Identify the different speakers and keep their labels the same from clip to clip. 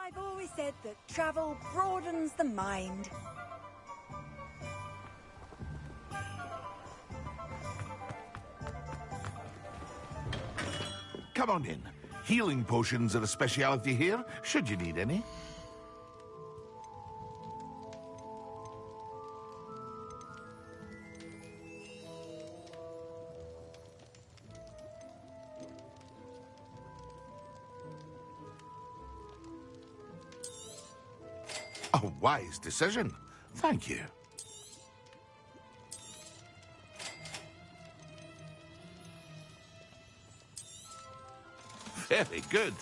Speaker 1: I've always said that travel broadens the mind.
Speaker 2: Come on in. Healing potions are a speciality here, should you need any. A wise decision. Thank you. Very good.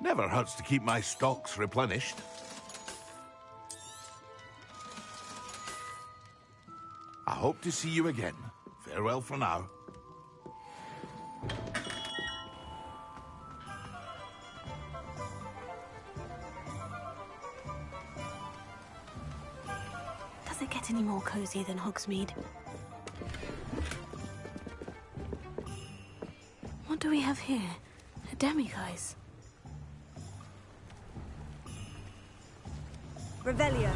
Speaker 2: Never hurts to keep my stocks replenished. I hope to see you again. Farewell for now.
Speaker 3: Does it get any more cozy than Hogsmeade? What do we have here? A demiguise.
Speaker 1: Revelio.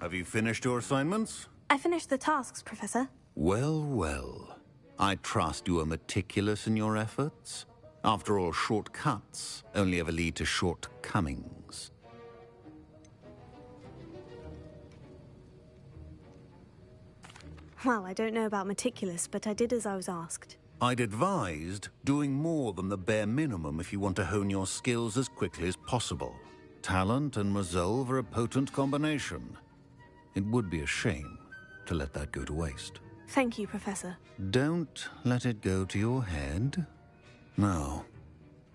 Speaker 4: Have you finished your assignments?
Speaker 3: I finished the tasks, Professor.
Speaker 4: Well, well. I trust you are meticulous in your efforts. After all, shortcuts only ever lead to shortcomings.
Speaker 3: Well, I don't know about meticulous, but I did as I was asked.
Speaker 4: I'd advised doing more than the bare minimum if you want to hone your skills as quickly as possible. Talent and resolve are a potent combination. It would be a shame to let that go to waste.
Speaker 3: Thank you, Professor.
Speaker 4: Don't let it go to your head. Now,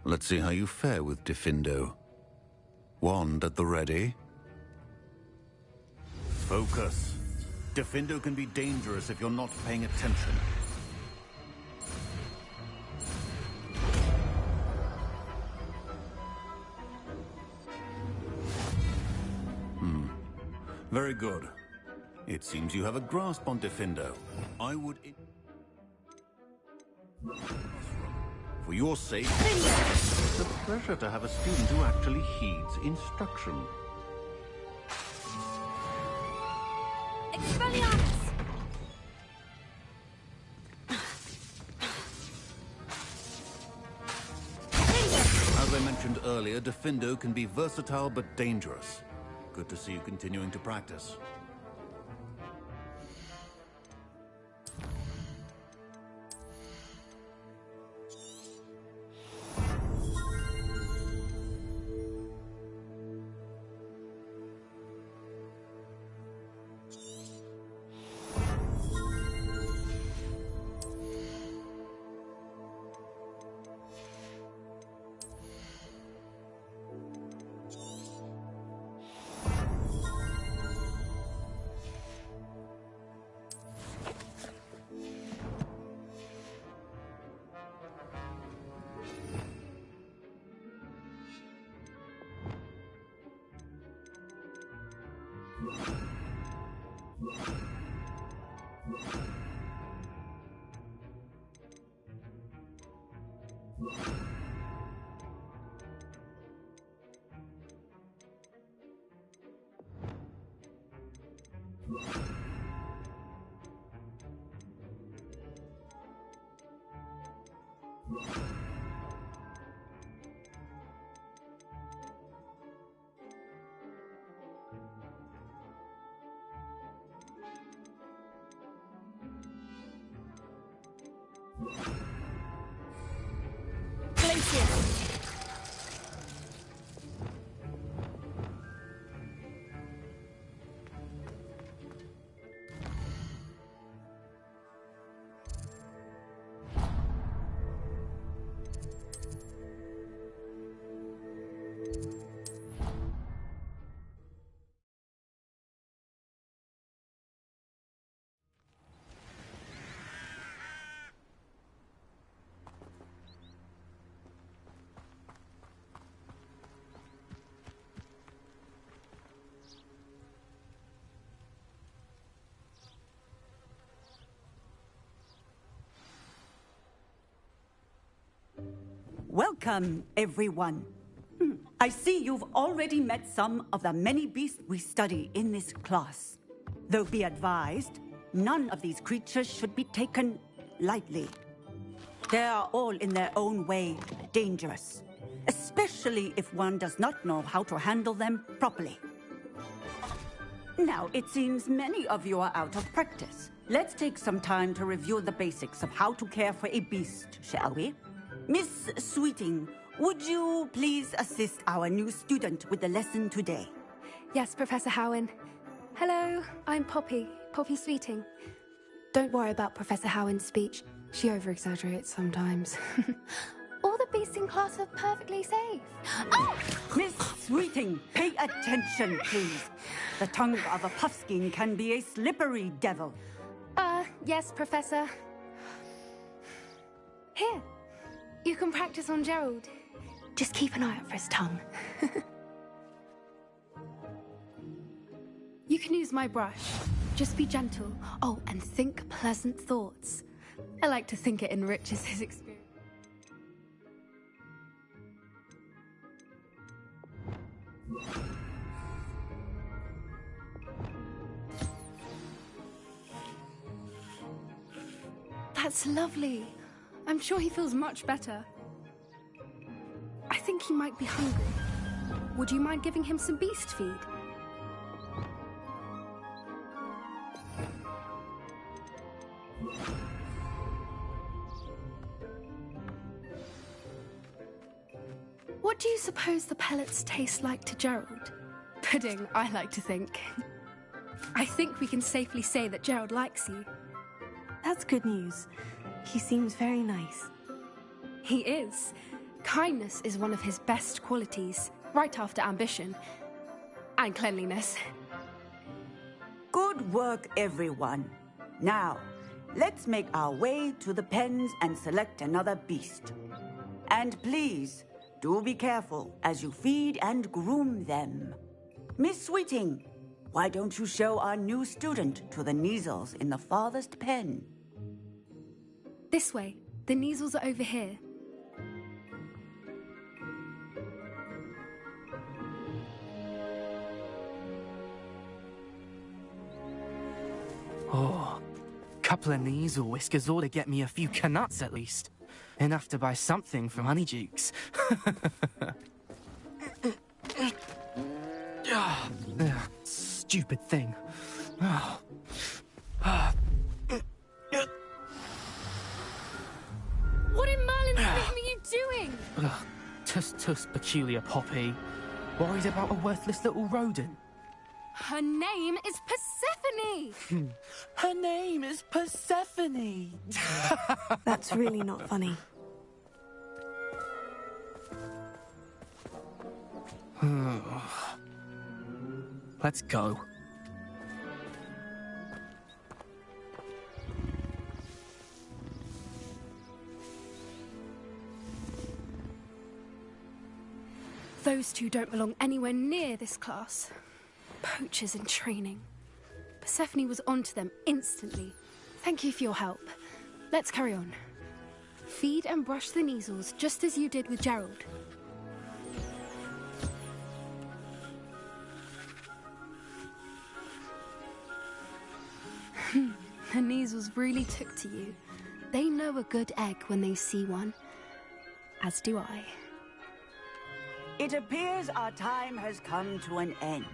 Speaker 4: let's see how you fare with Diffindo. Wand at the ready. Focus. Diffindo can be dangerous if you're not paying attention. Very good. It seems you have a grasp on Diffindo. I would... For your sake, it's a pleasure to have a student who actually heeds instruction.
Speaker 3: Expelliarmus!
Speaker 4: earlier, Defendo can be versatile but dangerous. Good to see you continuing to practice.
Speaker 5: Welcome, everyone. I see you've already met some of the many beasts we study in this class. Though be advised, none of these creatures should be taken lightly. They are all in their own way dangerous, especially if one does not know how to handle them properly. Now, it seems many of you are out of practice. Let's take some time to review the basics of how to care for a beast, shall we? Miss Sweeting, would you please assist our new student with the lesson today?
Speaker 6: Yes, Professor Howen. Hello, I'm Poppy Sweeting. Don't worry about Professor Howen's speech. She over-exaggerates sometimes. All the beasts in class are perfectly safe. Oh!
Speaker 5: Miss Sweeting, pay attention, please. The tongue of a puffskein can be a slippery devil.
Speaker 6: Yes, Professor. Here, you can practice on Gerald. Just keep an eye out for his tongue. You can use my brush. Just be gentle. Oh, and think pleasant thoughts. I like to think it enriches his experience. That's lovely. I'm sure he feels much better. I think he might be hungry. Would you mind giving him some beast feed? What do you suppose the pellets taste like to Gerald? Pudding, I like to think. I think we can safely say that Gerald likes you.
Speaker 3: That's good news. He seems very nice.
Speaker 6: He is. Kindness is one of his best qualities, right after ambition. And cleanliness.
Speaker 5: Good work, everyone. Now, let's make our way to the pens and select another beast. And please, do be careful as you feed and groom them. Miss Sweeting, why don't you show our new student to the Neasels in the farthest pen?
Speaker 6: This way. The Neasels are over here.
Speaker 7: Oh, couple of Neasel whiskers ought to get me a few canuts at least. Enough to buy something from Honeydukes. stupid thing.
Speaker 6: What in Merlin's name are you doing?
Speaker 7: Tuss, peculiar Poppy. Worried about a worthless little rodent?
Speaker 6: Her name is Persephone!
Speaker 7: Her name is Persephone!
Speaker 3: That's really not funny.
Speaker 7: Let's go.
Speaker 6: Those two don't belong anywhere near this class. Poachers in training. Persephone was onto them instantly. Thank you for your help. Let's carry on. Feed and brush the measles just as you did with Gerald. The measles really took to you. They know a good egg when they see one. As do I.
Speaker 5: It appears our time has come to an end.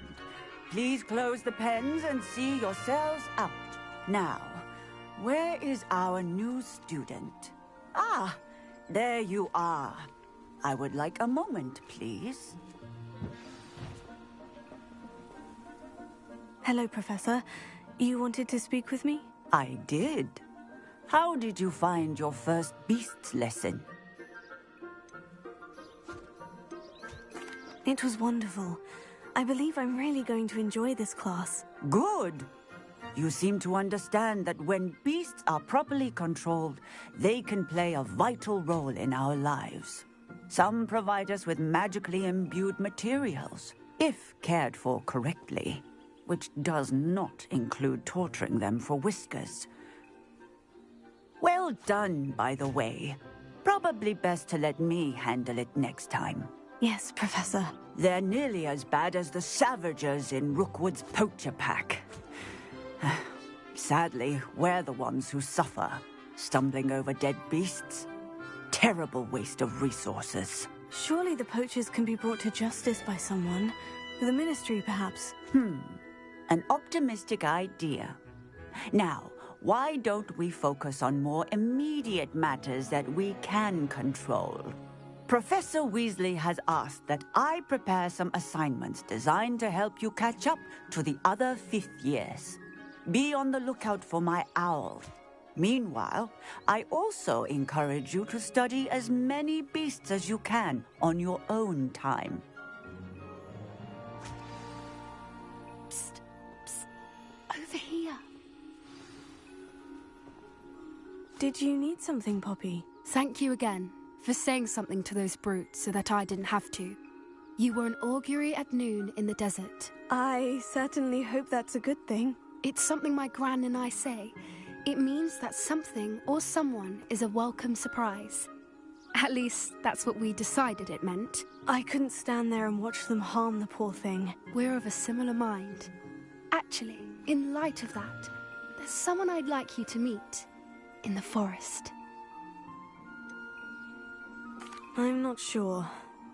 Speaker 5: Please close the pens and see yourselves out. Now, where is our new student? Ah, there you are. I would like a moment, please.
Speaker 3: Hello, Professor. You wanted to speak with me?
Speaker 5: I did. How did you find your first beasts lesson?
Speaker 3: It was wonderful. I believe I'm really going to enjoy this class.
Speaker 5: Good. You seem to understand that when beasts are properly controlled, they can play a vital role in our lives. Some provide us with magically imbued materials, if cared for correctly, which does not include torturing them for whiskers. Well done, by the way. Probably best to let me handle it next time.
Speaker 3: Yes, Professor.
Speaker 5: They're nearly as bad as the Savagers in Rookwood's poacher pack. Sadly, we're the ones who suffer, stumbling over dead beasts. Terrible waste of resources.
Speaker 3: Surely the poachers can be brought to justice by someone. The Ministry, perhaps.
Speaker 5: An optimistic idea. Now, why don't we focus on more immediate matters that we can control? Professor Weasley has asked that I prepare some assignments designed to help you catch up to the other 5th years. Be on the lookout for my owl. Meanwhile, I also encourage you to study as many beasts as you can on your own time.
Speaker 6: Psst, psst. Over here.
Speaker 3: Did you need something, Poppy?
Speaker 6: Thank you again for saying something to those brutes so that I didn't have to. You were an augury at noon in the desert.
Speaker 3: I certainly hope that's a good thing.
Speaker 6: It's something my gran and I say. It means that something or someone is a welcome surprise. At least, that's what we decided it meant.
Speaker 3: I couldn't stand there and watch them harm the poor thing.
Speaker 6: We're of a similar mind. Actually, in light of that, there's someone I'd like you to meet in the forest.
Speaker 3: I'm not sure.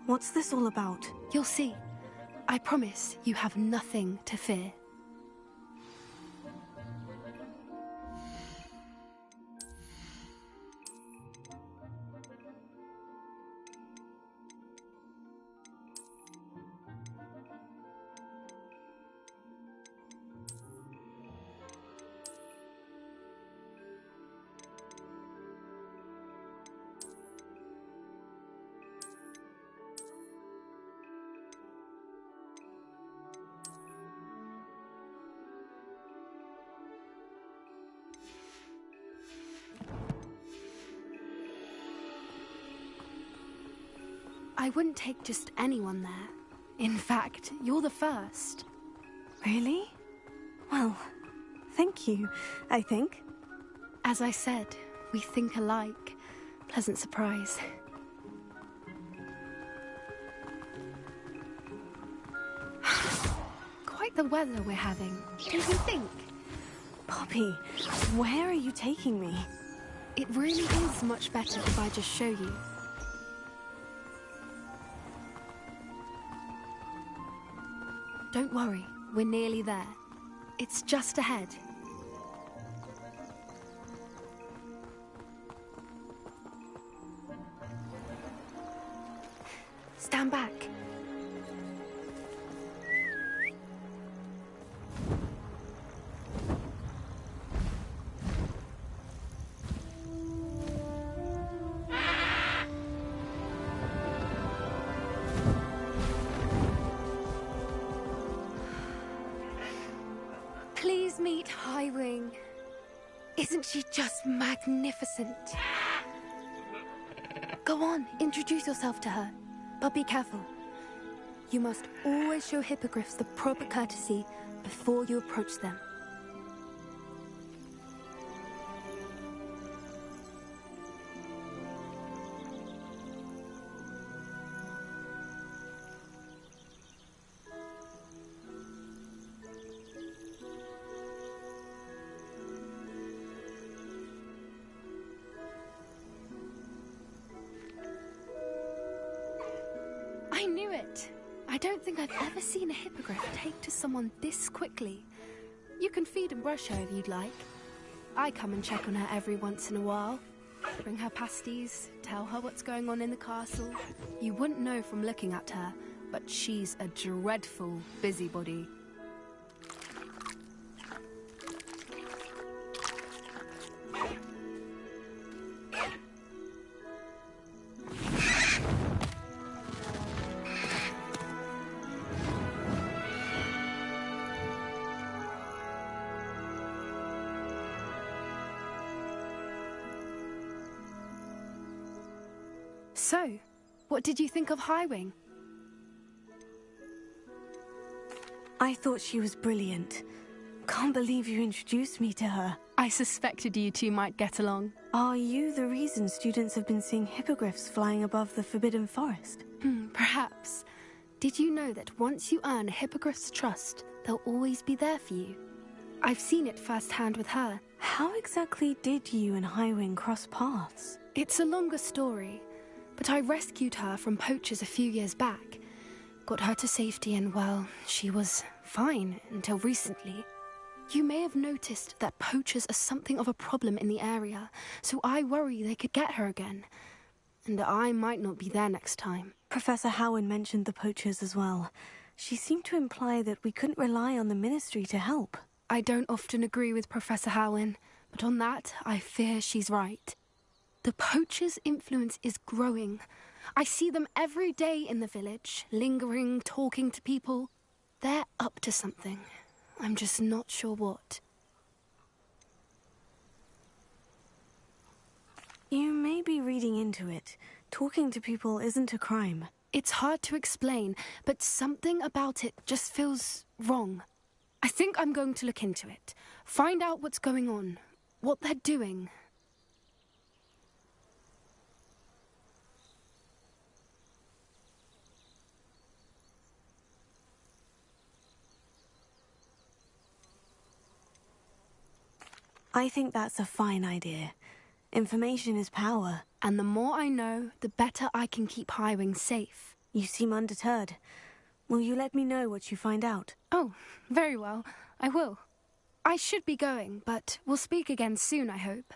Speaker 3: What's this all about?
Speaker 6: You'll see. I promise you have nothing to fear. I wouldn't take just anyone there. In fact, you're the first.
Speaker 3: Really? Well, thank you, I think.
Speaker 6: As I said, we think alike. Pleasant surprise. Quite the weather we're having, don't you think?
Speaker 3: Poppy, where are you taking me?
Speaker 6: It really is much better if I just show you. Don't worry, we're nearly there. It's just ahead. Stand back. Please meet Highwing. Isn't she just magnificent? Go on, introduce yourself to her. But be careful. You must always show hippogriffs the proper courtesy before you approach them. I knew it! I don't think I've ever seen a hippogriff take to someone this quickly. You can feed and brush her if you'd like. I come and check on her every once in a while. Bring her pasties, tell her what's going on in the castle. You wouldn't know from looking at her, but she's a dreadful busybody. So, what did you think of Highwing?
Speaker 3: I thought she was brilliant. Can't believe you introduced me to her.
Speaker 6: I suspected you two might get along.
Speaker 3: Are you the reason students have been seeing hippogriffs flying above the Forbidden Forest?
Speaker 6: Perhaps. Did you know that once you earn a hippogriff's trust, they'll always be there for you? I've seen it firsthand with her.
Speaker 3: How exactly did you and Highwing cross paths?
Speaker 6: It's a longer story, but I rescued her from poachers a few years back. Got her to safety and, well, she was fine until recently. You may have noticed that poachers are something of a problem in the area, so I worry they could get her again. And I might not be there next time.
Speaker 3: Professor Howin mentioned the poachers as well. She seemed to imply that we couldn't rely on the Ministry to help.
Speaker 6: I don't often agree with Professor Howin, but on that, I fear she's right. The poachers' influence is growing. I see them every day in the village, lingering, talking to people. They're up to something. I'm just not sure what.
Speaker 3: You may be reading into it. Talking to people isn't a crime.
Speaker 6: It's hard to explain, but something about it just feels wrong. I think I'm going to look into it. Find out what's going on, what they're doing.
Speaker 3: I think that's a fine idea. Information is power.
Speaker 6: And the more I know, the better I can keep Highwing safe.
Speaker 3: You seem undeterred. Will you let me know what you find out?
Speaker 6: Oh, very well. I will. I should be going, but we'll speak again soon, I hope.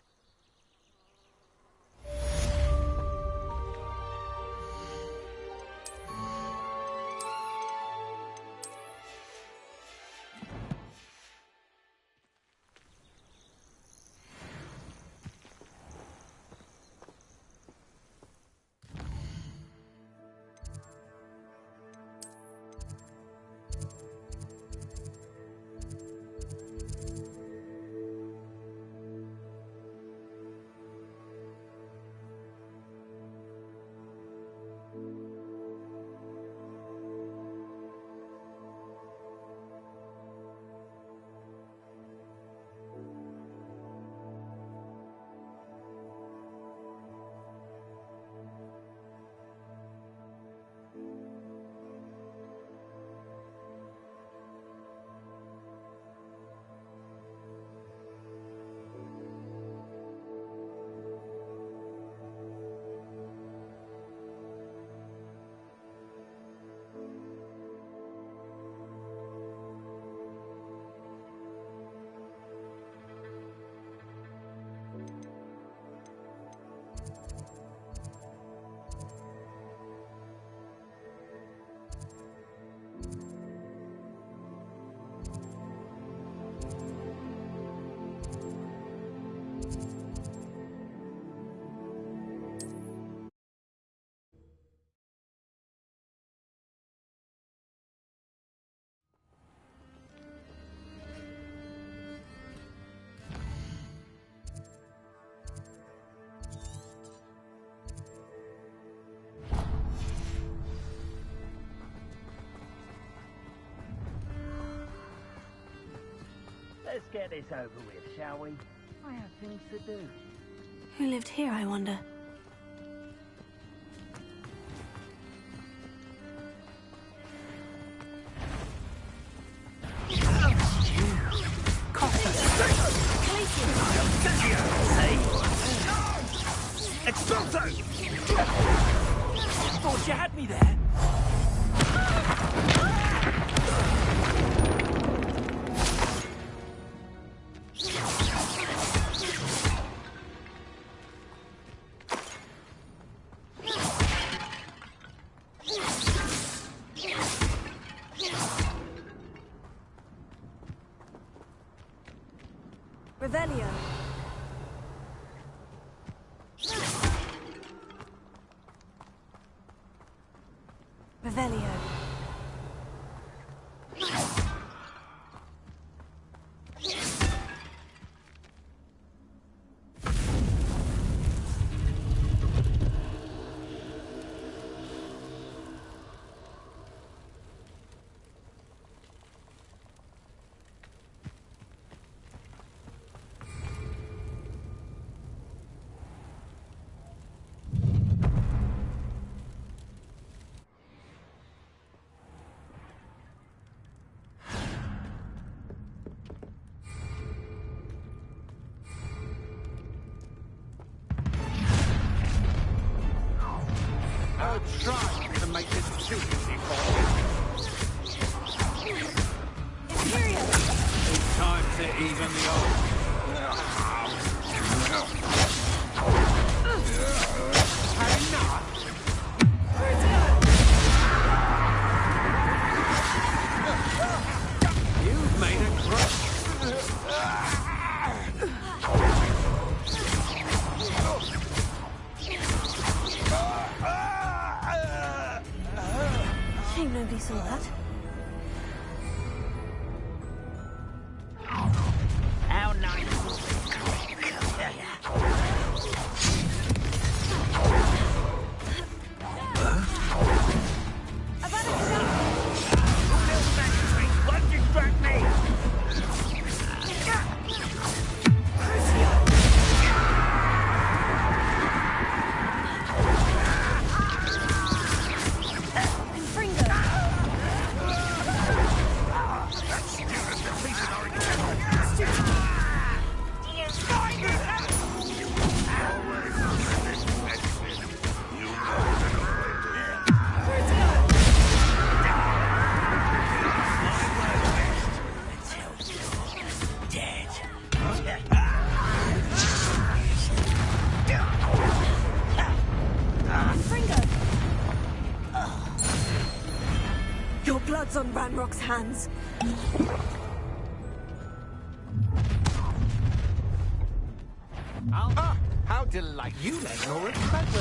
Speaker 8: Let's get this over with, shall we? I have things to do.
Speaker 3: Who lived here, I wonder?
Speaker 8: Expulso! Thought you had me there.
Speaker 3: Revelio. Revelio.
Speaker 8: Try to make this too easy for you.
Speaker 1: Imperial!
Speaker 8: It's time to even the odds. Had enough? You've made a
Speaker 3: Shame nobody saw that.
Speaker 8: How nice. Won't distract me.
Speaker 3: Your blood's on Ranrock's hands.
Speaker 8: How delightful. You let Nora treasure.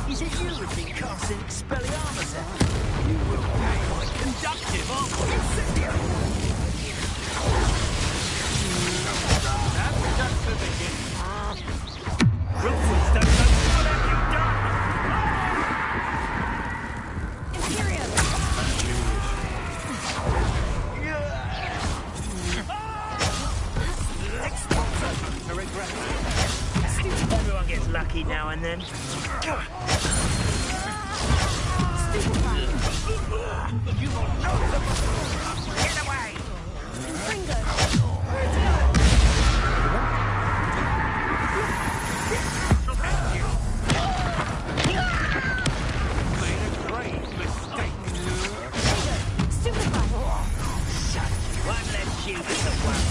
Speaker 8: Is it you who's been casting Expelliarmus at? You will pay my conductive armor. That's just the beginning. Rookwards don't know what have you done!
Speaker 1: Imperial!
Speaker 8: I regret it. Everyone gets lucky now and then. You will not get away! Made a grave mistake. One less shoot at the one.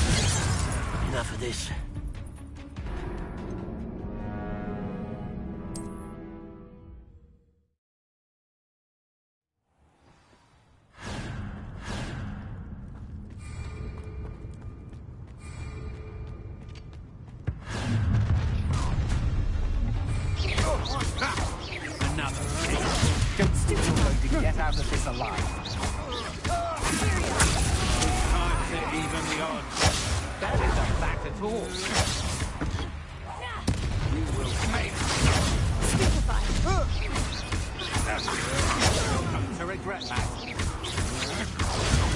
Speaker 8: Enough of this. Another. Don't still going to get out of this alive. It's time to even the odds. That is a fact at all. You will pay.
Speaker 1: Stupefy!
Speaker 8: regret that.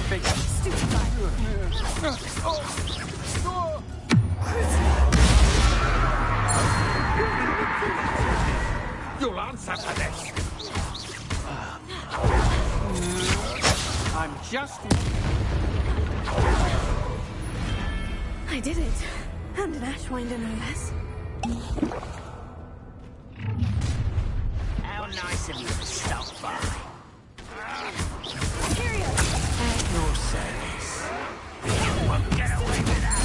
Speaker 8: Big You'll answer for this. I'm just...
Speaker 3: I did it. And an Ashwinder, no less.
Speaker 8: How nice of you to stop by.
Speaker 3: Period.
Speaker 8: At your service. You won't get away with that.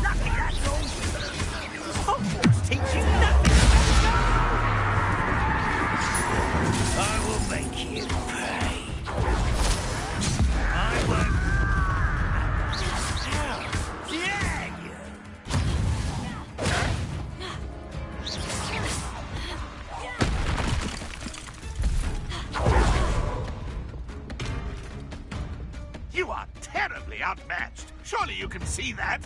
Speaker 8: Lucky that's all. Hogwarts teach you nothing. I will make you pay. I won't. How dare you?
Speaker 2: You are terribly outmatched. Surely you can see that.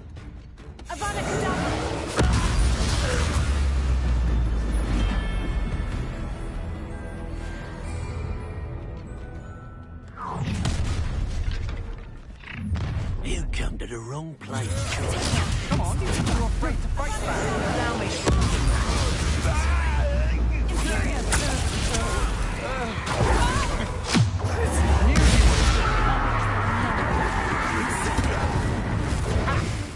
Speaker 8: You come to the wrong place. Come on, you're afraid to fight back. Allow me.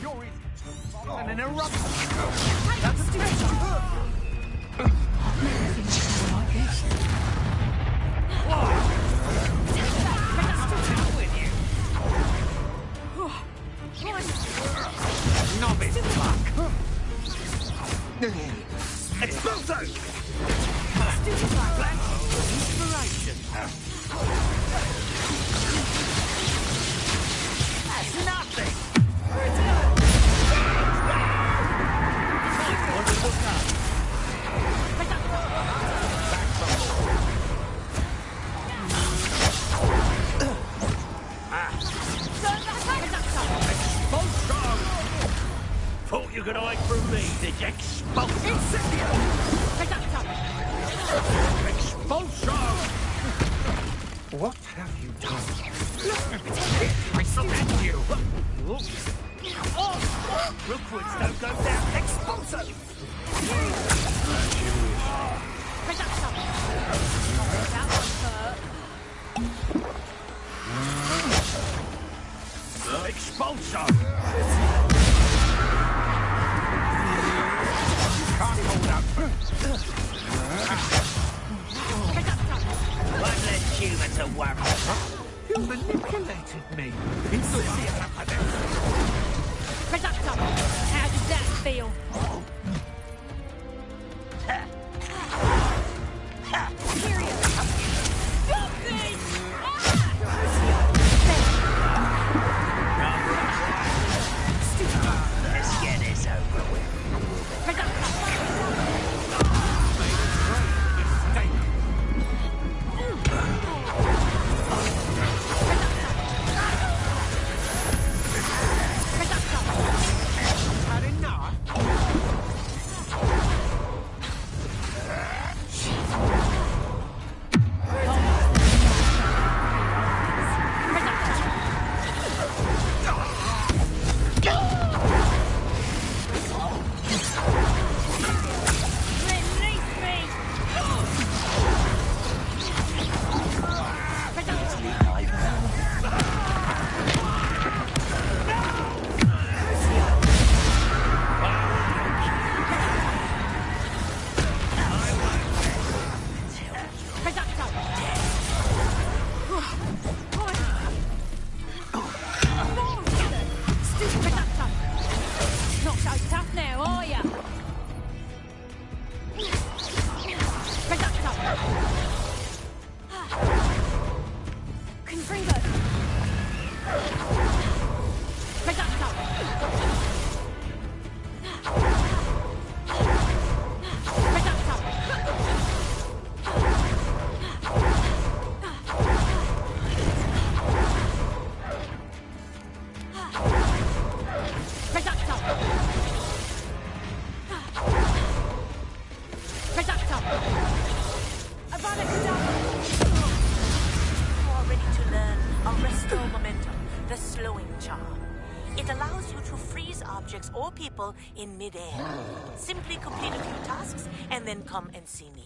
Speaker 8: You're in an eruption. That's a novice luck. Expulso! Flash inspiration. That's nothing. Might want to look up. Back from Expulso! Thought you could hide from me, did you? Expulso! Expulso! What have you done? Whistle at you! Rookwoods don't go down! Expulso! Expulso! Can't hold up. One less human to worry. You manipulated me.
Speaker 6: How does that feel?
Speaker 8: Let's get this over with. Had enough?
Speaker 6: Not so tough now, are ya?
Speaker 3: Confringo.
Speaker 9: You are ready to learn a Restore Momentum, the slowing charm. It allows you to freeze objects or people in mid-air. Simply complete a few tasks and then come and see me.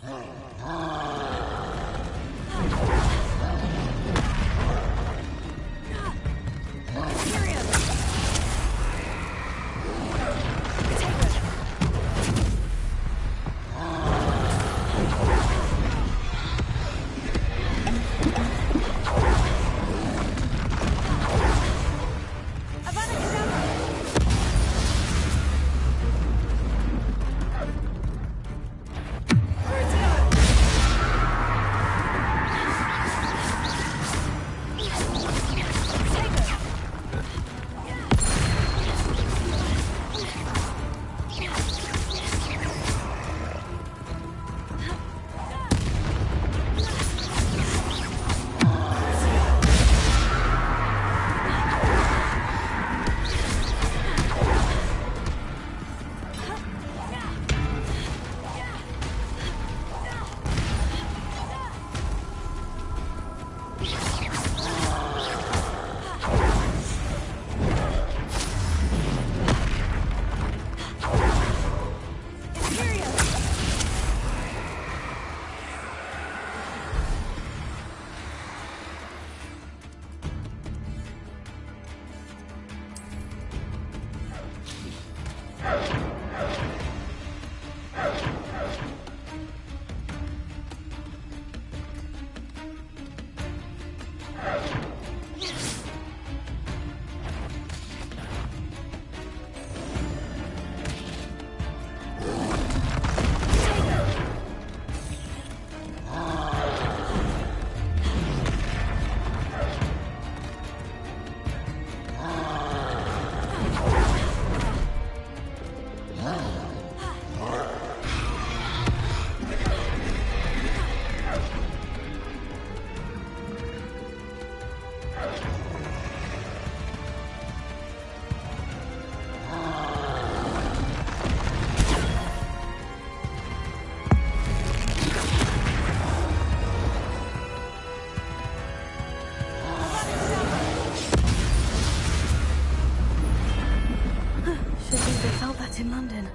Speaker 3: In London.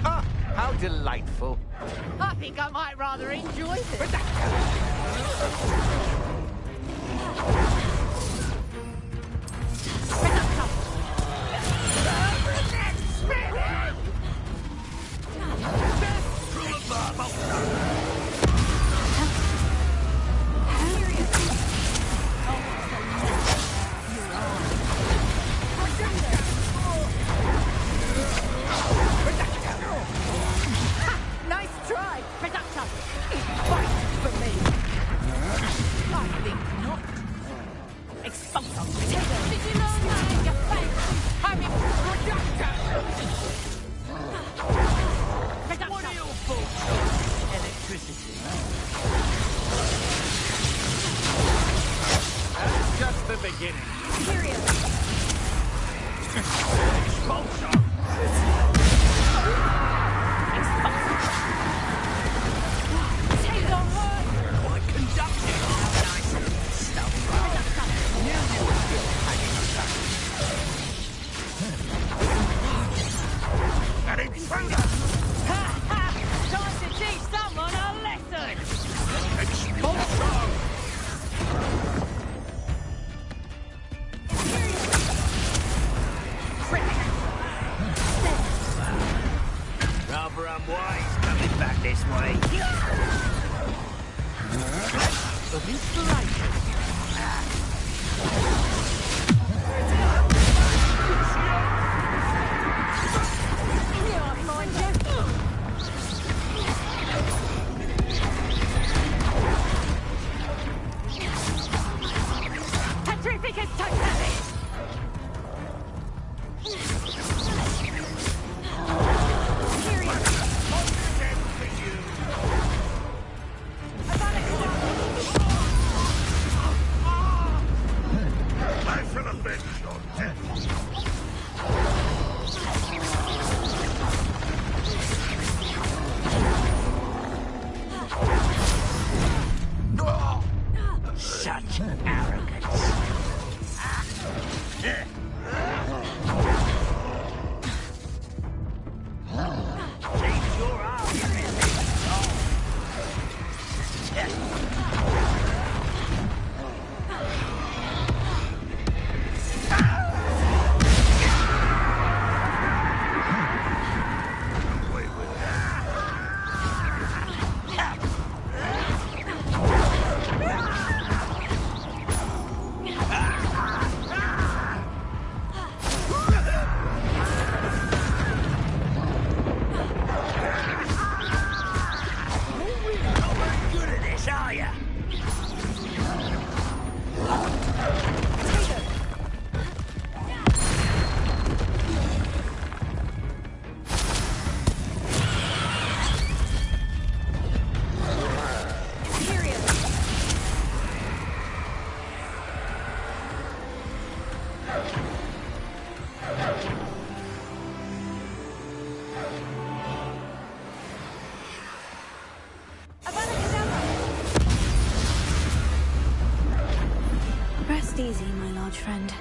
Speaker 8: Ah, how delightful.
Speaker 10: I think I might rather enjoy this.
Speaker 3: Rest easy, my large friend.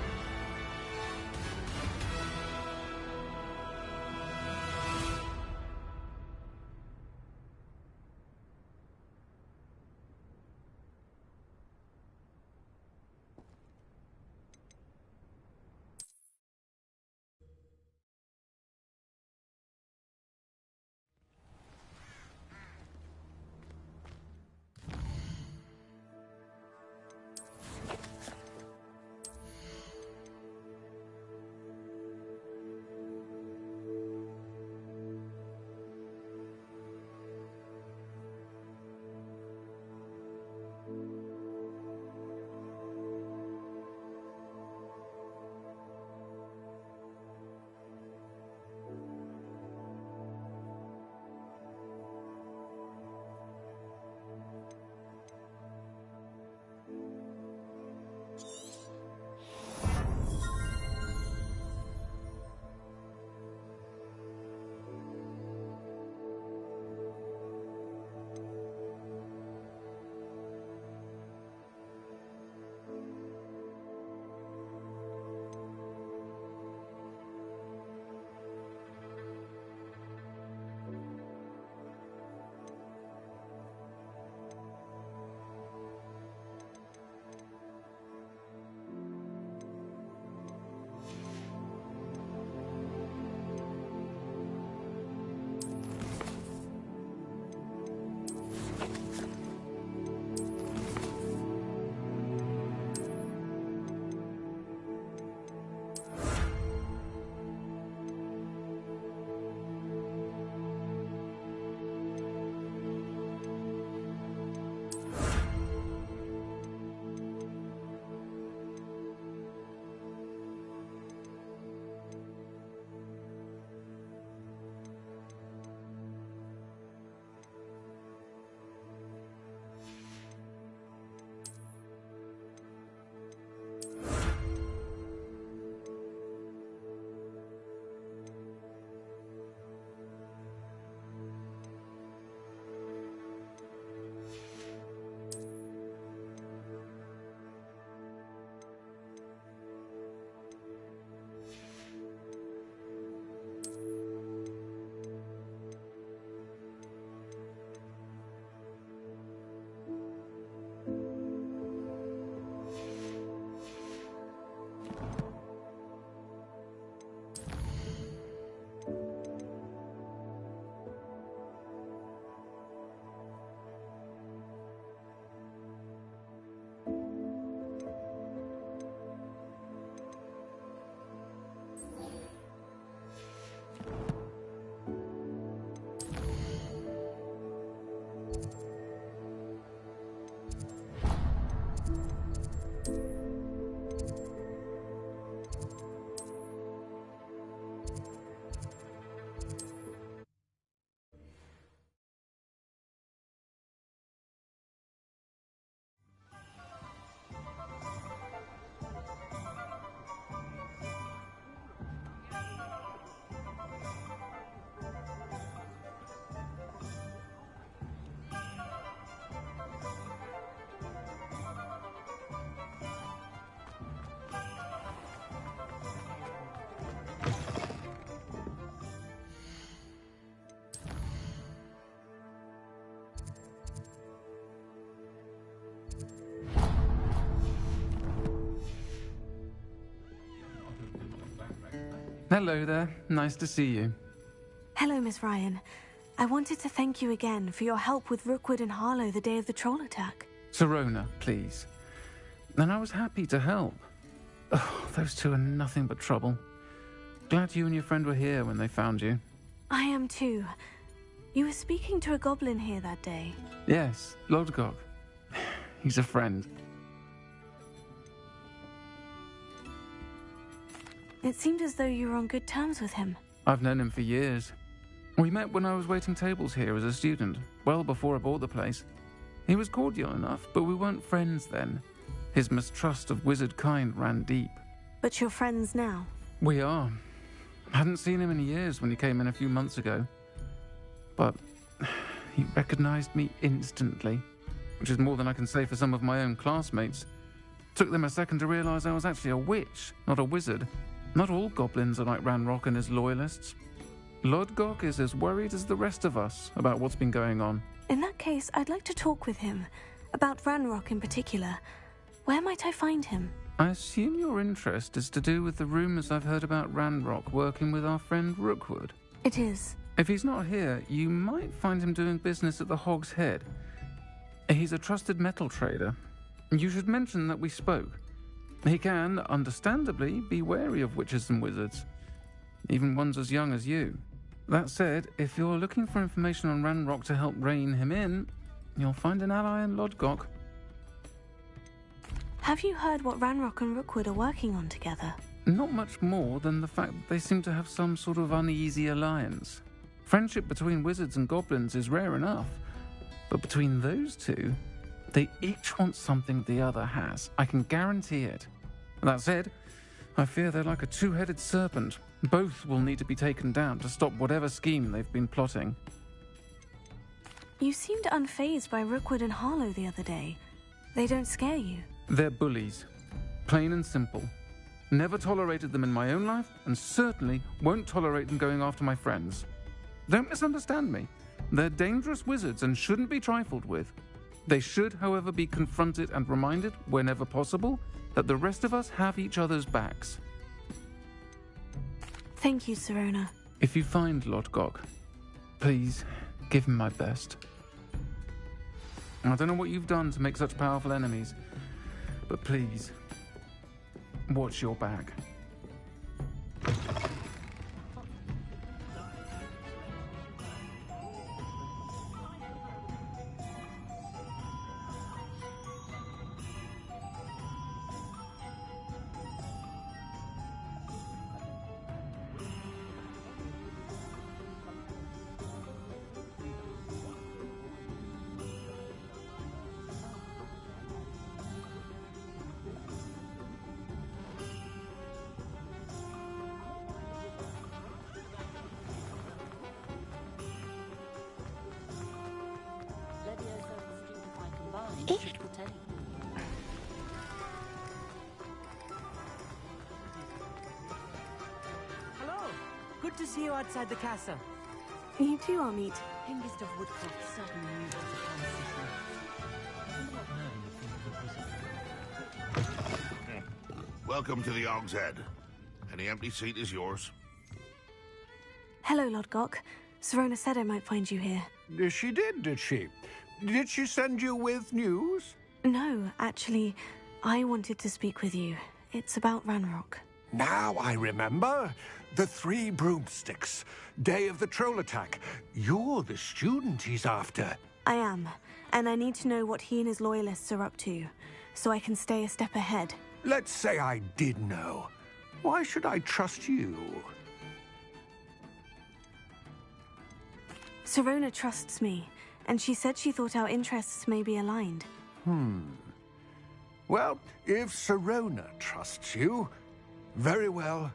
Speaker 11: Hello there. Nice to see you.
Speaker 3: Hello, Miss Ryan. I wanted to thank you again for your help with Rookwood and Harlow the day of the troll attack.
Speaker 11: Sirona, please. And I was happy to help. Oh, those two are nothing but trouble. Glad you and your friend were here when they found you.
Speaker 3: I am too. You were speaking to a goblin here that day.
Speaker 11: Yes, Lodgok. He's a friend.
Speaker 3: It seemed as though you were on good terms with him.
Speaker 11: I've known him for years. We met when I was waiting tables here as a student, well before I bought the place. He was cordial enough, but we weren't friends then. His mistrust of wizard kind ran deep.
Speaker 3: But you're friends now?
Speaker 11: We are. Hadn't seen him in years when he came in a few months ago. But he recognized me instantly, which is more than I can say for some of my own classmates. Took them a second to realise I was actually a witch, not a wizard. Not all goblins are like Ranrock and his loyalists. Lodgok is as worried as the rest of us about what's been going on.
Speaker 3: In that case, I'd like to talk with him. About Ranrock in particular. Where might I find him?
Speaker 11: I assume your interest is to do with the rumours I've heard about Ranrock working with our friend Rookwood.
Speaker 3: It is.
Speaker 11: If he's not here, you might find him doing business at the Hog's Head. He's a trusted metal trader. You should mention that we spoke. He can, understandably, be wary of witches and wizards, even ones as young as you. That said, if you're looking for information on Ranrock to help rein him in, you'll find an ally in Lodgok.
Speaker 3: Have you heard what Ranrock and Rookwood are working on together?
Speaker 11: Not much more than the fact that they seem to have some sort of uneasy alliance. Friendship between wizards and goblins is rare enough, but between those two, they each want something the other has. I can guarantee it. That said, I fear they're like a two-headed serpent. Both will need to be taken down to stop whatever scheme they've been plotting.
Speaker 3: You seemed unfazed by Rookwood and Harlow the other day. They don't scare you.
Speaker 11: They're bullies. Plain and simple. Never tolerated them in my own life, and certainly won't tolerate them going after my friends. Don't misunderstand me. They're dangerous wizards and shouldn't be trifled with. They should, however, be confronted and reminded, whenever possible, that the rest of us have each other's backs.
Speaker 3: Thank you, Sirona.
Speaker 11: If you find Lodgok, please give him my best. I don't know what you've done to make such powerful enemies, but please, watch your back.
Speaker 8: Hello. Good to see you outside the castle.
Speaker 3: You too, Amit.
Speaker 8: Hengist of Woodcroft certainly knew what the city.
Speaker 2: Welcome to the Hog's Head. Any empty seat is yours.
Speaker 3: Hello, Lodgok. Sirona said I might find you here.
Speaker 12: She did she? Did she send you with news?
Speaker 3: No, actually, I wanted to speak with you. It's about Ranrock.
Speaker 12: Now I remember. The 3 broomsticks. Day of the troll attack. You're the student he's after.
Speaker 3: I am, and I need to know what he and his loyalists are up to, so I can stay a step ahead.
Speaker 12: Let's say I did know. Why should I trust you?
Speaker 3: Sirona trusts me, and she said she thought our interests may be aligned.
Speaker 12: Well, if Sirona trusts you, very well.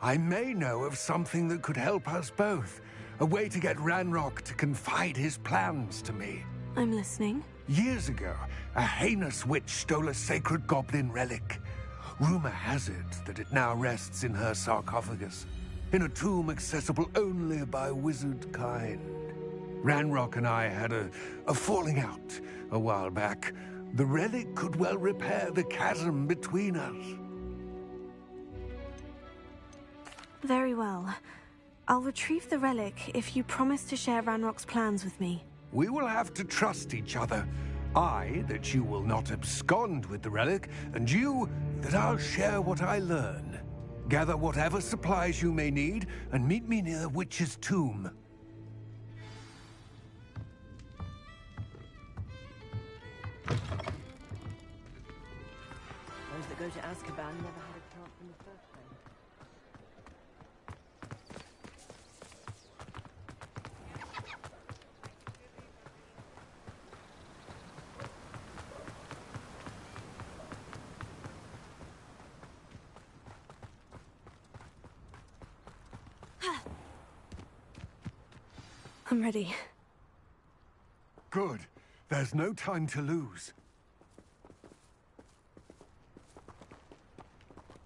Speaker 12: I may know of something that could help us both. A way to get Ranrock to confide his plans to me.
Speaker 3: I'm listening.
Speaker 12: Years ago, a heinous witch stole a sacred goblin relic. Rumor has it that it now rests in her sarcophagus, in a tomb accessible only by wizard kind. Ranrock and I had a falling out a while back. The relic could well repair the chasm between us.
Speaker 3: Very well. I'll retrieve the relic if you promise to share Ranrock's plans with me.
Speaker 12: We will have to trust each other. I, that you will not abscond with the relic, and you, that I'll share what I learn. Gather whatever supplies you may need, and meet me near the witch's tomb.
Speaker 8: Those that go to Azkaban never had a chance in the first place.
Speaker 3: I'm ready.
Speaker 12: Good. There's no time to lose.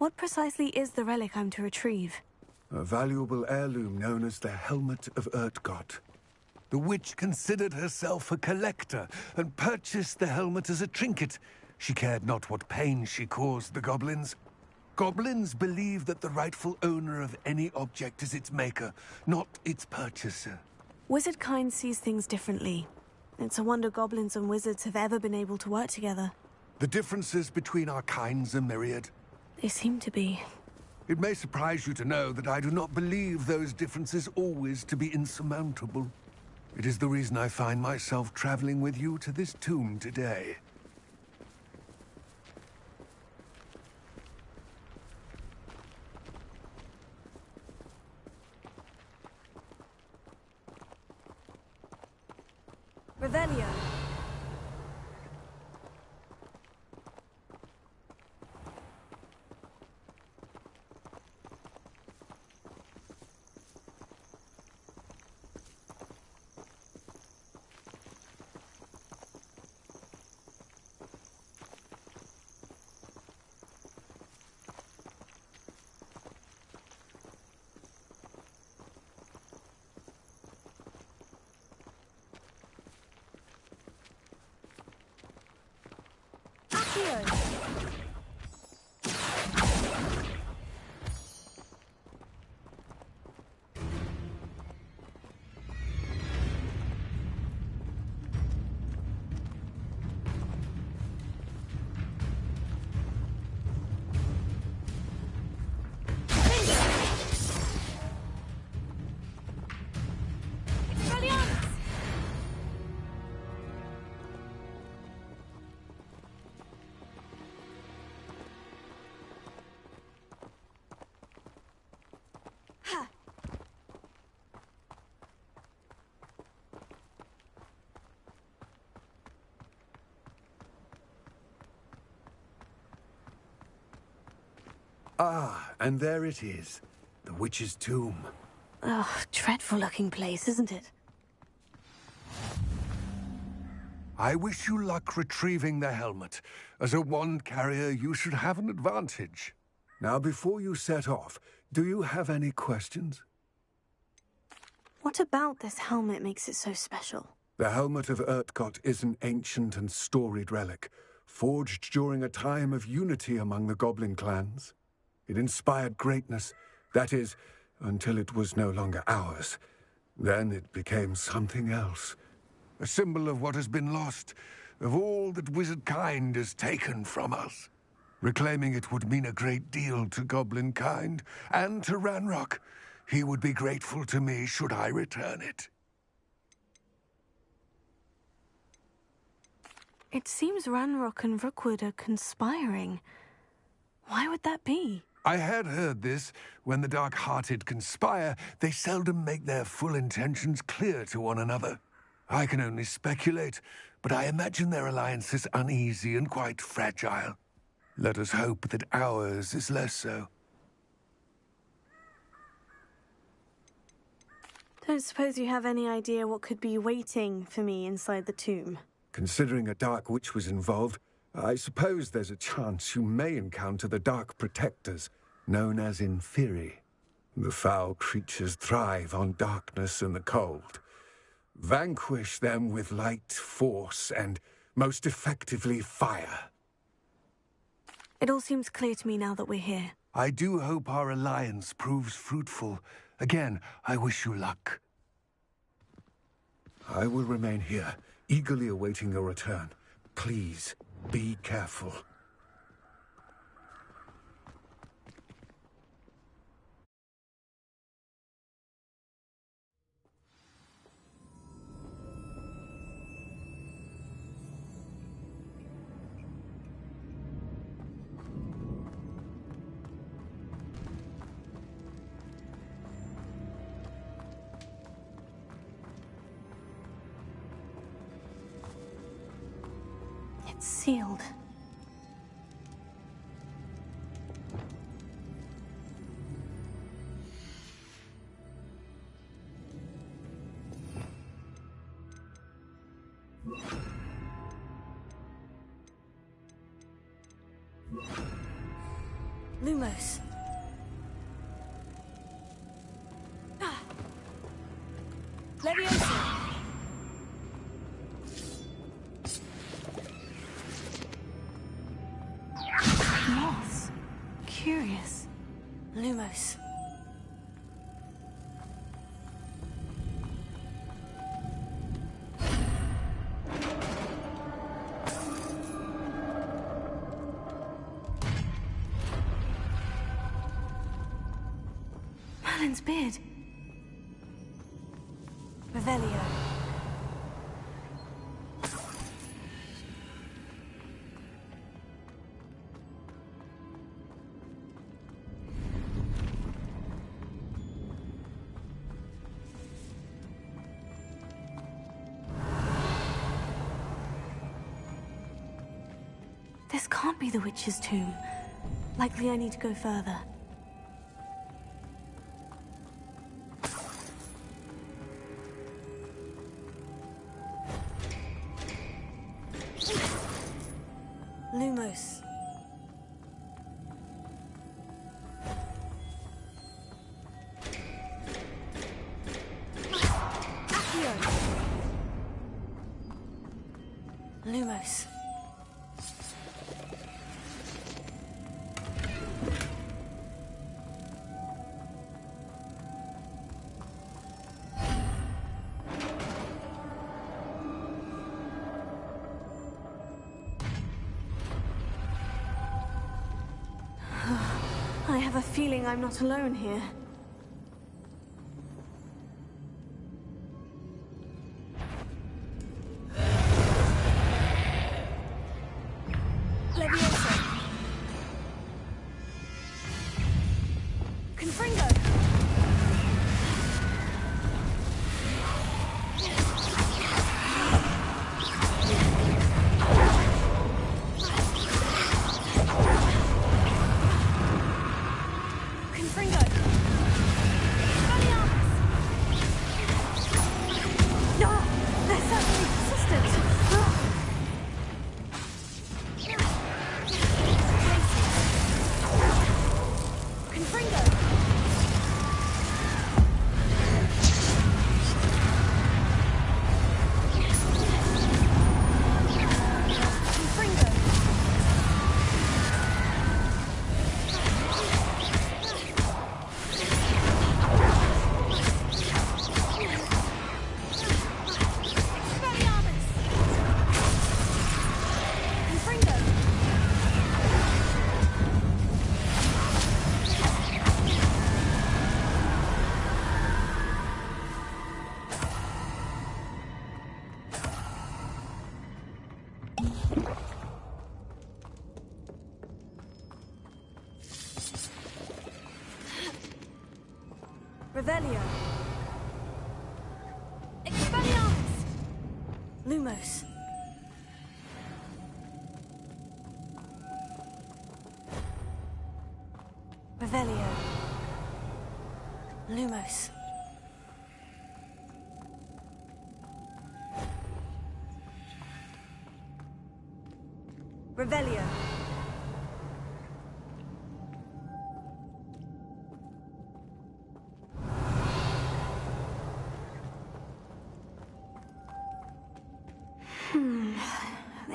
Speaker 3: What precisely is the relic I'm to retrieve?
Speaker 12: A valuable heirloom known as the Helmet of Urtkot. The witch considered herself a collector and purchased the helmet as a trinket. She cared not what pain she caused the goblins. Goblins believe that the rightful owner of any object is its maker, not its purchaser.
Speaker 3: Wizard kind sees things differently. It's a wonder goblins and wizards have ever been able to work together.
Speaker 12: The differences between our kinds are myriad.
Speaker 3: They seem to be.
Speaker 12: It may surprise you to know that I do not believe those differences always to be insurmountable. It is the reason I find myself traveling with you to this tomb today.
Speaker 3: Revelio.
Speaker 12: Ah, and there it is. The witch's tomb.
Speaker 3: Ugh, dreadful looking place, isn't it?
Speaker 12: I wish you luck retrieving the helmet. As a wand carrier, you should have an advantage. Now, before you set off, do you have any questions?
Speaker 3: What about this helmet makes it so special?
Speaker 12: The Helmet of Urtkot is an ancient and storied relic, forged during a time of unity among the goblin clans. It inspired greatness, that is, until it was no longer ours. Then it became something else. A symbol of what has been lost, of all that wizard kind has taken from us. Reclaiming it would mean a great deal to goblin kind, and to Ranrock. He would be grateful to me should I return it.
Speaker 3: It seems Ranrock and Rookwood are conspiring. Why would that be?
Speaker 12: I had heard this. When the dark-hearted conspire, they seldom make their full intentions clear to one another. I can only speculate, but I imagine their alliance is uneasy and quite fragile. Let us hope that ours is less so.
Speaker 3: Don't suppose you have any idea what could be waiting for me inside the tomb?
Speaker 12: Considering a dark witch was involved, I suppose there's a chance you may encounter the Dark Protectors, known as Inferi. The foul creatures thrive on darkness and the cold. Vanquish them with light, force, and, most effectively, fire.
Speaker 3: It all seems clear to me now that we're here.
Speaker 12: I do hope our alliance proves fruitful. Again, I wish you luck. I will remain here, eagerly awaiting your return. Please, be careful.
Speaker 3: It's sealed. Lumos.
Speaker 1: Leviosa.
Speaker 3: Moths. Curious.
Speaker 1: Lumos.
Speaker 3: Merlin's beard.
Speaker 1: Revelio.
Speaker 3: This can't be the witch's tomb. Likely I need to go further.
Speaker 1: Lumos. Accio. Lumos.
Speaker 3: I have a feeling I'm not alone here.
Speaker 1: Leviosa. Confringo. Confringo.
Speaker 3: No! They're certainly persistent!
Speaker 1: Confringo. Confringo. Expelliarmus. Confringo. Revelio. Expelliarmus. Lumos. Revelio. Lumos. Revelio.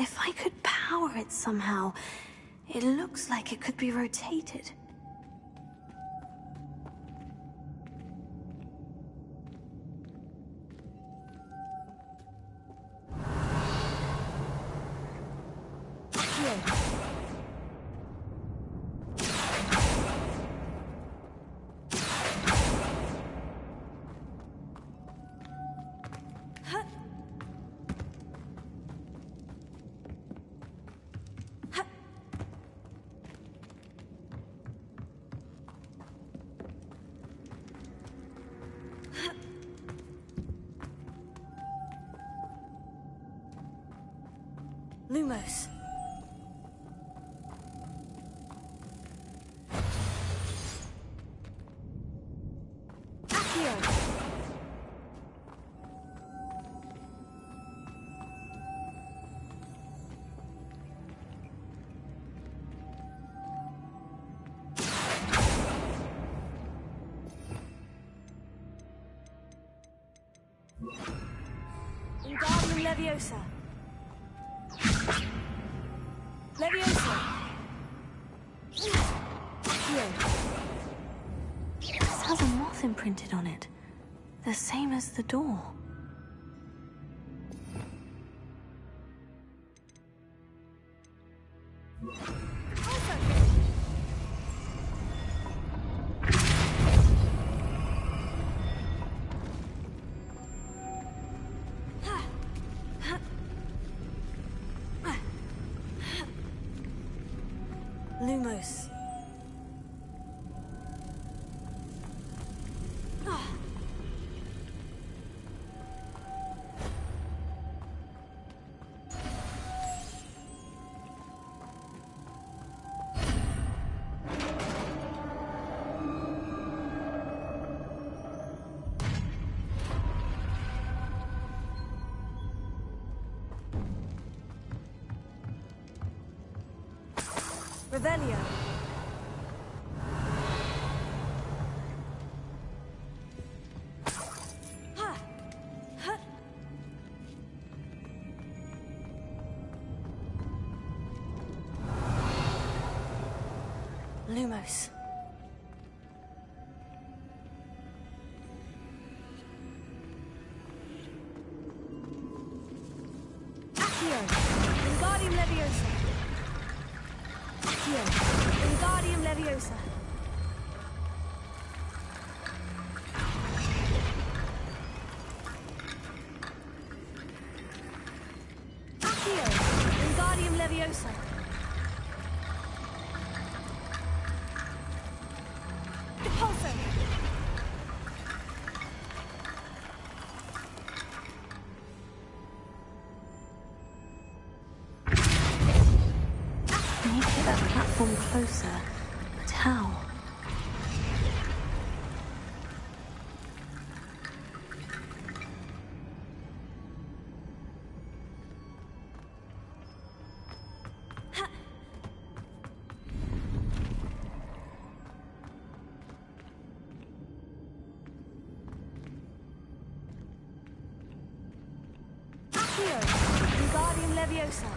Speaker 3: If I could power it somehow, it looks like it could be rotated.
Speaker 1: Lumos. Accio.
Speaker 3: Wingardium Leviosa. Leviosa. Here. This has a moth imprinted on it. The same as the door. Lumos. Revelio. Lumos. Accio. Wingardium Leviosa. Accio. Wingardium Leviosa. Accio. Wingardium Leviosa. Repulsor. I need to get that platform closer. But how? Accio. Wingardium Leviosa.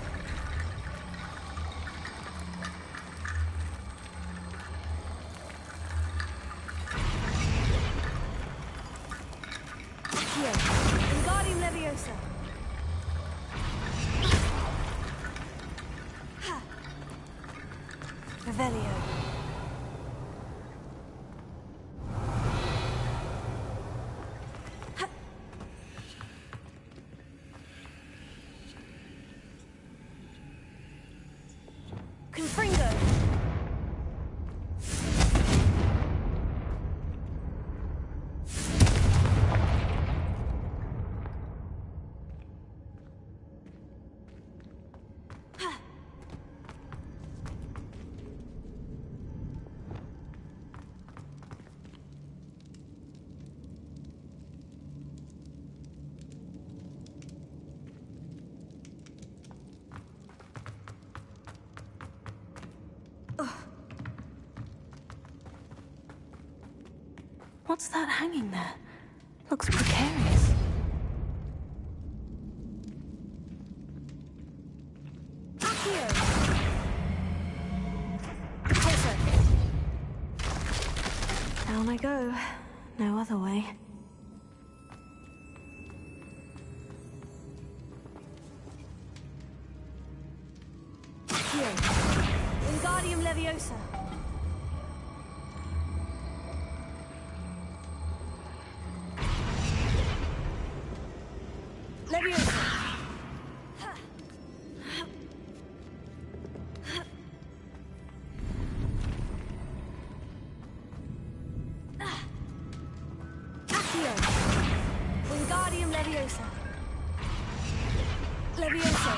Speaker 3: Accio. Wingardium Leviosa. Revelio. Confringo. What's that hanging there? Looks precarious. Accio. Repulsor. Down I go. No other way. Accio. Wingardium Leviosa. Leviosa. Accio. Wingardium Leviosa. Leviosa.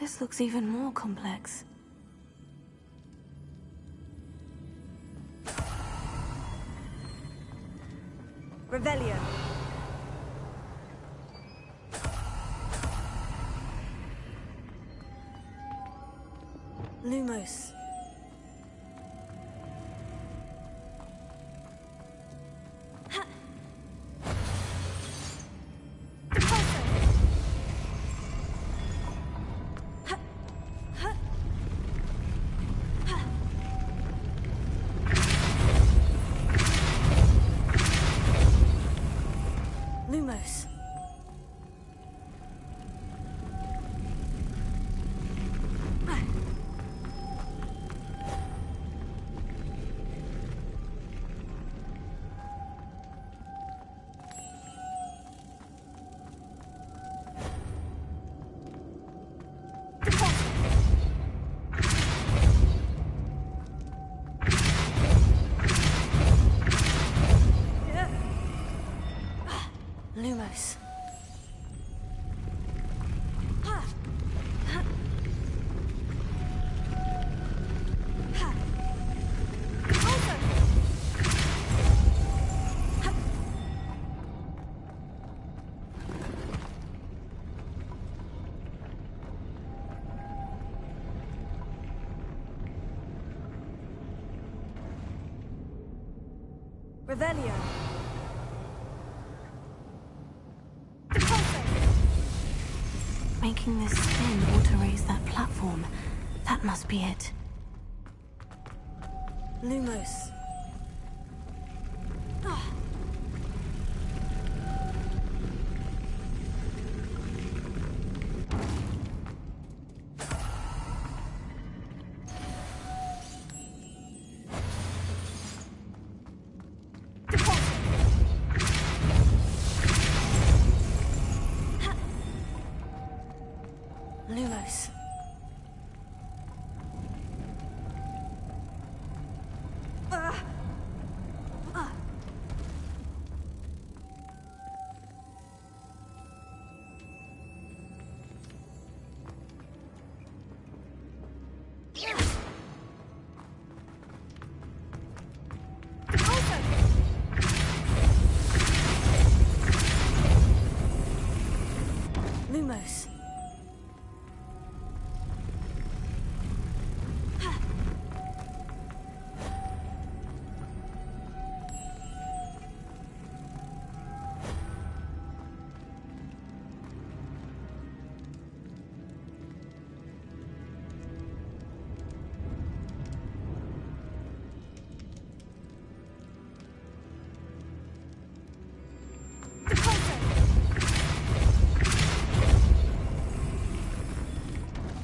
Speaker 3: This looks even more complex.
Speaker 1: Revelio.
Speaker 3: Lumos. Lumos. Lumos.
Speaker 1: Revelio.
Speaker 3: Making this spin ought to raise that platform. That must be it.
Speaker 1: Lumos.
Speaker 3: Lumos. Lumos.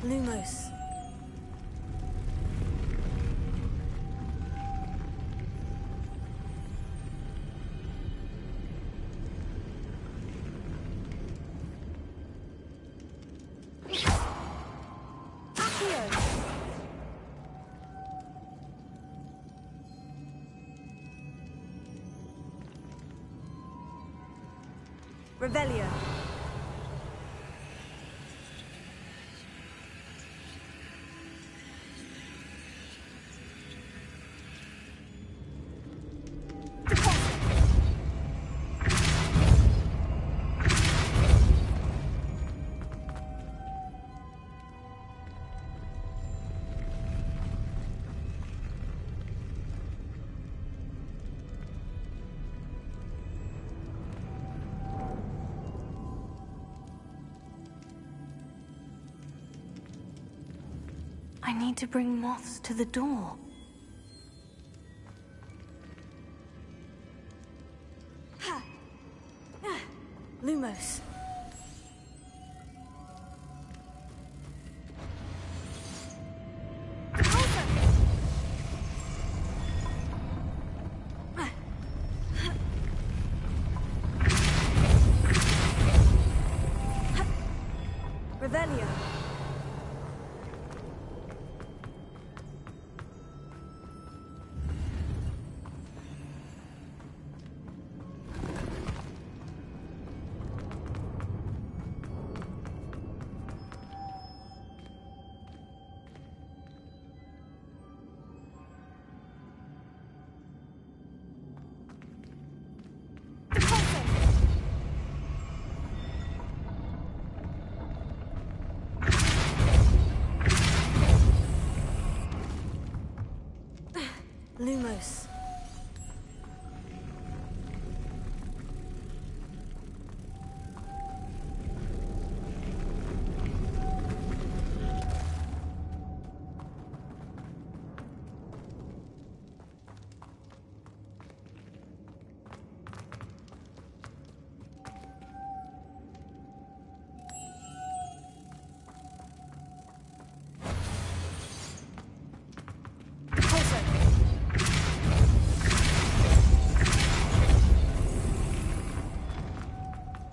Speaker 3: Lumos. Revelio. I need to bring moths to the door. Lumos. Revelio. Lumos.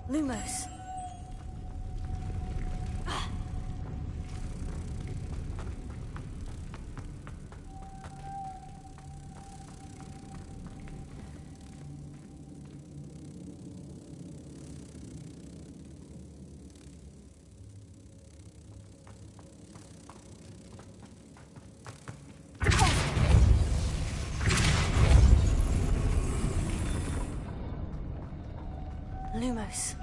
Speaker 3: Lumos. Lumos.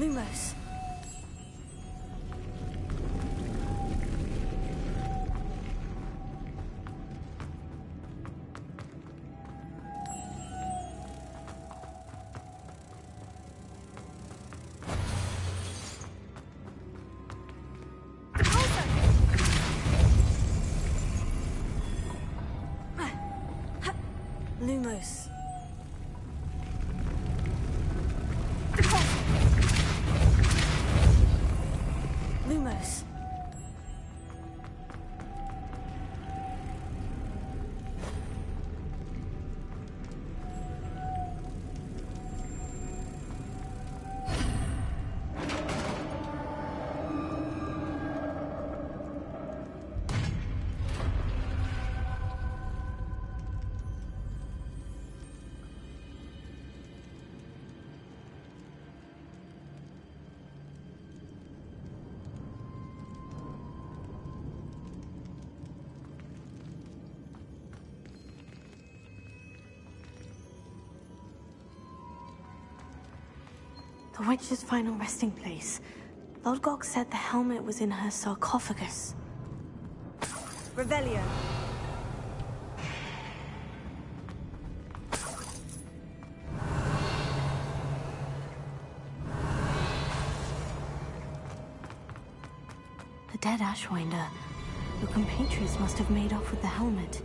Speaker 3: Lumos. Lumos. Lumos. The witch's final resting place. Lodgok said the helmet was in her sarcophagus.
Speaker 1: Revelio.
Speaker 3: The dead Ashwinder. Your compatriots must have made off with the helmet.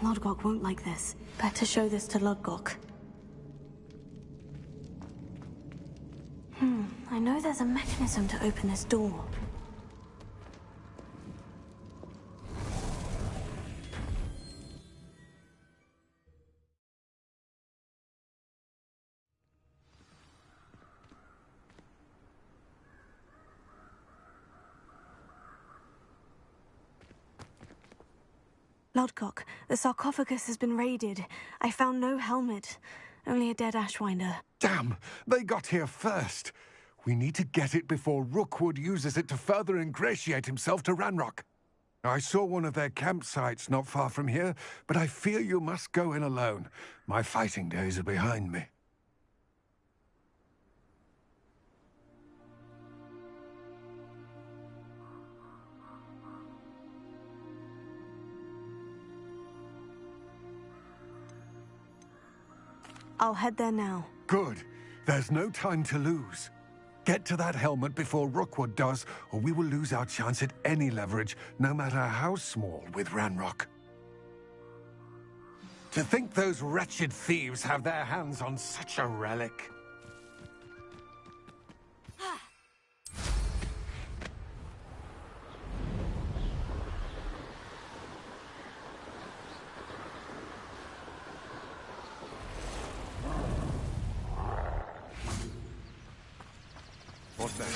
Speaker 3: Lodgok won't like this. Better show this to Lodgok. I know there's a mechanism to open this door. Lodgok, the sarcophagus has been raided. I found no helmet, only a dead Ashwinder.
Speaker 12: Damn! They got here first. We need to get it before Rookwood uses it to further ingratiate himself to Ranrock. I saw one of their campsites not far from here, but I fear you must go in alone. My fighting days are behind me.
Speaker 3: I'll head there now.
Speaker 12: Good. There's no time to lose. Get to that helmet before Rookwood does, or we will lose our chance at any leverage, no matter how small, with Ranrock. To think those wretched thieves have their hands on such a relic.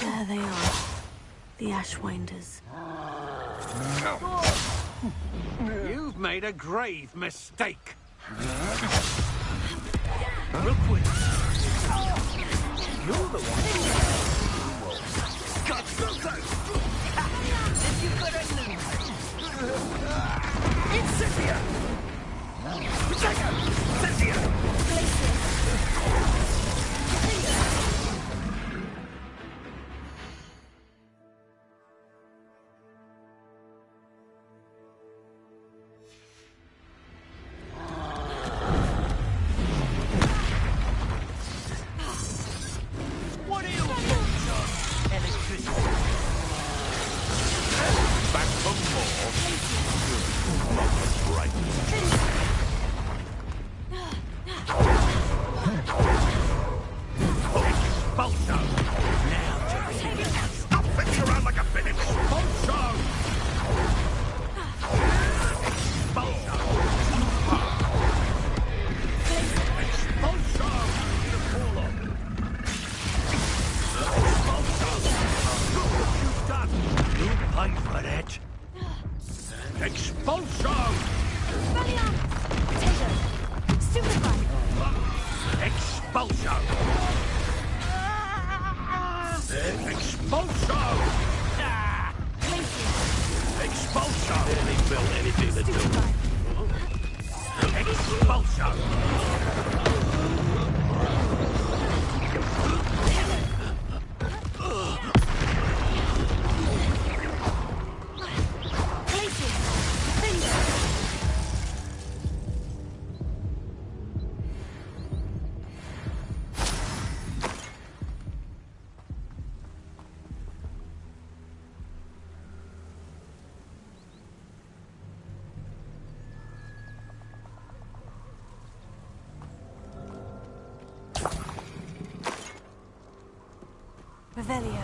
Speaker 3: There they are. The Ashwinders.
Speaker 12: You've made a grave mistake.
Speaker 8: Rookwood. You're the one. Got so close. If you couldn't lose. It's Cynthia. Cynthia.
Speaker 3: Revelio.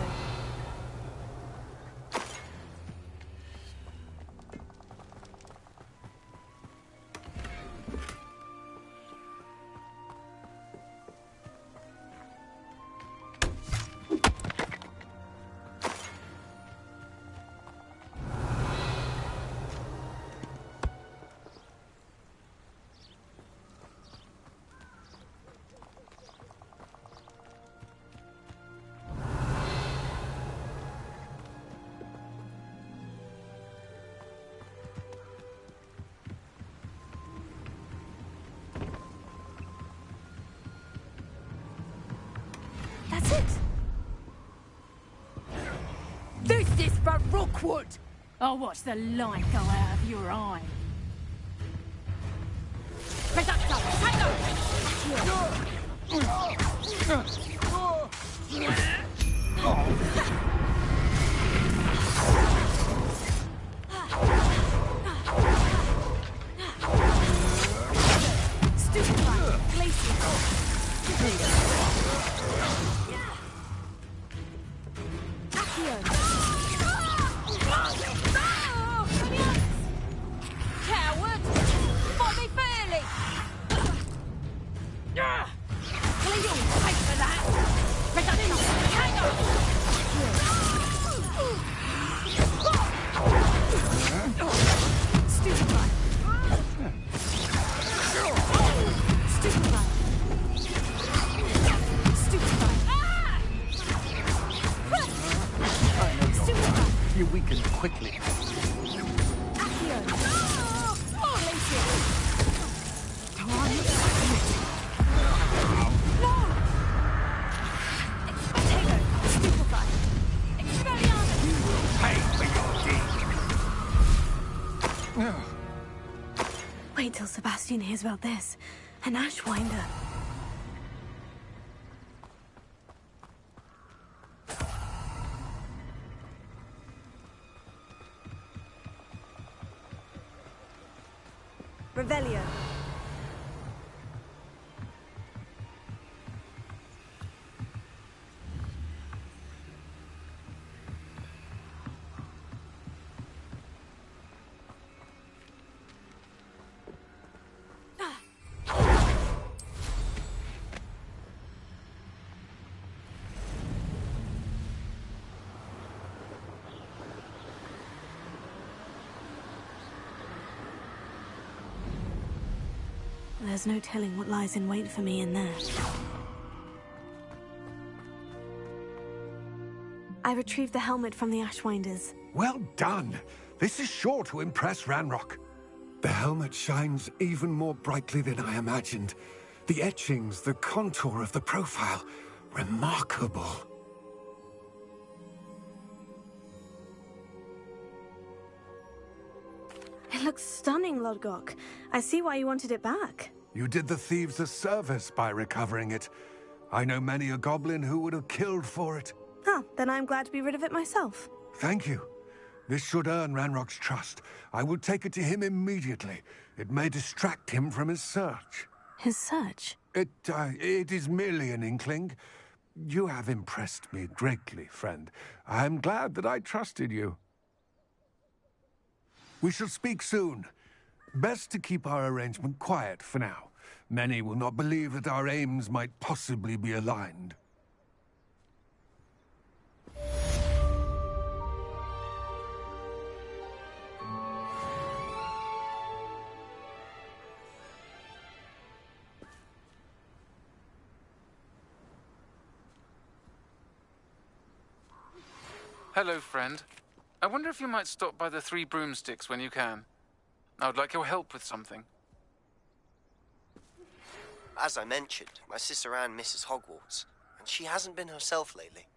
Speaker 10: for Rookwood! I'll watch the light go out of your eye.
Speaker 13: Coward! Bobby Fairley! Cleo, pay for that! Hang on! Stupid one! Stupid one! Stupid one! Stupid one!
Speaker 12: You weaken quickly.
Speaker 3: Wait till Sebastian hears about this. An Ashwinder.
Speaker 1: Revelio.
Speaker 3: There's no telling what lies in wait for me in there. I retrieved the helmet from the Ashwinders.
Speaker 12: Well done. This is sure to impress Ranrock. The helmet shines even more brightly than I imagined. The etchings, the contour of the profile. Remarkable.
Speaker 3: It looks stunning, Lodgok. I see why you wanted it back.
Speaker 12: You did the thieves a service by recovering it. I know many a goblin who would have killed for it.
Speaker 3: Ah, then I'm glad to be rid of it myself.
Speaker 12: Thank you. This should earn Ranrock's trust. I will take it to him immediately. It may distract him from his search.
Speaker 3: His search?
Speaker 12: It is merely an inkling. You have impressed me greatly, friend. I am glad that I trusted you. We shall speak soon. Best to keep our arrangement quiet for now. Many will not believe that our aims might possibly be aligned.
Speaker 11: Hello, friend. I wonder if you might stop by the Three Broomsticks when you can. I would like your help with something.
Speaker 14: As I mentioned, my sister Anne misses Hogwarts, and she hasn't been herself lately.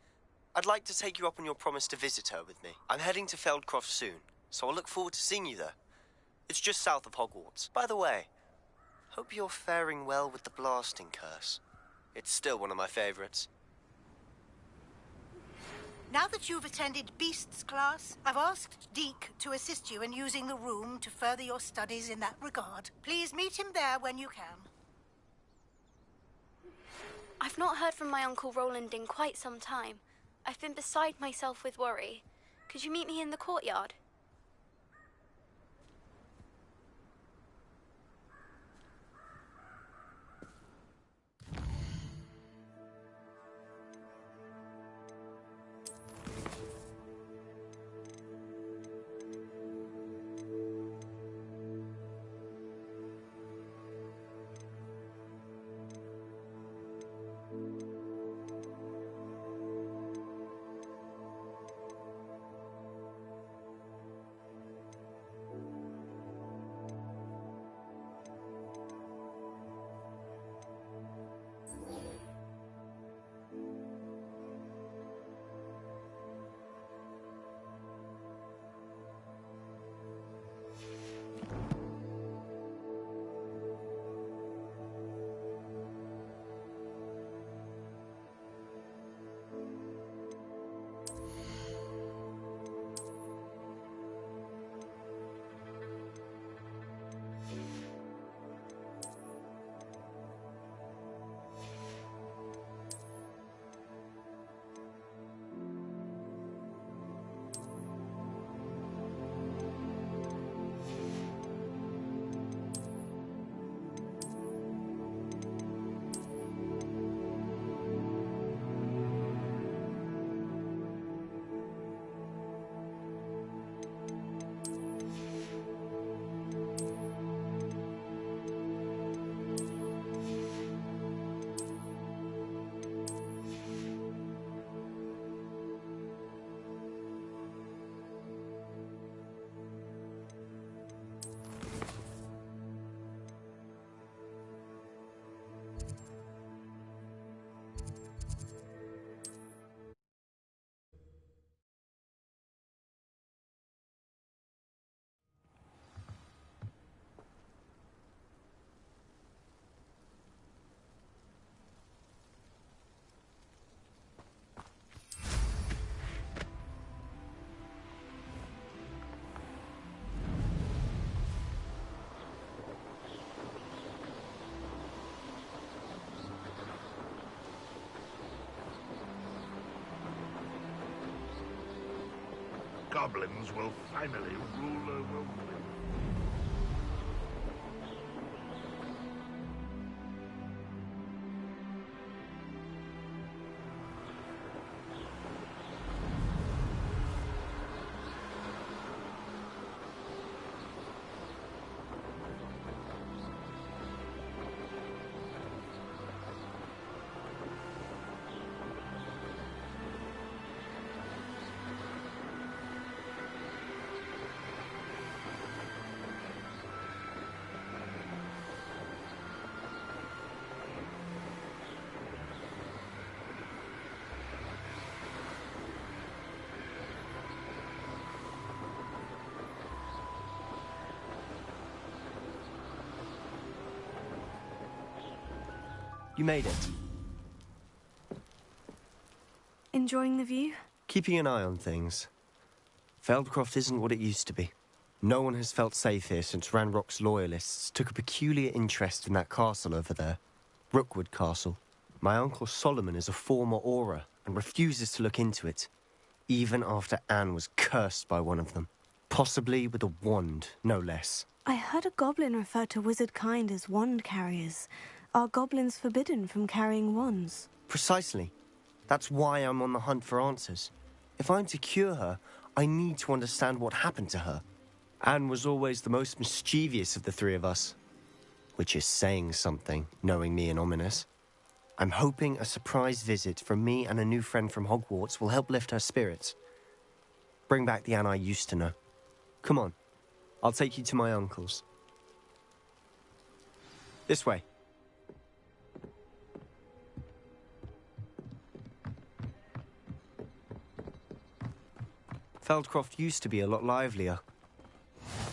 Speaker 14: I'd like to take you up on your promise to visit her with me. I'm heading to Feldcroft soon, so I'll look forward to seeing you there. It's just south of Hogwarts. By the way, hope you're faring well with the blasting curse. It's still one of my favorites.
Speaker 15: Now that you've attended Beasts class, I've asked Deke to assist you in using the room to further your studies in that regard. Please meet him there when you can.
Speaker 16: I've not heard from my Uncle Roland in quite some time. I've been beside myself with worry. Could you meet me in the courtyard?
Speaker 2: goblins will finally rule over...
Speaker 14: You made it.
Speaker 3: Enjoying the view?
Speaker 14: Keeping an eye on things. Feldcroft isn't what it used to be. No one has felt safe here since Ranrock's loyalists took a peculiar interest in that castle over there. Rookwood Castle. My uncle Solomon is a former Auror and refuses to look into it, even after Anne was cursed by one of them. Possibly with a wand, no less.
Speaker 3: I heard a goblin refer to wizard kind as wand carriers. Are goblins forbidden from carrying wands?
Speaker 14: Precisely. That's why I'm on the hunt for answers. If I'm to cure her, I need to understand what happened to her. Anne was always the most mischievous of the three of us. Which is saying something, knowing me and Ominous. I'm hoping a surprise visit from me and a new friend from Hogwarts will help lift her spirits. Bring back the Anne I used to know. Come on. I'll take you to my uncle's. This way. Feldcroft used to be a lot livelier.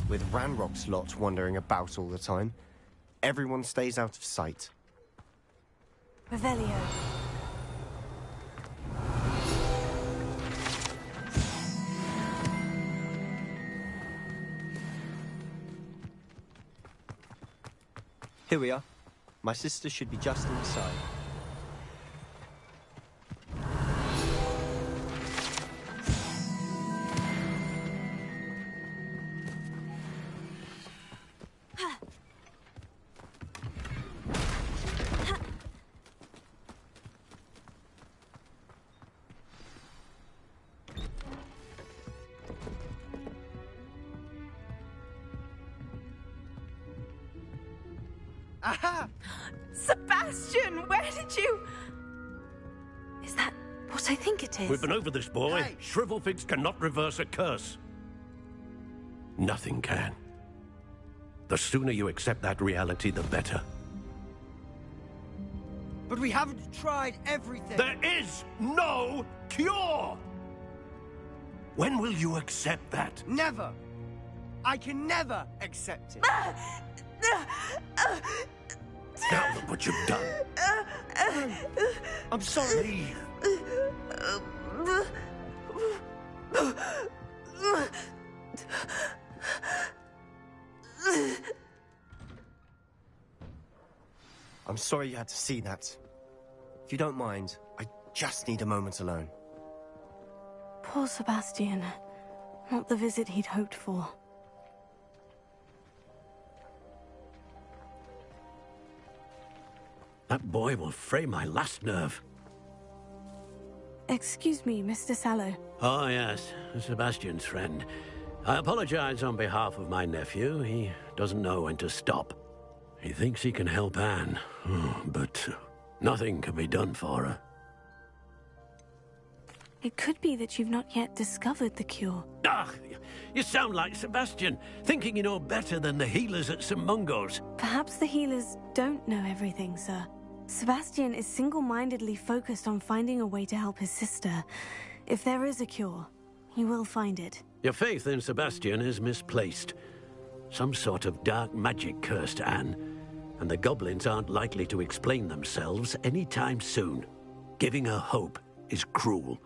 Speaker 14: With Ranrock's lot wandering about all the time, everyone stays out of sight.
Speaker 3: Revelio.
Speaker 14: Here we are. My sister should be just inside.
Speaker 1: Aha! Sebastian, where did you...
Speaker 3: Is that what I think it is?
Speaker 8: We've been over this, boy. Hey. Shrivelfigs cannot reverse a curse. Nothing can. The sooner you accept that reality, the better.
Speaker 17: But we haven't tried everything.
Speaker 8: There is no cure! When will you accept that?
Speaker 17: Never. I can never accept it.
Speaker 8: Now look what you've done.
Speaker 17: I'm sorry.
Speaker 14: I'm sorry you had to see that. If you don't mind, I just need a moment alone.
Speaker 3: Poor Sebastian. Not the visit he'd hoped for.
Speaker 8: That boy will fray my last nerve.
Speaker 3: Excuse me, Mr. Sallow.
Speaker 8: Oh, yes. Sebastian's friend. I apologize on behalf of my nephew. He doesn't know when to stop. He thinks he can help Anne, but nothing can be done for her.
Speaker 3: It could be that you've not yet discovered the cure.
Speaker 8: Ah, you sound like Sebastian, thinking you know better than the healers at St. Mungo's.
Speaker 3: Perhaps the healers don't know everything, sir. Sebastian is single-mindedly focused on finding a way to help his sister. If there is a cure, he will find it.
Speaker 8: Your faith in Sebastian is misplaced. Some sort of dark magic cursed Anne, and the goblins aren't likely to explain themselves anytime soon. Giving her hope is cruel.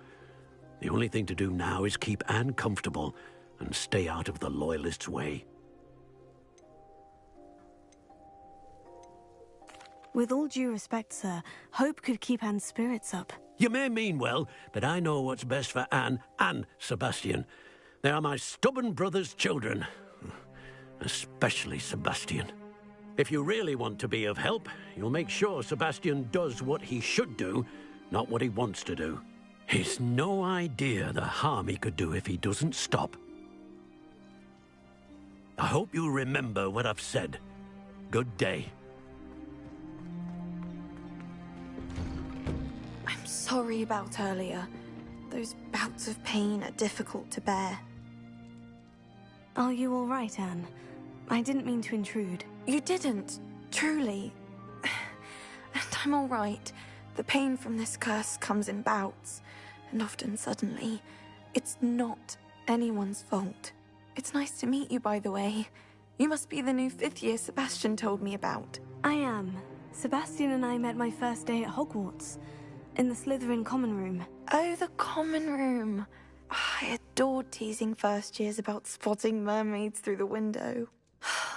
Speaker 8: The only thing to do now is keep Anne comfortable and stay out of the Loyalists' way.
Speaker 3: With all due respect, sir, hope could keep Anne's spirits up.
Speaker 8: You may mean well, but I know what's best for Anne and Sebastian. They are my stubborn brother's children. Especially Sebastian. If you really want to be of help, you'll make sure Sebastian does what he should do, not what he wants to do. He's no idea the harm he could do if he doesn't stop. I hope you'll remember what I've said. Good day.
Speaker 3: I'm sorry about earlier. Those bouts of pain are difficult to bear. Are you all right, Anne? I didn't mean to intrude.
Speaker 18: You didn't, truly. And I'm all right. The pain from this curse comes in bouts, and often suddenly. It's not anyone's fault. It's nice to meet you, by the way. You must be the new 5th year Sebastian told me about.
Speaker 3: I am. Sebastian and I met my first day at Hogwarts, in the Slytherin common room.
Speaker 18: Oh, the common room. I adored teasing first years about spotting mermaids through the window.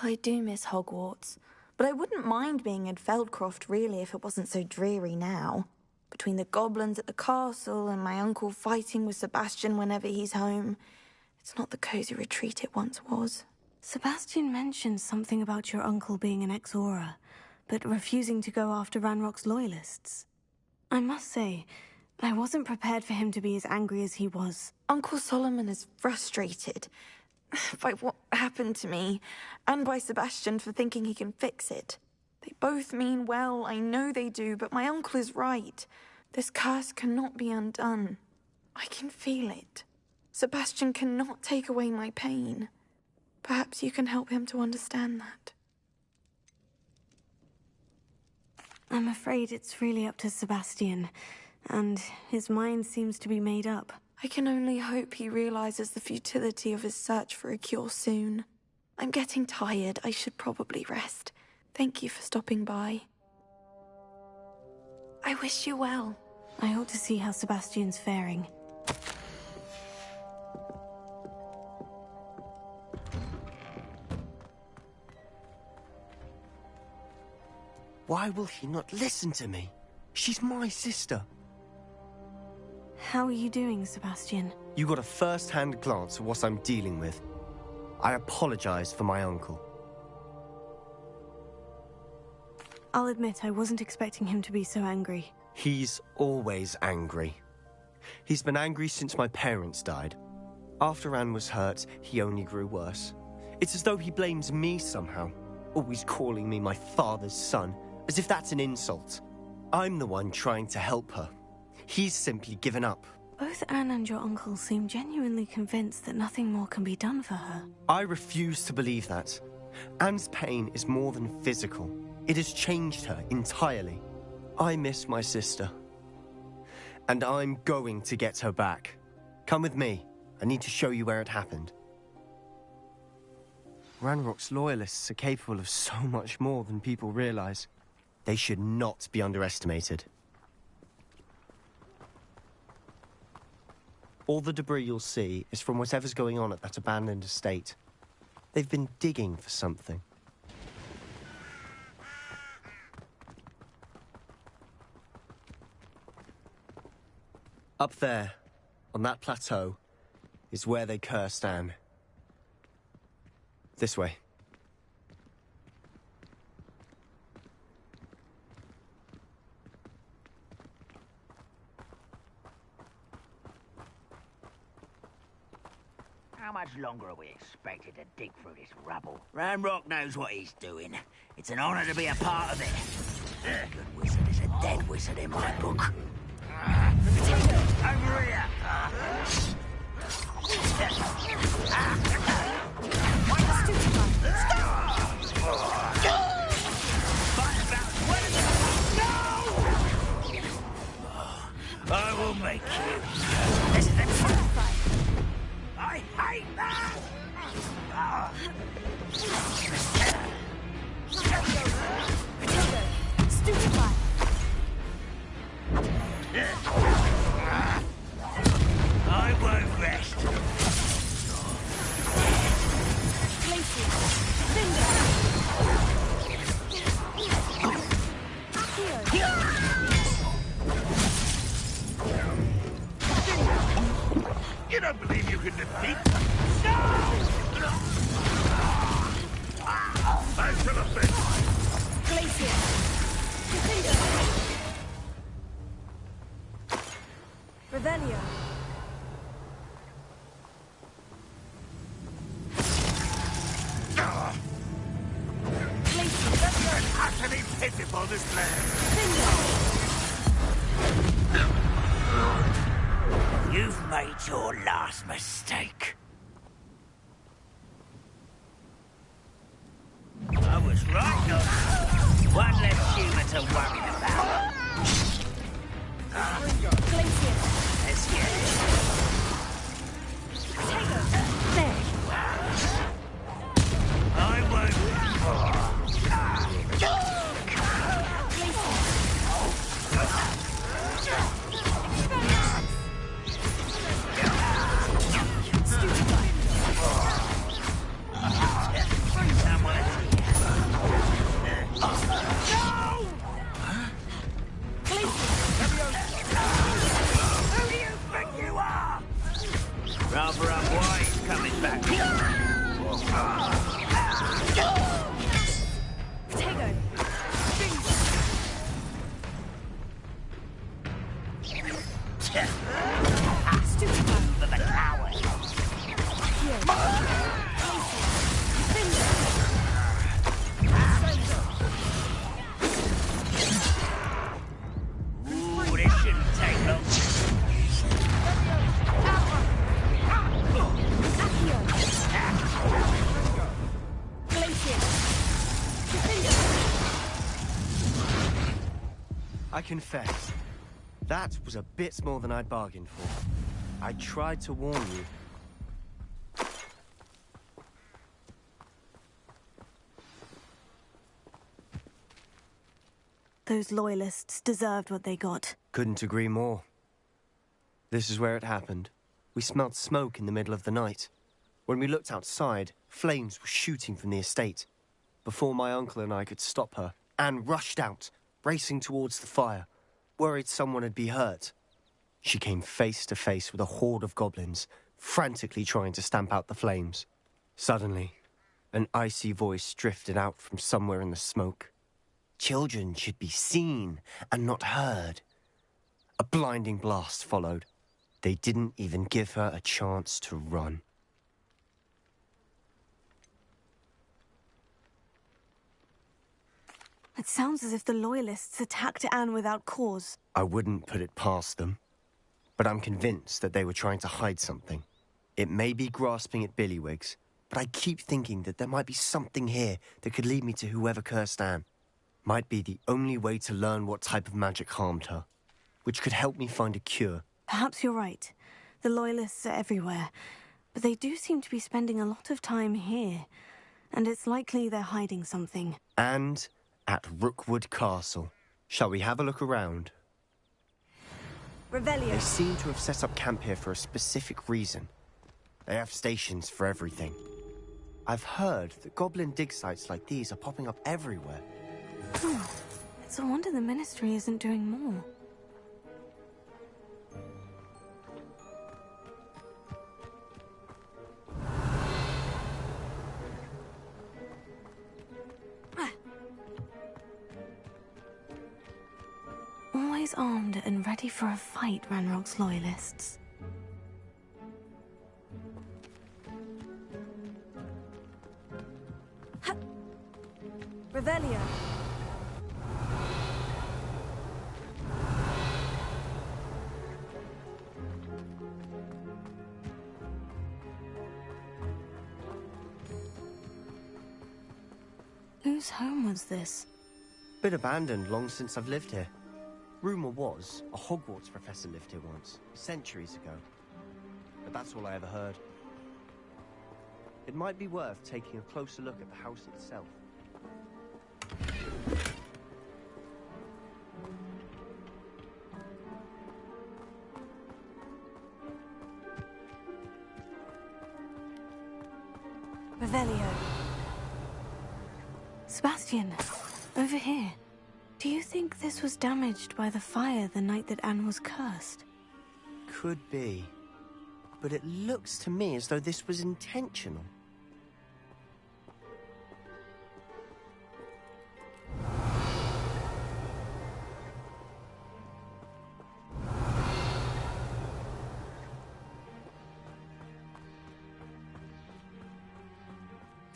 Speaker 18: I do miss Hogwarts, but I wouldn't mind being in Feldcroft really if it wasn't so dreary now. Between the goblins at the castle and my uncle fighting with Sebastian whenever he's home, it's not the cozy retreat it once was.
Speaker 3: Sebastian mentioned something about your uncle being an ex-Auror, but refusing to go after Ranrock's loyalists. I must say, I wasn't prepared for him to be as angry as he was.
Speaker 18: Uncle Solomon is frustrated by what happened to me, and by Sebastian for thinking he can fix it. They both mean well, I know they do, but my uncle is right. This curse cannot be undone. I can feel it. Sebastian cannot take away my pain. Perhaps you can help him to understand that.
Speaker 3: I'm afraid it's really up to Sebastian, and his mind seems to be made up.
Speaker 18: I can only hope he realizes the futility of his search for a cure soon. I'm getting tired. I should probably rest. Thank you for stopping by. I wish you well.
Speaker 3: I ought to see how Sebastian's faring.
Speaker 17: Why will he not listen to me? She's my sister.
Speaker 3: How are you doing, Sebastian?
Speaker 17: You got a first-hand glance at what I'm dealing with. I apologize for my uncle.
Speaker 3: I'll admit I wasn't expecting him to be so angry.
Speaker 17: He's always angry. He's been angry since my parents died. After Anne was hurt, he only grew worse. It's as though he blames me somehow, always calling me my father's son, as if that's an insult. I'm the one trying to help her. He's simply given up.
Speaker 3: Both Anne and your uncle seem genuinely convinced that nothing more can be done for her.
Speaker 17: I refuse to believe that. Anne's pain is more than physical. It has changed her entirely. I miss my sister. And I'm going to get her back. Come with me. I need to show you where it happened. Ranrock's loyalists are capable of so much more than people realize. They should not be underestimated. All the debris you'll see is from whatever's going on at that abandoned estate. They've been digging for something. Up there, on that plateau, is where they cursed Anne. This way.
Speaker 19: How much longer are we expected to dig through this rubble? Ranrock knows what he's doing. It's an honor to be a part of it. A good wizard is a dead wizard in my book. Over here! I will make you. This is I hate that!
Speaker 13: Stupefy!
Speaker 19: I won't rest.
Speaker 13: Glacier! Cinder! Accio!
Speaker 2: You don't believe you can defeat them? I shall have been.
Speaker 10: Glacier.
Speaker 1: Revelio.
Speaker 2: An utterly pitiful display.
Speaker 19: You've made your last mistake. I was right, though. One less humour to worry about. Let's get it. There you are. I won't. Rather unwise coming back.
Speaker 10: Potato.
Speaker 19: For the coward. Ooh, this shouldn't take long.
Speaker 17: I confess, that was a bit more than I'd bargained for. I tried to warn you.
Speaker 3: Those loyalists deserved what they got.
Speaker 17: Couldn't agree more. This is where it happened. We smelled smoke in the middle of the night. When we looked outside, flames were shooting from the estate. Before my uncle and I could stop her, Anne rushed out, racing towards the fire, worried someone had been hurt. She came face to face with a horde of goblins, frantically trying to stamp out the flames. Suddenly, an icy voice drifted out from somewhere in the smoke. Children should be seen and not heard. A blinding blast followed. They didn't even give her a chance to run.
Speaker 3: It sounds as if the Loyalists attacked Anne without cause.
Speaker 17: I wouldn't put it past them, but I'm convinced that they were trying to hide something. It may be grasping at Billywigs, but I keep thinking that there might be something here that could lead me to whoever cursed Anne. Might be the only way to learn what type of magic harmed her, which could help me find a cure.
Speaker 3: Perhaps you're right. The Loyalists are everywhere, but they do seem to be spending a lot of time here, and it's likely they're hiding something.
Speaker 17: And at Rookwood Castle. Shall we have a look around?
Speaker 1: Revelio.
Speaker 17: They seem to have set up camp here for a specific reason. They have stations for everything. I've heard that goblin dig sites like these are popping up everywhere.
Speaker 3: It's a wonder the Ministry isn't doing more. Always armed and ready for a fight, Ranrock's Loyalists.
Speaker 1: Revelio.
Speaker 3: Whose home was this?
Speaker 17: Been abandoned long since I've lived here. Rumour was a Hogwarts professor lived here once, centuries ago. But that's all I ever heard. It might be worth taking a closer look at the house itself.
Speaker 3: Revelio. Sebastian, over here. Do you think this was damaged by the fire the night that Anne was cursed?
Speaker 17: Could be. but it looks to me as though this was intentional.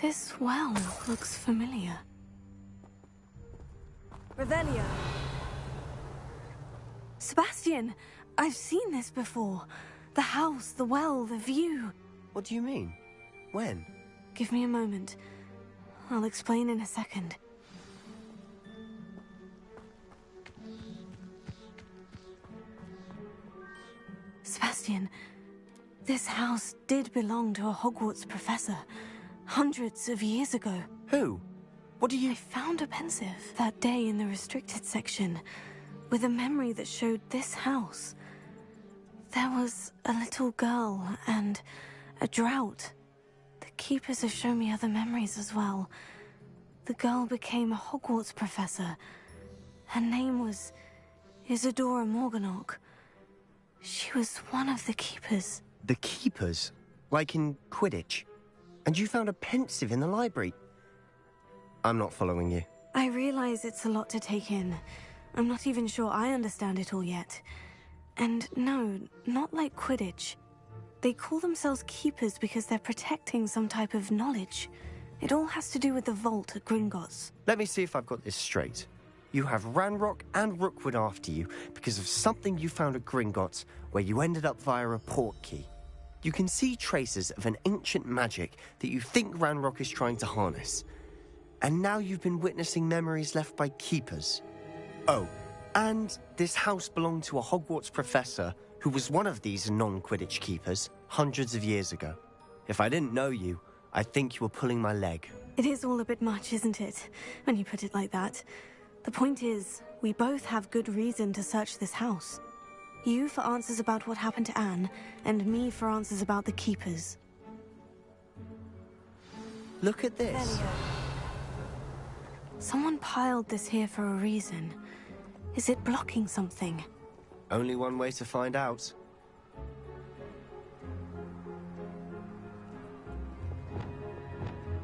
Speaker 3: This well looks familiar.
Speaker 1: Revelio.
Speaker 3: Sebastian, I've seen this before. The house, the well, the view.
Speaker 17: What do you mean? When?
Speaker 3: Give me a moment. I'll explain in a second. Sebastian, this house did belong to a Hogwarts professor. Hundreds of years ago.
Speaker 17: Who? What do you...
Speaker 3: I found a pensive that day in the restricted section with a memory that showed this house. There was a little girl and a drought. The keepers have shown me other memories as well. The girl became a Hogwarts professor. Her name was Isadora Morganach. She was one of the keepers.
Speaker 17: The keepers? Like in Quidditch? And you found a pensive in the library? I'm not following you.
Speaker 3: I realize it's a lot to take in. I'm not even sure I understand it all yet. And no, not like Quidditch. They call themselves keepers because they're protecting some type of knowledge. It all has to do with the vault at Gringotts.
Speaker 17: Let me see if I've got this straight. You have Ranrock and Rookwood after you because of something you found at Gringotts where you ended up via a port key. You can see traces of an ancient magic that you think Ranrock is trying to harness. And now you've been witnessing memories left by keepers. Oh, and this house belonged to a Hogwarts professor who was one of these non-Quidditch keepers hundreds of years ago. If I didn't know you, I'd think you were pulling my leg.
Speaker 3: It is all a bit much, isn't it, when you put it like that? The point is, we both have good reason to search this house. You for answers about what happened to Anne, and me for answers about the keepers.
Speaker 17: Look at this.
Speaker 3: Someone piled this here for a reason. Is it blocking something?
Speaker 17: Only one way to find out.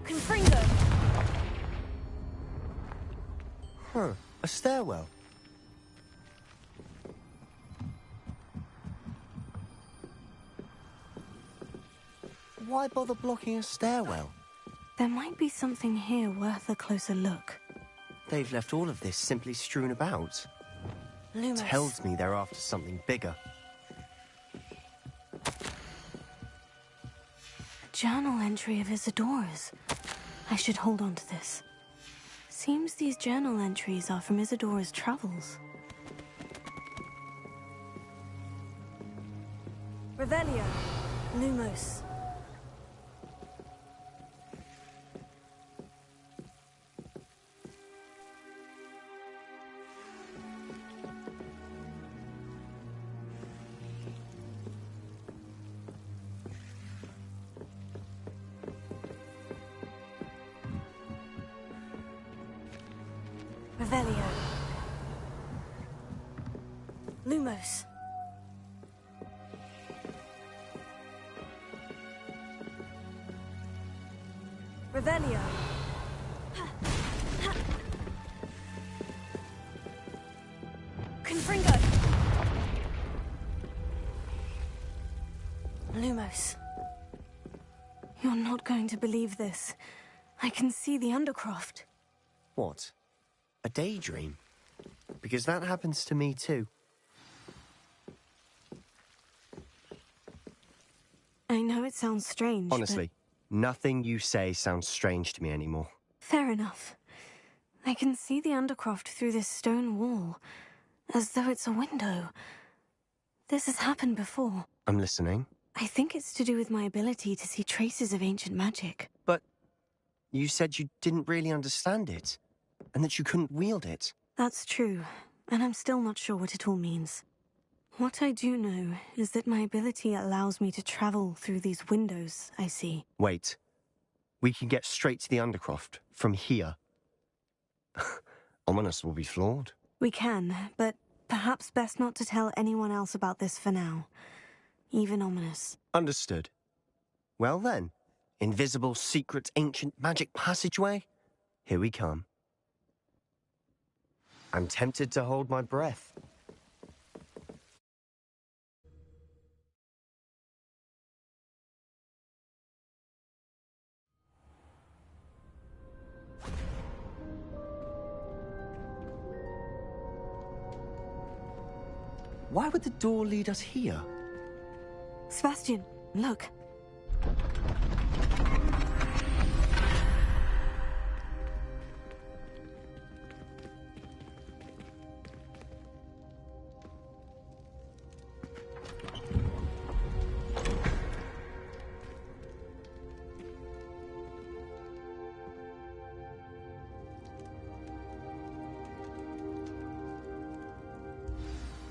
Speaker 1: Confringo.
Speaker 17: Huh, a stairwell. Why bother blocking a stairwell?
Speaker 3: There might be something here worth a closer look.
Speaker 17: They've left all of this simply strewn about.
Speaker 3: Lumos.
Speaker 17: Tells me they're after something bigger.
Speaker 3: A journal entry of Isadora's. I should hold on to this. Seems these journal entries are from Isadora's travels.
Speaker 1: Revelio.
Speaker 3: Lumos. Revelio. Lumos.
Speaker 1: Revelio. Confringo.
Speaker 3: Lumos. You're not going to believe this. I can see the Undercroft.
Speaker 17: What? A daydream? Because that happens to me too.
Speaker 3: I know it sounds strange,
Speaker 17: Honestly, nothing you say sounds strange to me anymore.
Speaker 3: Fair enough. I can see the Undercroft through this stone wall, as though it's a window. This has happened before.
Speaker 17: I'm listening.
Speaker 3: I think it's to do with my ability to see traces of ancient magic.
Speaker 17: But you said you didn't really understand it, and that you couldn't wield it.
Speaker 3: That's true, and I'm still not sure what it all means. What I do know is that my ability allows me to travel through these windows I see.
Speaker 17: Wait. We can get straight to the Undercroft from here. Ominous will be flawed.
Speaker 3: We can, but perhaps best not to tell anyone else about this for now. even ominous.
Speaker 17: Understood. Well then, invisible, secret, ancient magic passageway? Here we come. I'm tempted to hold my breath. Why would the door lead us here?
Speaker 3: Sebastian, look.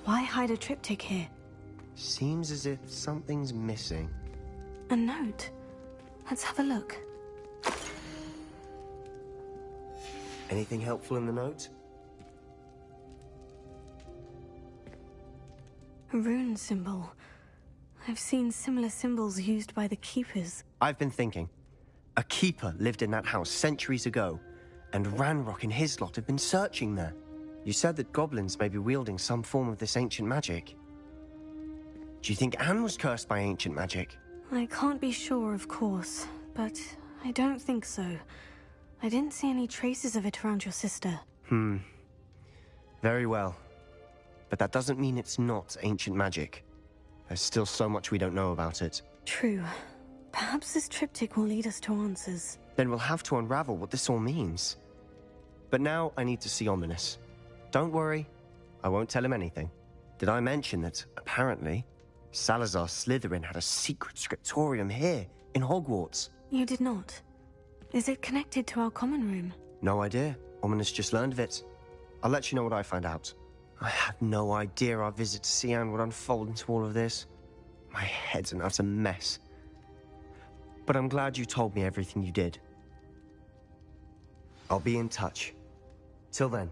Speaker 3: Why hide a triptych here?
Speaker 17: Seems as if something's missing.
Speaker 3: A note. Let's have a look.
Speaker 17: Anything helpful in the note?
Speaker 3: A rune symbol. I've seen similar symbols used by the keepers.
Speaker 17: I've been thinking. A keeper lived in that house centuries ago, and Ranrock and his lot have been searching there. You said that goblins may be wielding some form of this ancient magic. Do you think Anne was cursed by ancient magic?
Speaker 3: I can't be sure, of course, but I don't think so. I didn't see any traces of it around your sister.
Speaker 17: Very well. But that doesn't mean it's not ancient magic. There's still so much we don't know about it.
Speaker 3: True. Perhaps this triptych will lead us to answers.
Speaker 17: Then we'll have to unravel what this all means. But now I need to see Ominous. Don't worry, I won't tell him anything. Did I mention that, apparently, Salazar Slytherin had a secret scriptorium here, in Hogwarts?
Speaker 3: You did not. Is it connected to our common room?
Speaker 17: No idea. Ominous just learned of it. I'll let you know what I find out. I had no idea our visit to Cian would unfold into all of this. My head's an utter mess. But I'm glad you told me everything you did. I'll be in touch. Till then.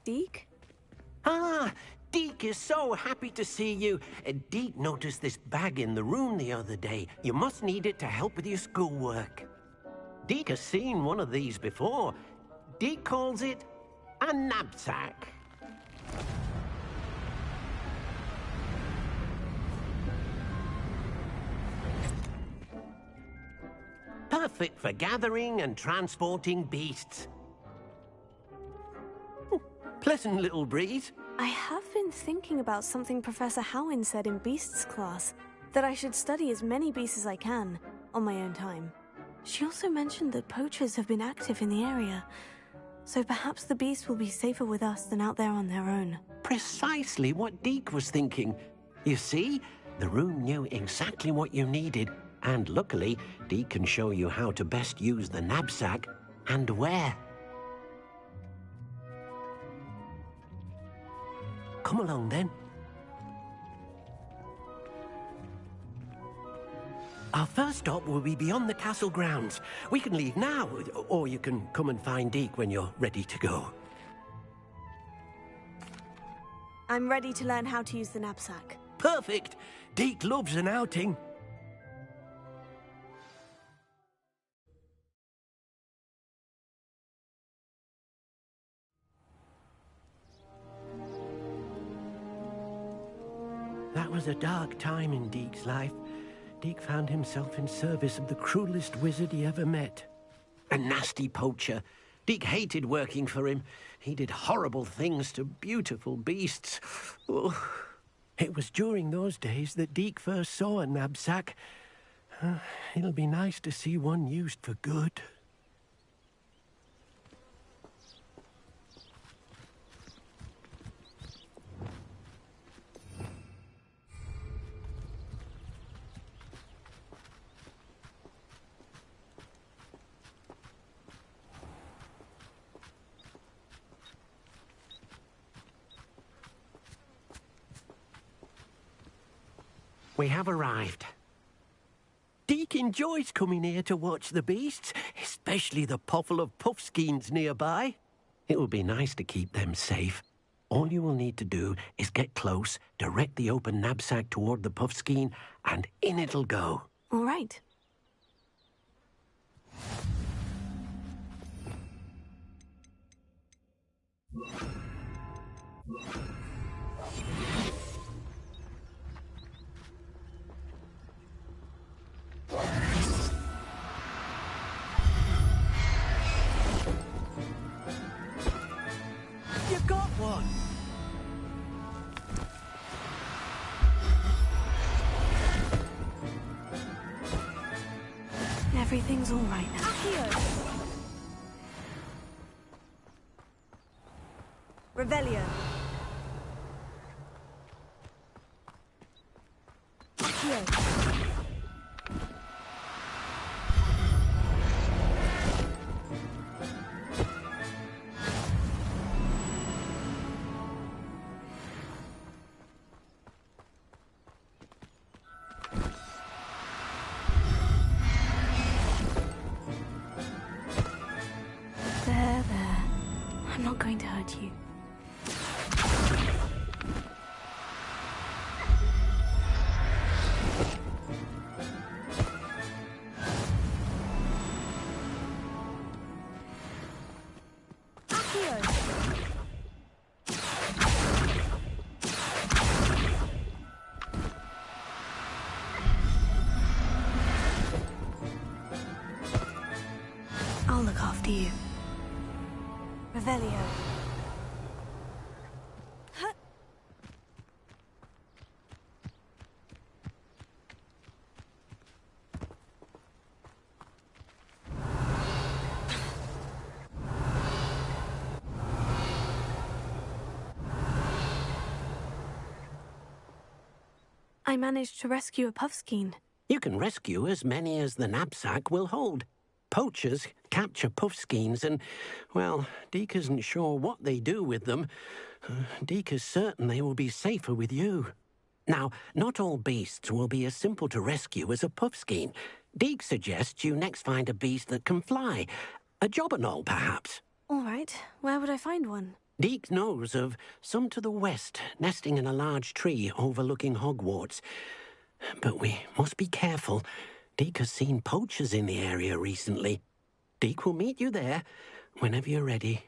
Speaker 3: Deke?
Speaker 8: Ah, Deke is so happy to see you. Deke noticed this bag in the room the other day. You must need it to help with your schoolwork. Deke has seen one of these before. Deke calls it a knapsack. perfect for gathering and transporting beasts. Pleasant little breeze.
Speaker 3: I have been thinking about something Professor Howin said in Beasts class, that I should study as many beasts as I can, on my own time. She also mentioned that poachers have been active in the area, so perhaps the beasts will be safer with us than out there on their own.
Speaker 8: Precisely what Deke was thinking. You see, the room knew exactly what you needed, and luckily, Deke can show you how to best use the knapsack and where. Come along, then. Our first stop will be beyond the castle grounds. We can leave now, or you can come and find Deke when you're ready to go.
Speaker 3: I'm ready to learn how to use the knapsack.
Speaker 8: Perfect! Deke loves an outing. That was a dark time in Deke's life. Deke found himself in service of the cruelest wizard he ever met. A nasty poacher. Deke hated working for him. He did horrible things to beautiful beasts. Oh. It was during those days that Deke first saw a knapsack. It'll be nice to see one used for good. We have arrived. Deke enjoys coming here to watch the beasts, especially the potful of puffskeins nearby. It will be nice to keep them safe. All you will need to do is get close, direct the open knapsack toward the puffskein, and in it'll go.
Speaker 3: All right.
Speaker 8: You got one!
Speaker 3: Everything's all right now. Revelio. There. I'm not going to hurt you. I'll look after you. Revelio. I managed to rescue a puffskein.
Speaker 8: You can rescue as many as the knapsack will hold. Poachers capture puffskeins and, well, Deke isn't sure what they do with them. Deke is certain they will be safer with you. Now, not all beasts will be as simple to rescue as a puffskein. Deke suggests you next find a beast that can fly. A jobberknoll, perhaps.
Speaker 3: All right. Where would I find one?
Speaker 8: Deke knows of some to the west, nesting in a large tree overlooking Hogwarts. But we must be careful. Deke has seen poachers in the area recently. Deke will meet you there whenever you're ready.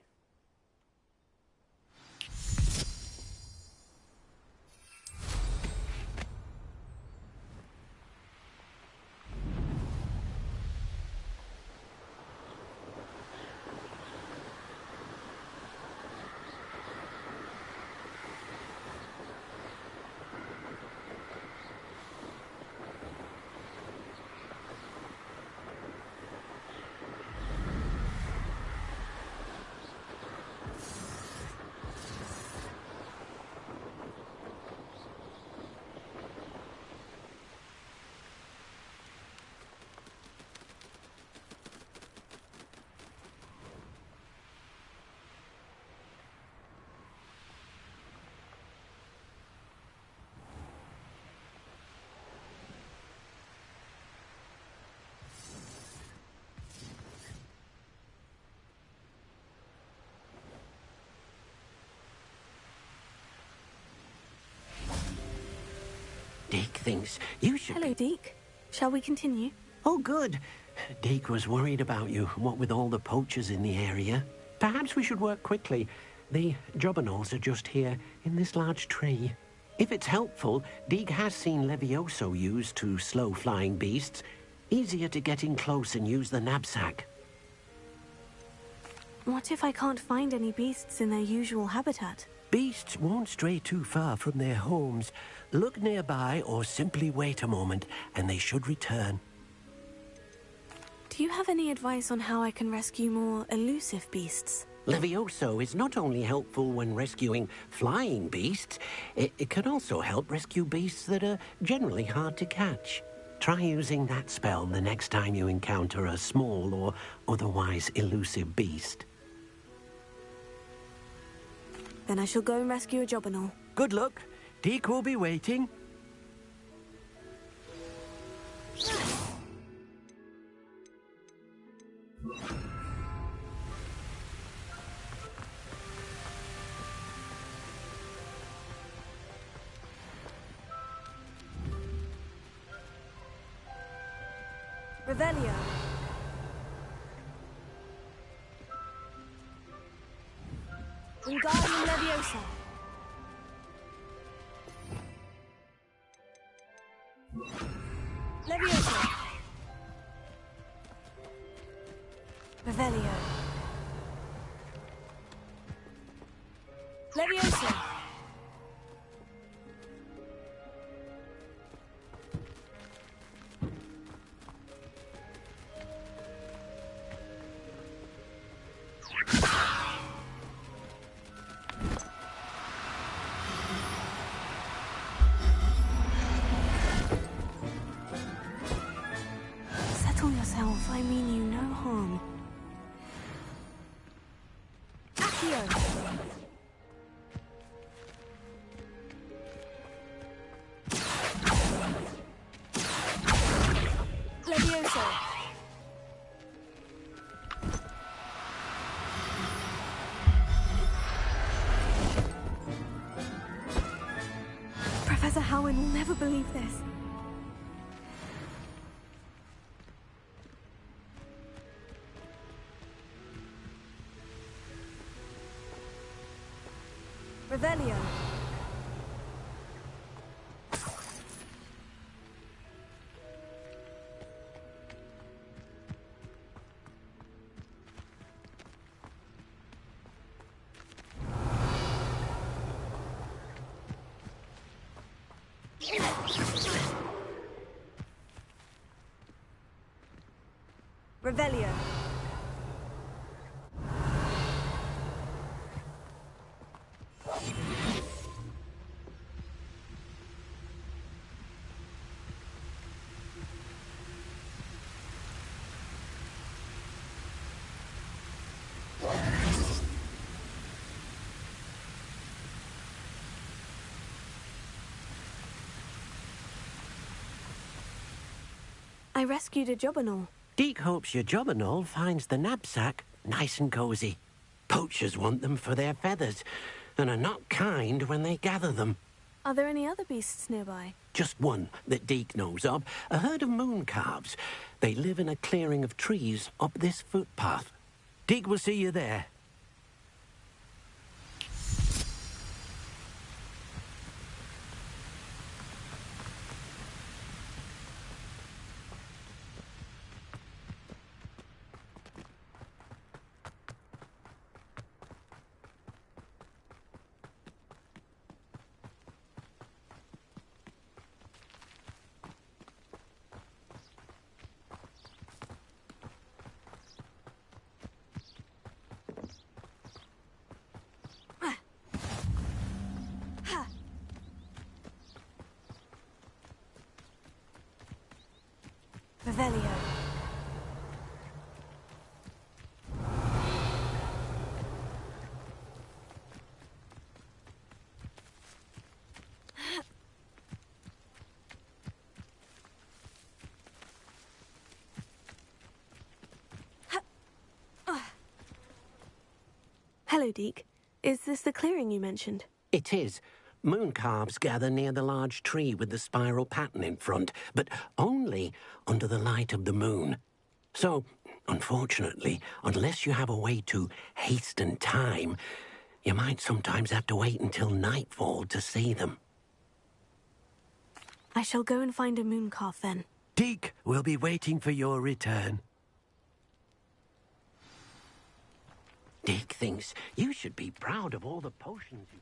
Speaker 8: Deke thinks you should...
Speaker 3: Hello, Deke. Shall we continue?
Speaker 8: Oh, good. Deke was worried about you, what with all the poachers in the area. Perhaps we should work quickly. The jobberknolls are just here, in this large tree. If it's helpful, Deke has seen Levioso used to slow flying beasts. Easier to get in close and use the knapsack.
Speaker 3: What if I can't find any beasts in their usual habitat?
Speaker 8: Beasts won't stray too far from their homes. Look nearby or simply wait a moment, and they should return.
Speaker 3: Do you have any advice on how I can rescue more elusive beasts?
Speaker 8: Levioso is not only helpful when rescuing flying beasts, it can also help rescue beasts that are generally hard to catch. Try using that spell the next time you encounter a small or otherwise elusive beast.
Speaker 3: Then I shall go and rescue a jobberknoll.
Speaker 8: Good luck. Deke will be waiting.
Speaker 3: Revelio. Wingardium Leviosa. Leviosa. Revelio. Leviosa. Settle yourself, I mean you no harm. Accio. Levioso. Professor Howin will never believe this. Revelio. Revelio. I rescued a jobberknoll.
Speaker 8: Deke hopes your jobberknoll finds the knapsack nice and cozy. Poachers want them for their feathers, and are not kind when they gather them.
Speaker 3: Are there any other beasts nearby?
Speaker 8: Just one that Deke knows of, a herd of moon calves. They live in a clearing of trees up this footpath. Deke will see you there.
Speaker 3: Revelio. Hello, Deke. Is this the clearing you mentioned?
Speaker 8: It is. Moon calves gather near the large tree with the spiral pattern in front, but only under the light of the moon. So, unfortunately, unless you have a way to hasten time, you might sometimes have to wait until nightfall to see them.
Speaker 3: I shall go and find a moon calf then.
Speaker 8: Deke will be waiting for your return. Deke thinks you should be proud of all the potions you've brewed.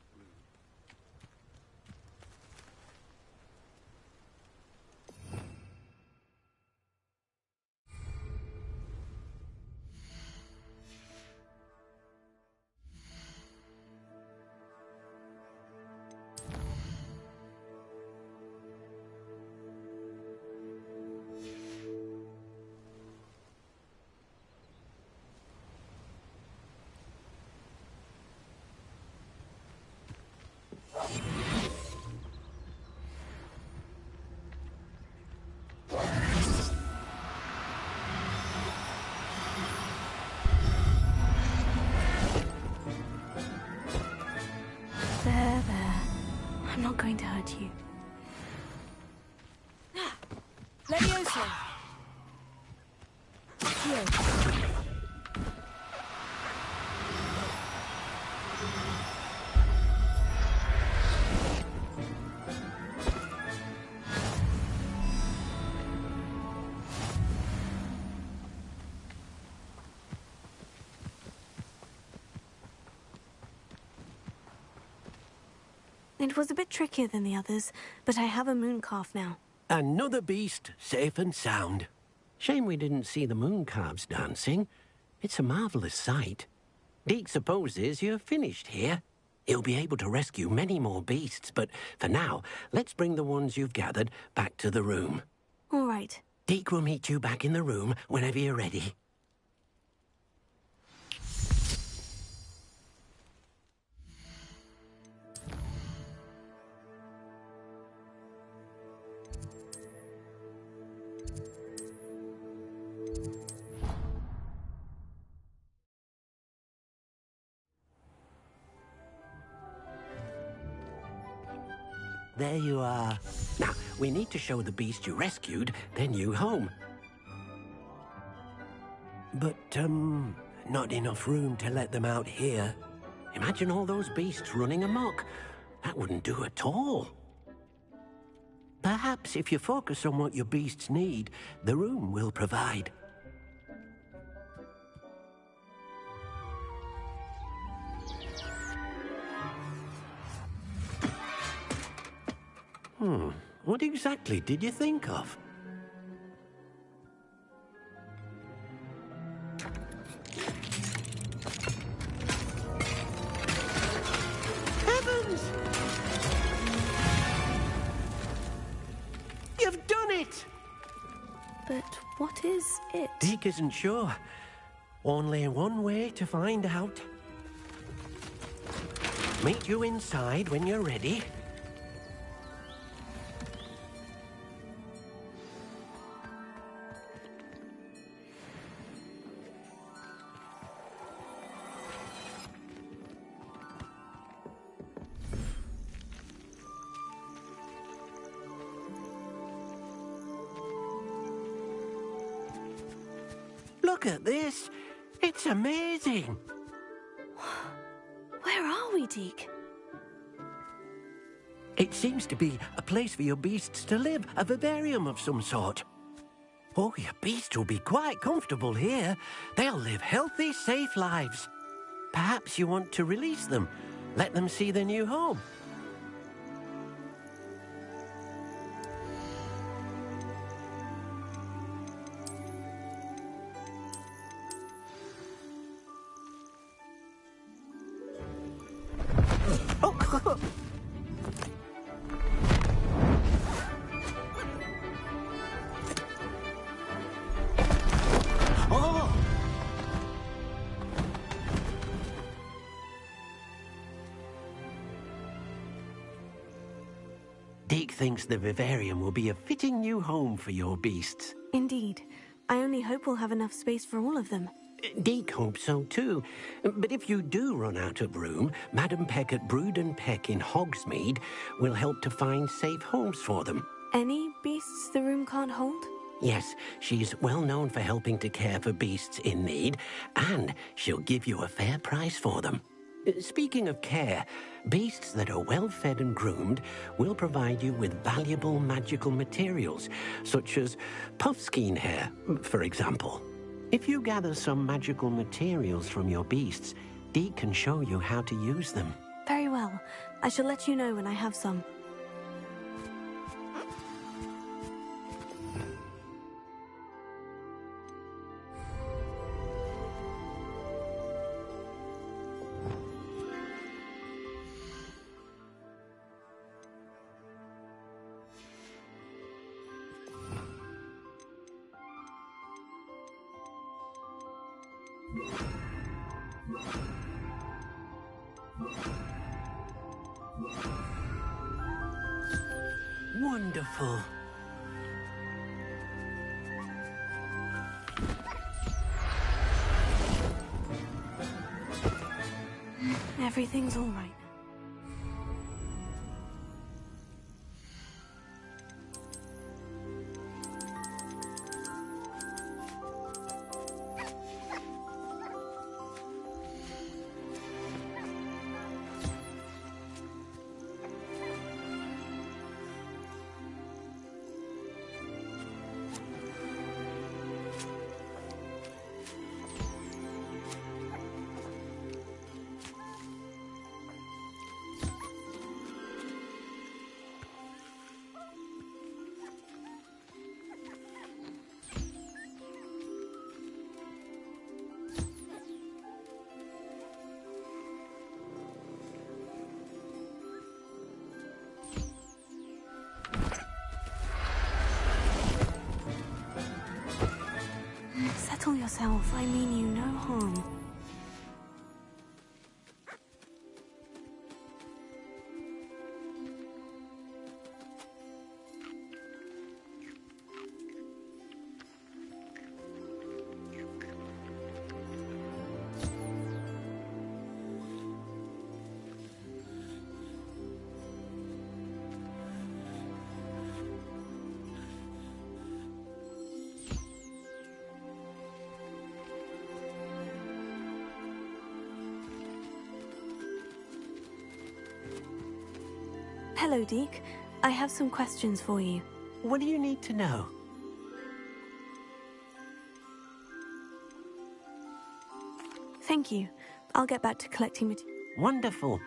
Speaker 3: There. I'm not going to hurt you.
Speaker 1: Levioso. Here.
Speaker 3: It was a bit trickier than the others, but I have a moon calf now.
Speaker 8: Another beast, safe and sound. Shame we didn't see the moon calves dancing. It's a marvelous sight. Deke supposes you're finished here. He'll be able to rescue many more beasts, but for now, let's bring the ones you've gathered back to the room.
Speaker 3: All right.
Speaker 8: Deke will meet you back in the room whenever you're ready. There you are. Now, we need to show the beast you rescued their new home. But, not enough room to let them out here. Imagine all those beasts running amok. That wouldn't do at all. Perhaps if you focus on what your beasts need, the room will provide. What exactly did you think of? Heavens! You've done it!
Speaker 3: But what is it?
Speaker 8: Deke isn't sure. Only one way to find out. Meet you inside when you're ready. Look at this. It's amazing.
Speaker 3: Where are we, Deke?
Speaker 8: It seems to be a place for your beasts to live, a vivarium of some sort. Oh, your beasts will be quite comfortable here. They'll live healthy, safe lives. Perhaps you want to release them, let them see their new home. Deke thinks the vivarium will be a fitting new home for your beasts.
Speaker 3: Indeed. I only hope we'll have enough space for all of them.
Speaker 8: Deke hopes so too. But if you do run out of room, Madam Peck at Brood and Peck in Hogsmeade will help to find safe homes for them.
Speaker 3: Any beasts the room can't hold?
Speaker 8: Yes, she's well known for helping to care for beasts in need, and she'll give you a fair price for them. Speaking of care, beasts that are well fed and groomed will provide you with valuable magical materials, such as puffskein hair, for example. If you gather some magical materials from your beasts, Deke can show you how to use them.
Speaker 3: Very well. I shall let you know when I have some.
Speaker 8: Wonderful.
Speaker 3: Everything's all right. Settle yourself. I mean you no harm. Hello, Deke. I have some questions for you.
Speaker 8: What do you need to know?
Speaker 3: Thank you. I'll get back to collecting materials.
Speaker 8: Wonderful.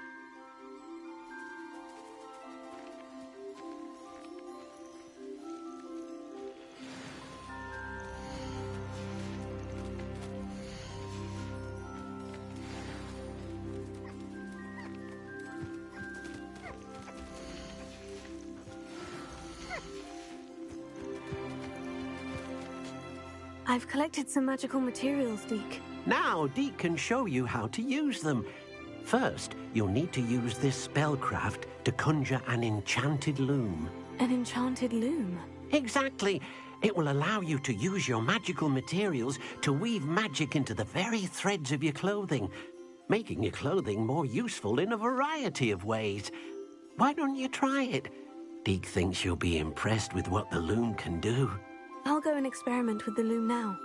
Speaker 3: I've collected some magical materials, Deke.
Speaker 8: Now, Deke can show you how to use them. First, you'll need to use this spellcraft to conjure an enchanted loom.
Speaker 3: An enchanted loom?
Speaker 8: Exactly. It will allow you to use your magical materials to weave magic into the very threads of your clothing, making your clothing more useful in a variety of ways. Why don't you try it? Deke thinks you'll be impressed with what the loom can do.
Speaker 3: I'll go and experiment with the loom now.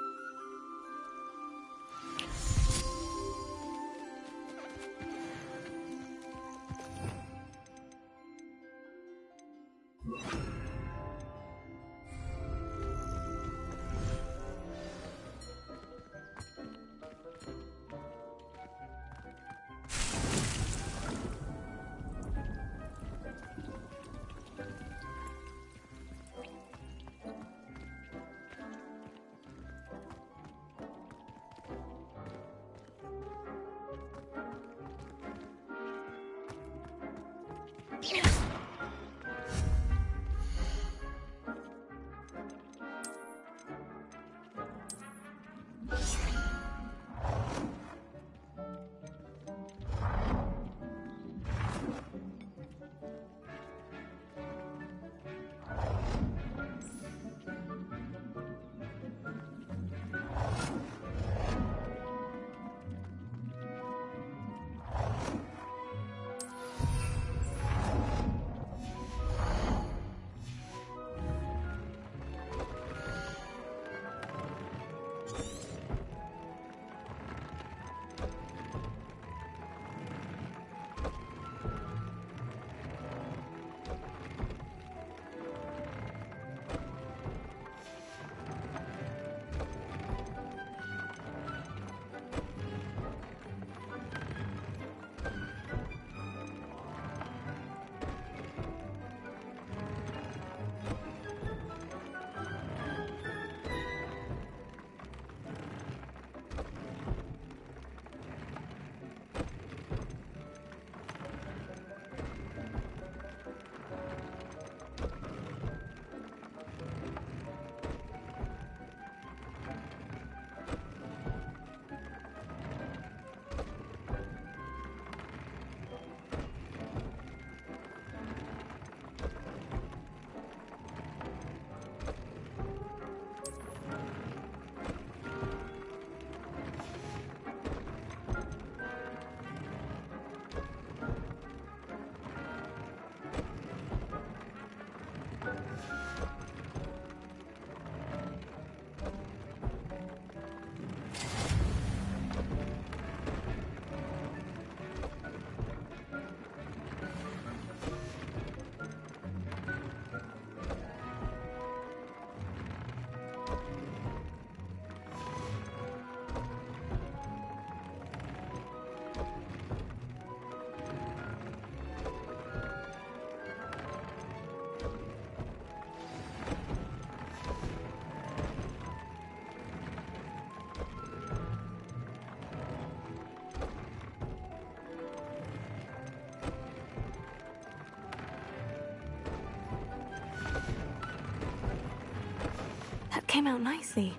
Speaker 3: came out nicely.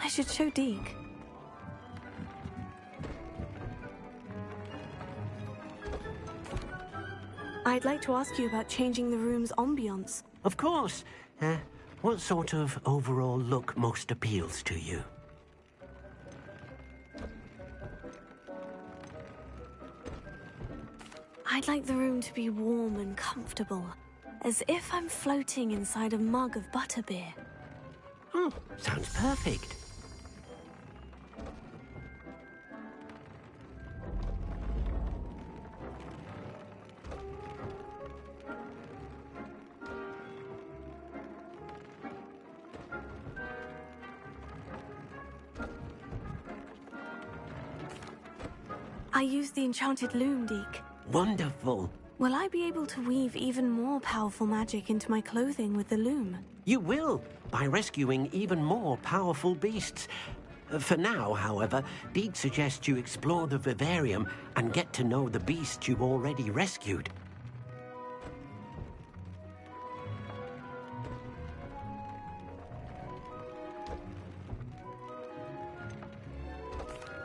Speaker 3: I should show Deke. I'd like to ask you about changing the room's ambiance.
Speaker 8: Of course. What sort of overall look most appeals to you?
Speaker 3: I'd like the room to be warm and comfortable, as if I'm floating inside a mug of butterbeer.
Speaker 8: Oh, sounds perfect.
Speaker 3: I used the enchanted loom, Deke.
Speaker 8: Wonderful.
Speaker 3: Will I be able to weave even more powerful magic into my clothing with the loom?
Speaker 8: You will, by rescuing even more powerful beasts. For now, however, Deke suggests you explore the vivarium and get to know the beasts you've already rescued.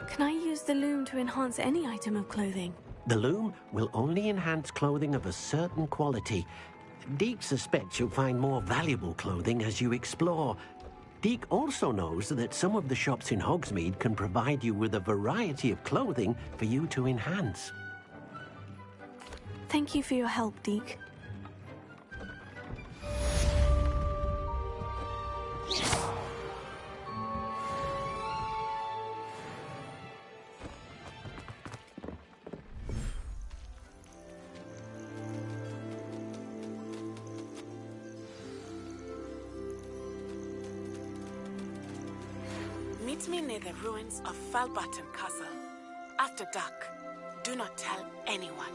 Speaker 3: Can I use the loom to enhance any item of clothing?
Speaker 8: The loom will only enhance clothing of a certain quality. Deke suspects you'll find more valuable clothing as you explore. Deke also knows that some of the shops in Hogsmeade can provide you with a variety of clothing for you to enhance.
Speaker 3: Thank you for your help, Deke.
Speaker 20: Meet me near the ruins of Falbaton Castle. After dark. Do not tell anyone.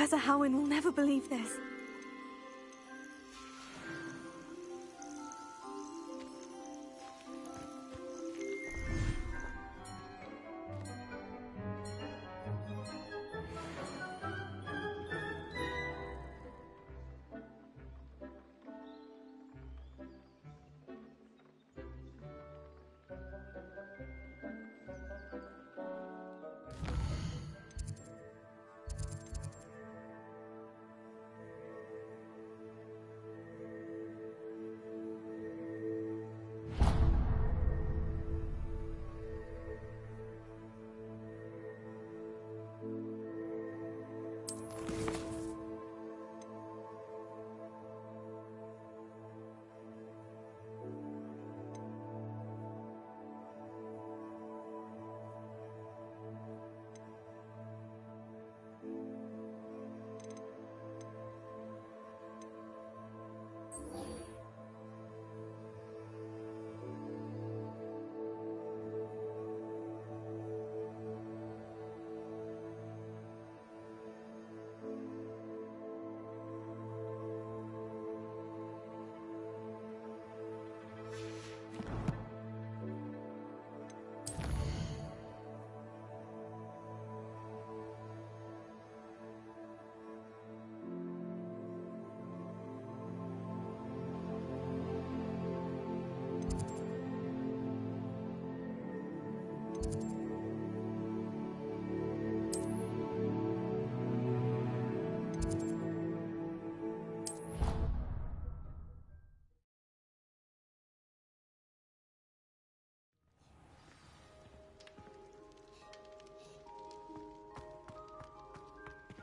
Speaker 3: Professor Howin will never believe this.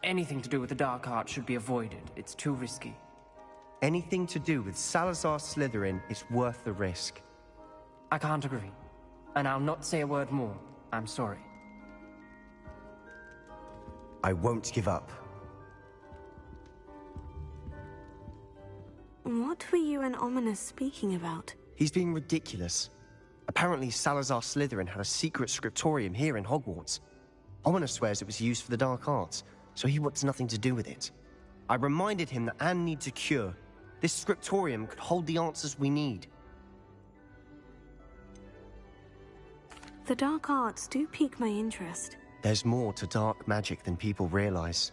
Speaker 21: Anything to do with the dark art should be avoided. It's too risky.
Speaker 17: Anything to do with Salazar Slytherin is worth the risk.
Speaker 21: I can't agree. And I'll not say a word more. I'm sorry.
Speaker 17: I won't give up.
Speaker 3: What were you and Ominous speaking about?
Speaker 17: He's being ridiculous. Apparently Salazar Slytherin had a secret scriptorium here in Hogwarts. Ominous swears it was used for the dark arts, so he wants nothing to do with it. I reminded him that Anne needs a cure. This scriptorium could hold the answers we need.
Speaker 3: The dark arts do pique my interest.
Speaker 17: There's more to dark magic than people realize.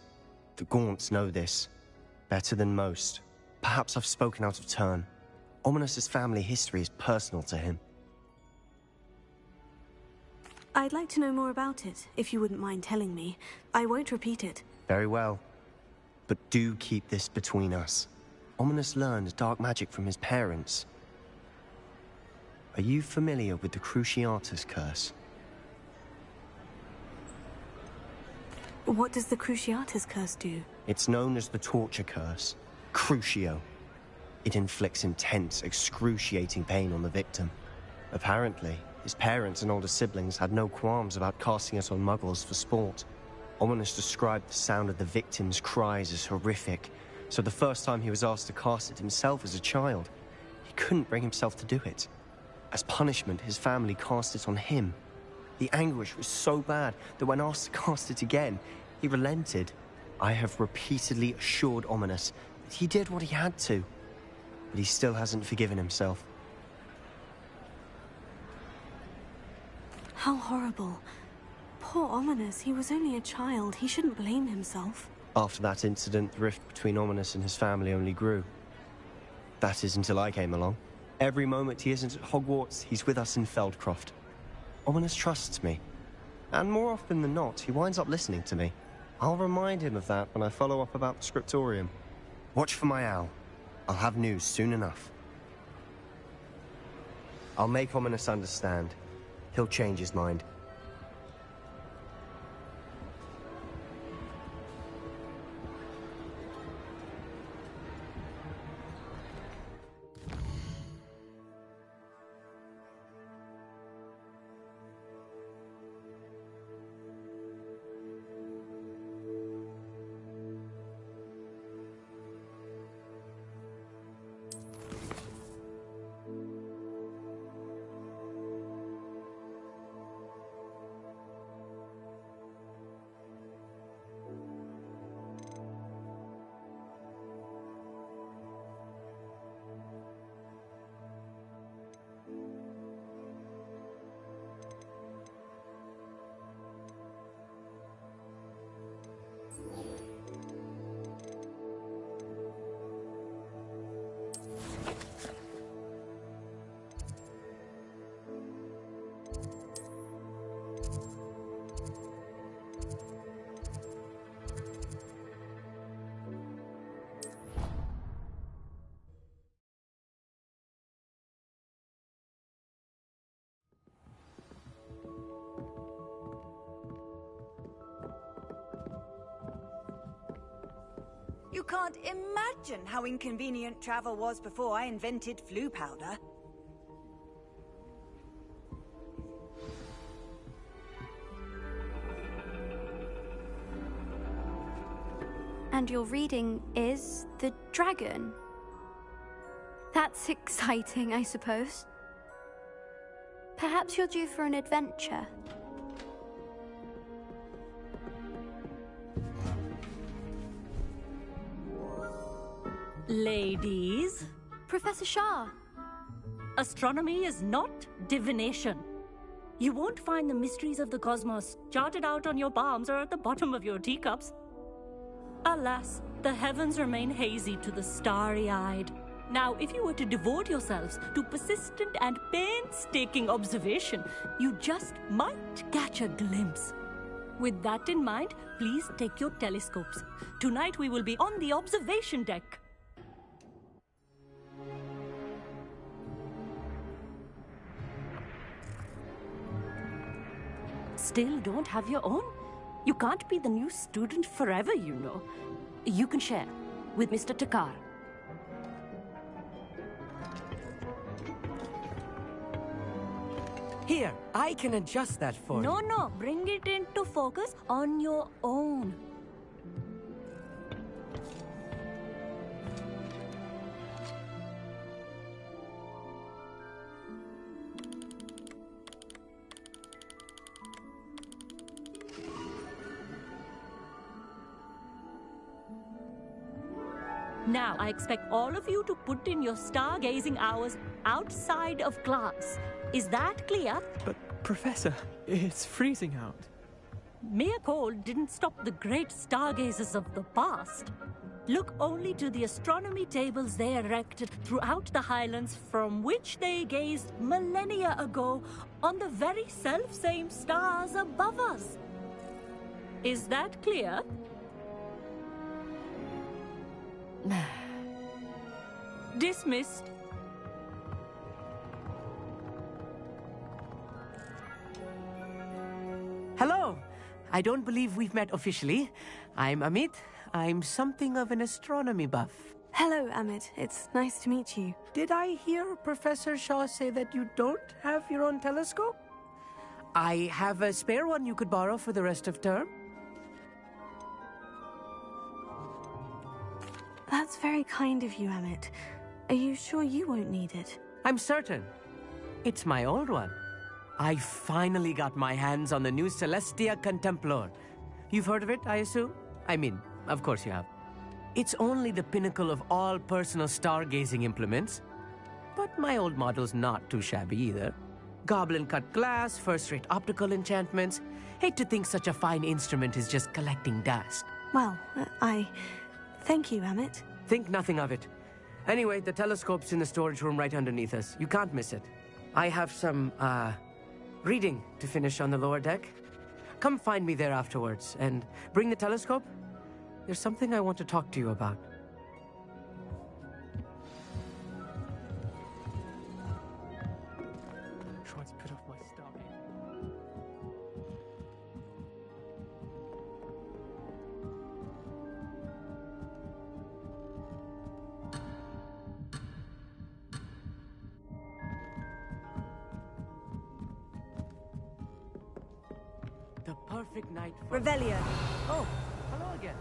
Speaker 17: The Gaunts know this. Better than most. Perhaps I've spoken out of turn. Ominous's family history is personal to him.
Speaker 3: I'd like to know more about it, if you wouldn't mind telling me. I won't repeat it.
Speaker 17: Very well. But do keep this between us. Ominous learned dark magic from his parents. Are you familiar with the Cruciatus curse?
Speaker 3: What does the Cruciatus curse do?
Speaker 17: It's known as the torture curse. Crucio. It inflicts intense, excruciating pain on the victim. Apparently, his parents and older siblings had no qualms about casting it on muggles for sport. Ominous described the sound of the victim's cries as horrific, so the first time he was asked to cast it himself as a child, he couldn't bring himself to do it. As punishment, his family cast it on him. The anguish was so bad that when asked to cast it again, he relented. I have repeatedly assured Ominous that he did what he had to, but he still hasn't forgiven himself.
Speaker 3: How horrible. Poor Ominous, he was only a child. He shouldn't blame himself.
Speaker 17: After that incident, the rift between Ominous and his family only grew. That is until I came along. Every moment he isn't at Hogwarts, he's with us in Feldcroft. Ominous trusts me. And more often than not, he winds up listening to me. I'll remind him of that when I follow up about the scriptorium. Watch for my owl. I'll have news soon enough. I'll make Ominous understand. He'll change his mind.
Speaker 1: You can't imagine how inconvenient travel was before I invented flu powder.
Speaker 16: And your reading is the dragon. That's exciting, I suppose. Perhaps you're due for an adventure.
Speaker 4: Ladies.
Speaker 16: Professor Shah.
Speaker 4: Astronomy is not divination. You won't find the mysteries of the cosmos charted out on your palms or at the bottom of your teacups. Alas, the heavens remain hazy to the starry-eyed. Now, if you were to devote yourselves to persistent and painstaking observation, you just might catch a glimpse. With that in mind, please take your telescopes. Tonight we will be on the observation deck. Still don't have your own? You can't be the new student forever, you know. You can share with Mr. Takar.
Speaker 21: Here, I can adjust that for you.
Speaker 4: No, bring it into focus on your own. Now, I expect all of you to put in your stargazing hours outside of class. Is that clear?
Speaker 21: But, Professor, it's freezing out.
Speaker 4: Mere cold didn't stop the great stargazers of the past. Look only to the astronomy tables they erected throughout the Highlands, from which they gazed millennia ago on the very self-same stars above us. Is that clear? Dismissed.
Speaker 21: Hello. I don't believe we've met officially. I'm Amit. I'm something of an astronomy buff.
Speaker 3: Hello, Amit. It's nice to meet you.
Speaker 21: Did I hear Professor Shaw say that you don't have your own telescope? I have a spare one you could borrow for the rest of term.
Speaker 3: That's very kind of you, Amit. Are you sure you won't need it?
Speaker 21: I'm certain. It's my old one. I finally got my hands on the new Celestia Contemplor. You've heard of it, I assume? I mean, of course you have. It's only the pinnacle of all personal stargazing implements. But my old model's not too shabby either. Goblin-cut glass, first-rate optical enchantments. Hate to think such a fine instrument is just collecting dust.
Speaker 3: Well, thank you, Amit.
Speaker 21: Think nothing of it. Anyway, the telescope's in the storage room right underneath us. You can't miss it. I have some, reading to finish on the lower deck. Come find me there afterwards, and bring the telescope. There's something I want to talk to you about. Try to put off my stargate. The perfect night for...
Speaker 1: Revelio.
Speaker 21: Oh, hello again.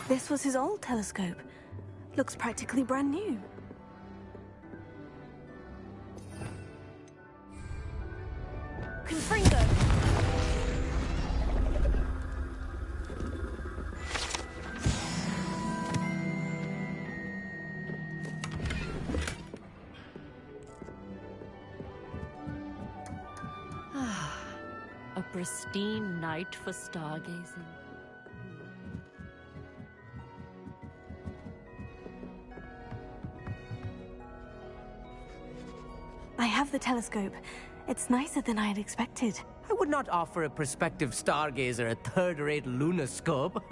Speaker 3: This was his old telescope. Looks practically brand new.
Speaker 16: Confringo!
Speaker 4: A pristine night for stargazing.
Speaker 3: I have the telescope. It's nicer than I had expected.
Speaker 21: I would not offer a prospective stargazer a third-rate lunoscope.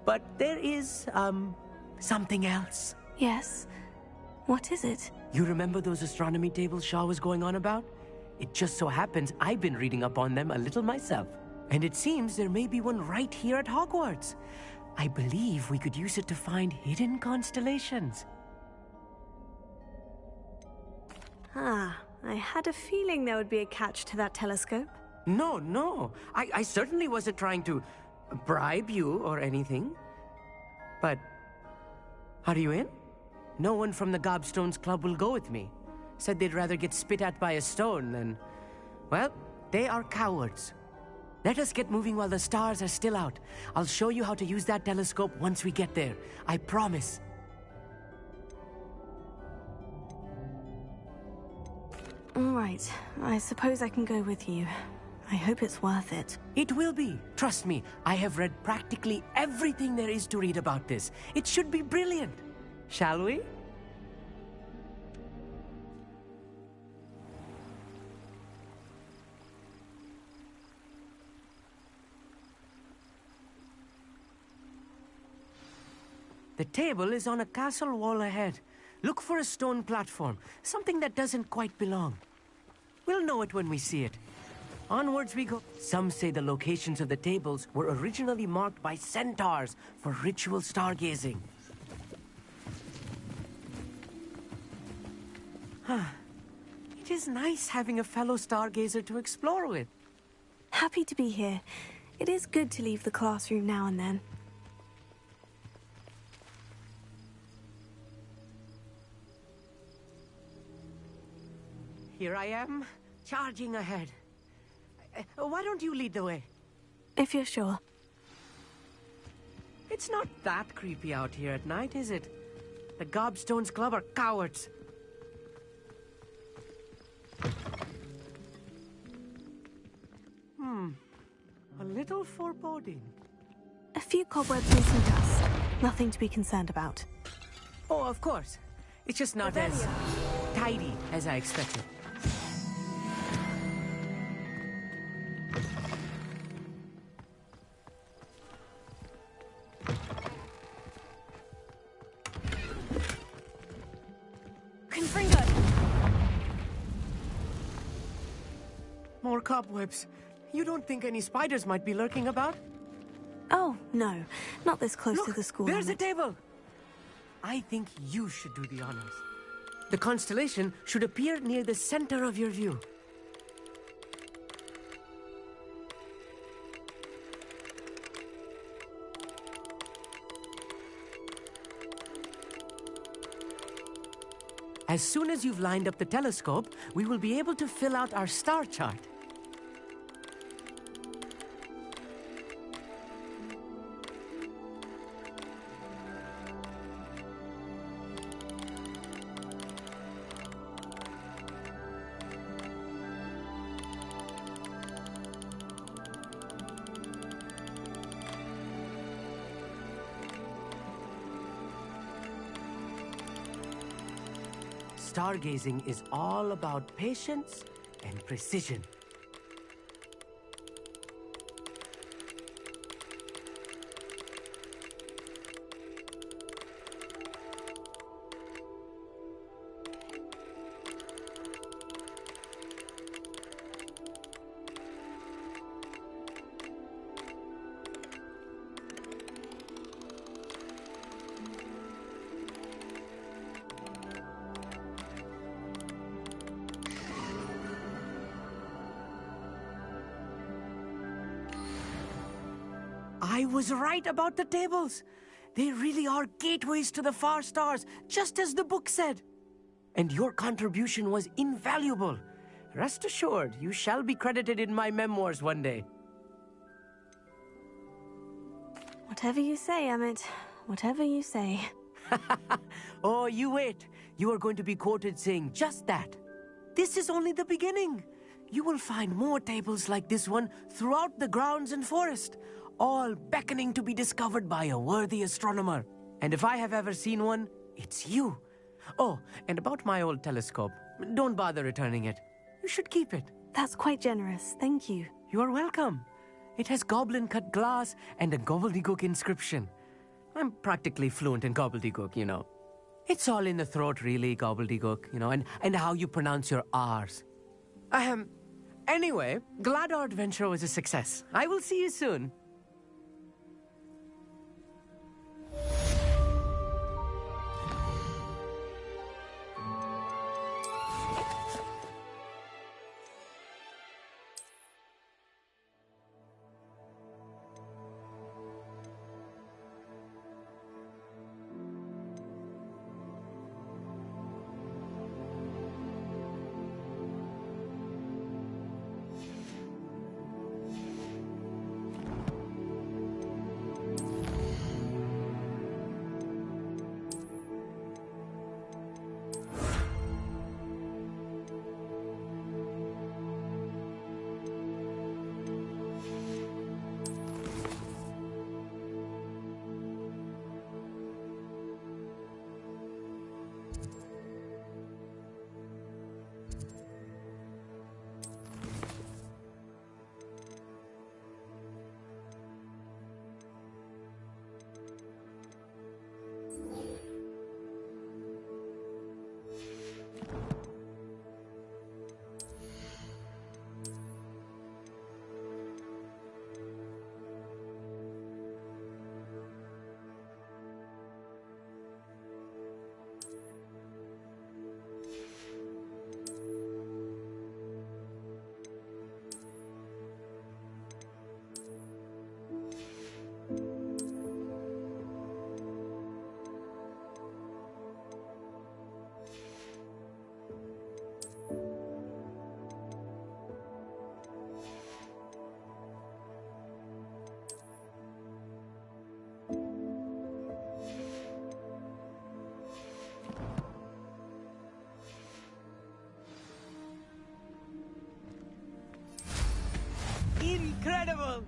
Speaker 21: But there is, something else.
Speaker 3: Yes? What is it?
Speaker 21: You remember those astronomy tables Shaw was going on about? It just so happens I've been reading up on them a little myself. And it seems there may be one right here at Hogwarts. I believe we could use it to find hidden constellations.
Speaker 3: Ah, I had a feeling there would be a catch to that telescope.
Speaker 21: No. I certainly wasn't trying to bribe you or anything. But, are you in? No one from the Gobstones Club will go with me. Said they'd rather get spit at by a stone than... Well, they are cowards. Let us get moving while the stars are still out. I'll show you how to use that telescope once we get there. I promise.
Speaker 3: All right, I suppose I can go with you. I hope it's worth it.
Speaker 21: It will be. Trust me, I have read practically everything there is to read about this. It should be brilliant. Shall we? The table is on a castle wall ahead. Look for a stone platform, something that doesn't quite belong. We'll know it when we see it. Onwards we go. Some say the locations of the tables were originally marked by centaurs for ritual stargazing. It is nice having a fellow stargazer to explore with.
Speaker 3: Happy to be here. It is good to leave the classroom now and then.
Speaker 21: Here I am, charging ahead. Why don't you lead the way?
Speaker 3: If you're sure.
Speaker 21: It's not that creepy out here at night, is it? The Gobstones Club are cowards. A little foreboding.
Speaker 3: A few cobwebs and some dust. Nothing to be concerned about.
Speaker 21: Oh, of course. It's just not as tidy as I expected. More cobwebs. You don't think any spiders might be lurking about?
Speaker 3: Oh, no. Not this close to the school.
Speaker 21: There's a table! I think you should do the honors. The constellation should appear near the center of your view. As soon as you've lined up the telescope, we will be able to fill out our star chart. Stargazing is all about patience and precision. I was right about the tables. They really are gateways to the far stars, just as the book said. And your contribution was invaluable. Rest assured, you shall be credited in my memoirs one day.
Speaker 3: Whatever you say, Emmett. Whatever you say.
Speaker 21: Oh, you wait. You are going to be quoted saying just that. This is only the beginning. you will find more tables like this one throughout the grounds and forest, all beckoning to be discovered by a worthy astronomer. And if I have ever seen one, it's you. Oh, and about my old telescope, don't bother returning it. You should keep it.
Speaker 3: That's quite generous, thank you.
Speaker 21: You are welcome. It has goblin-cut glass and a gobbledygook inscription. I'm practically fluent in gobbledygook, you know. It's all in the throat, really, gobbledygook, you know, and how you pronounce your R's. Anyway, glad our adventure was a success. I will see you soon. Incredible!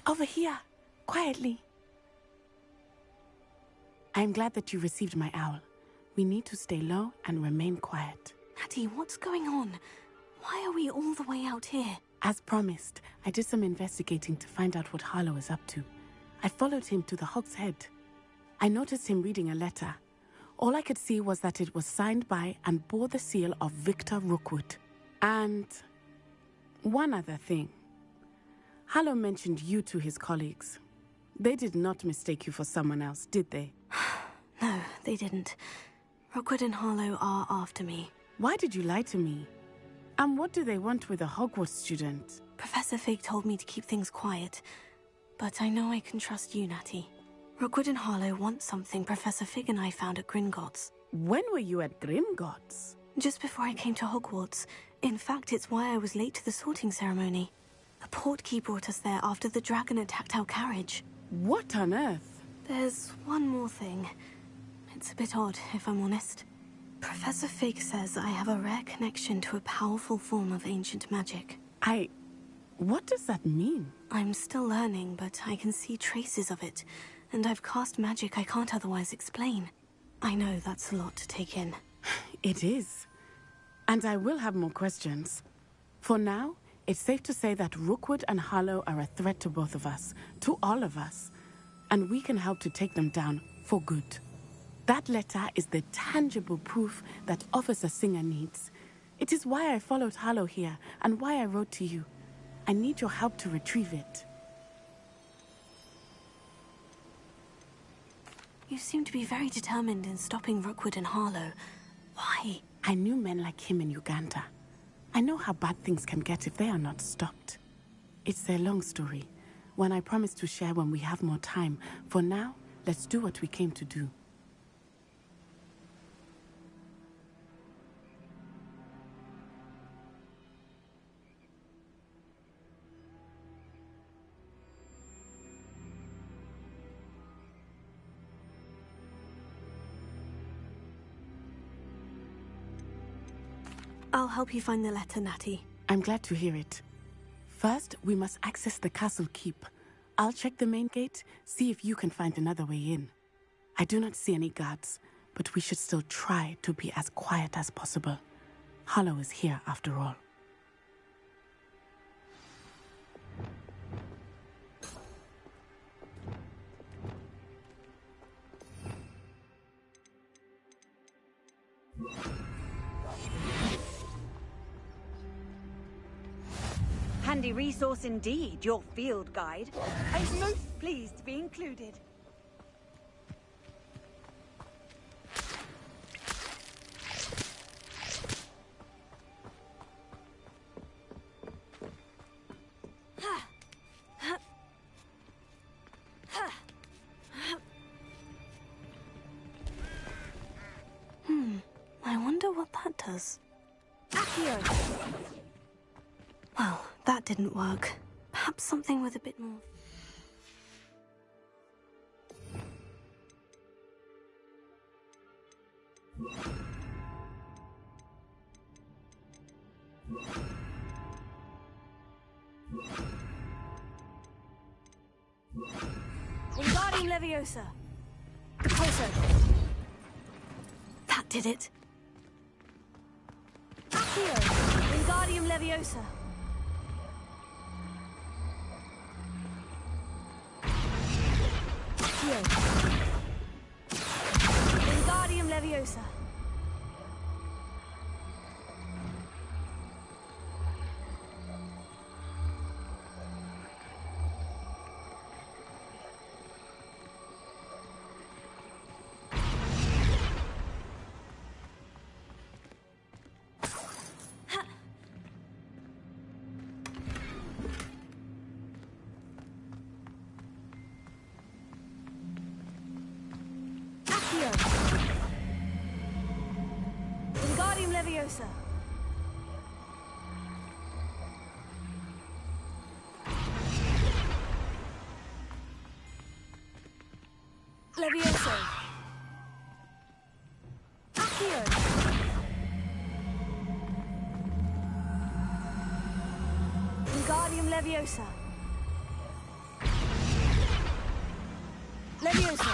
Speaker 20: Over here, quietly. I am glad that you received my owl.
Speaker 7: We need to stay low and remain quiet.
Speaker 3: Natty, what's going on? Why are we all the way out here?
Speaker 7: As promised, I did some investigating to find out what Harlow is up to. I followed him to the Hog's Head. I noticed him reading a letter. All I could see was that it was signed by and bore the seal of Victor Rookwood. And one other thing. Harlow mentioned you to his colleagues. They did not mistake you for someone else, did they?
Speaker 3: No, they didn't. Rookwood and Harlow are after me.
Speaker 7: Why did you lie to me? And what do they want with a Hogwarts student?
Speaker 3: Professor Fig told me to keep things quiet, but I know I can trust you, Natty. Rookwood and Harlow want something Professor Fig and I found at Gringotts.
Speaker 7: When were you at Gringotts?
Speaker 3: Just before I came to Hogwarts. In fact, it's why I was late to the sorting ceremony. A portkey brought us there after the dragon attacked our carriage.
Speaker 7: What on earth?
Speaker 3: There's one more thing. It's a bit odd, if I'm honest. Professor Fig says I have a rare connection to a powerful form of ancient magic.
Speaker 7: What does that mean?
Speaker 3: I'm still learning, but I can see traces of it, and I've cast magic I can't otherwise explain. I know that's a lot to take in.
Speaker 7: It is. And I will have more questions. For now, it's safe to say that Rookwood and Harlow are a threat to both of us, to all of us, and we can help to take them down for good. That letter is the tangible proof that Officer Singer needs. It is why I followed Harlow here and why I wrote to you. I need your help to retrieve it.
Speaker 3: You seem to be very determined in stopping Rookwood and Harlow. Why?
Speaker 7: I knew men like him in Uganda. I know how bad things can get if they are not stopped. It's a long story, one I promise to share when we have more time. For now, let's do what we came to do.
Speaker 3: I'll help you find the letter, Natty.
Speaker 7: I'm glad to hear it. First, we must access the castle keep. I'll check the main gate, see if you can find another way in. I do not see any guards, but we should still try to be as quiet as possible. Harlow is here after all.
Speaker 1: Handy resource indeed, your field guide. I'm most pleased to be included.
Speaker 3: I wonder what that does.
Speaker 1: Accio!
Speaker 3: Well, that didn't work. Perhaps something with a bit more...
Speaker 1: Wingardium Leviosa! Also.
Speaker 3: That did it.
Speaker 1: Accio! Wingardium Leviosa! Wingardium Leviosa. Wingardium Leviosa. Levioso. Accio. Wingardium Leviosa. Levioso.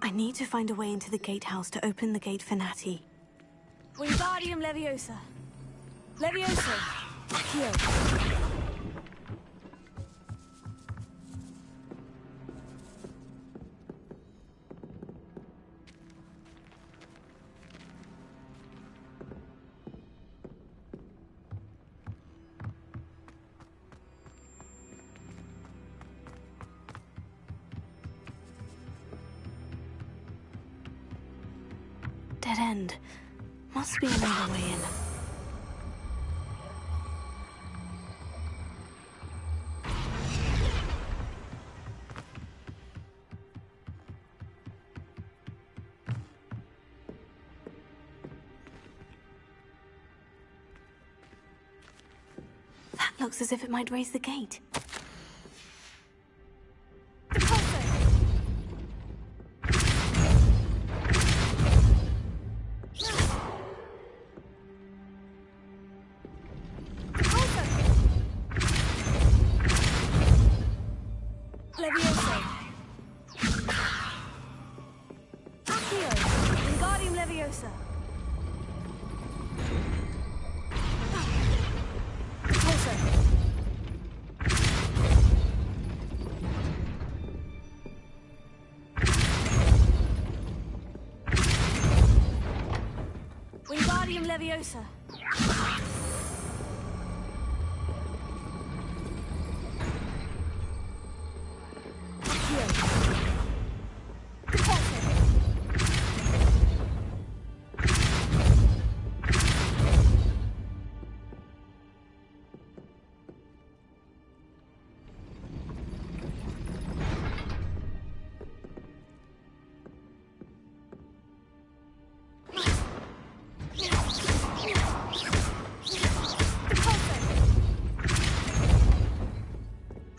Speaker 3: I need to find a way into the gatehouse to open the gate for Natty.
Speaker 1: Wingardium Leviosa. Leviosa. Accio.
Speaker 3: Dead end. Must be another way in. That looks as if it might raise the gate.
Speaker 1: Leviosa. Accio. Wingardium Leviosa. Repulsor. Wingardium Leviosa.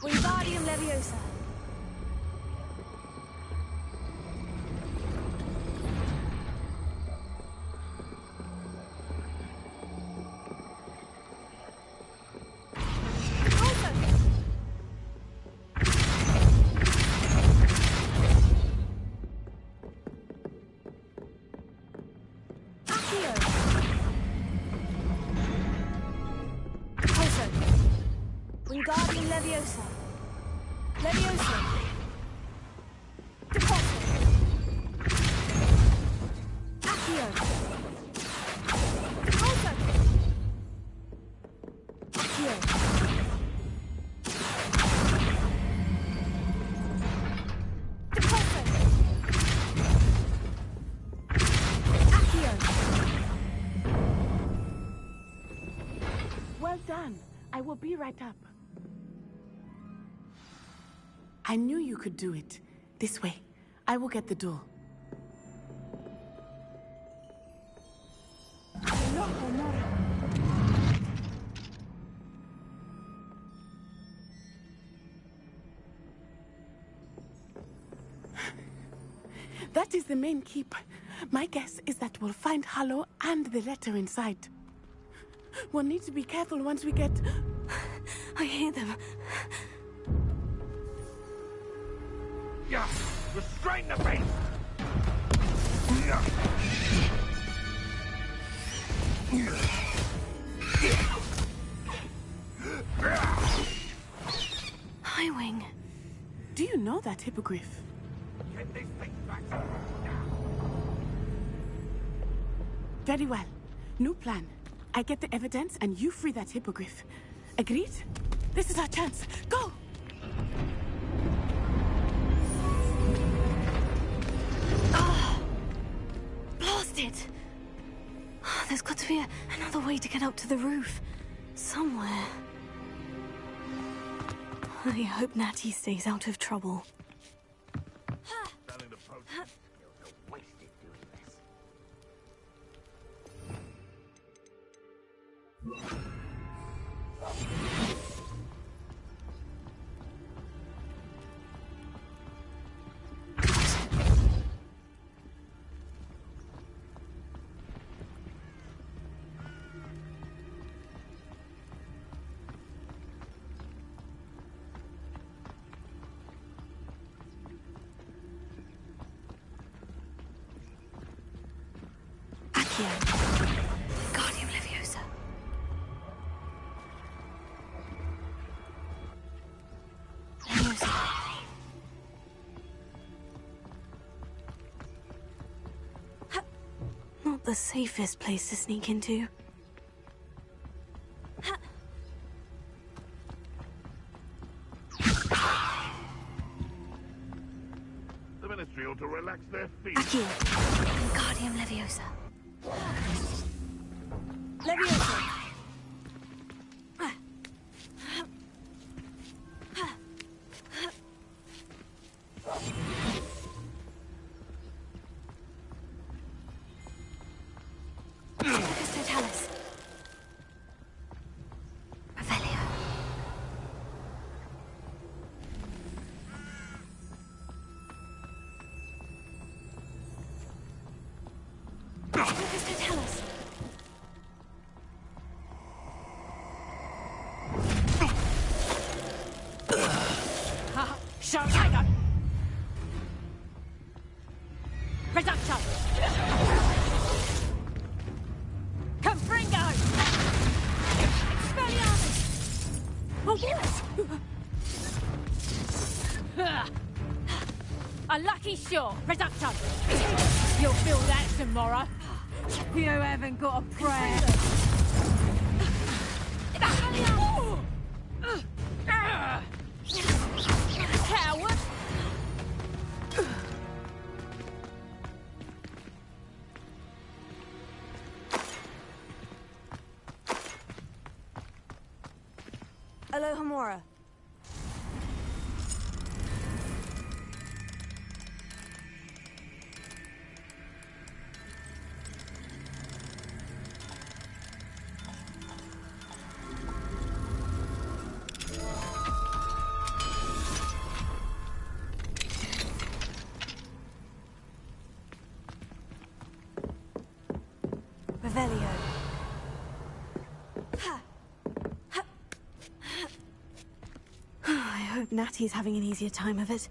Speaker 1: Wingardium Leviosa. Accio. Repulsor. Wingardium Leviosa. Leviosa. Repulsor. Accio. Repulsor. Accio. Repulsor. Accio.
Speaker 7: Well done. I will be right up. I knew you could do it. This way. I will get the door. That is the main keep. My guess is that we'll find Hallow and the letter inside. We'll need to be careful once we get...
Speaker 3: I hear them.
Speaker 2: Yeah, restrain the beast!
Speaker 3: Highwing.
Speaker 7: Do you know that hippogriff?
Speaker 2: Get these things back.
Speaker 7: Very well. New plan. I get the evidence and you free that hippogriff. Agreed? This is our chance. Go!
Speaker 3: Blast it! There's got to be another way to get up to the roof. Somewhere. I hope Natty stays out of trouble. Accio. Guardium Leviosa. Leviosa. Not the safest place to sneak into.
Speaker 2: The Ministry ought to relax their feet.
Speaker 3: Accio. Guardium Leviosa.
Speaker 1: Leviosa!
Speaker 3: Totalis. Revelio. Totalis.
Speaker 10: Sharkado! Reduction! Confringo! Expelliarmus! Oh, what? A lucky shot! Reduction! You'll feel that tomorrow. You haven't got a prayer. Coward!
Speaker 1: Alohomora. Revelio.
Speaker 3: I hope Natty's having an easier time of it.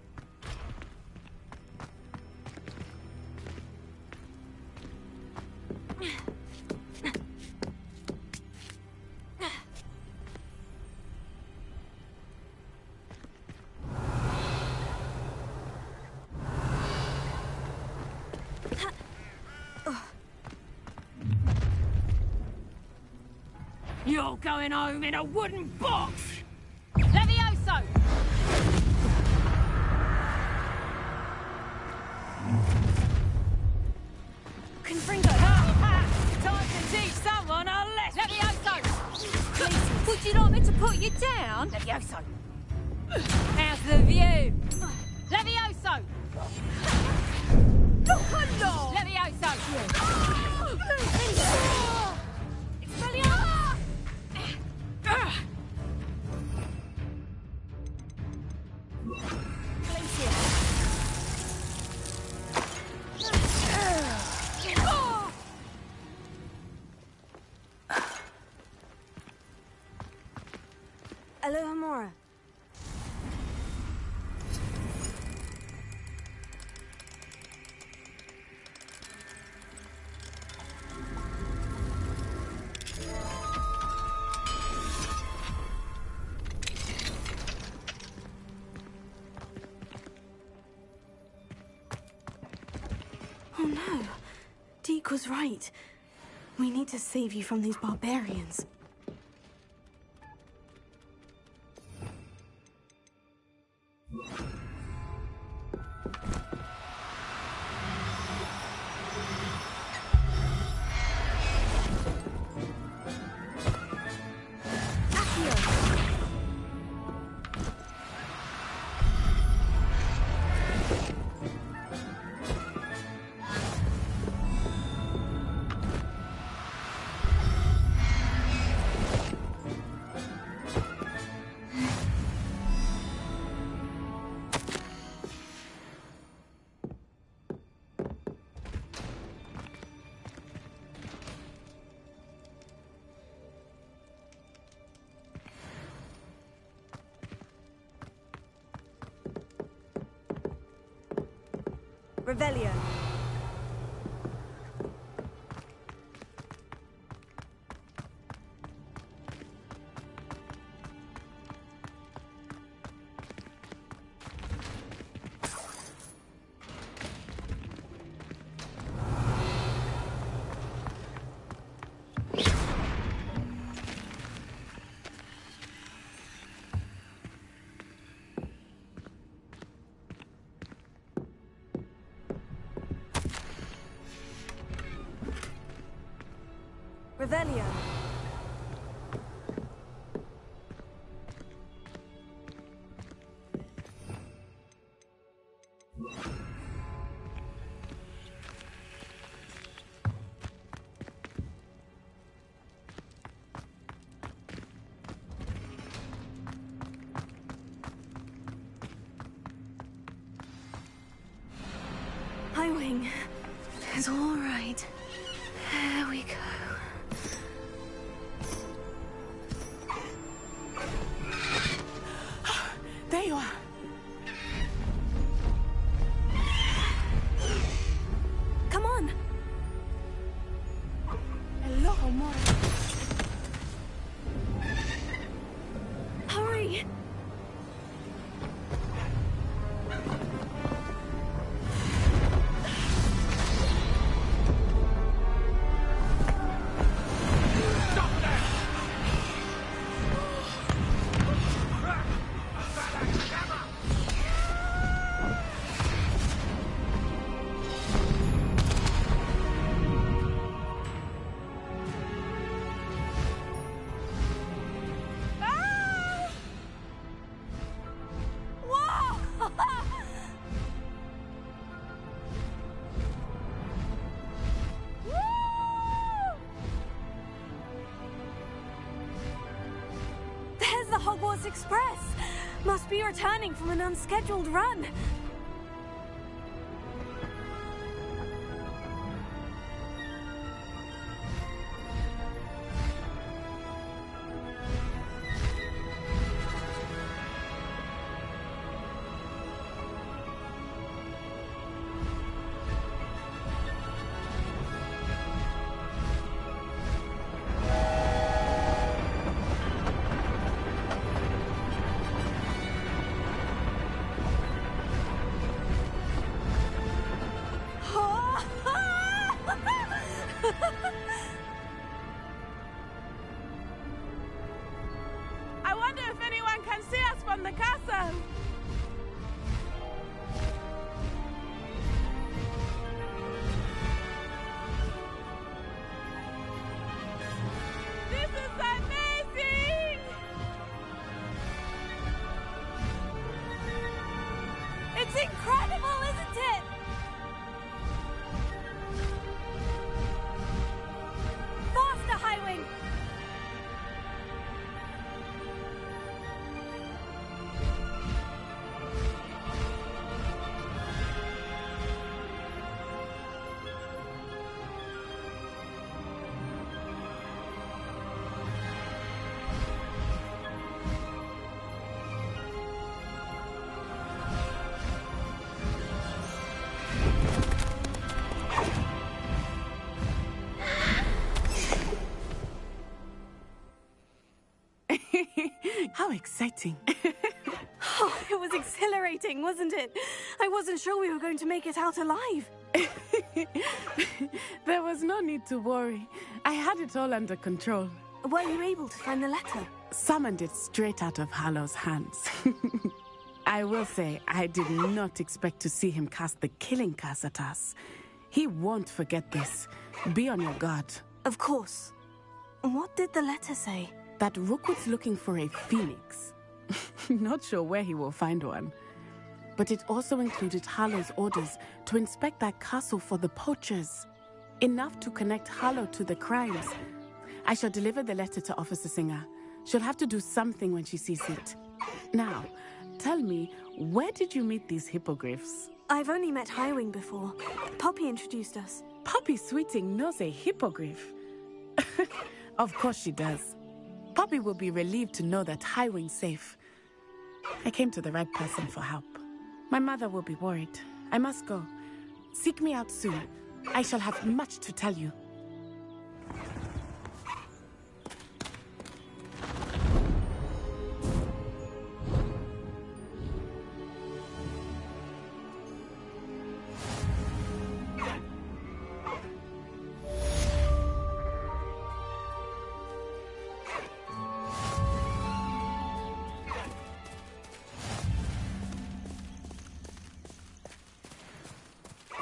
Speaker 10: You're going home in a wooden box! Levioso!
Speaker 3: Confringo!
Speaker 10: Time to teach someone a lesson! Levioso! Would you like me to put you down? Levioso! How's the view? Levioso! Look along! Levioso! Expelliarmus!
Speaker 1: Alohomora.
Speaker 3: Oh no. Deke was right. We need to save you from these barbarians.
Speaker 1: Revelio.
Speaker 3: here. Highwing. It's all right. There we go.
Speaker 20: There you are.
Speaker 3: Come on.
Speaker 20: Hello, amor.
Speaker 3: Hurry. There's the Hogwarts Express! Must be returning from an unscheduled run.
Speaker 20: I wonder if anyone can see us from the castle. This is amazing!
Speaker 3: It's incredible, isn't it? Faster, Highwing!
Speaker 20: How exciting.
Speaker 3: Oh, it was exhilarating, wasn't it? I wasn't sure we were going to make it out alive.
Speaker 20: There was no need to worry. I had it all under control.
Speaker 3: Were you able to find the letter?
Speaker 20: Summoned it straight out of Hallow's hands. I will say, I did not expect to see him cast the killing curse at us. He won't forget this. Be on your guard.
Speaker 3: Of course. What did the letter say?
Speaker 20: That Rookwood's looking for a phoenix. Not sure where he will find one. But it also included Hallow's orders to inspect that castle for the poachers. Enough to connect Hallow to the crimes. I shall deliver the letter to Officer Singer. She'll have to do something when she sees it. Now, tell me, where did you meet these hippogriffs?
Speaker 3: I've only met Highwing before. Poppy introduced us.
Speaker 20: Poppy Sweeting knows a hippogriff. Of course she does. Poppy will be relieved to know that Highwing's safe. I came to the right person for help. My mother will be worried. I must go. Seek me out soon. I shall have much to tell you.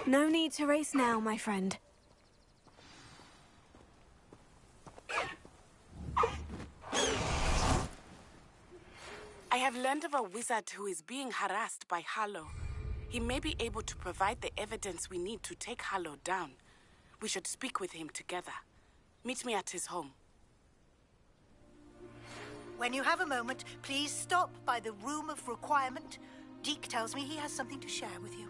Speaker 3: No need to race now, my friend.
Speaker 7: have learned of a wizard who is being harassed by Harlow. He may be able to provide the evidence we need to take Harlow down. We should speak with him together. Meet me at his home.
Speaker 15: When you have a moment, please stop by the Room of Requirement. Deke tells me he has something to share with you.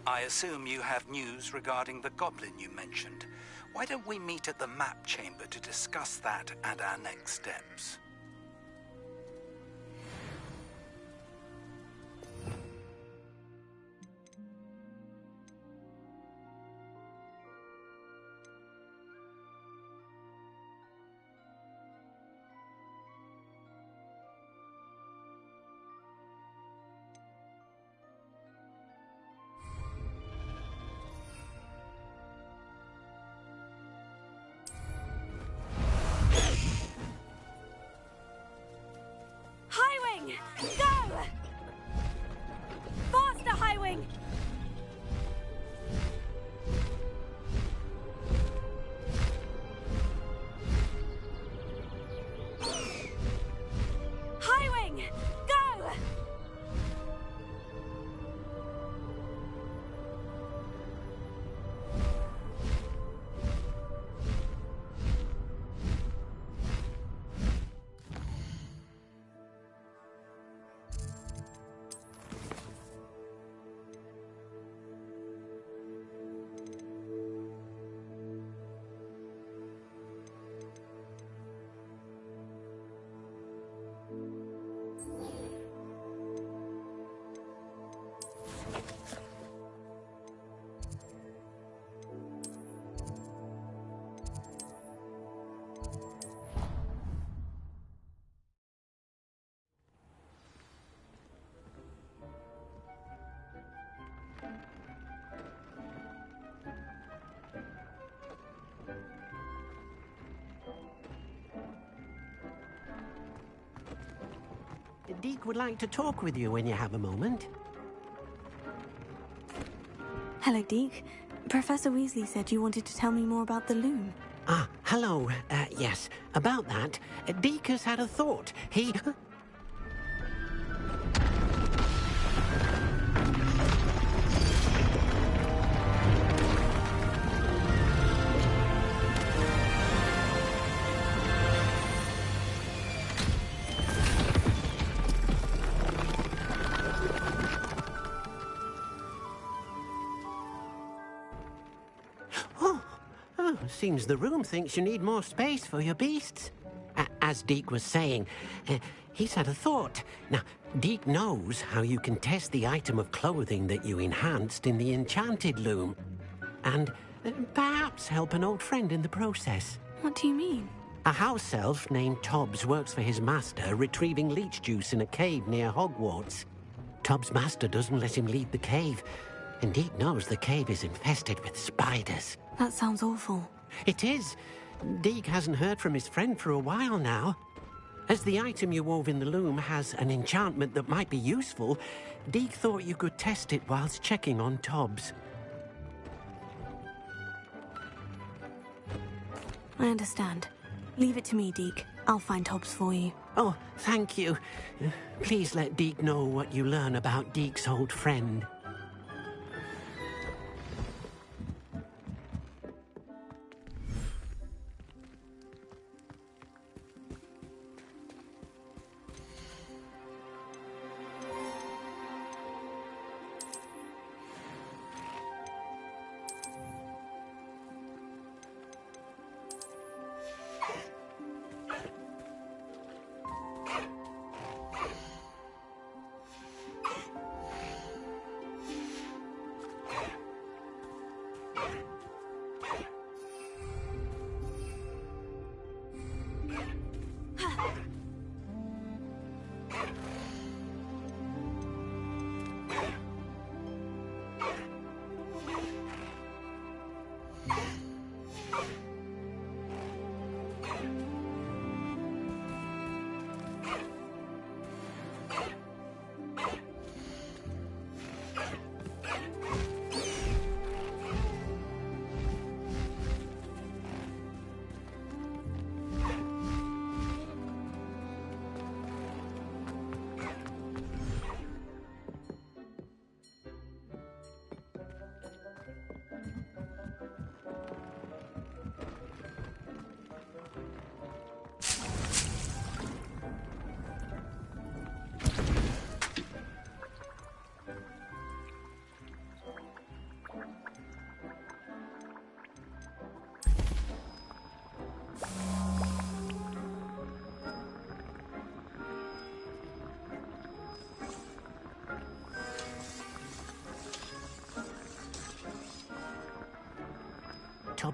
Speaker 5: I assume you have news regarding the goblin you mentioned. Why don't we meet at the map chamber to discuss that and our next steps?
Speaker 10: Highwing! Go! Faster, Highwing! Highwing! Go!
Speaker 8: Deke would like to talk with you when you have a moment.
Speaker 3: Hello, Deke. Professor Weasley said you wanted to tell me more about the loom.
Speaker 8: Ah, hello. Yes, about that. Deke has had a thought. He... Seems the room thinks you need more space for your beasts. As Deke was saying, he's had a thought. Now, Deke knows how you can test the item of clothing that you enhanced in the enchanted loom. And perhaps help an old friend in the process.
Speaker 3: What do you mean?
Speaker 8: A house elf named Tobbs works for his master, retrieving leech juice in a cave near Hogwarts. Tobbs' master doesn't let him leave the cave, and Deke knows the cave is infested with spiders.
Speaker 3: That sounds awful.
Speaker 8: It is. Deke hasn't heard from his friend for a while now. As the item you wove in the loom has an enchantment that might be useful, Deke thought you could test it whilst checking on Tobbs.
Speaker 3: I understand. Leave it to me, Deke. I'll find Tobbs for you.
Speaker 8: Oh, thank you. Please let Deke know what you learn about Deke's old friend.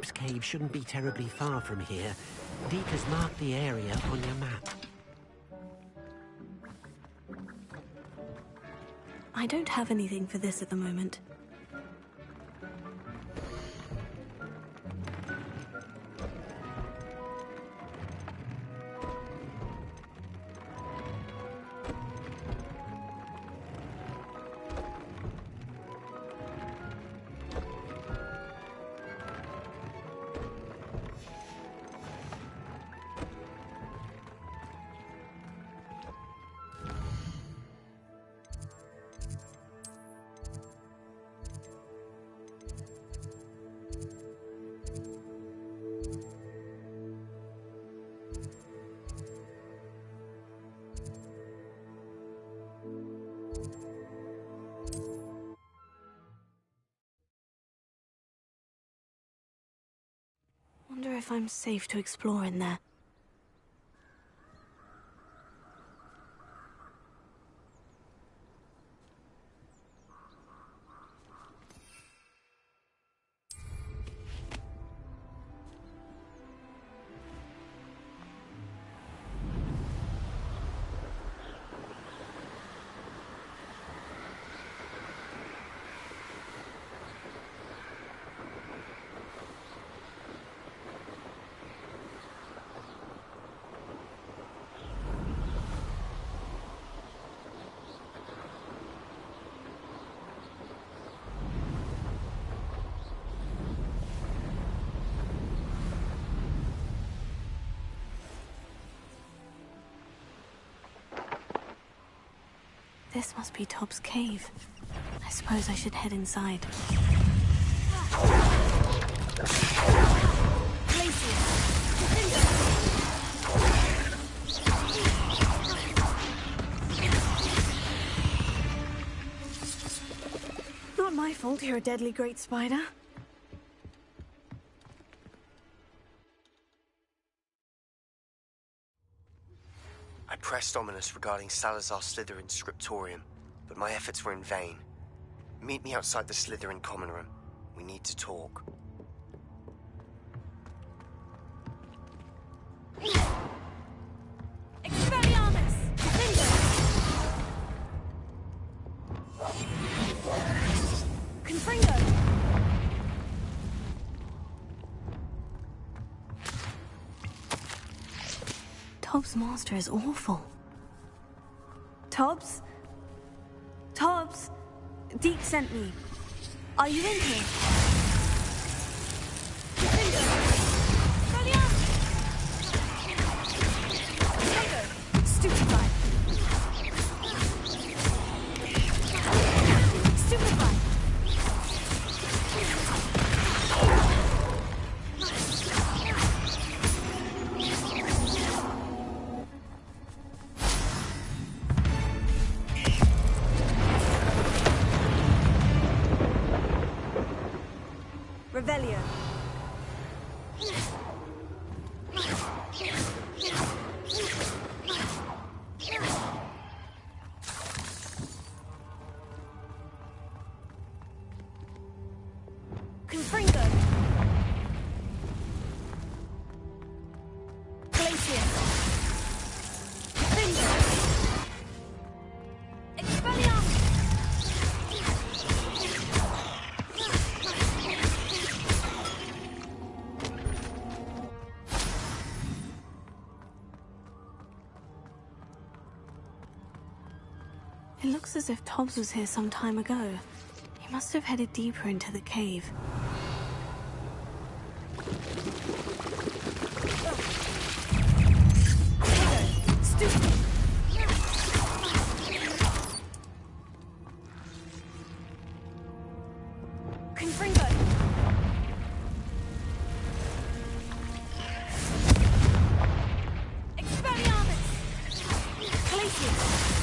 Speaker 8: Tobbs Cave shouldn't be terribly far from here. Deke has marked the area on your map.
Speaker 3: I don't have anything for this at the moment. Wonder if I'm safe to explore in there. This must be Tobbs Cave. I suppose I should head inside. Not my fault you're a deadly great spider.
Speaker 14: I pressed Ominous regarding Salazar Slytherin's scriptorium, but my efforts were in vain. Meet me outside the Slytherin common room. We need to talk.
Speaker 10: Expelliarmus! Confringo!
Speaker 3: Tobbs' master is awful. Tobbs? Tobbs? Deke sent me. Are you in here? Stupefied. Stupefied.
Speaker 1: Revelio.
Speaker 10: Confringo! Glacius! Confringo! Expelliarmus!
Speaker 3: It looks as if Tobbs was here some time ago. He must have headed deeper into the cave.
Speaker 10: Confringo! Expelliarmus! Glacius!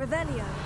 Speaker 1: Revelio.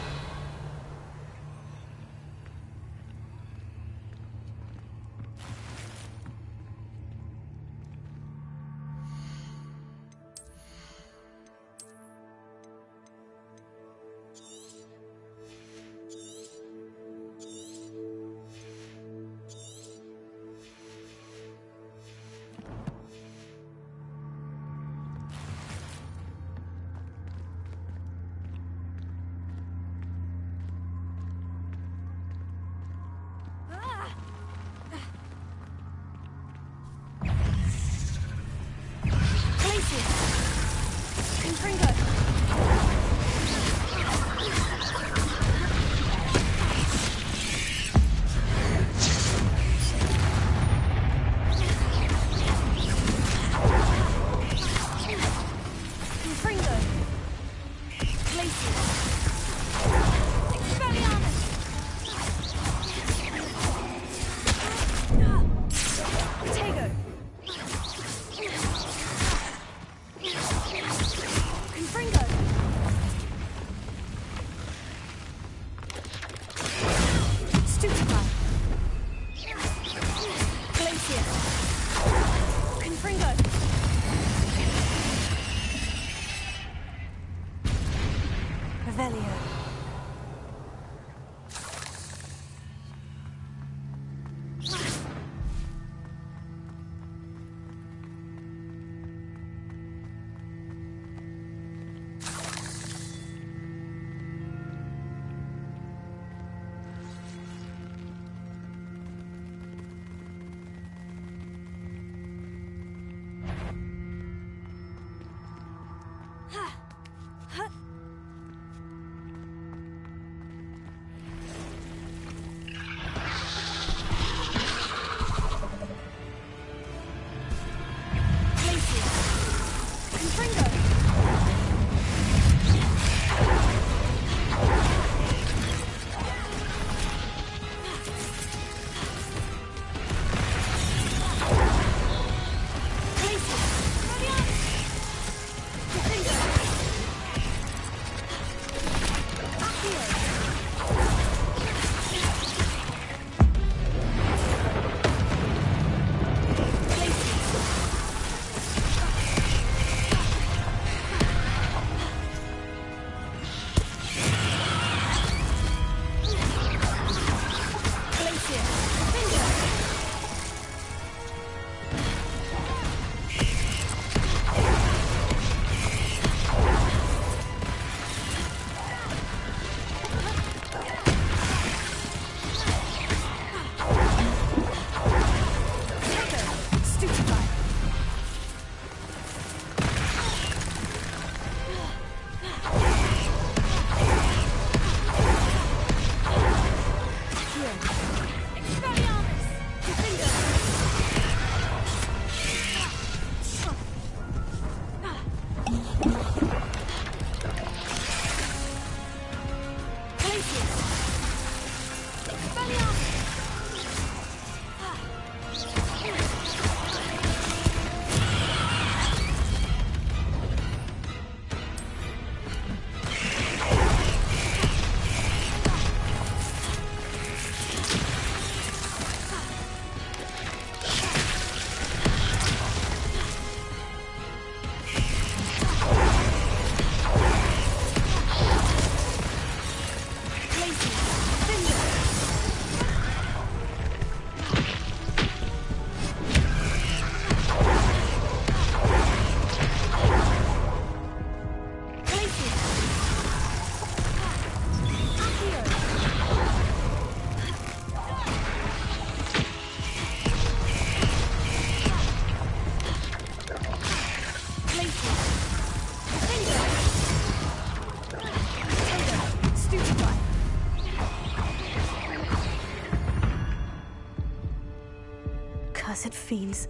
Speaker 3: Cursed fiends.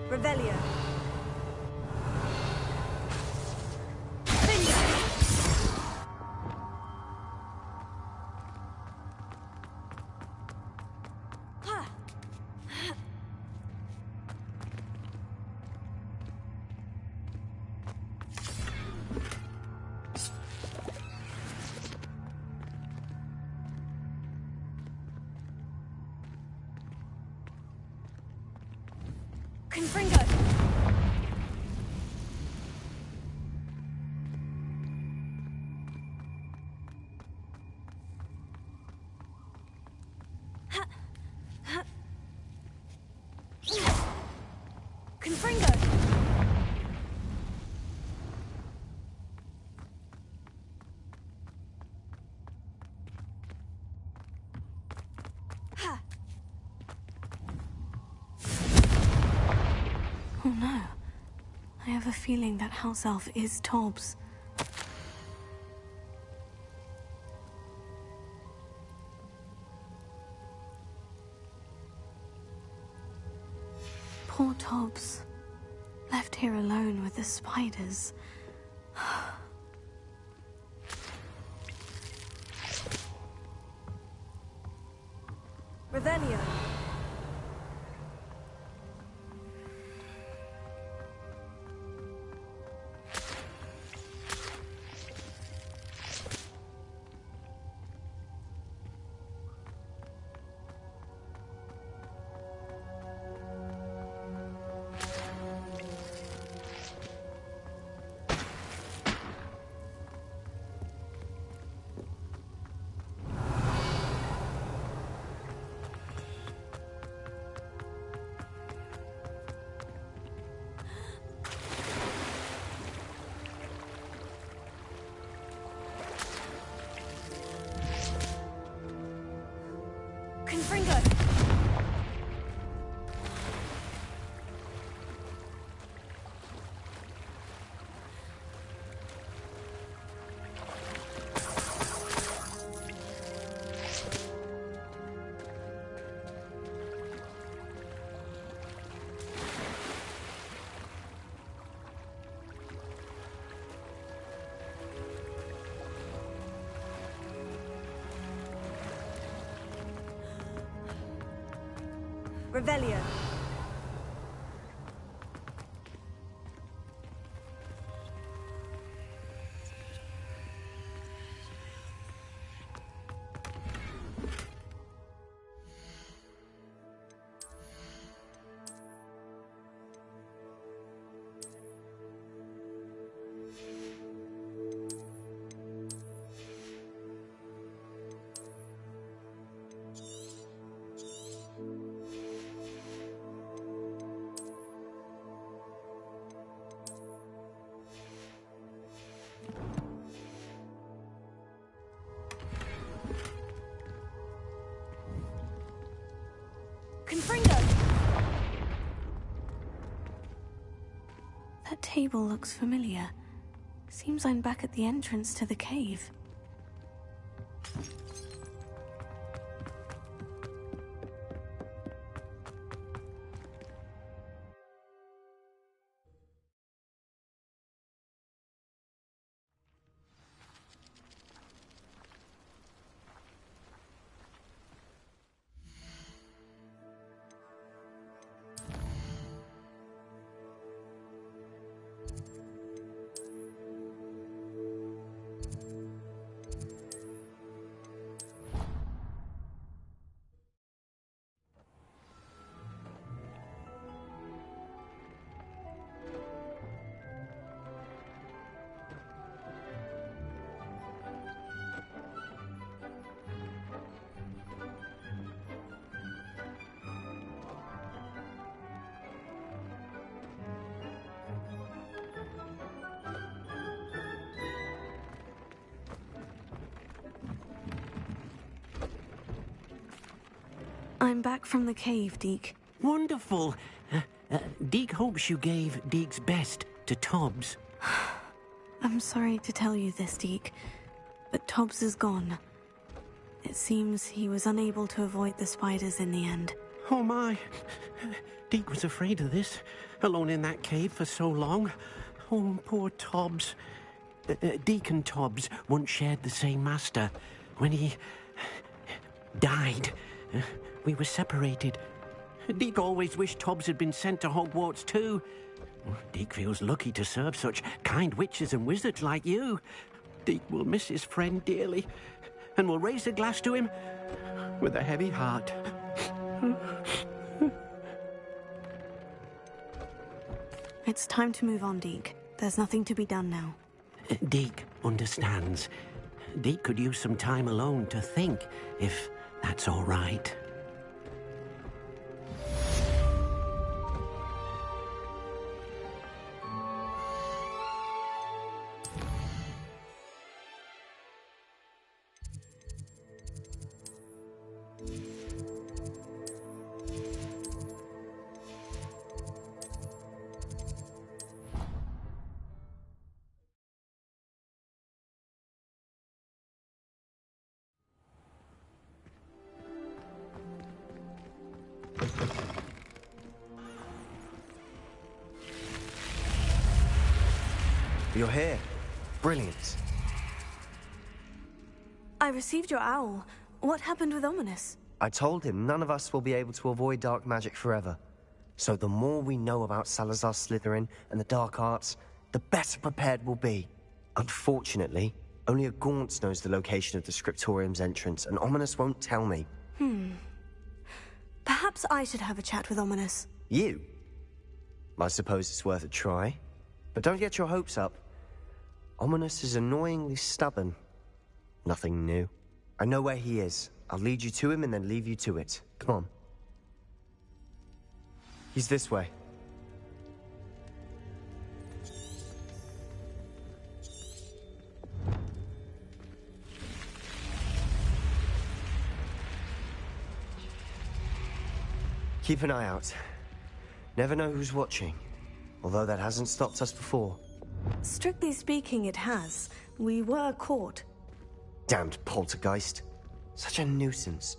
Speaker 1: Revelio.
Speaker 10: Confringo! Confringo!
Speaker 3: Oh no. I have a feeling that house elf is Tobbs. Poor Tobbs. Left here alone with the spiders.
Speaker 1: Revelio.
Speaker 10: Confringo!
Speaker 1: Revelio.
Speaker 10: Confringo!
Speaker 3: That table looks familiar. Seems I'm back at the entrance to the cave. I'm back from the cave, Deke.
Speaker 8: Wonderful. Deke hopes you gave Deke's best to Tobbs.
Speaker 3: I'm sorry to tell you this, Deke, but Tobbs is gone. It seems he was unable to avoid the spiders in the end.
Speaker 8: Oh my. Deke was afraid of this, alone in that cave for so long. Oh, poor Tobbs. Deke and Tobbs once shared the same master. When he died, we were separated. Deke always wished Tobbs had been sent to Hogwarts too. Deke feels lucky to serve such kind witches and wizards like you. Deke will miss his friend dearly, and will raise a glass to him with a heavy heart.
Speaker 3: It's time to move on, Deke. There's nothing to be done now.
Speaker 8: Deke understands. Deke could use some time alone to think, if that's all right.
Speaker 17: You're here. Brilliant.
Speaker 3: I received your owl. What happened with Ominous?
Speaker 17: I told him none of us will be able to avoid dark magic forever. So the more we know about Salazar Slytherin and the dark arts, the better prepared we'll be. Unfortunately, only a Gaunt knows the location of the Scriptorium's entrance, and Ominous won't tell me.
Speaker 3: Perhaps I should have a chat with Ominous.
Speaker 17: You? I suppose it's worth a try. But don't get your hopes up. Ominous is annoyingly stubborn. Nothing new. I know where he is. I'll lead you to him and then leave you to it. Come on. He's this way. Keep an eye out. Never know who's watching. Although that hasn't stopped us before.
Speaker 3: Strictly speaking, it has. We were caught.
Speaker 17: Damned poltergeist. Such a nuisance.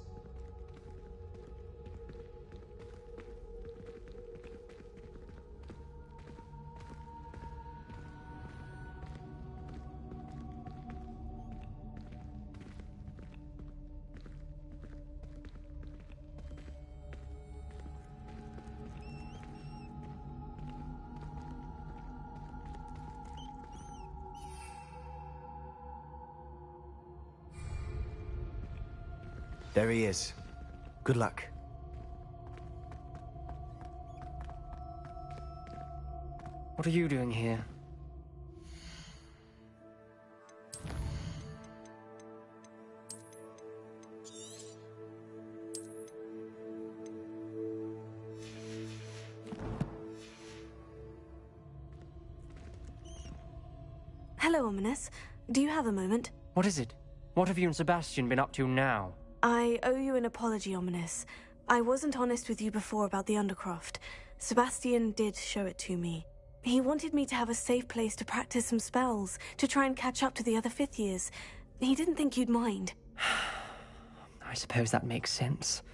Speaker 17: There he is. Good luck.
Speaker 6: What are you doing here?
Speaker 3: Hello, Ominous. Do you have a moment?
Speaker 6: What is it? What have you and Sebastian been up to now?
Speaker 3: I owe you an apology, Ominous. I wasn't honest with you before about the Undercroft. Sebastian did show it to me. He wanted me to have a safe place to practice some spells, to try and catch up to the other fifth years. He didn't think you'd mind.
Speaker 6: I suppose that makes sense.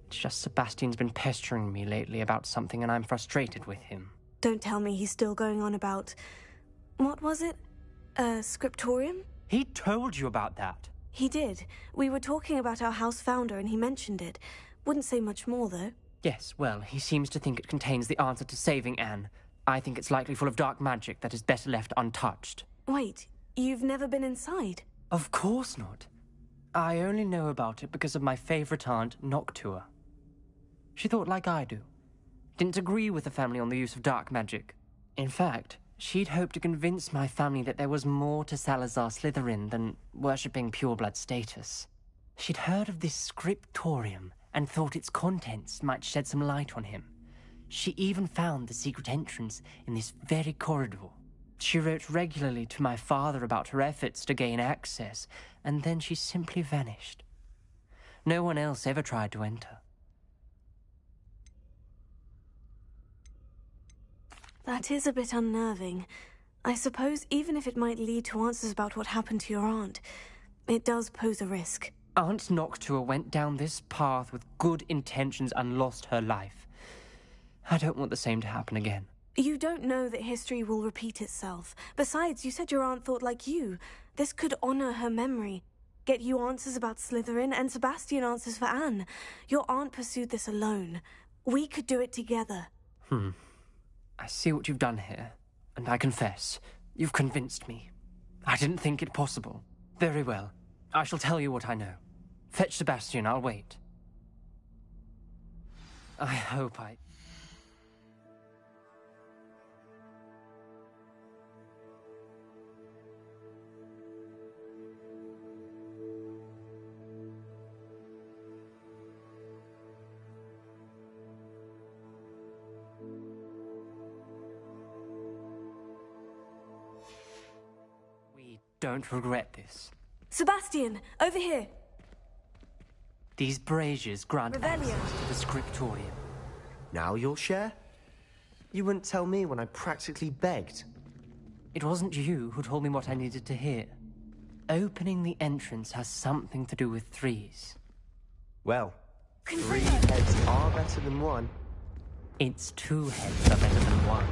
Speaker 6: It's just Sebastian's been pestering me lately about something and I'm frustrated with him.
Speaker 3: Don't tell me he's still going on about... What was it? Scriptorium?
Speaker 6: He told you about that?
Speaker 3: He did. We were talking about our house founder and he mentioned it. Wouldn't say much more, though.
Speaker 6: Yes, well, he seems to think it contains the answer to saving Anne. I think it's likely full of dark magic that is better left untouched.
Speaker 3: Wait, you've never been inside?
Speaker 6: Of course not. I only know about it because of my favorite aunt, Noctua. She thought like I do. Didn't agree with the family on the use of dark magic. In fact, she'd hoped to convince my family that there was more to Salazar Slytherin than worshipping pureblood status. She'd heard of this scriptorium and thought its contents might shed some light on him. She even found the secret entrance in this very corridor. She wrote regularly to my father about her efforts to gain access, and then she simply vanished. No one else ever tried to enter.
Speaker 3: That is a bit unnerving. I suppose even if it might lead to answers about what happened to your aunt, it does pose a risk.
Speaker 6: Aunt Noctua went down this path with good intentions and lost her life. I don't want the same to happen again.
Speaker 3: You don't know that history will repeat itself. Besides, you said your aunt thought like you. This could honor her memory. Get you answers about Slytherin and Sebastian answers for Anne. Your aunt pursued this alone. We could do it together.
Speaker 6: I see what you've done here, and I confess, you've convinced me. I didn't think it possible. Very well. I shall tell you what I know. Fetch Sebastian, I'll wait. I hope I... don't regret this.
Speaker 3: Sebastian, over here.
Speaker 6: These braziers grant
Speaker 3: Revelio.
Speaker 6: access to the scriptorium.
Speaker 17: Now you'll share? You wouldn't tell me when I practically begged.
Speaker 6: It wasn't you who told me what I needed to hear. Opening the entrance has something to do with threes.
Speaker 17: Well, 3 heads are better than 1.
Speaker 6: It's 2 heads are better than 1.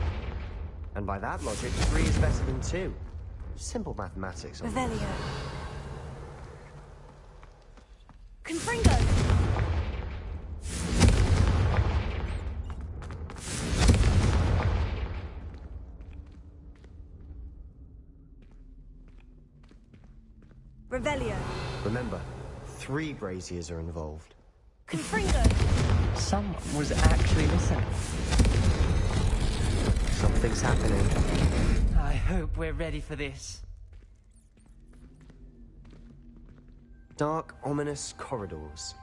Speaker 17: And by that logic, 3 is better than 2. Simple mathematics.
Speaker 3: Revelio. Confringo! Revelio.
Speaker 17: Remember, 3 braziers are involved.
Speaker 3: Confringo!
Speaker 6: Someone was actually listening.
Speaker 17: Something's happening.
Speaker 6: I hope we're ready for this.
Speaker 17: Dark, ominous corridors.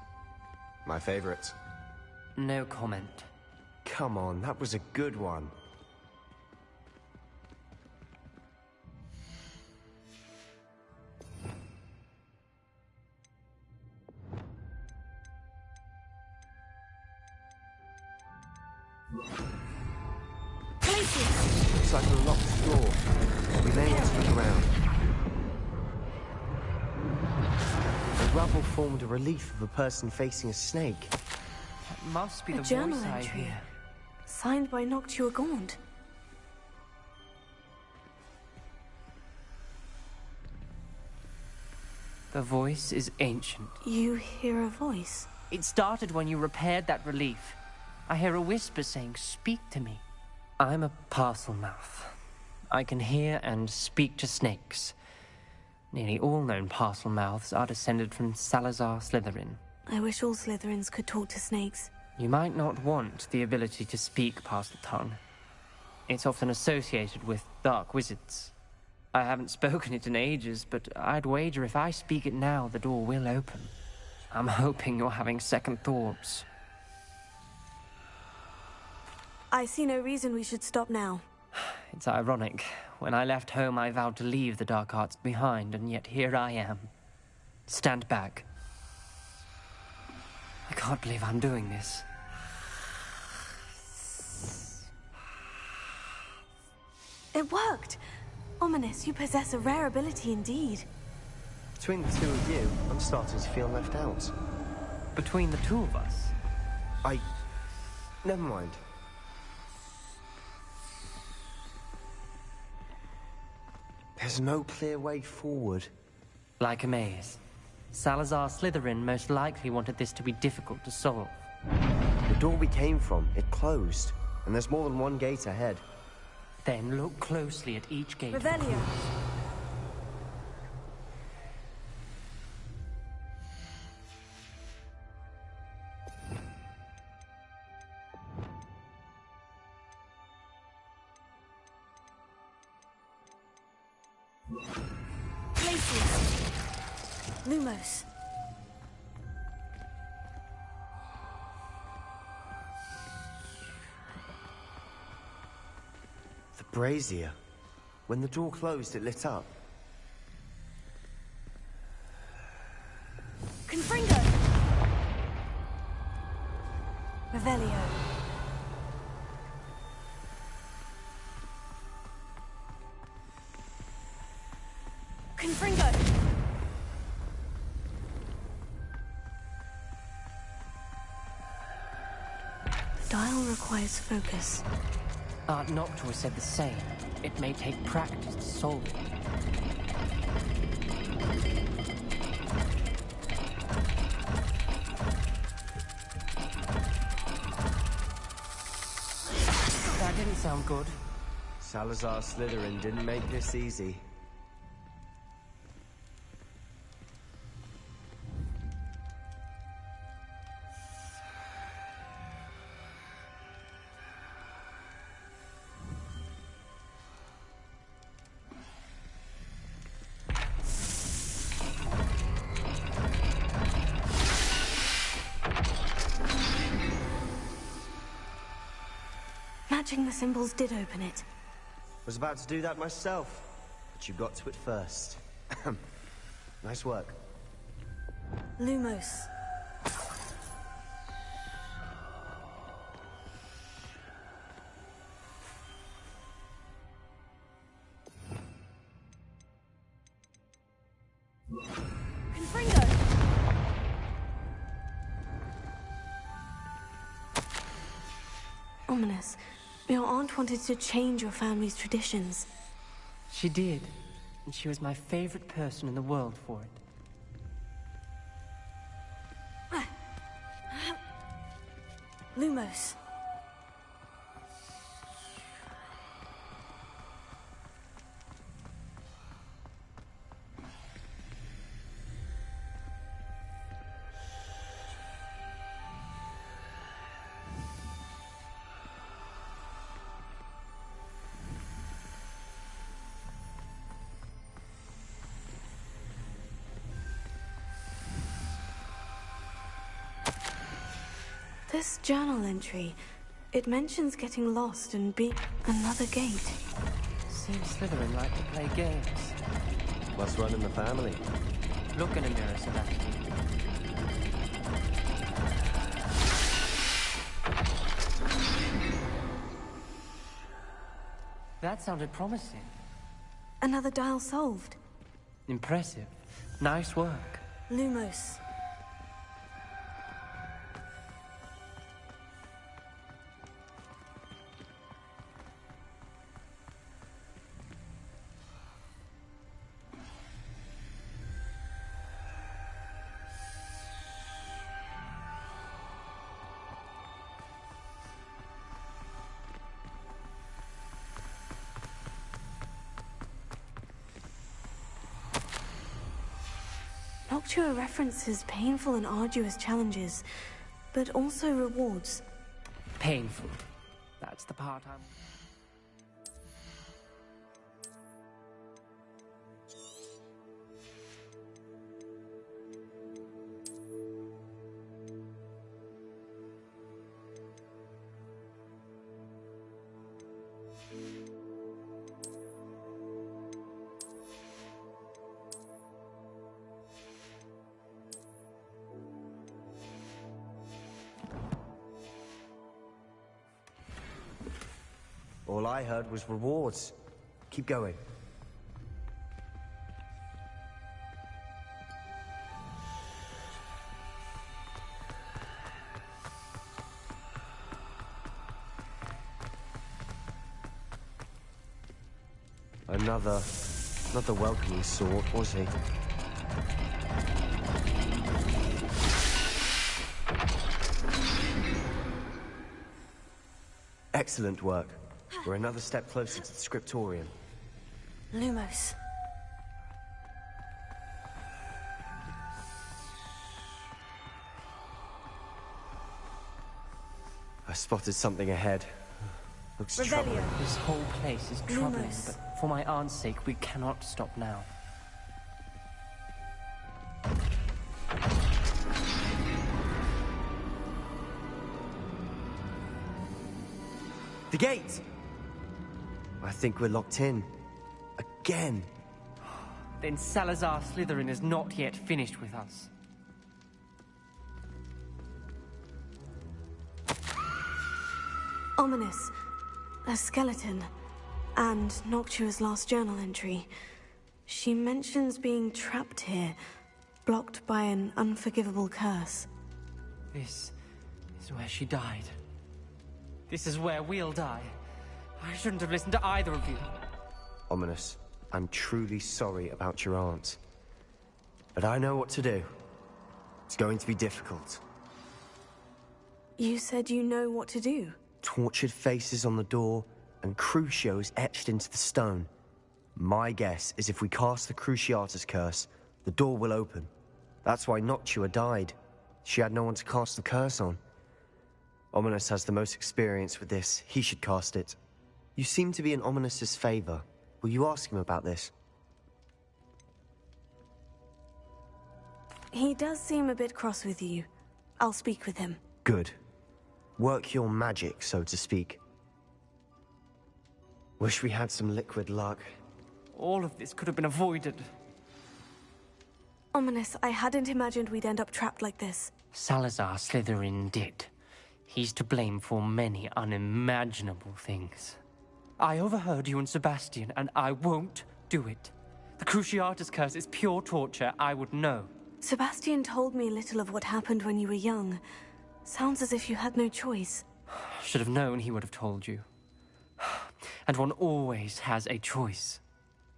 Speaker 17: My favorite.
Speaker 6: No comment.
Speaker 17: Come on, that was a good one. Looks like a locked door. We may enter the ground. The rubble formed a relief of a person facing a snake.
Speaker 6: That must be
Speaker 3: A
Speaker 6: the
Speaker 3: journal
Speaker 6: voice I
Speaker 3: entry.
Speaker 6: hear.
Speaker 3: Signed by Noctua Gaunt.
Speaker 6: The voice is ancient.
Speaker 3: You hear a voice?
Speaker 6: It started when you repaired that relief. I hear a whisper saying, "Speak to me." I'm a parcel mouth. I can hear and speak to snakes. Nearly all known parcel mouths are descended from Salazar Slytherin.
Speaker 3: I wish all Slytherins could talk to snakes.
Speaker 6: You might not want the ability to speak past the tongue. It's often associated with dark wizards. I haven't spoken it in ages, but I'd wager if I speak it now, the door will open. I'm hoping you're having second thoughts.
Speaker 3: I see no reason we should stop now.
Speaker 6: It's ironic. When I left home, I vowed to leave the dark arts behind, and yet here I am. Stand back. I can't believe I'm doing this.
Speaker 3: It worked! Ominous, you possess a rare ability indeed.
Speaker 17: Between the 2 of you, I'm starting to feel left out.
Speaker 6: Between the 2 of us?
Speaker 17: Never mind. There's no clear way forward.
Speaker 6: Like a maze. Salazar Slytherin most likely wanted this to be difficult to solve.
Speaker 17: The door we came from, it closed. And there's more than 1 gate ahead.
Speaker 6: Then look closely at each gate.
Speaker 3: Revelio. Places. Lumos.
Speaker 17: The brazier. When the door closed, it lit up.
Speaker 3: Confringo. Revelio. Confringo. The dial requires focus.
Speaker 6: Aunt Noctua said the same. It may take practice to solve it. That didn't sound good.
Speaker 17: Salazar Slytherin didn't make this easy.
Speaker 3: Matching the symbols did open it.
Speaker 17: Was about to do that myself, but you got to it first. Nice work.
Speaker 3: Lumos. Ominous. Your aunt wanted to change your family's traditions.
Speaker 6: She did, and she was my favorite person in the world for it.
Speaker 3: Lumos. This journal entry, it mentions getting lost and being another gate.
Speaker 6: Seems Slytherin like to play games.
Speaker 17: Must run in the family.
Speaker 6: Look in a mirror, Sebastian. That sounded promising.
Speaker 3: Another dial solved.
Speaker 6: Impressive. Nice work.
Speaker 3: Lumos. Noctua references painful and arduous challenges, but also rewards.
Speaker 6: Painful. That's the part I'm...
Speaker 17: All I heard was rewards. Keep going. Another... not the welcoming sort, was he? Excellent work. We're another step closer to the scriptorium.
Speaker 3: Lumos.
Speaker 17: I spotted something ahead. Looks troubling.
Speaker 6: This whole place is troubling,
Speaker 3: Lumos.
Speaker 6: but for my aunt's sake, we cannot stop now.
Speaker 17: The gate! I think we're locked in. Again.
Speaker 6: Then Salazar Slytherin is not yet finished with us.
Speaker 3: Ominous. A skeleton. And Noctua's last journal entry. She mentions being trapped here, blocked by an unforgivable curse.
Speaker 6: This is where she died. This is where we'll die. I shouldn't have listened to either of you.
Speaker 17: Ominous, I'm truly sorry about your aunt. But I know what to do. It's going to be difficult.
Speaker 3: You said you know what to do.
Speaker 17: Tortured faces on the door, and Crucios etched into the stone. My guess is if we cast the Cruciatus curse, the door will open. That's why Noctua died. She had no one to cast the curse on. Ominous has the most experience with this. He should cast it. You seem to be in Ominous's favor. Will you ask him about this?
Speaker 3: He does seem a bit cross with you. I'll speak with him.
Speaker 17: Good. Work your magic, so to speak. Wish we had some liquid luck.
Speaker 6: All of this could have been avoided.
Speaker 3: Ominous, I hadn't imagined we'd end up trapped like this.
Speaker 6: Salazar Slytherin did. He's to blame for many unimaginable things. I overheard you and Sebastian, and I won't do it. The Cruciatus curse is pure torture. I would know.
Speaker 3: Sebastian told me a little of what happened when you were young. Sounds as if you had no choice.
Speaker 6: Should have known he would have told you. And one always has a choice.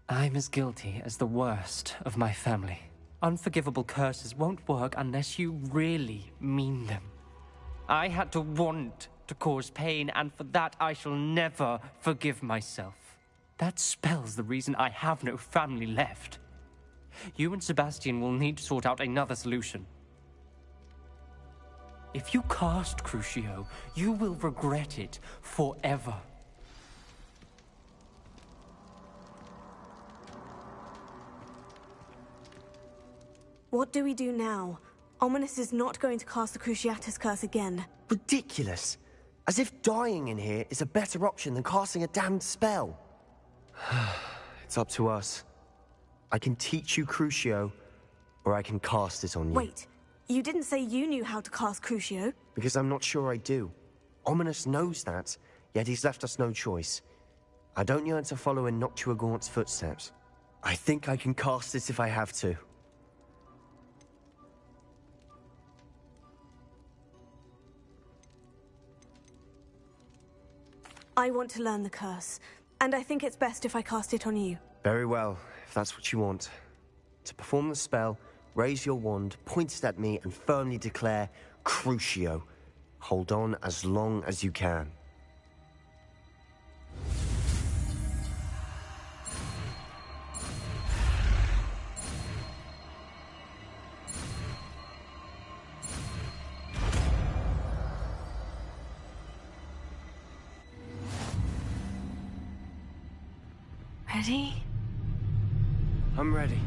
Speaker 6: I'm as guilty as the worst of my family. Unforgivable curses won't work unless you really mean them. I had to want to cause pain, and for that I shall never forgive myself. That spell's the reason I have no family left. You and Sebastian will need to sort out another solution. If you cast Crucio, you will regret it forever.
Speaker 3: What do we do now? Ominous is not going to cast the Cruciatus curse again.
Speaker 17: Ridiculous. As if dying in here is a better option than casting a damned spell. It's up to us. I can teach you Crucio, or I can cast it on you.
Speaker 3: Wait, you didn't say you knew how to cast Crucio?
Speaker 17: Because I'm not sure I do. Ominous knows that, yet he's left us no choice. I don't yearn to follow in Noctua Gaunt's footsteps. I think I can cast it if I have to.
Speaker 3: I want to learn the curse, and I think it's best if I cast it on you.
Speaker 17: Very well, if that's what you want. To perform the spell, raise your wand, point it at me, and firmly declare, Crucio. Hold on as long as you can.
Speaker 3: Ready?
Speaker 17: I'm ready.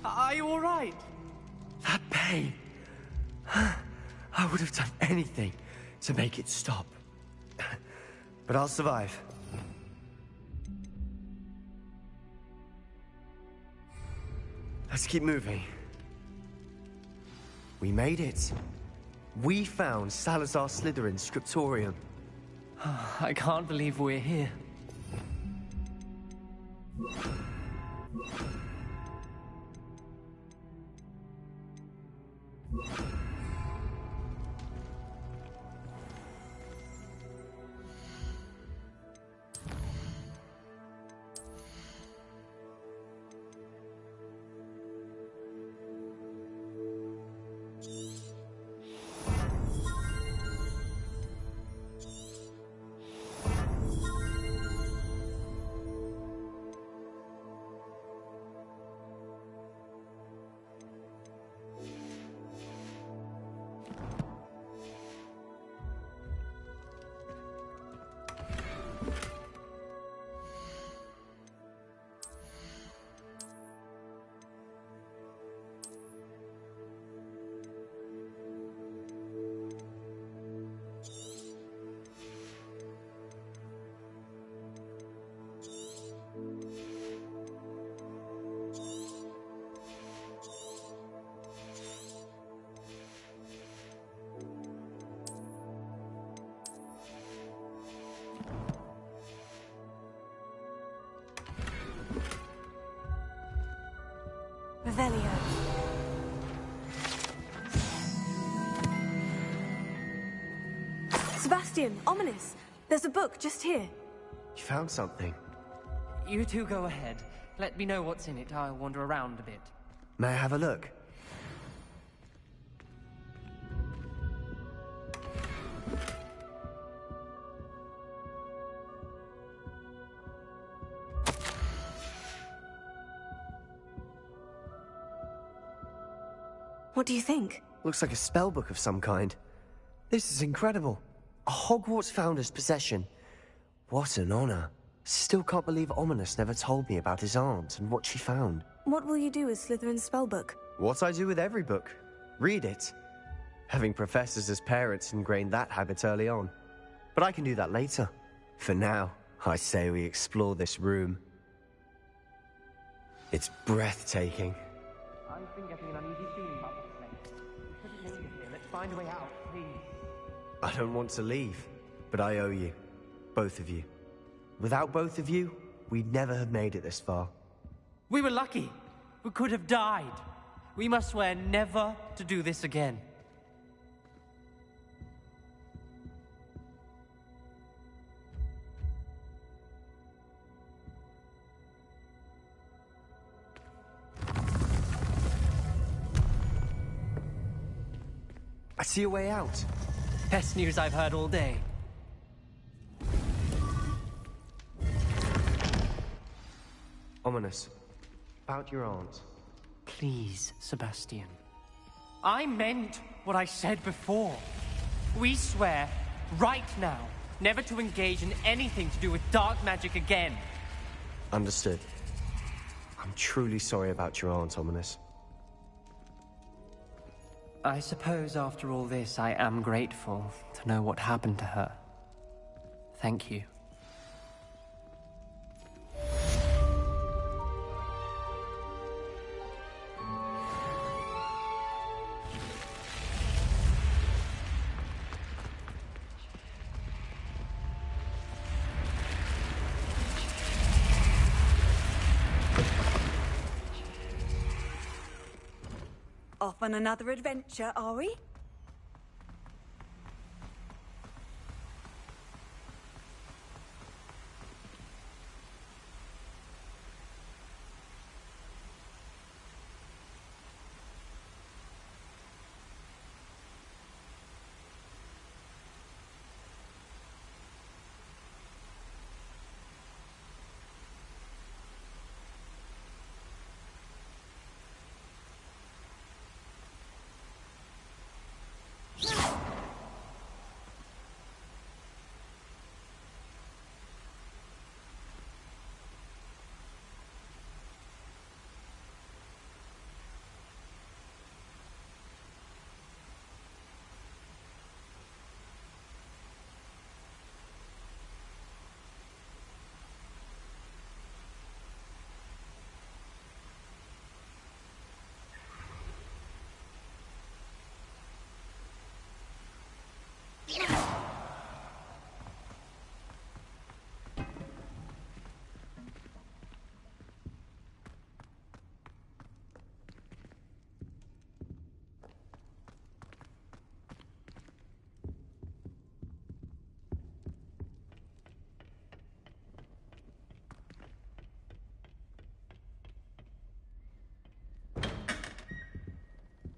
Speaker 6: Are you all right?
Speaker 17: That pain. I would have done anything to make it stop. But I'll survive. Let's keep moving. We made it. We found Salazar Slytherin's scriptorium.
Speaker 6: I can't believe we're here.
Speaker 3: Revelio. Sebastian, Ominous. There's a book just here.
Speaker 17: You found something.
Speaker 6: You two go ahead. Let me know what's in it. I'll wander around a bit.
Speaker 17: May I have a look?
Speaker 3: What do you think?
Speaker 17: Looks like a spellbook of some kind. This is incredible. A Hogwarts founder's possession. What an honor. Still can't believe Ominous never told me about his aunt and what she found.
Speaker 3: What will you do with Slytherin's spellbook?
Speaker 17: What I do with every book. Read it. Having professors as parents ingrained that habit early on. But I can do that later. For now, I say we explore this room. It's breathtaking.
Speaker 6: I've been getting an uneasy feeling about this place. We shouldn't leave here. Let's find a way out, please.
Speaker 17: I don't want to leave, but I owe you. Both of you. Without both of you, we'd never have made it this far.
Speaker 6: We were lucky. We could have died. We must swear never to do this again.
Speaker 17: I see a way out.
Speaker 6: Best news I've heard all day.
Speaker 17: Ominous. About your aunt.
Speaker 6: Please, Sebastian. I meant what I said before. We swear, right now, never to engage in anything to do with dark magic again.
Speaker 17: Understood. I'm truly sorry about your aunt, Ominous.
Speaker 6: I suppose after all this, I am grateful to know what happened to her. Thank you.
Speaker 1: Off on another adventure, are we?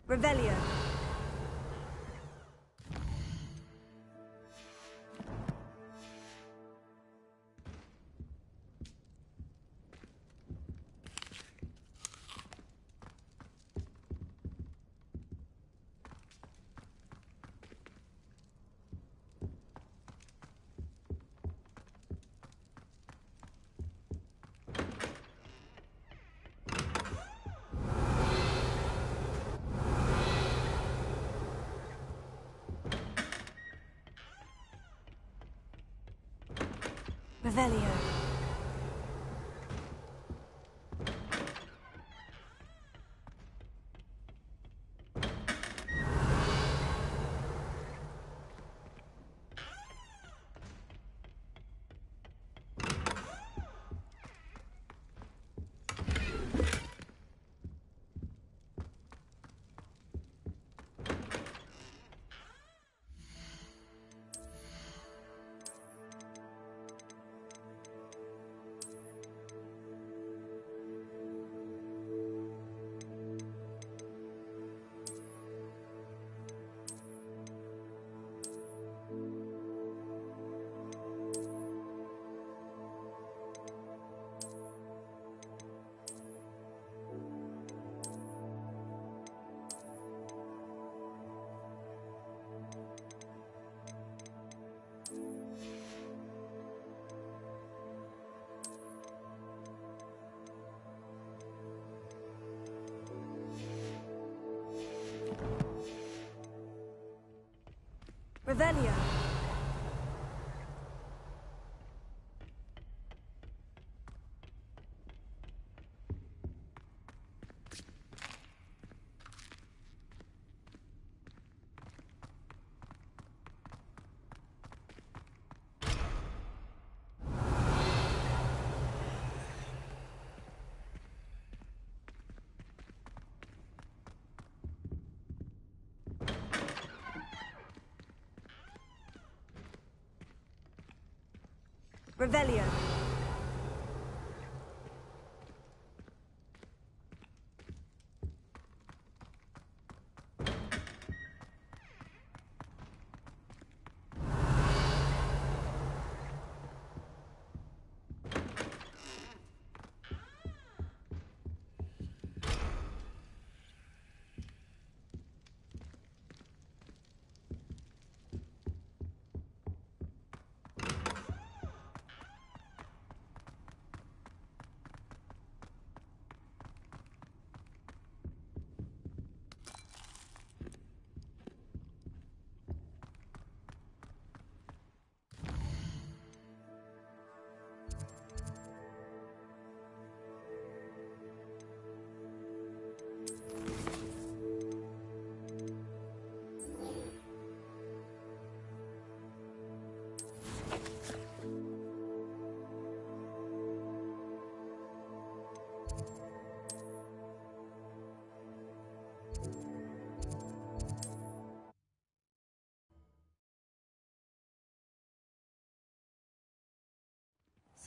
Speaker 1: Revelio. Revelio. Revelio. Revelio.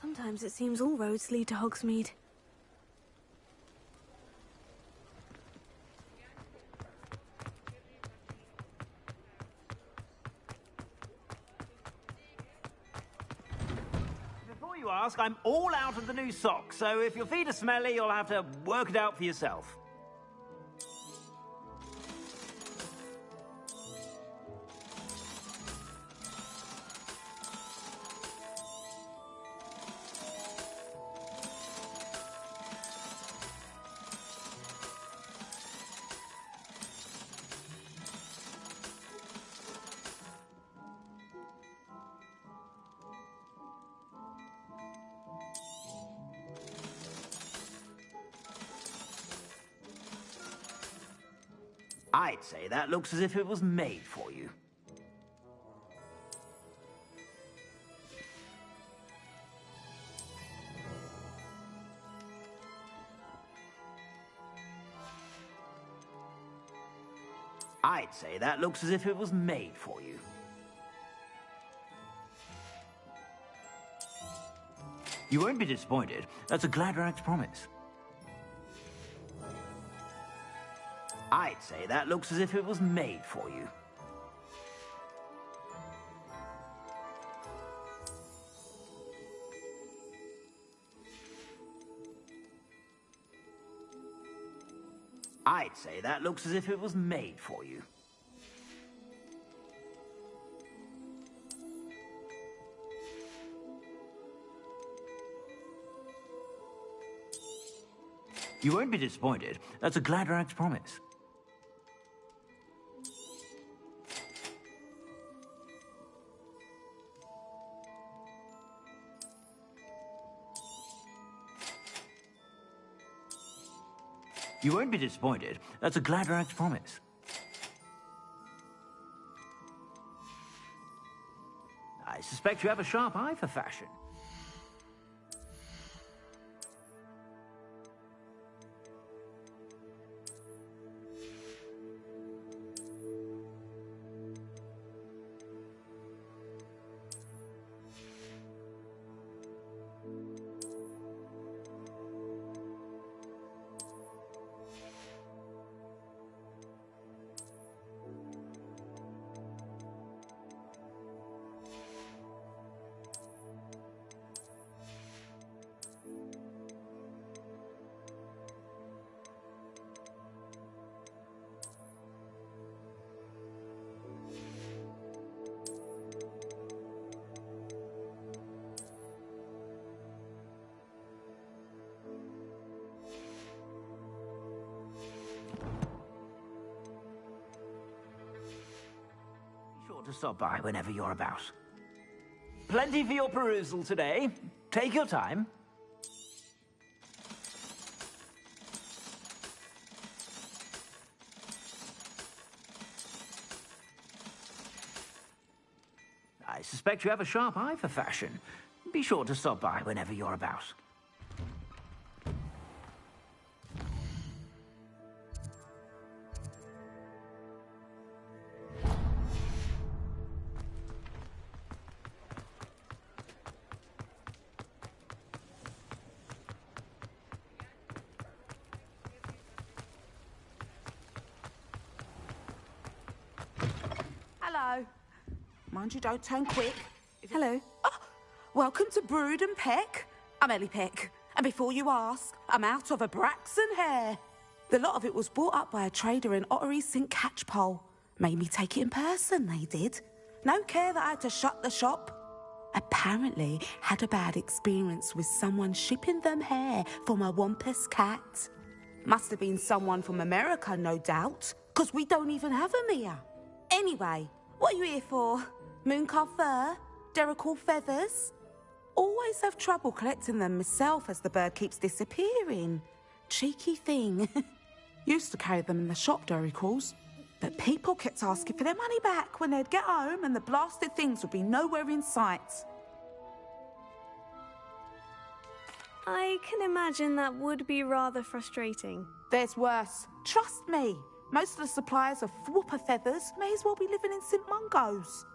Speaker 3: Sometimes it seems all roads lead to Hogsmeade.
Speaker 9: Before you ask, I'm all out of the new socks, so if your feet are smelly, you'll have to work it out for yourself. I'd say that looks as if it was made for you. I'd say that looks as if it was made for you. You won't be disappointed. That's a Gladrag's promise. I'd say that looks as if it was made for you. I'd say that looks as if it was made for you. You won't be disappointed. That's a Gladrag's promise. You won't be disappointed. That's a Gladrag's promise. I suspect you have a sharp eye for fashion. to stop by whenever you're about. Plenty for your perusal today. Take your time. I suspect you have a sharp eye for fashion. Be sure to stop by whenever you're about.
Speaker 12: Hello. Mind you don't turn quick.
Speaker 3: Hello.
Speaker 12: Oh, welcome to Brood and Peck. I'm Ellie Peck. And before you ask, I'm out of a Braxton hair. The lot of it was bought up by a trader in Ottery St. Catchpole. Made me take it in person, they did. No care that I had to shut the shop. Apparently had a bad experience with someone shipping them hair from a Wampus cat. Must have been someone from America, no doubt, because we don't even have them here. Anyway, what are you here for? Mooncar fur? Derrickle feathers? Always have trouble collecting them myself as the bird keeps disappearing. Cheeky thing. Used to carry them in the shop, Derricles. But people kept asking for their money back when they'd get home and the blasted things would be nowhere in sight.
Speaker 3: I can imagine that would be rather frustrating.
Speaker 12: There's worse. Trust me. Most of the suppliers of whooper feathers may as well be living in St. Mungo's.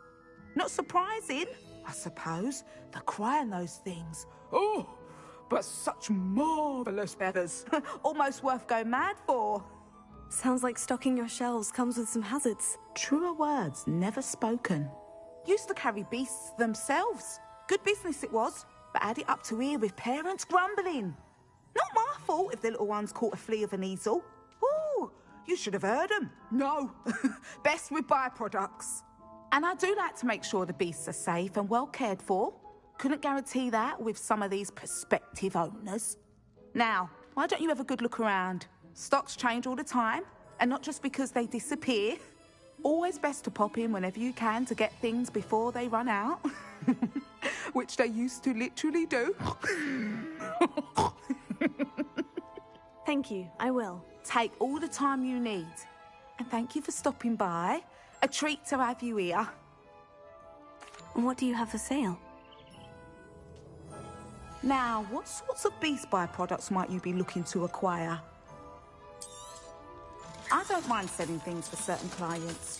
Speaker 12: Not surprising, I suppose, the cry on those things. Oh, but such marvellous feathers. Almost worth going mad for.
Speaker 3: Sounds like stocking your shelves comes with some hazards.
Speaker 12: Truer words never spoken. Used to carry beasts themselves. Good business it was, but had it up to here with parents grumbling. Not my fault if the little ones caught a flea of an easel. Ooh, you should have heard them. No, best with byproducts. And I do like to make sure the beasts are safe and well cared for. Couldn't guarantee that with some of these prospective owners. Now, why don't you have a good look around? Stocks change all the time, and not just because they disappear. Always best to pop in whenever you can to get things before they run out. Which they used to literally do.
Speaker 3: Thank you, I will.
Speaker 12: Take all the time you need. And thank you for stopping by. A treat to have you here.
Speaker 3: What do you have for sale?
Speaker 12: Now, what sorts of beast byproducts might you be looking to acquire? I don't mind selling things for certain clients.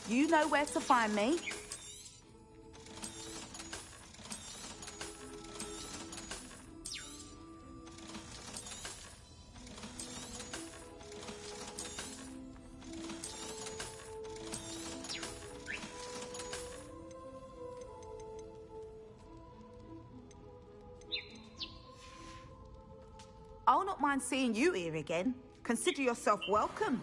Speaker 12: You know where to find me. I'll not mind seeing you here again. Consider yourself welcome.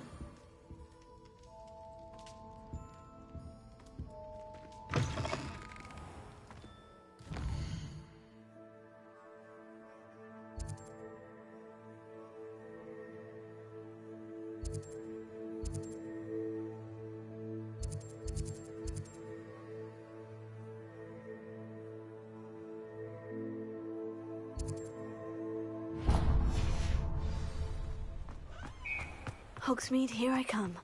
Speaker 3: Hogsmeade, here I come.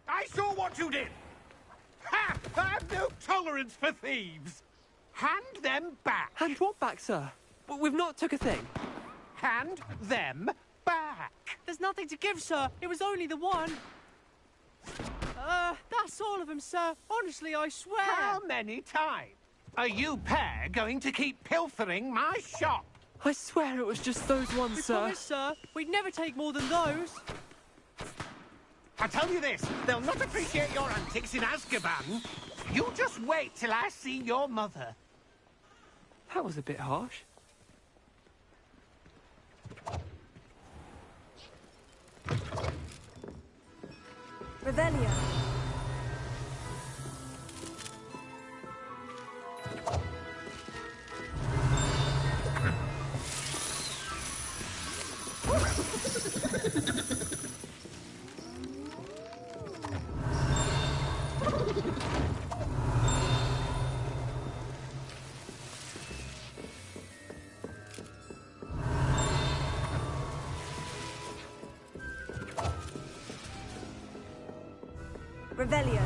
Speaker 22: I saw what you did! Ha! I have no tolerance for thieves! Hand them back!
Speaker 6: Hand what back, sir? We've not took a thing.
Speaker 22: Hand them back!
Speaker 23: There's nothing to give, sir. It was only the one. That's all of them, sir. Honestly, I swear.
Speaker 22: How many times? Are you pair going to keep pilfering my shop?
Speaker 6: I swear it was just those ones,
Speaker 23: We
Speaker 6: sir.
Speaker 23: promise, sir. We'd never take more than those.
Speaker 22: I tell you this, they'll not appreciate your antics in Azkaban. You just wait till I see your mother.
Speaker 6: That was a bit harsh.
Speaker 3: Revelio.
Speaker 1: Revelio.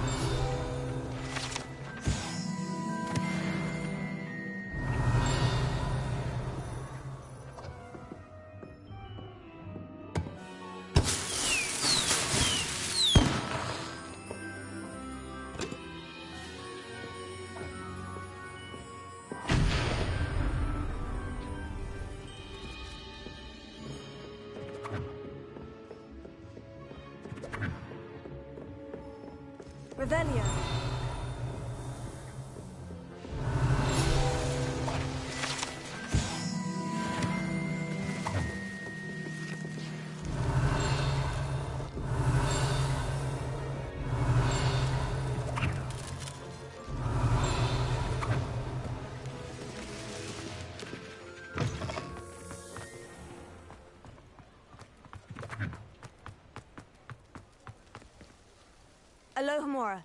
Speaker 1: Revelio. Alohomora.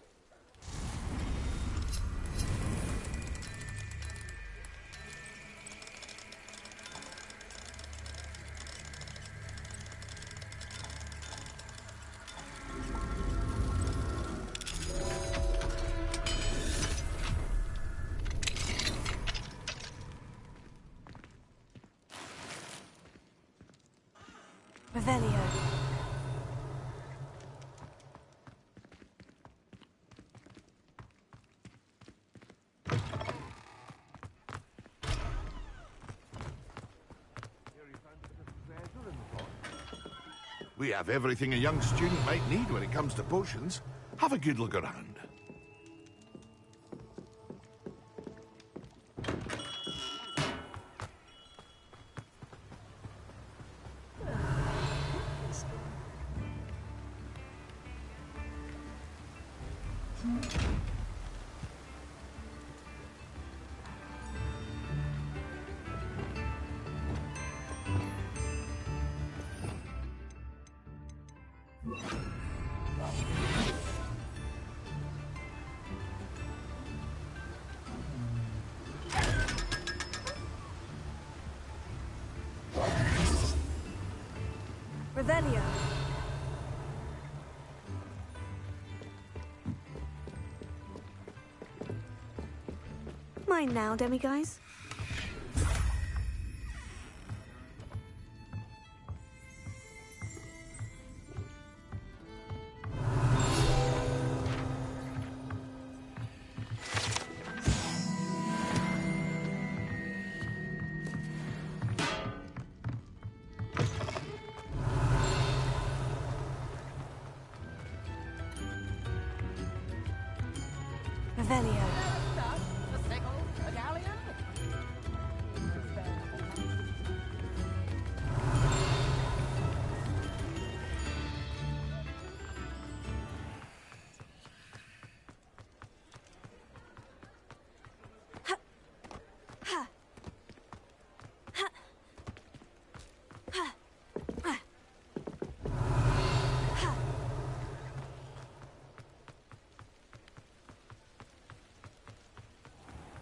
Speaker 1: Revelio.
Speaker 2: We have everything a young student might need when it comes to potions. Have a good look around. Revelio.
Speaker 3: Mine now, demiguise.
Speaker 1: Revelio.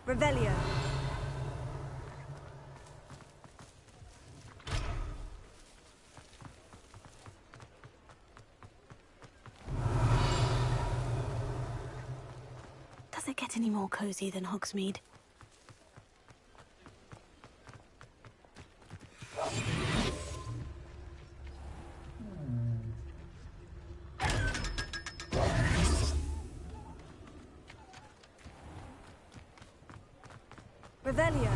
Speaker 1: Revelio.
Speaker 3: Does it get any more cozy than Hogsmeade?
Speaker 1: Revelio.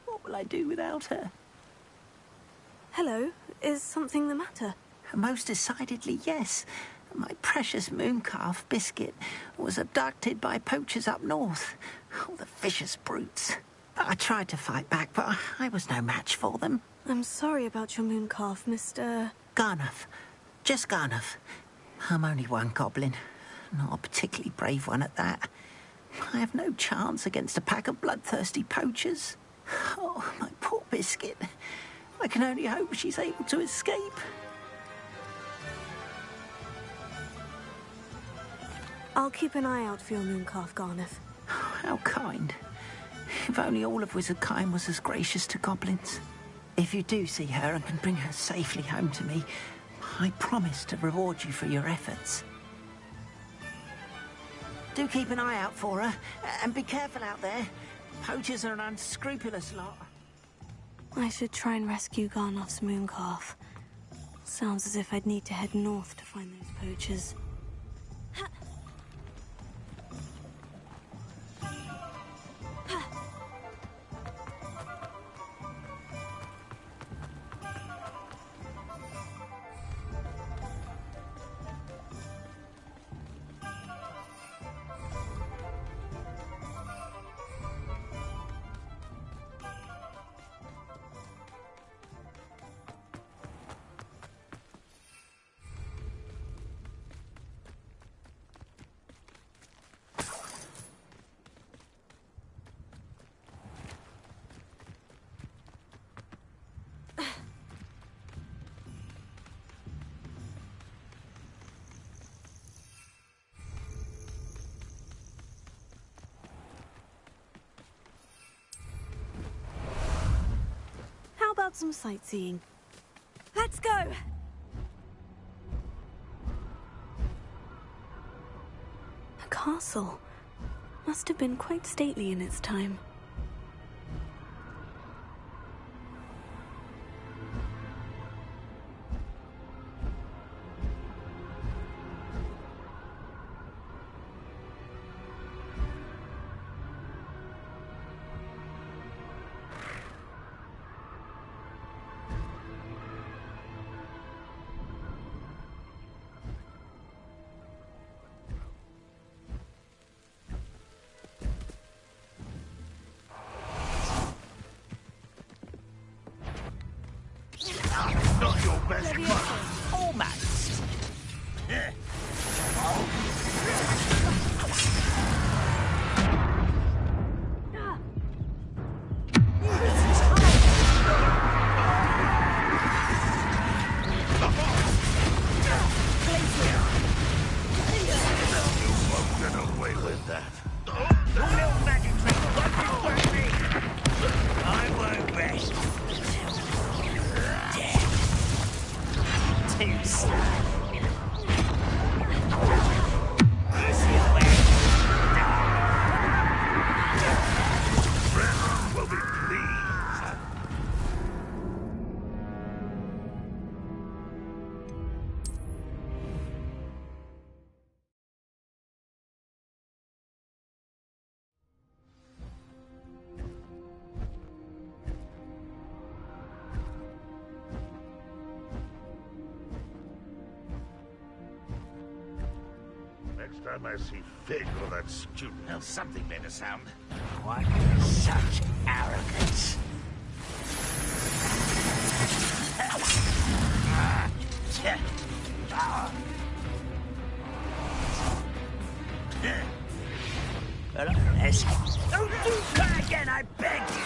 Speaker 19: What will I do without her?
Speaker 3: Hello, is something the matter?
Speaker 19: Most decidedly, yes. My precious mooncalf, Biscuit, was abducted by poachers up north. Oh, the vicious brutes. I tried to fight back, but I was no match for them.
Speaker 3: I'm sorry about your mooncalf, Mr.
Speaker 19: Garnuff. Just Garnuff. I'm only one goblin. Not a particularly brave one at that. I have no chance against a pack of bloodthirsty poachers. Oh, my poor biscuit. I can only hope she's able to escape.
Speaker 3: I'll keep an eye out for your mooncalf, Garnuff.
Speaker 19: How kind. If only all of Wizardkind was as gracious to goblins. If you do see her and can bring her safely home to me, I promise to reward you for your efforts. Do keep an eye out for her, and be careful out there. Poachers are an unscrupulous lot.
Speaker 3: I should try and rescue Garnuff's mooncalf. Sounds as if I'd need to head north to find those poachers. How about some sightseeing?
Speaker 1: Let's go!
Speaker 3: A castle. Must have been quite stately in its time.
Speaker 2: Not your best month.
Speaker 19: Almost.
Speaker 2: You won't get away with that.
Speaker 19: Your little magic trick won't be me. I won't rest. Too slow.
Speaker 2: Brennan will be pleased. Next time I see Fig or that student,
Speaker 19: Well, something made a sound. Why such arrogance? Unless... Don't do that again, I beg you!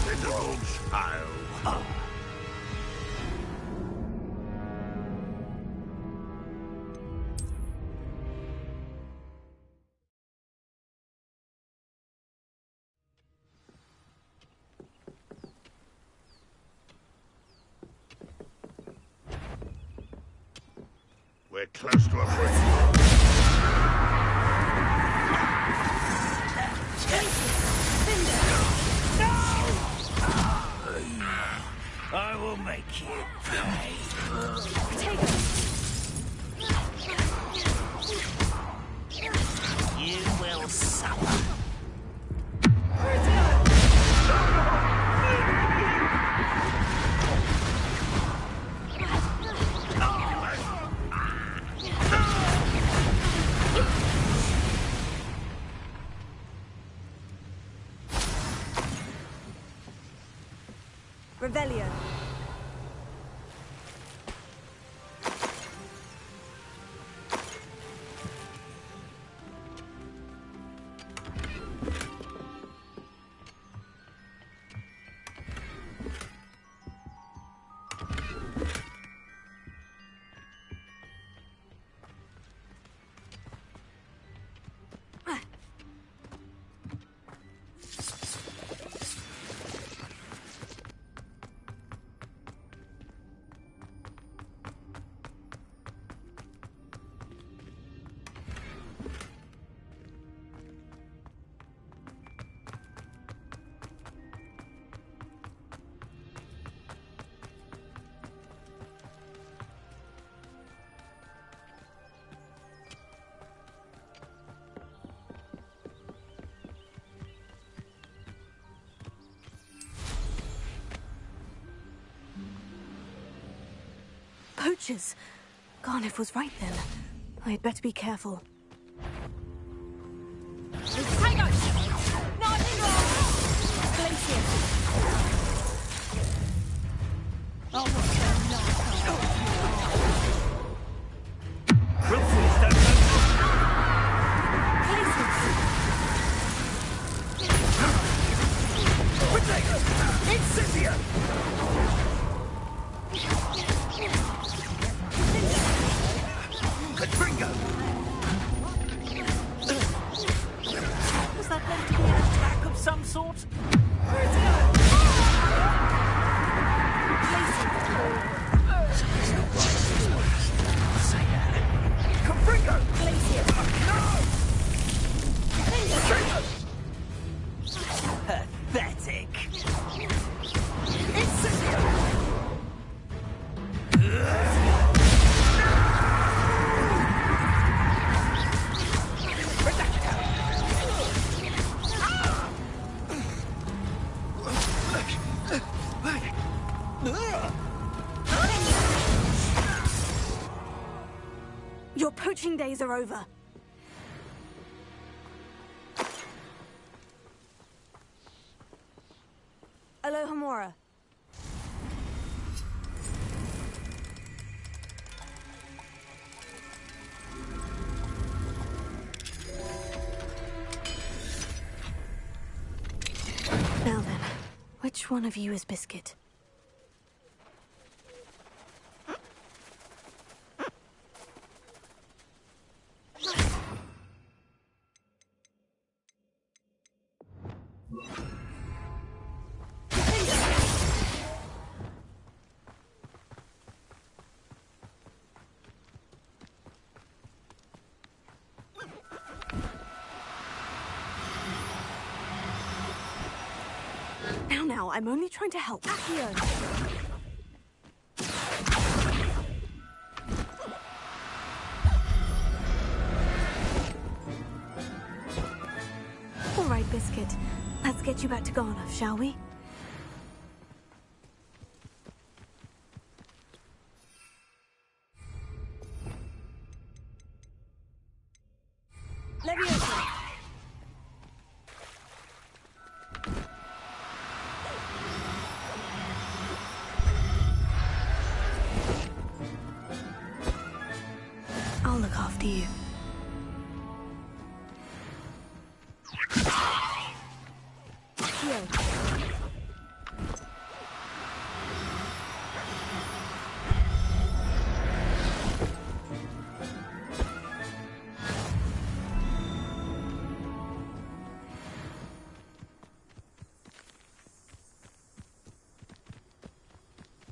Speaker 2: Little child. We're close to a breakthrough.
Speaker 22: I will make you pay. You will suffer.
Speaker 1: Revelio.
Speaker 3: Poachers! Garniff was right then. I'd better be careful.
Speaker 10: Tango! Nice roll! Glacier! Oh, what's
Speaker 9: Was that meant to be an attack of some sort? Pathetic.
Speaker 3: Your poaching days are over. Alohomora. Now then, which one of you is Biscuit? Now, I'm only trying to help. Accio! All right, Biscuit. Let's get you back to Garniff, shall we?
Speaker 1: Leviosa.
Speaker 3: I'll look after you.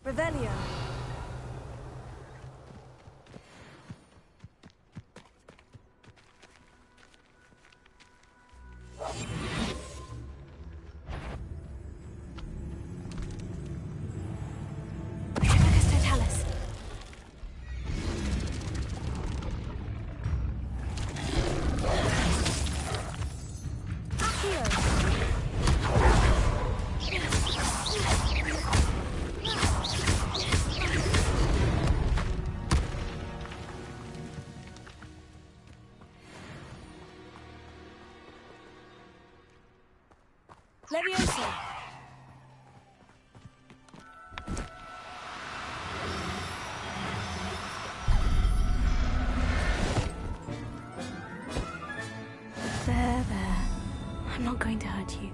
Speaker 1: Revelio.
Speaker 10: Leviosa!
Speaker 3: There, there. I'm not going to hurt you.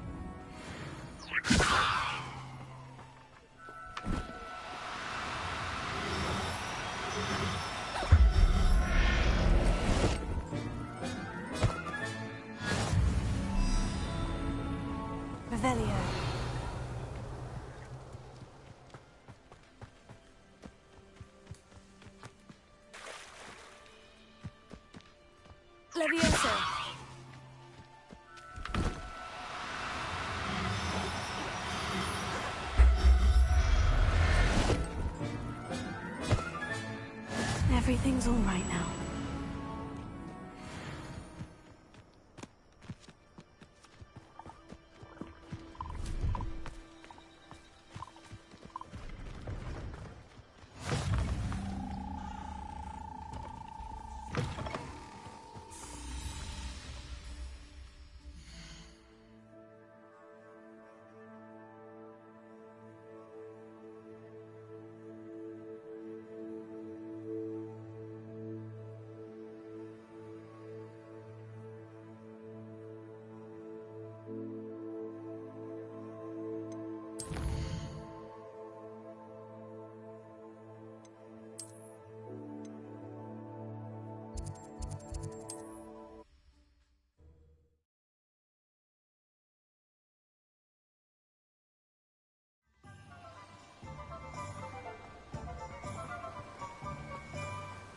Speaker 3: Revelio.
Speaker 10: Leviosa!
Speaker 3: Everything's all right now.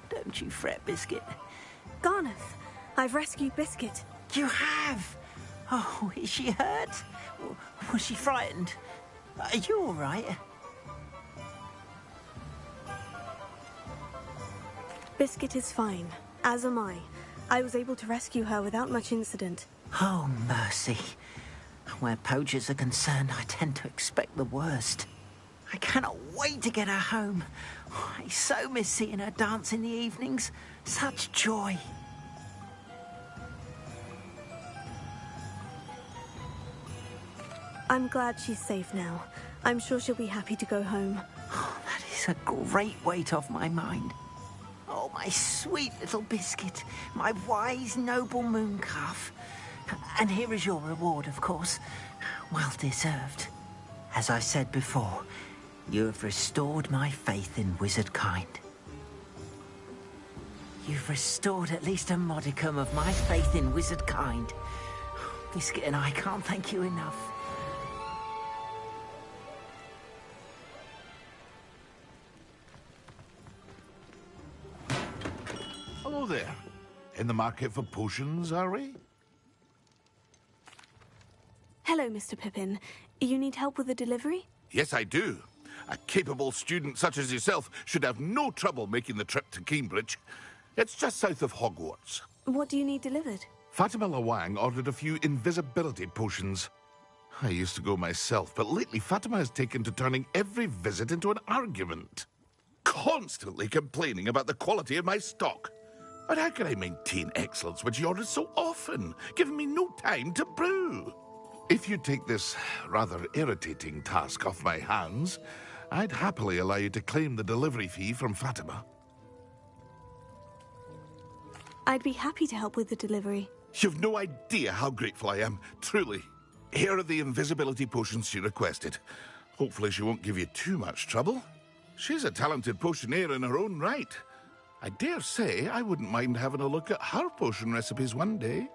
Speaker 19: Don't you fret, Biscuit.
Speaker 3: Garneth, I've rescued Biscuit.
Speaker 19: You have? Oh, is she hurt? Was she frightened? Are you all right?
Speaker 3: Biscuit is fine, as am I. I was able to rescue her without much incident.
Speaker 19: Oh, mercy. Where poachers are concerned, I tend to expect the worst. I cannot wait to get her home. I so miss seeing her dance in the evenings. Such joy.
Speaker 3: I'm glad she's safe now. I'm sure she'll be happy to go home.
Speaker 19: Oh, that is a great weight off my mind. Oh, my sweet little Biscuit. My wise, noble moon calf. And here is your reward, of course. Well deserved. As I said before, you have restored my faith in wizard kind. You've restored at least a modicum of my faith in wizard kind. Biscuit and I can't thank you enough.
Speaker 2: Hello there. In the market for potions, are we?
Speaker 3: Hello, Mr. Pippin. You need help with a delivery?
Speaker 2: Yes, I do. A capable student such as yourself should have no trouble making the trip to Cambridge. It's just south of Hogwarts.
Speaker 3: What do you need delivered?
Speaker 2: Fatima Lawang ordered a few invisibility potions. I used to go myself, but lately Fatima has taken to turning every visit into an argument. Constantly complaining about the quality of my stock. But how can I maintain excellence when she orders so often, giving me no time to brew? If you take this rather irritating task off my hands, I'd happily allow you to claim the delivery fee from Fatima.
Speaker 3: I'd be happy to help with the delivery.
Speaker 2: You've no idea how grateful I am, truly. Here are the invisibility potions she requested. Hopefully she won't give you too much trouble. She's a talented potioneer in her own right. I dare say I wouldn't mind having a look at her potion recipes one day.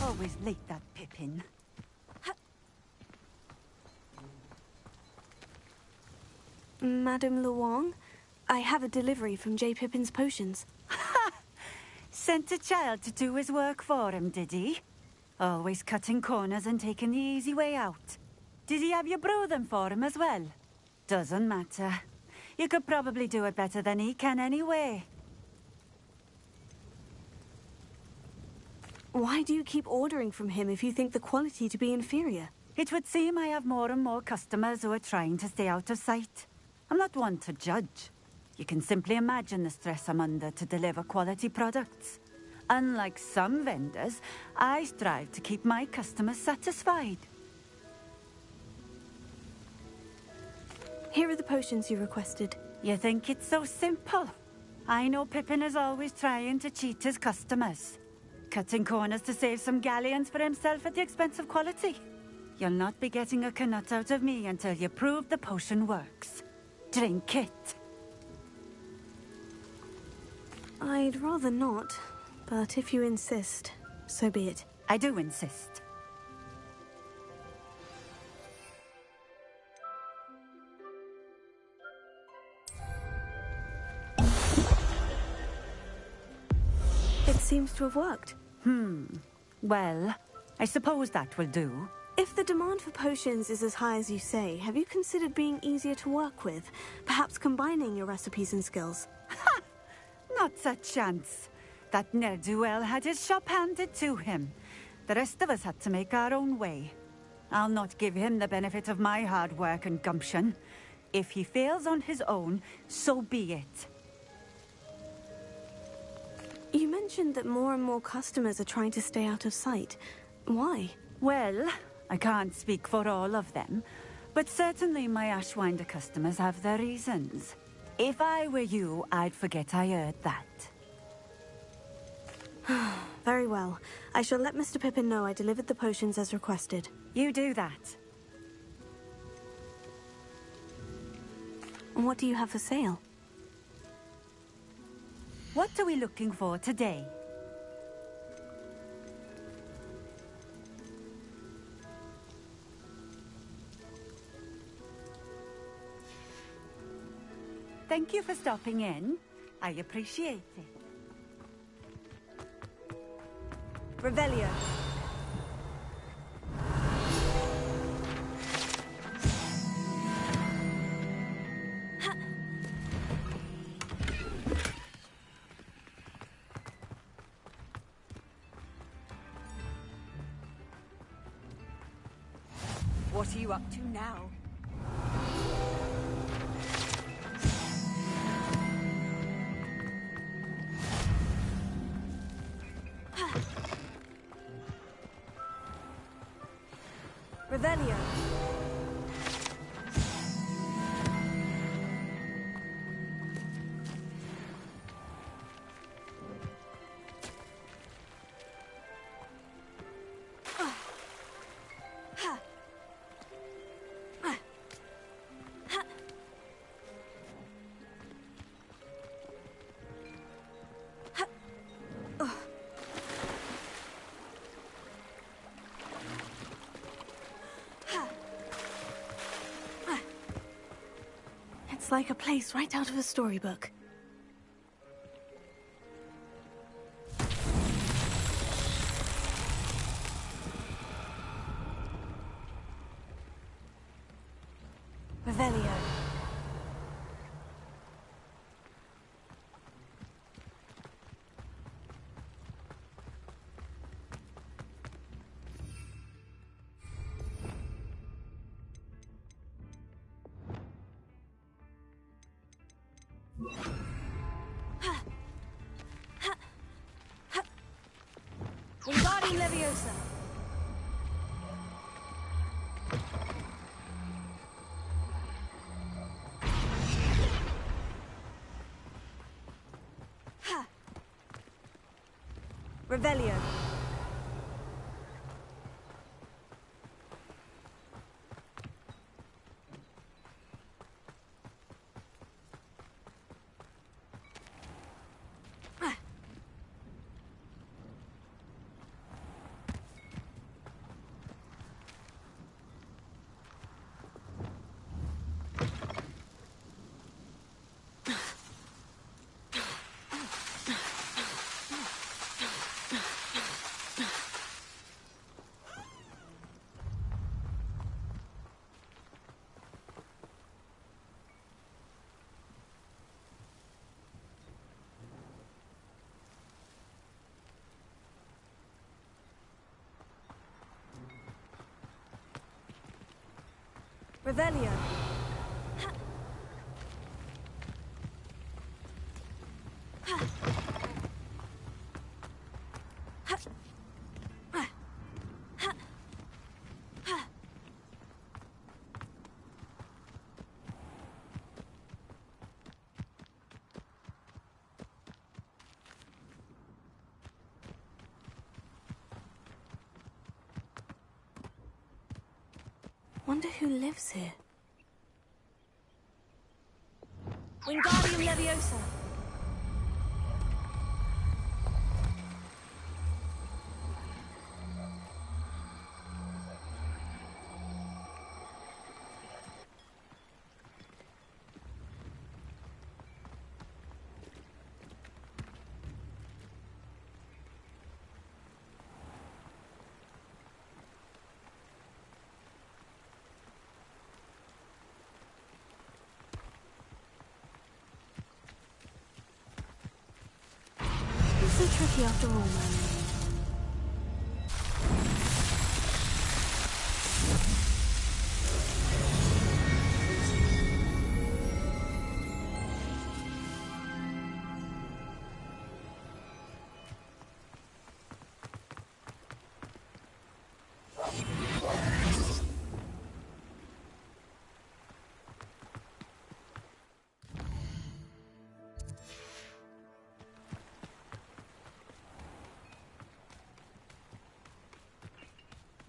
Speaker 11: Always late, that Pippin.
Speaker 3: Madame Luong, I have a delivery from J. Pippin's Potions.
Speaker 11: Sent a child to do his work for him, did he? Always cutting corners and taking the easy way out. Did he have you brew them for him as well? Doesn't matter. You could probably do it better than he can anyway.
Speaker 3: Why do you keep ordering from him if you think the quality to be inferior?
Speaker 11: It would seem I have more and more customers who are trying to stay out of sight. I'm not one to judge. You can simply imagine the stress I'm under to deliver quality products. Unlike some vendors, I strive to keep my customers satisfied.
Speaker 3: Here are the potions you requested.
Speaker 11: You think it's so simple? I know Pippin is always trying to cheat his customers. Cutting corners to save some galleons for himself at the expense of quality. You'll not be getting a canut out of me until you prove the potion works. Drink it.
Speaker 3: I'd rather not, but if you insist, so be it.
Speaker 11: I do insist.
Speaker 3: It seems to have worked.
Speaker 11: Well, I suppose that will do.
Speaker 3: If the demand for potions is as high as you say, have you considered being easier to work with? Perhaps combining your recipes and skills?
Speaker 11: Not a chance. That ne'er-do-well had his shop handed to him. The rest of us had to make our own way. I'll not give him the benefit of my hard work and gumption. If he fails on his own, so be it.
Speaker 3: You mentioned that more and more customers are trying to stay out of sight. Why?
Speaker 11: Well, I can't speak for all of them, but certainly my Ashwinder customers have their reasons. If I were you, I'd forget I heard that.
Speaker 3: Very well. I shall let Mr. Pippin know I delivered the potions as requested.
Speaker 11: You do that.
Speaker 3: And what do you have for sale?
Speaker 11: What are we looking for today? Thank you for stopping in. I appreciate it.
Speaker 1: Revelio. What are you up to now? Revelio.
Speaker 3: It's like a place right out of a storybook. Revelio. Wingardium Leviosa. Revelio. Revelio. Wonder who lives here.
Speaker 1: Wingardium Leviosa.
Speaker 3: So tricky after all, man.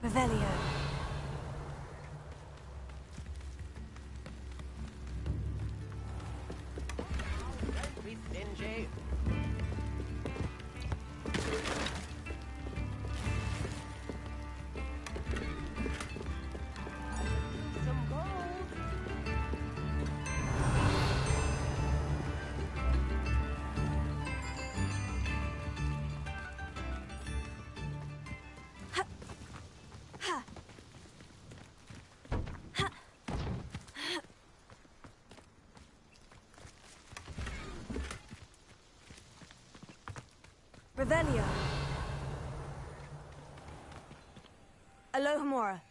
Speaker 1: Revelio.
Speaker 21: Don't be stingy. Some gold.
Speaker 1: Revelio. Alohomora.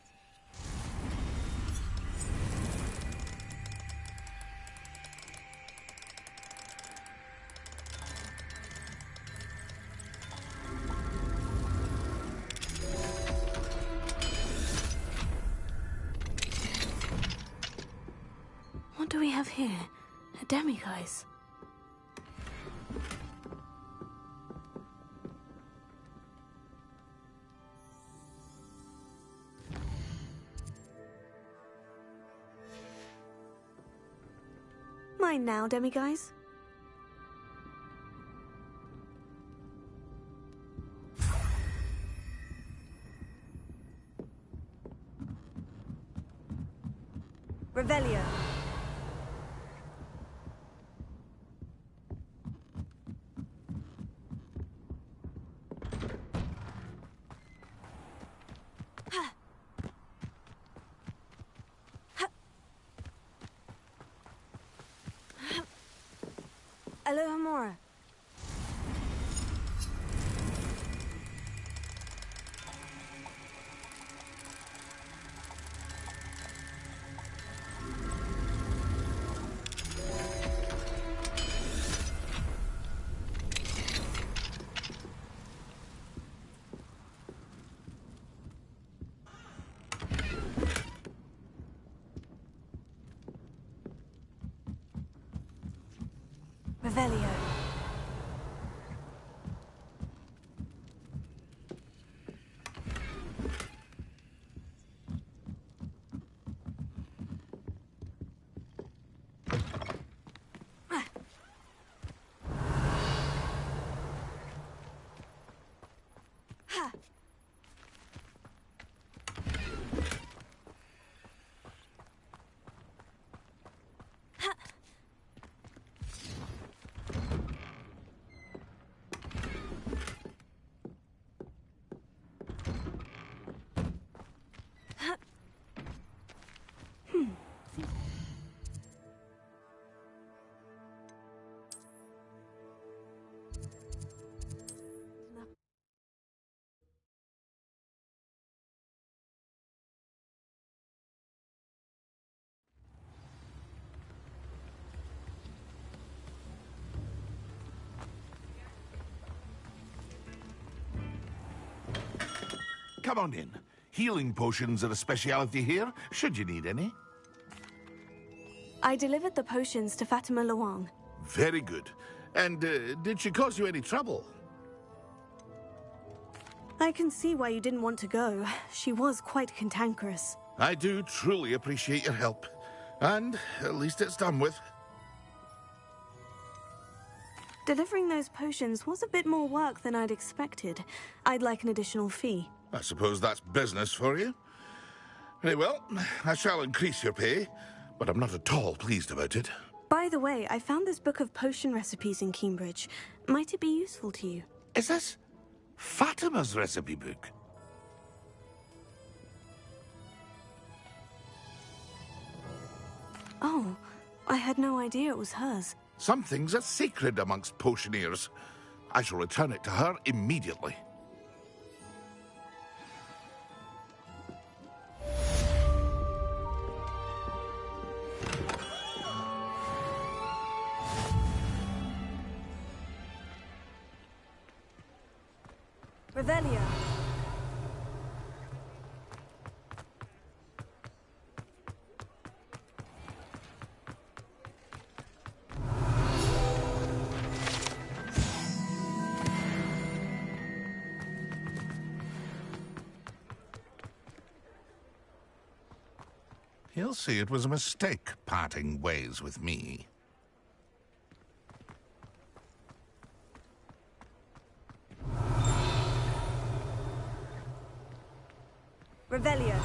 Speaker 3: What do we have here? A demiguise. Mine now, demiguise.
Speaker 1: Revelio. Alohomora. Revelio.
Speaker 2: come on in. Healing potions are a speciality here, should you need any.
Speaker 3: I delivered the potions to Fatima Luang.
Speaker 2: Very good. And did she cause you any trouble?
Speaker 3: I can see why you didn't want to go. She was quite cantankerous.
Speaker 2: I do truly appreciate your help. And at least it's done with.
Speaker 3: Delivering those potions was a bit more work than I'd expected. I'd like an additional fee.
Speaker 2: I suppose that's business for you. Very well, I shall increase your pay, but I'm not at all pleased about it.
Speaker 3: By the way, I found this book of potion recipes in Cambridge. Might it be useful to you?
Speaker 2: Is this Fatima's recipe book?
Speaker 3: Oh, I had no idea it was hers.
Speaker 2: Some things are sacred amongst potioneers. I shall return it to her immediately.
Speaker 3: Revelio.
Speaker 2: He'll see it was a mistake parting ways with me.
Speaker 3: Revelio.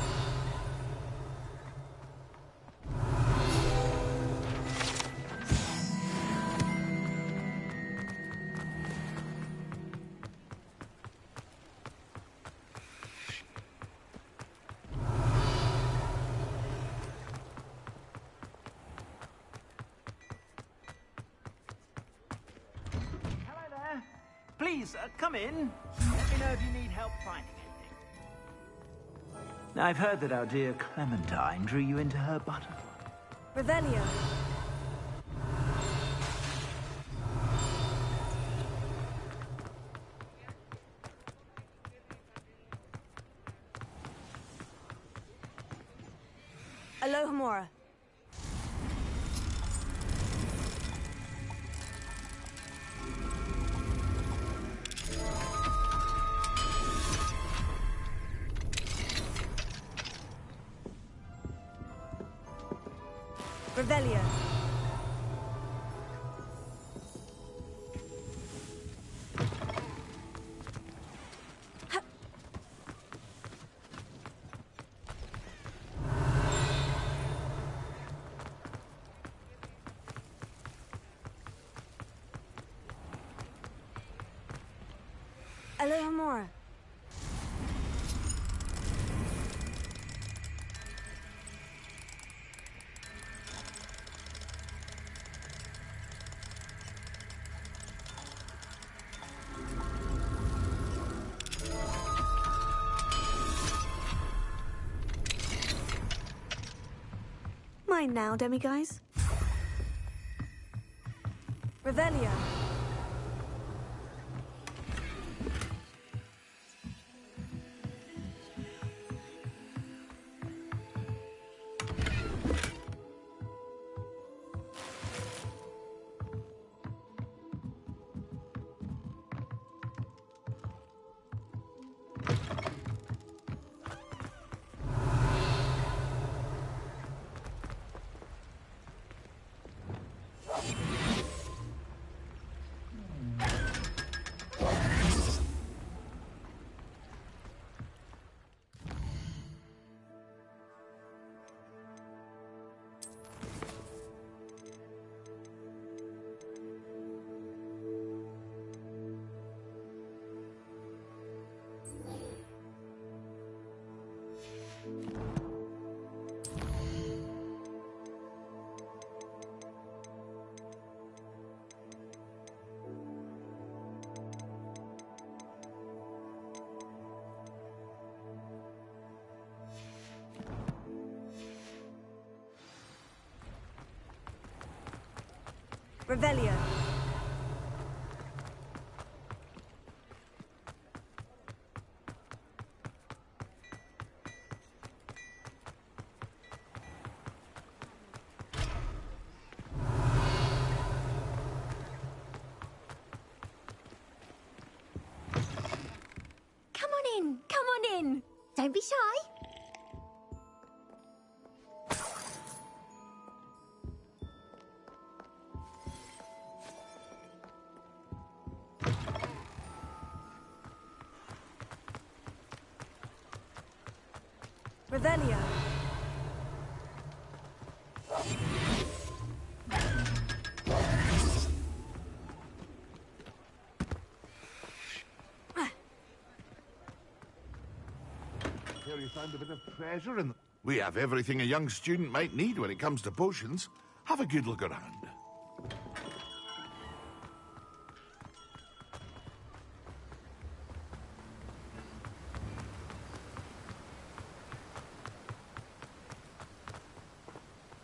Speaker 9: Please, come in. Let me know if you need help finding anything. I've heard that our dear Clementine drew you into her butterfly.
Speaker 3: Revelio. Alohomora. Revelio. Alohomora. Mine now, demiguise. Revelio. Revelio.
Speaker 13: Don't be shy.
Speaker 1: Revelio.
Speaker 2: Here you found a bit of treasure in them. We have everything a young student might need when it comes to potions. Have a good look around.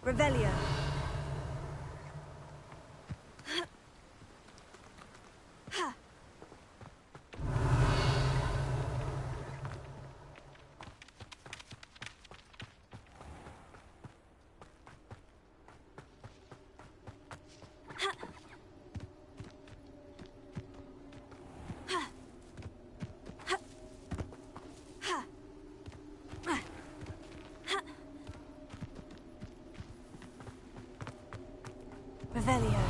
Speaker 1: Revelio. Revelio.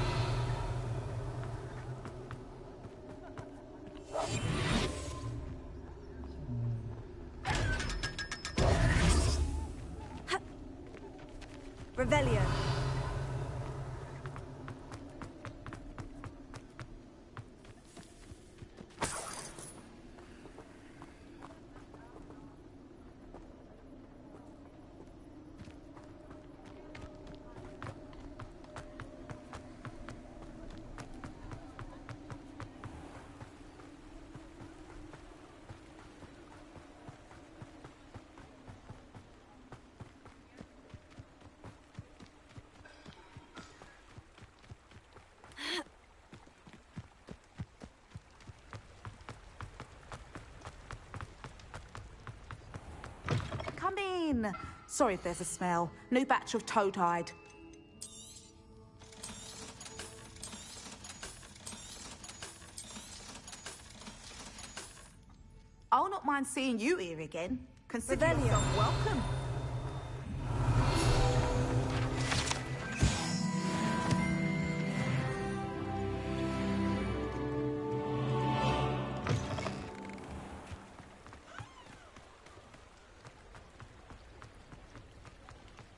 Speaker 1: Revelio.
Speaker 12: Come in. Sorry if there's a smell. New batch of toad-hide. I'll not mind seeing you here again. Consider
Speaker 1: Revelio.
Speaker 12: yourself welcome.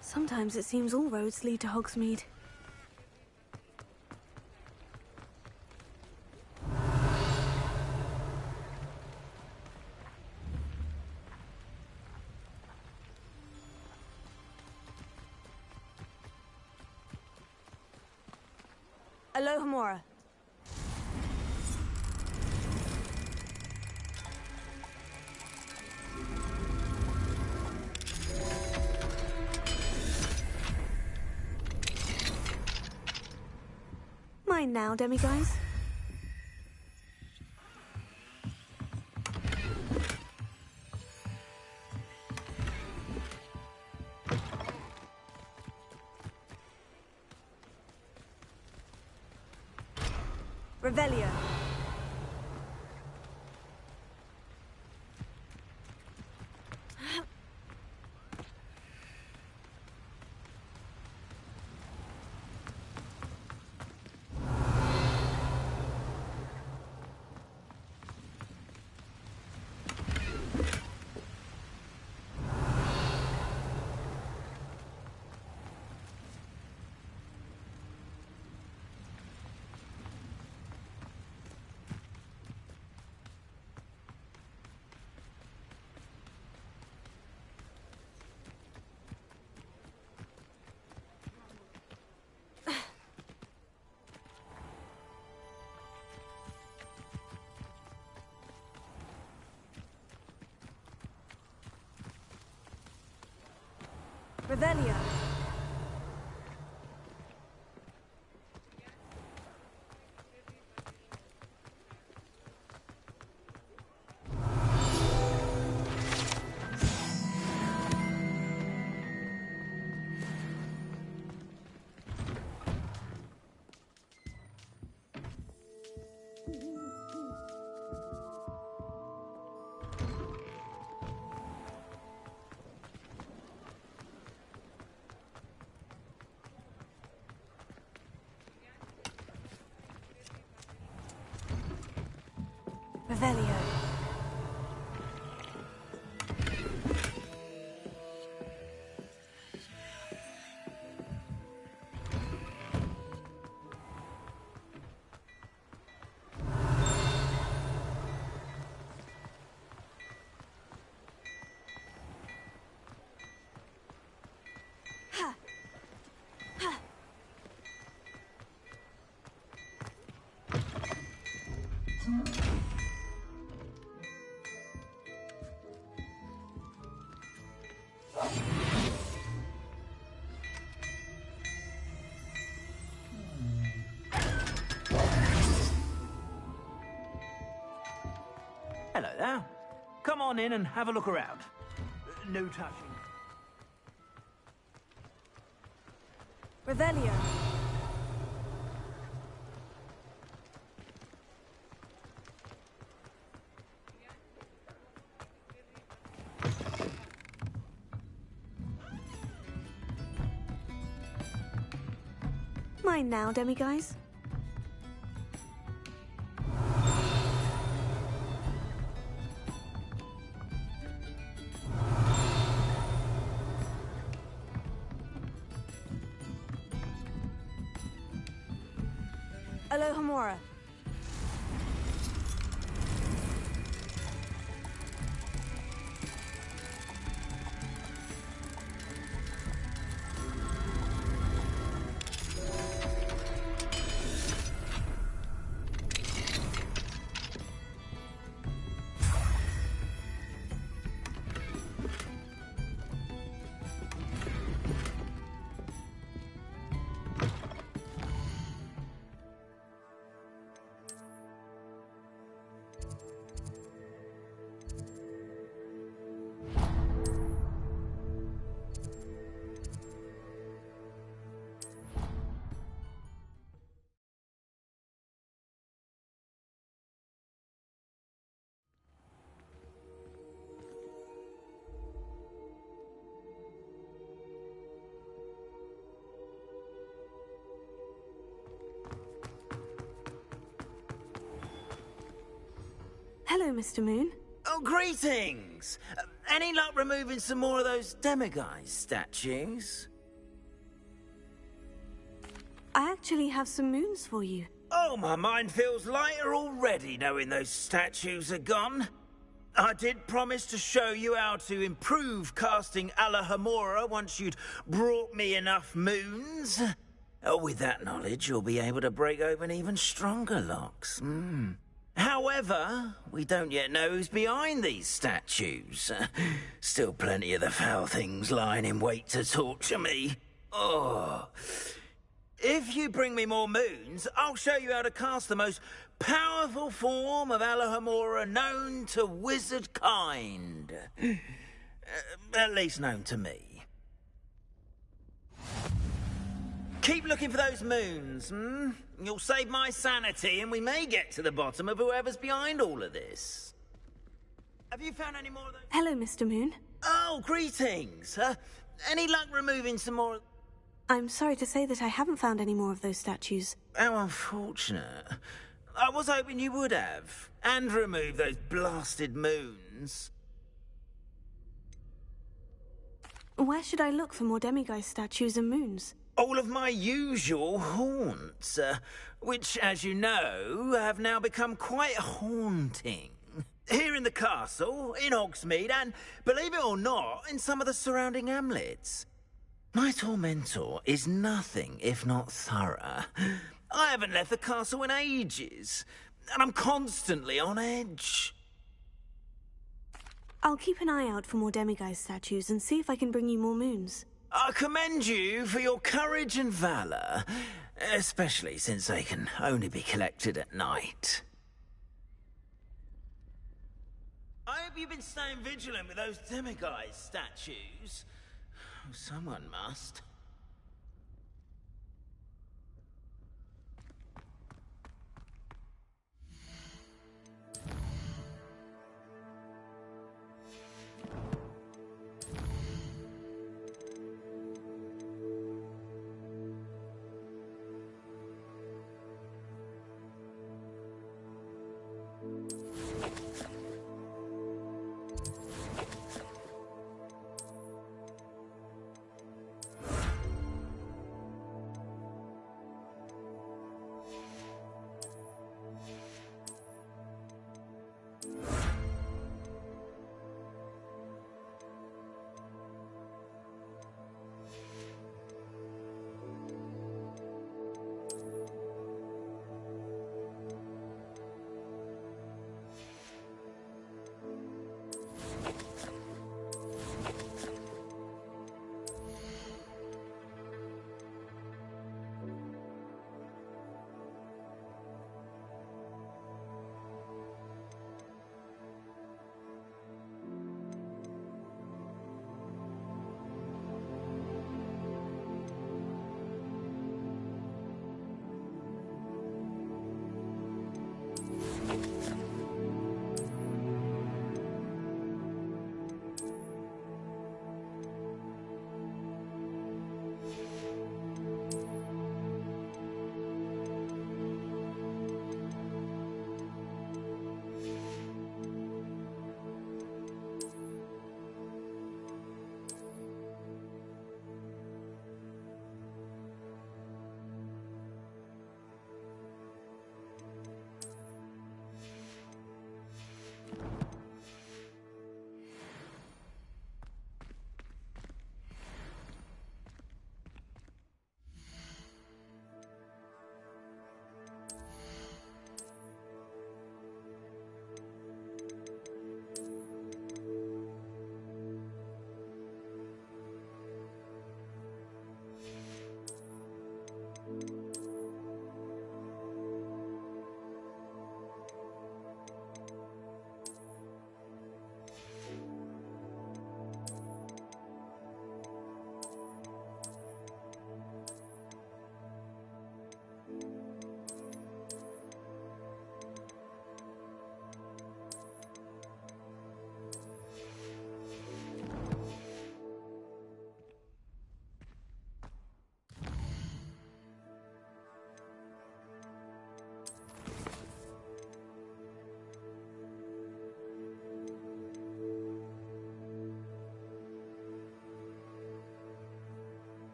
Speaker 3: Sometimes it seems all roads lead to Hogsmeade.
Speaker 1: Alohomora.
Speaker 3: Mine now, demiguise.
Speaker 1: Revelio. Revelio.
Speaker 3: Revelio.
Speaker 9: Hello there. Come on in and have a look around. No touching.
Speaker 3: Revelio. Mine now, demiguise. Alohomora. Hello, Mr. Moon.
Speaker 13: Oh, greetings! Any luck removing some more of those demiguise statues?
Speaker 3: I actually have some moons for you.
Speaker 13: Oh, my mind feels lighter already knowing those statues are gone. I did promise to show you how to improve casting Alohomora once you'd brought me enough moons. With that knowledge, you'll be able to break open even stronger locks. However, we don't yet know who's behind these statues. Still plenty of the foul things lying in wait to torture me. Oh. If you bring me more moons, I'll show you how to cast the most powerful form of Alohomora known to wizard kind. At least known to me. Keep looking for those moons, You'll save my sanity, and we may get to the bottom of whoever's behind all of this. Have you found any more of those?
Speaker 3: Hello, Mr. Moon.
Speaker 13: Oh, greetings. Any luck removing some more?
Speaker 3: I'm sorry to say that I haven't found any more of those statues.
Speaker 13: How unfortunate. I was hoping you would have, and remove those blasted moons.
Speaker 3: Where should I look for more demiguise statues and moons?
Speaker 13: All of my usual haunts, which, as you know, have now become quite haunting. Here in the castle, in Hogsmeade, and, believe it or not, in some of the surrounding hamlets. My tormentor is nothing if not thorough. I haven't left the castle in ages, and I'm constantly on edge.
Speaker 3: I'll keep an eye out for more demiguise statues and see if I can bring you more moons.
Speaker 13: I commend you for your courage and valor, especially since they can only be collected at night. I hope you've been staying vigilant with those demiguise statues. Someone must.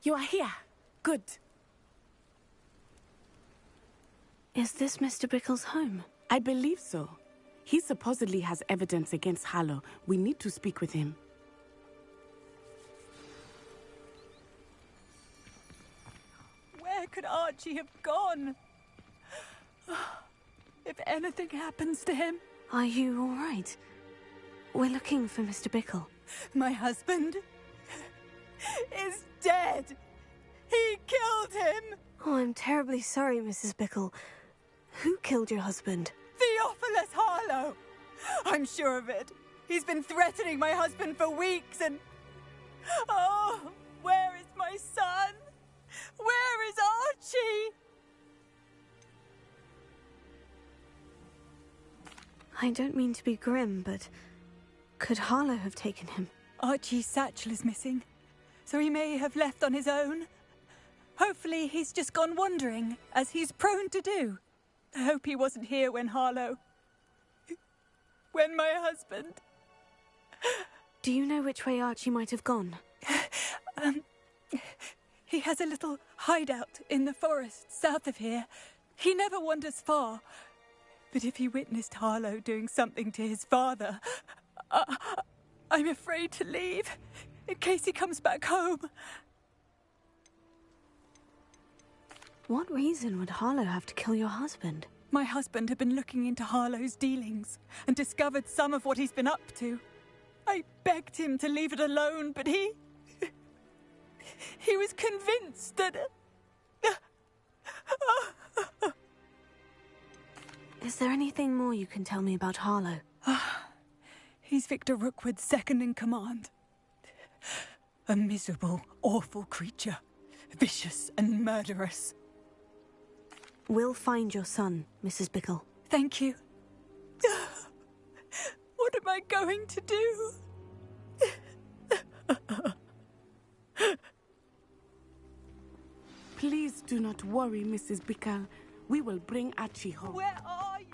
Speaker 7: You are here. Good.
Speaker 3: Is this Mr. Bickle's home?
Speaker 7: I believe so. He supposedly has evidence against Harlow. We need to speak with him.
Speaker 4: Where could Archie have gone? If anything happens to him...
Speaker 3: Are you all right? We're looking for Mr. Bickle.
Speaker 4: My husband is dead. He killed him.
Speaker 3: Oh, I'm terribly sorry, Mrs. Bickle. Who killed your husband?
Speaker 4: Theophilus Harlow. I'm sure of it. He's been threatening my husband for weeks and... Oh, where is my son? Where is Archie?
Speaker 3: I don't mean to be grim, but could Harlow have taken him?
Speaker 4: Archie's satchel is missing, so he may have left on his own. Hopefully he's just gone wandering, as he's prone to do. I hope he wasn't here when Harlow... when my husbend...
Speaker 3: Do you know which way Archie might have gone?
Speaker 4: He has a little hideout in the forest south of here. He never wanders far. But if he witnessed Harlow doing something to his father, I'm afraid to leave, in case he comes back home.
Speaker 3: What reason would Harlow have to kill your husband?
Speaker 4: My husband had been looking into Harlow's dealings and discovered some of what he's been up to. I begged him to leave it alone, but he was convinced that...
Speaker 3: Is there anything more you can tell me about Harlow?
Speaker 4: He's Victor Rookwood's second in command. A miserable, awful creature. Vicious and murderous.
Speaker 3: We'll find your son, Mrs. Bickle.
Speaker 4: Thank you. What am I going to do?
Speaker 7: Please do not worry, Mrs. Bickle. We will bring Archie home.
Speaker 4: Where are you?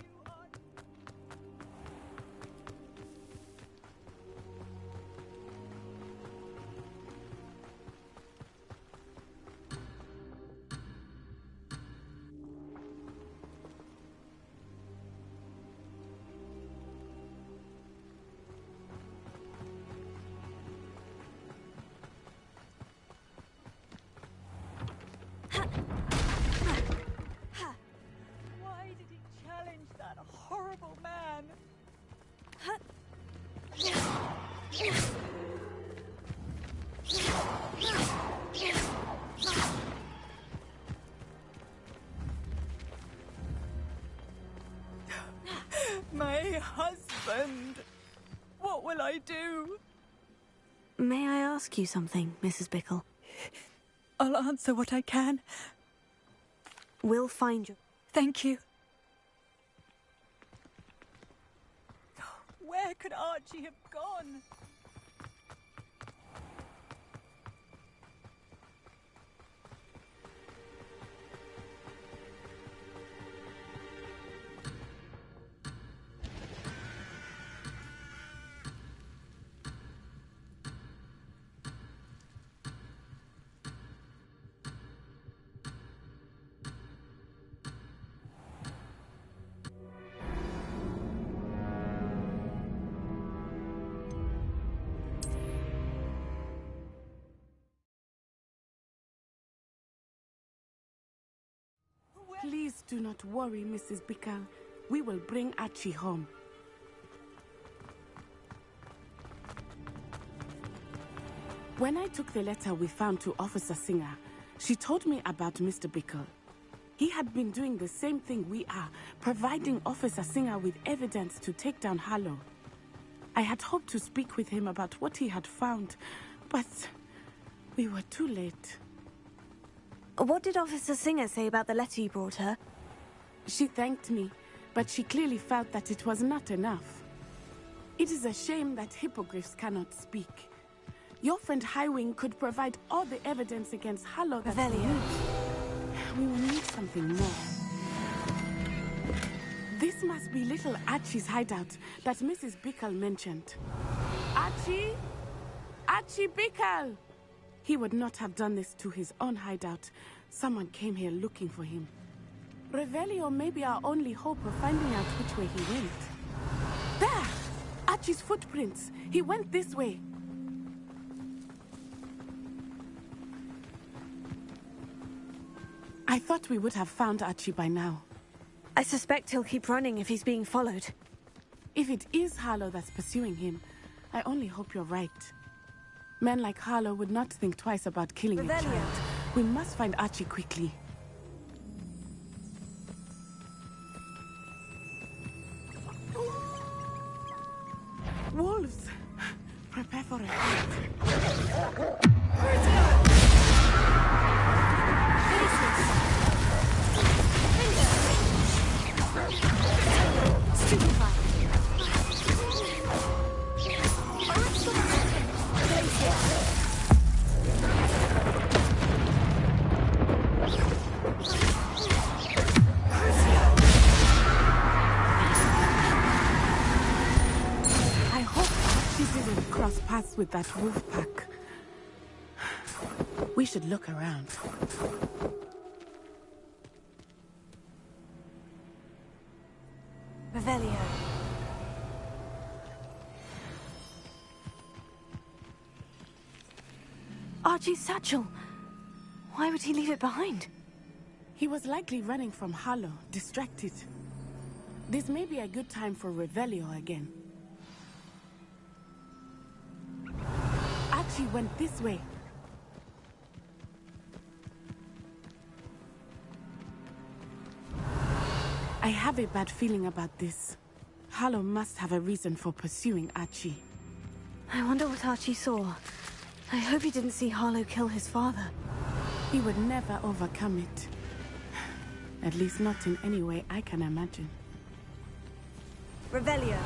Speaker 4: Why did he challenge that horrible man? My husband. What will I do?
Speaker 3: May I ask you something, Mrs. Bickle?
Speaker 4: I'll answer what I can.
Speaker 3: We'll find you.
Speaker 4: Thank you. Where could Archie have gone?
Speaker 7: Please do not worry, Mrs. Bickle. We will bring Archie home. When I took the letter we found to Officer Singer, she told me about Mr. Bickle. He had been doing the same thing we are, providing Officer Singer with evidence to take down Harlow. I had hoped to speak with him about what he had found, but we were too late.
Speaker 3: What did Officer Singer say about the letter you brought her?
Speaker 7: She thanked me, but she clearly felt that it was not enough. It is a shame that hippogriffs cannot speak. Your friend Highwing could provide all the evidence against Harlow that we need. We will need something more. This must be little Archie's hideout that Mrs. Bickle mentioned. Archie? Archie Bickle! He would not have done this to his own hideout. Someone came here looking for him. Revelio may be our only hope of finding out which way he went. There! Archie's footprints. He went this way. I thought we would have found Archie by now.
Speaker 3: I suspect he'll keep running if he's being followed.
Speaker 7: If it is Harlow that's pursuing him, I only hope you're right. Men like Harlow would not think twice about killing a child. We must find Archie quickly. Wolves! Prepare for a fight. mess with that wolf pack. We should look around.
Speaker 3: Revelio. Archie's satchel. Why would he leave it behind?
Speaker 7: He was likely running from Harlow, distracted. This may be a good time for Revelio again. Archie went this way. I have a bad feeling about this. Harlow must have a reason for pursuing Archie.
Speaker 3: I wonder what Archie saw. I hope he didn't see Harlow kill his father.
Speaker 7: He would never overcome it. At least not in any way I can imagine.
Speaker 1: Revelio.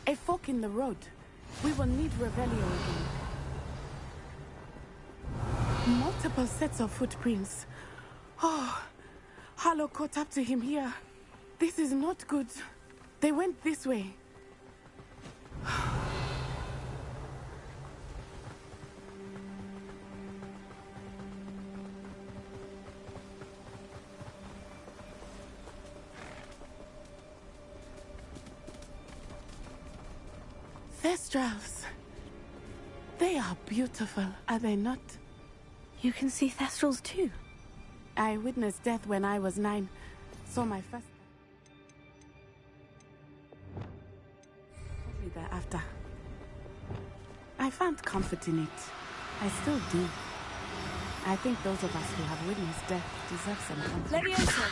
Speaker 7: A fork in the road. We will need Revelio again. Multiple sets of footprints. Oh, Harlow caught up to him here. This is not good. They went this way. Thestrals. They are beautiful, are they not?
Speaker 3: You can see Thestrals too.
Speaker 7: I witnessed death when I was 9. Saw my first... Shortly thereafter. I found comfort in it. I still do. I think those of us who have witnessed death deserve some comfort.
Speaker 1: Leviosa.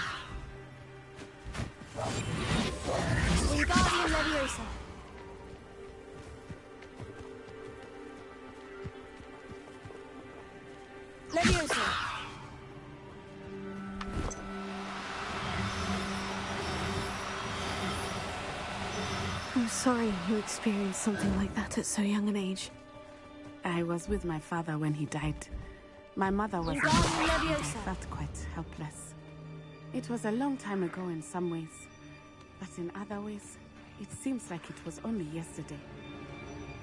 Speaker 1: Wingardium Leviosa. Leviosa.
Speaker 3: I'm sorry you experienced something like that at so young an age.
Speaker 7: I was with my father when he died. My mother was
Speaker 1: Wingardium
Speaker 7: I
Speaker 1: Leviosa.
Speaker 7: felt quite helpless. It was a long time ago in some ways, but in other ways, it seems like it was only yesterday.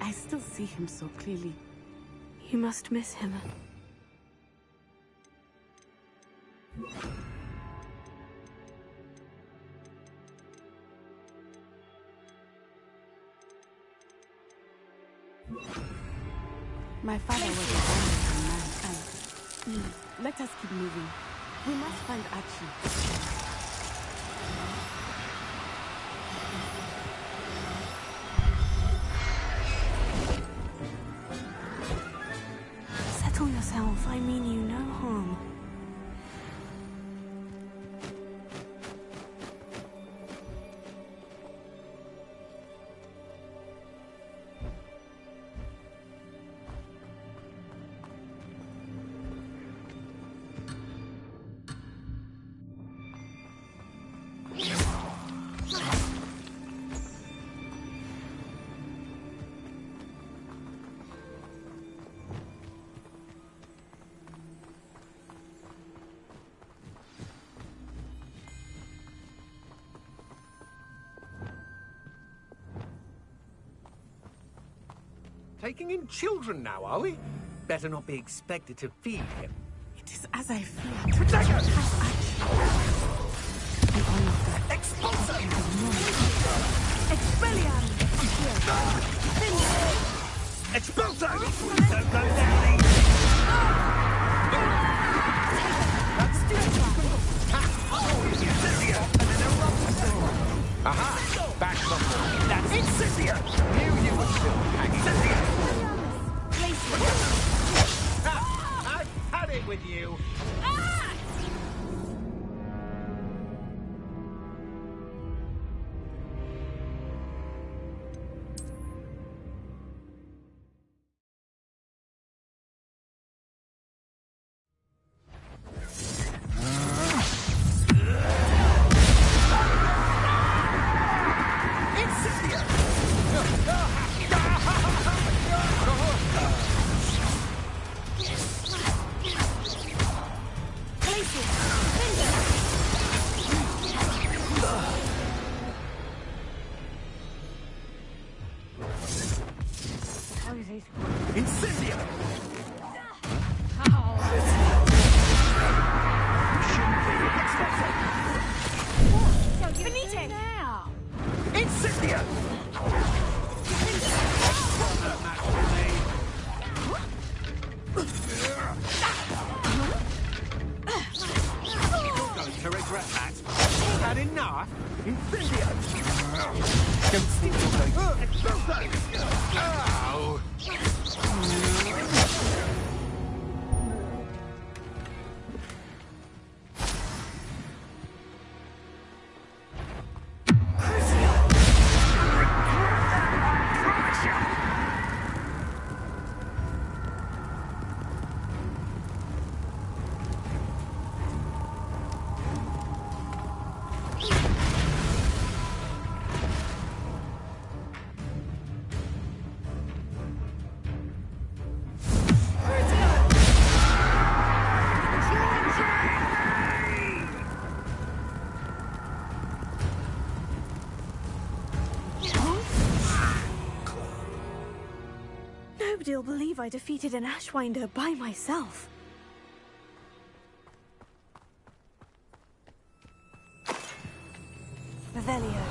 Speaker 7: I still see him so clearly.
Speaker 3: You must miss him.
Speaker 7: My father was a wonderful man. Please, let us keep moving. We must find Archie.
Speaker 3: Settle yourself. I mean you no harm.
Speaker 22: Taking in children now, are we? Better not be expected to feed him.
Speaker 7: It is as I feared.
Speaker 22: Expulso!
Speaker 1: Expelliarm.
Speaker 22: Expulso! Don't go down easy. Aha! Back from the... That's Incendia! Knew you were still hanging. I've had it with you.
Speaker 10: Finite! Now!
Speaker 22: Incipient! You're going to regret that. Had enough? Incipient! Don't think you're going to... Ow!
Speaker 3: Nobody'll believe I defeated an Ashwinder by myself. Revelio.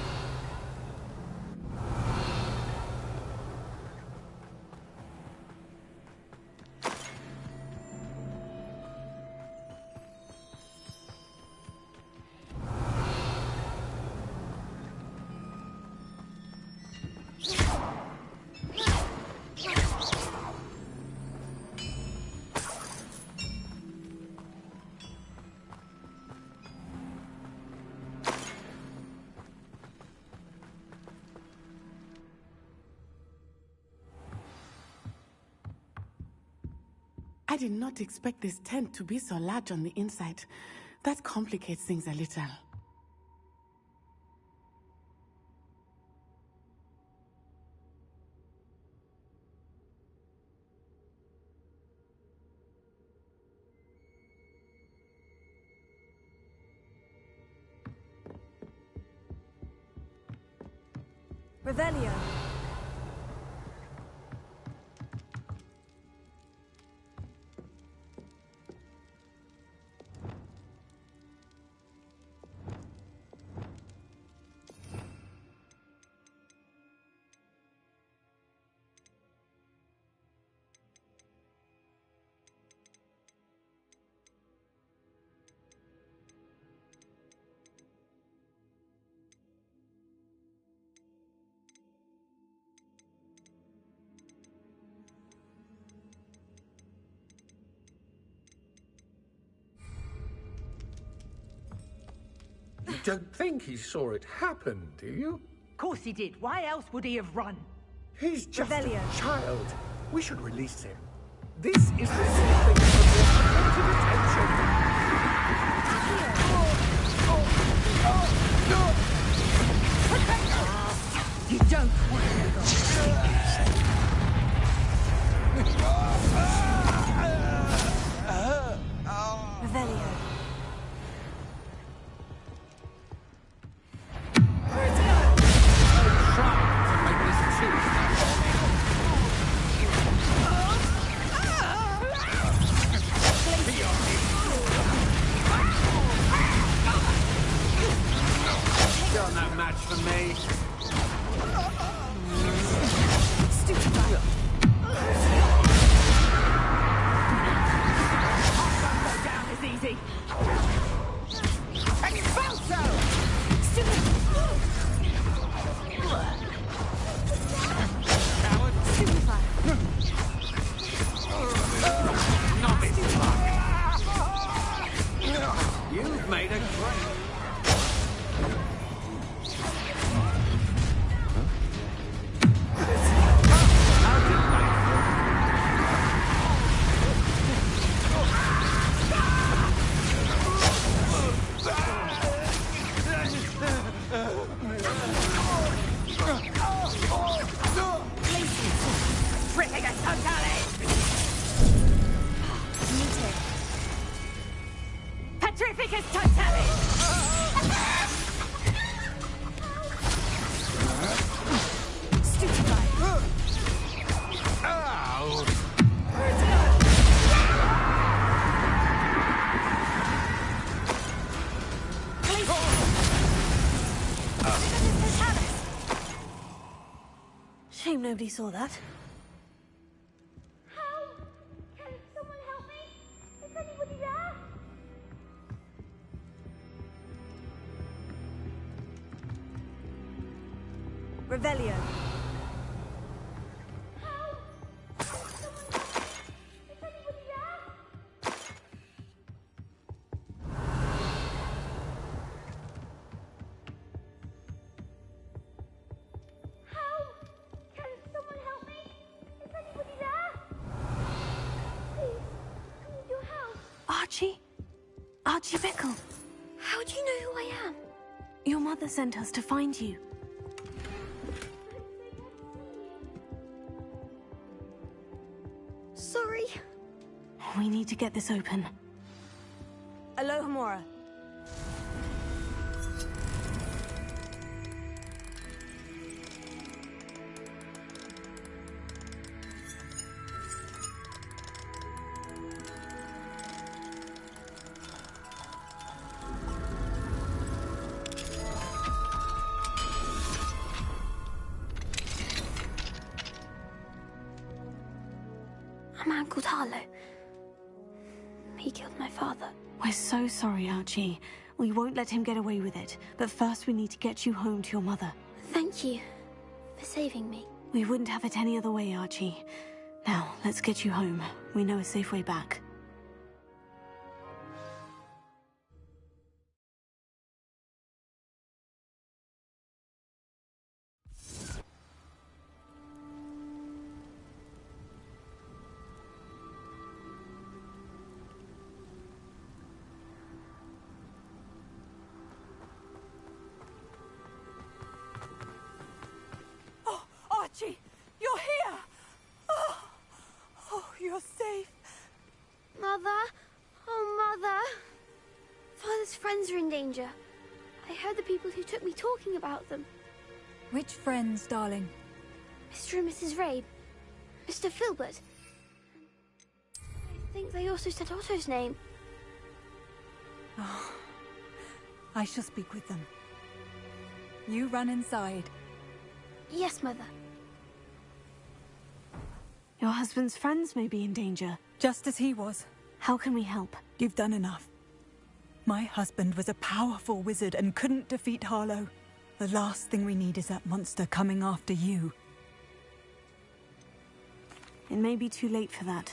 Speaker 7: I did not expect this tent to be so large on the inside. That complicates things a little.
Speaker 3: Revelio.
Speaker 22: You don't think he saw it happen, do you?
Speaker 16: Of course he did. Why else would he have run?
Speaker 22: He's just
Speaker 3: Revelio.
Speaker 22: a child. We should release him. This is the sort of thing for your unwanted attention.
Speaker 16: You don't want to go.
Speaker 3: Revelio.
Speaker 22: Still no match for me.
Speaker 16: Down is easy. Expulso!
Speaker 22: You've made a great...
Speaker 16: Petrificus totalis!
Speaker 22: Ow!
Speaker 3: nobody saw that.
Speaker 15: Help! Can someone help me? Is anybody there?
Speaker 1: Revelio.
Speaker 3: Archie Bickle.
Speaker 15: How do you know who I am?
Speaker 3: Your mother sent us to find you.
Speaker 15: Sorry.
Speaker 3: We need to get this open.
Speaker 1: Alohomora.
Speaker 15: A man called Harlow. He killed my father.
Speaker 3: We're so sorry, Archie. We won't let him get away with it. But first we need to get you home to your mother.
Speaker 15: Thank you for saving me.
Speaker 3: We wouldn't have it any other way, Archie. Now, let's get you home. We know a safe way back.
Speaker 4: Archie, you're here! Oh, you're safe.
Speaker 15: Mother? Oh, Mother. Father's friends are in danger. I heard the people who took me talking about them.
Speaker 4: Which friends, darling?
Speaker 15: Mr. and Mrs. Rabe. Mr. Filbert. I think they also said Otto's name.
Speaker 4: Oh, I shall speak with them. You run inside.
Speaker 15: Yes, Mother.
Speaker 3: Your husband's friends may be in danger.
Speaker 4: Just as he was.
Speaker 3: How can we help?
Speaker 4: You've done enough. My husband was a powerful wizard and couldn't defeat Harlow. The last thing we need is that monster coming after you.
Speaker 3: It may be too late for that.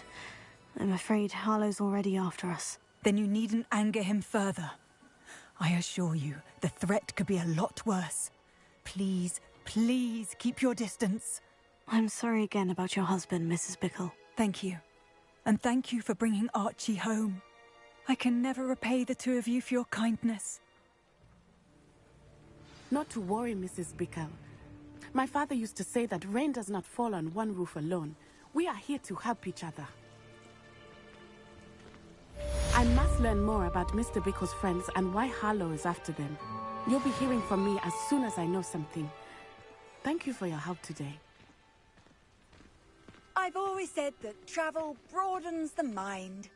Speaker 3: I'm afraid Harlow's already after us.
Speaker 4: Then you needn't anger him further. I assure you, the threat could be a lot worse. Please, please keep your distance.
Speaker 3: I'm sorry again about your husband, Mrs. Bickle.
Speaker 4: Thank you. And thank you for bringing Archie home. I can never repay the two of you for your kindness.
Speaker 7: Not to worry, Mrs. Bickle. My father used to say that rain does not fall on one roof alone. We are here to help each other. I must learn more about Mr. Bickle's friends and why Harlow is after them. You'll be hearing from me as soon as I know something. Thank you for your help today.
Speaker 1: I've always said that travel broadens the mind.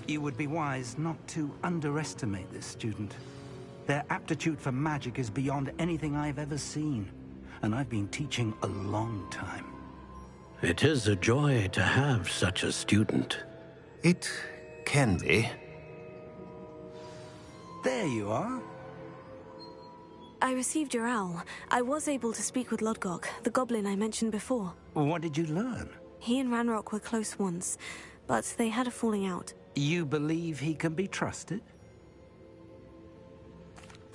Speaker 5: You would be wise not to underestimate this student. Their aptitude for magic is beyond anything I've ever seen, and I've been teaching a long time.
Speaker 8: It is a joy to have such a student.
Speaker 18: It can be.
Speaker 5: There you are.
Speaker 3: I received your owl. I was able to speak with Lodgok, the goblin I mentioned before.
Speaker 5: What did you learn?
Speaker 3: He and Ranrock were close once, but they had a falling out.
Speaker 5: You believe he can be trusted?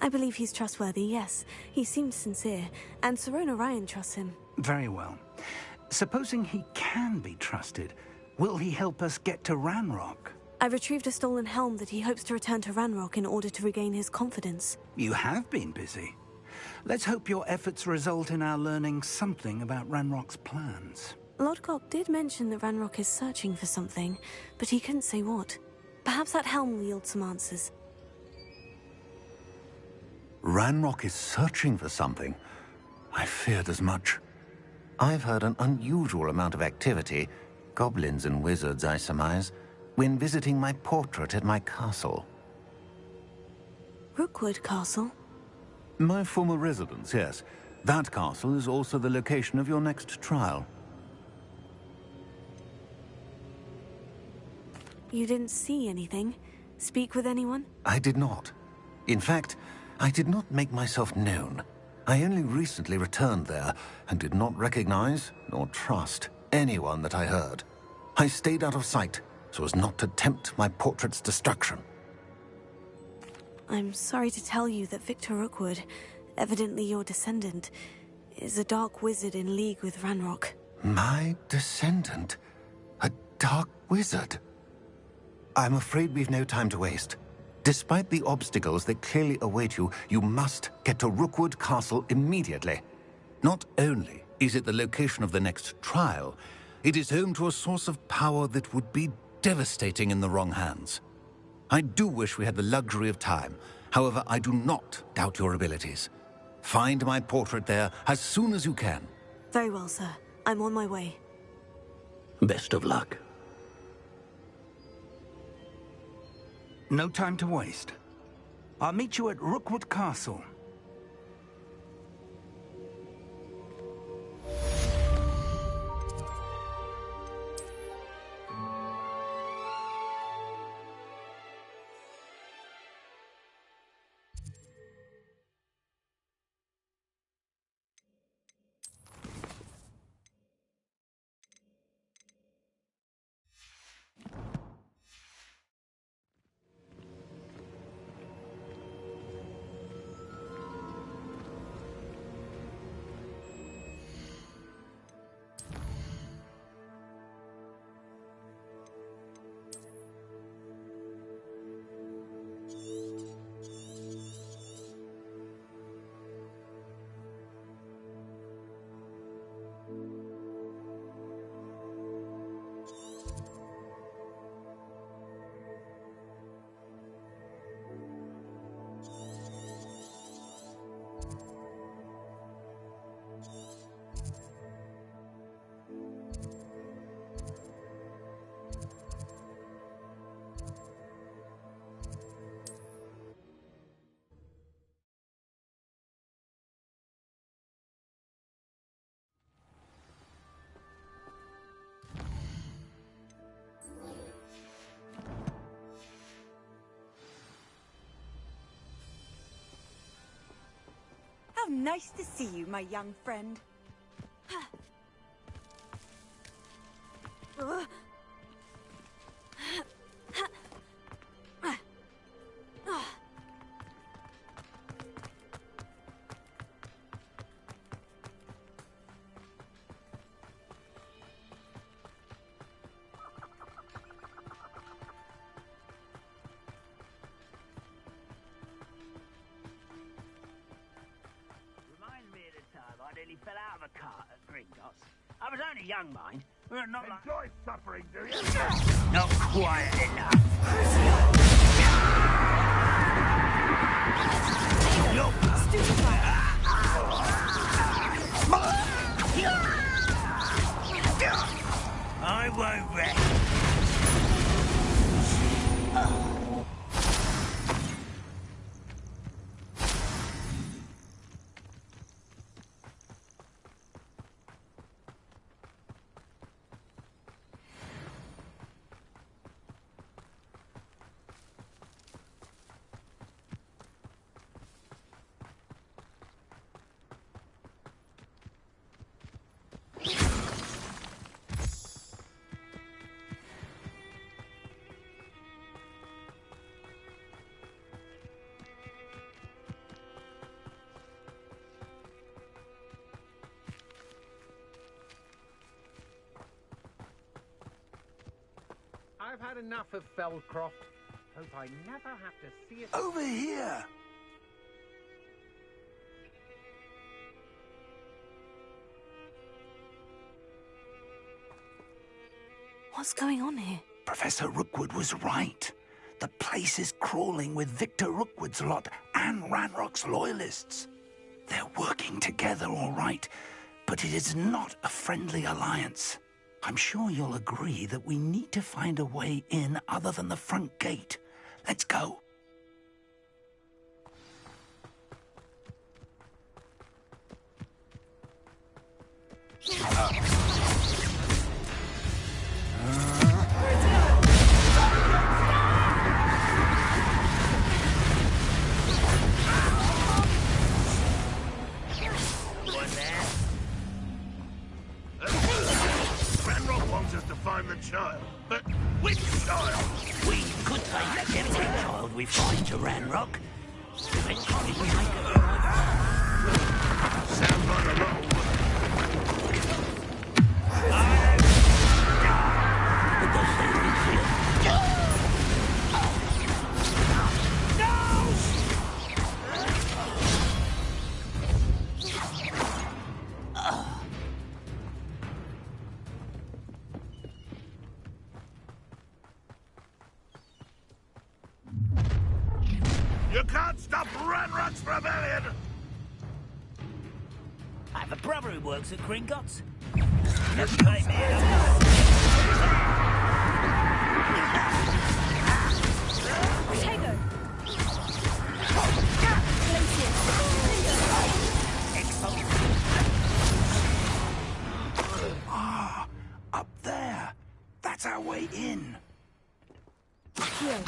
Speaker 3: I believe he's trustworthy, yes. He seems sincere, and Sirona Ryan trusts him.
Speaker 5: Very well. Supposing he can be trusted, will he help us get to Ranrock?
Speaker 3: I retrieved a stolen helm that he hopes to return to Ranrock in order to regain his confidence.
Speaker 5: You have been busy. Let's hope your efforts result in our learning something about Ranrock's plans.
Speaker 3: Lodgok did mention that Ranrock is searching for something, but he couldn't say what. Perhaps that helm will yield some answers.
Speaker 18: Ranrock is searching for something? I feared as much. I've heard an unusual amount of activity, goblins and wizards, I surmise, when visiting my portrait at my castle.
Speaker 3: Rookwood Castle?
Speaker 18: My former residence, yes. That castle is also the location of your next trial.
Speaker 3: You didn't see anything? Speak with anyone?
Speaker 18: I did not. In fact, I did not make myself known. I only recently returned there and did not recognize nor trust anyone that I heard. I stayed out of sight so as not to tempt my portrait's destruction.
Speaker 3: I'm sorry to tell you that Victor Rookwood, evidently your descendant, is a dark wizard in league with Ranrock.
Speaker 18: My descendant? A dark wizard? I'm afraid we've no time to waste. Despite the obstacles that clearly await you, you must get to Rookwood Castle immediately. Not only is it the location of the next trial, it is home to a source of power that would be devastating in the wrong hands. I do wish we had the luxury of time. However, I do not doubt your abilities. Find my portrait there as soon as you can.
Speaker 3: Very well, sir. I'm on my way.
Speaker 8: Best of luck.
Speaker 5: No time to waste. I'll meet you at Rookwood Castle.
Speaker 4: How nice to see you, my young friend.
Speaker 9: I nearly fell out of a cart at Gringotts. I was only young, mind. We're not like...
Speaker 2: Enjoy suffering, do you?
Speaker 9: Not quiet enough. I won't rest.
Speaker 22: I've had enough of Feldcroft. Hope I never have to see it.
Speaker 5: Over here!
Speaker 3: What's going on here?
Speaker 5: Professor Rookwood was right. The place is crawling with Victor Rookwood's lot and Ranrock's loyalists. They're working together, all right, but it is not a friendly alliance. I'm sure you'll agree that we need to find a way in other than the front gate. Let's go.
Speaker 2: Ranrock wants us to find the child, but which child?
Speaker 8: We could take every child we find to Ranrock. Eventually we make it.
Speaker 2: Sounds like a lot of work.
Speaker 8: But does that
Speaker 2: You can't stop Ranrock's rebellion!
Speaker 13: I have a brother who works at Gringotts.
Speaker 5: Ah, up there. That's our way in.
Speaker 3: Here.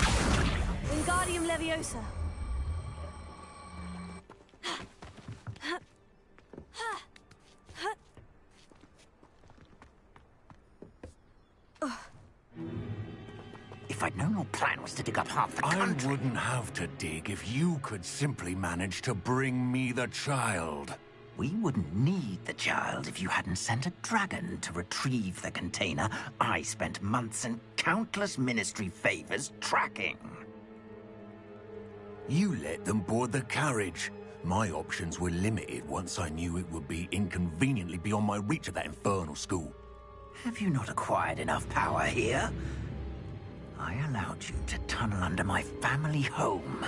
Speaker 3: Wingardium Leviosa.
Speaker 5: If I'd known your plan was to dig up half the country...
Speaker 18: I wouldn't have to dig if you could simply manage to bring me the child.
Speaker 5: We wouldn't need the child if you hadn't sent a dragon to retrieve the container I spent months and countless ministry favors tracking.
Speaker 18: You let them board the carriage. My options were limited once I knew it would be inconveniently beyond my reach at that infernal school.
Speaker 5: Have you not acquired enough power here? I allowed you to tunnel under my family home.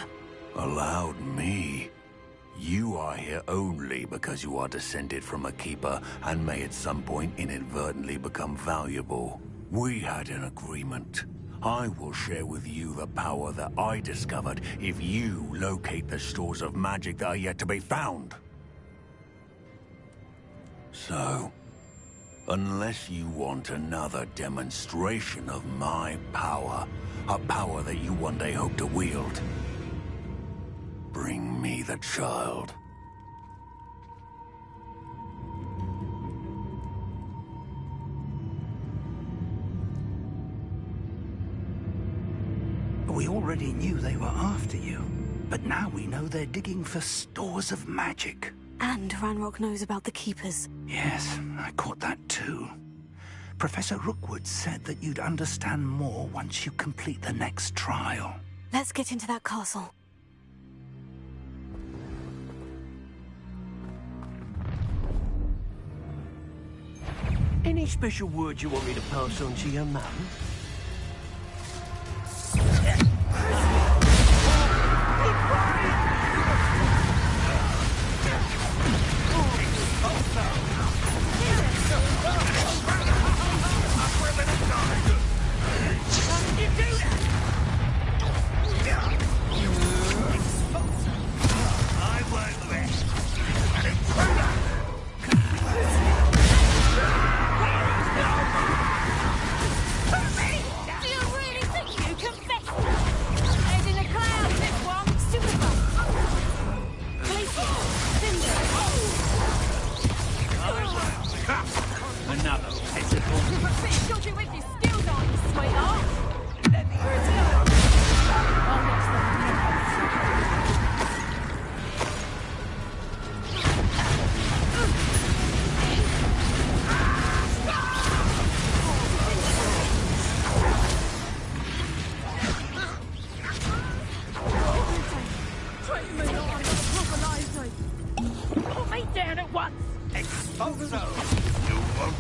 Speaker 18: Allowed me? You are here only because you are descended from a keeper and may at some point inadvertently become valuable. We had an agreement. I will share with you the power that I discovered if you locate the stores of magic that are yet to be found. So, unless you want another demonstration of my power, a power that you one day hope to wield, bring me the child.
Speaker 5: We already knew they were after you, but now we know they're digging for stores of magic.
Speaker 3: And Ranrock knows about the Keepers.
Speaker 5: Yes, I caught that too. Professor Rookwood said that you'd understand more once you complete the next trial.
Speaker 3: Let's get into that castle.
Speaker 8: Any special words you want me to pass on to your mum?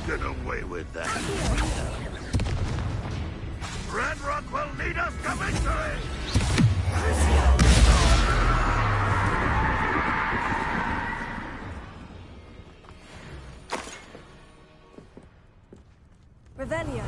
Speaker 2: Get away with that. Ranrock will lead us to victory!
Speaker 3: Revelio.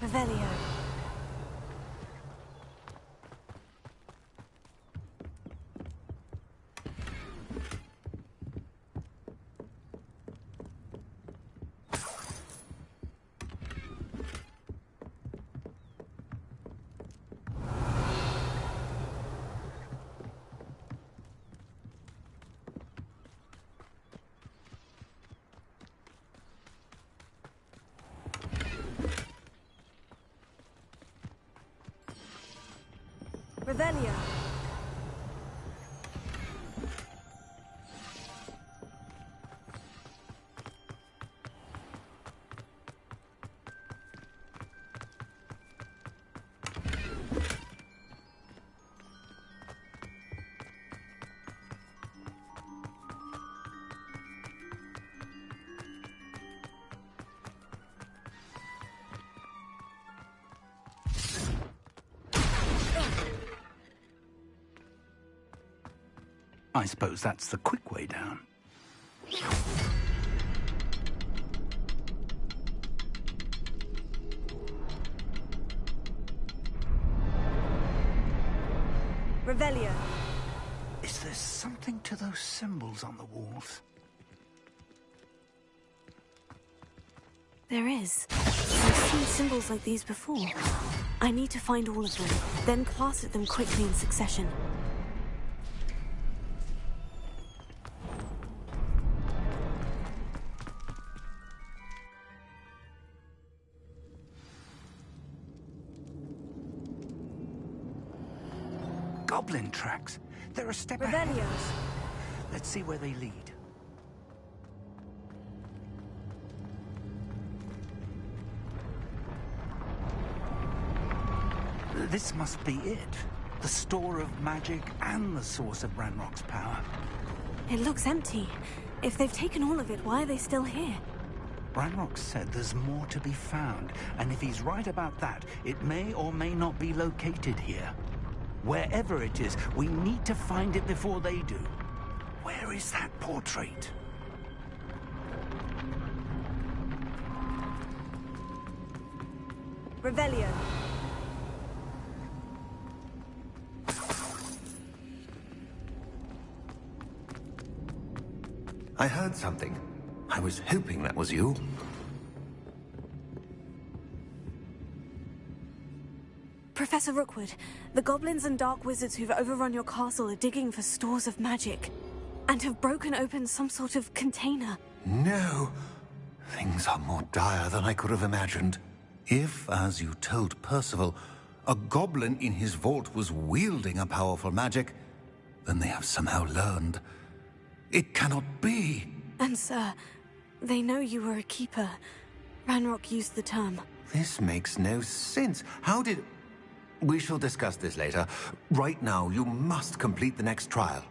Speaker 3: Revelio. Revelio.
Speaker 5: I suppose that's the quick way down.
Speaker 3: Revelio.
Speaker 5: Is there something to those symbols on the walls?
Speaker 3: There is. I've seen symbols like these before. I need to find all of them, then cast at them quickly in succession.
Speaker 5: Goblin tracks. They're a step ahead of us. Let's see where they lead. This must be it. The store of magic and the source of Ranrock's power.
Speaker 3: It looks empty. If they've taken all of it, why are they still here?
Speaker 5: Ranrock said there's more to be found, and if he's right about that, it may or may not be located here. Wherever it is, we need to find it before they do. Where is that portrait?
Speaker 3: Revelio.
Speaker 18: I heard something. I was hoping that was you.
Speaker 3: Professor Rookwood, the goblins and dark wizards who've overrun your castle are digging for stores of magic, and have broken open some sort of container.
Speaker 18: No. Things are more dire than I could have imagined. If, as you told Percival, a goblin in his vault was wielding a powerful magic, then they have somehow learned. It cannot be.
Speaker 3: And sir, they know you were a keeper. Ranrock used the term.
Speaker 18: This makes no sense. How did... We shall discuss this later. Right now, you must complete the next trial.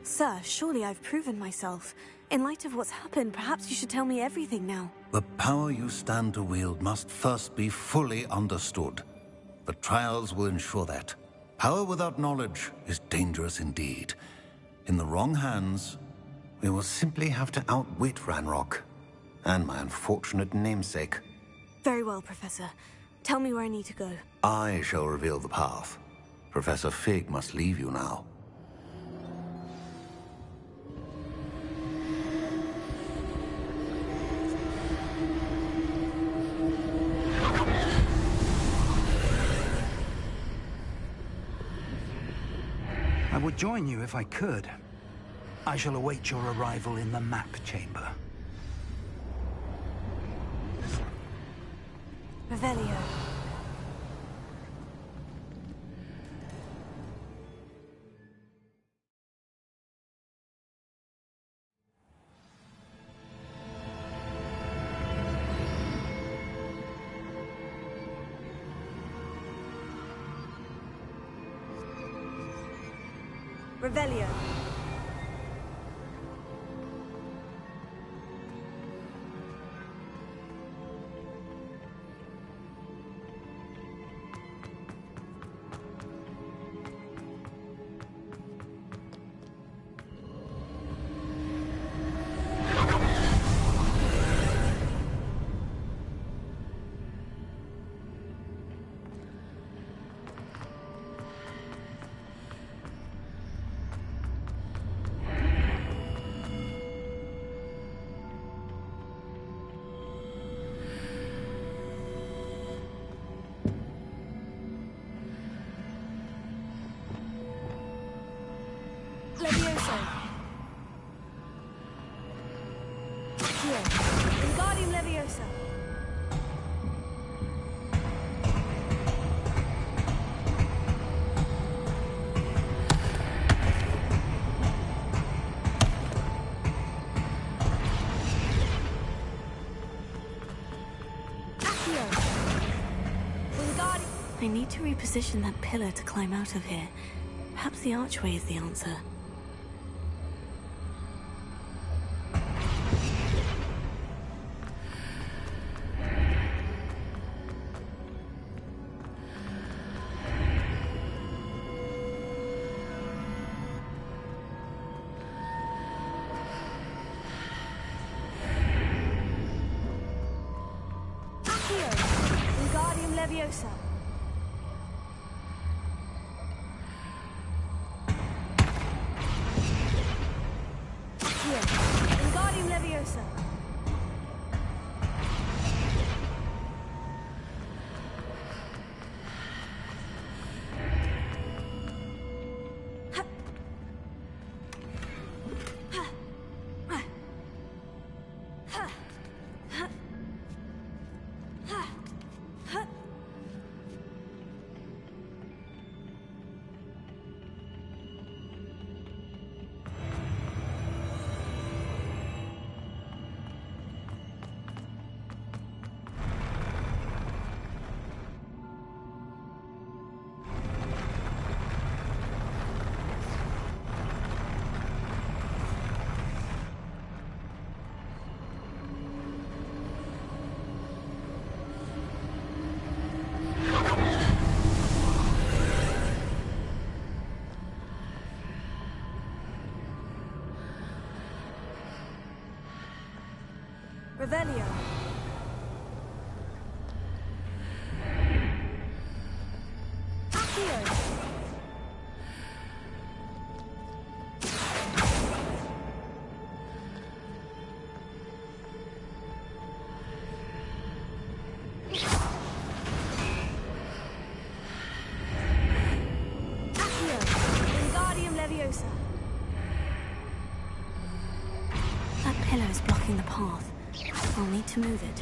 Speaker 3: Sir, surely I've proven myself. In light of what's happened, perhaps you should tell me everything now.
Speaker 14: The power you stand to wield must first be fully understood. The trials will ensure that. Power without knowledge is dangerous indeed. In the wrong hands,
Speaker 18: we will simply have to outwit Ranrock. And my unfortunate namesake.
Speaker 3: Very well, Professor. Tell me where I need to go.
Speaker 18: I shall reveal the path. Professor Fig must leave you now.
Speaker 5: I would join you if I could. I shall await your arrival in the map chamber.
Speaker 3: Revelio. Revelio. Levioso. Here. Wingardium Leviosa. Accio. Wingardium. I need to reposition that pillar to climb out of here. Perhaps the archway is the answer. Accio. Wingardium Leviosa. Wingardium Leviosa. Revelio. Accio. Accio. Wingardium Leviosa. That pillar is blocking the path. I'll need to move it.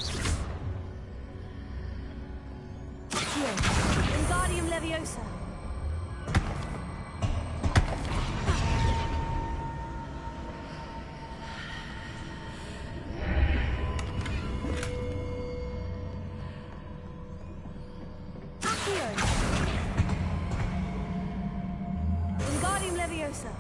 Speaker 3: Here. Wingardium Leviosa. Leviosa.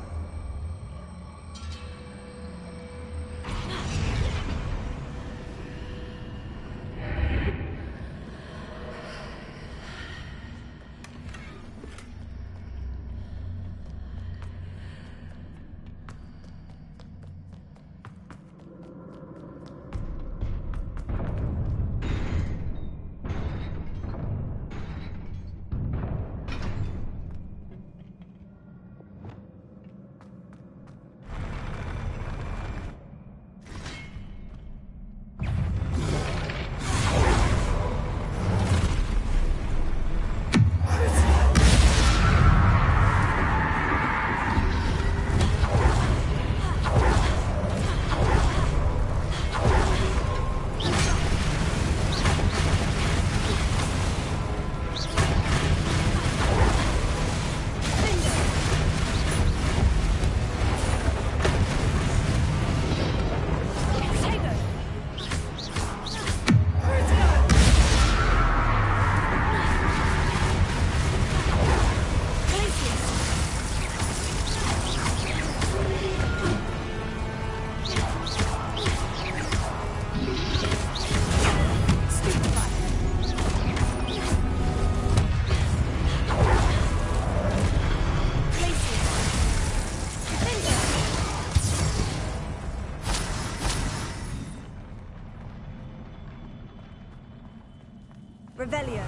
Speaker 3: Revelio.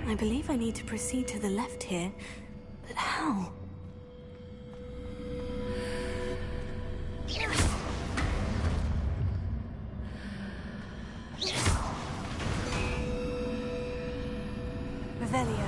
Speaker 3: I believe I need to proceed to the left here, but how? Revelio.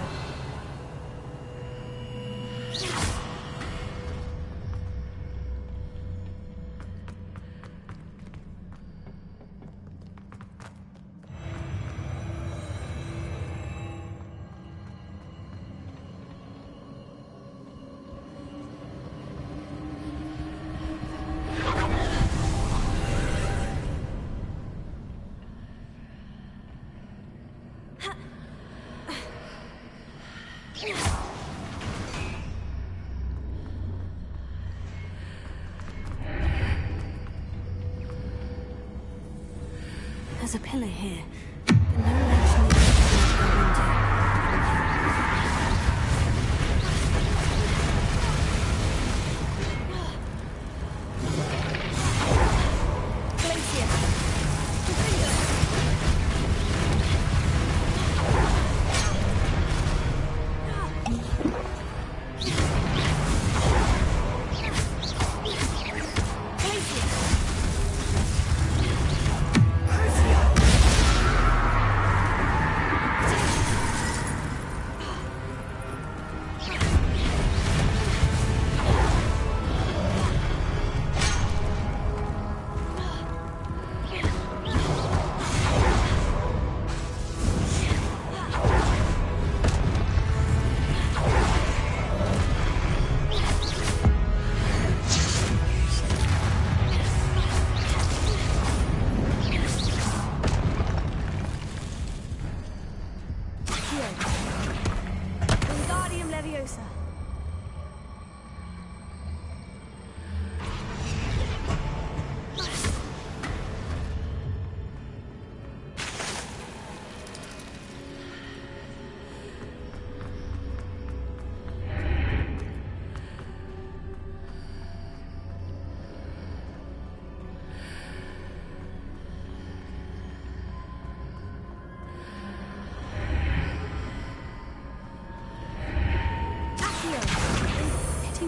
Speaker 3: There's a pillar here, but no mention of it.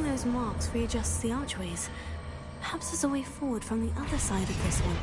Speaker 3: Those marks readjusts the archways. Perhaps there's a way forward from the other side of this one.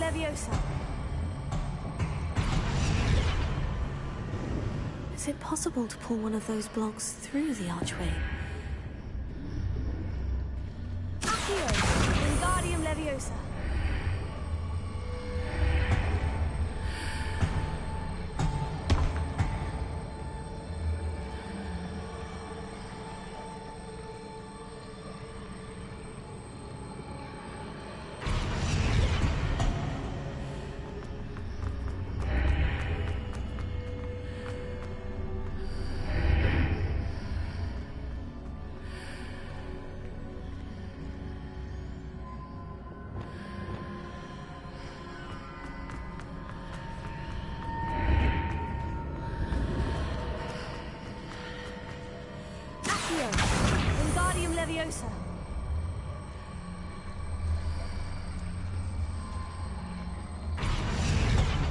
Speaker 3: Leviosa. Is it possible to pull one of those blocks through the archway? Accio! Wingardium Leviosa. Wingardium Leviosa.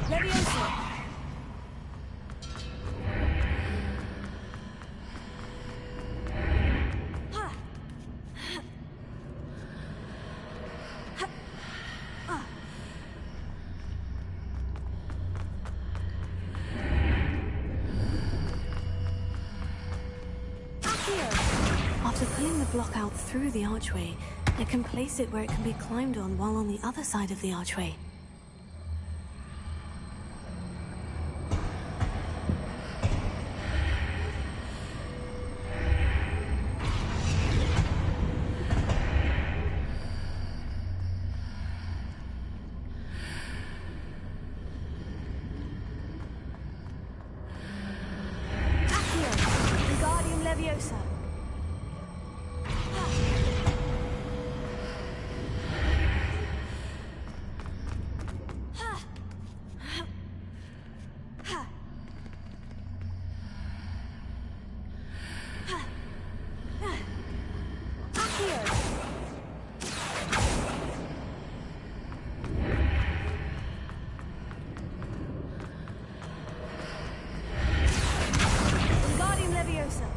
Speaker 3: Leviosa. After pulling the block out through the archway, I can place it where it can be climbed on while on the other side of the archway. Accio! Wingardium Leviosa. Wingardium Leviosa.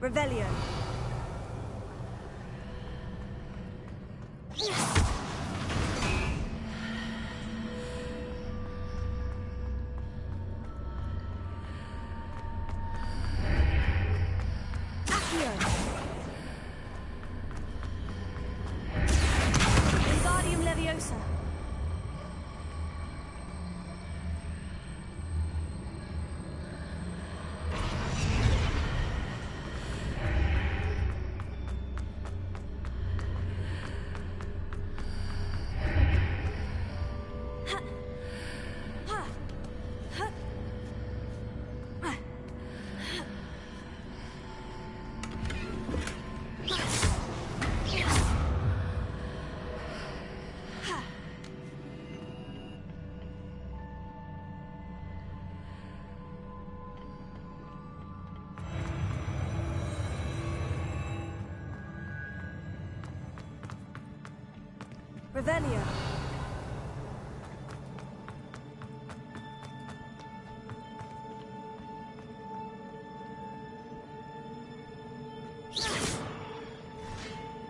Speaker 3: Revelio. Accio. Wingardium Leviosa. Revelio.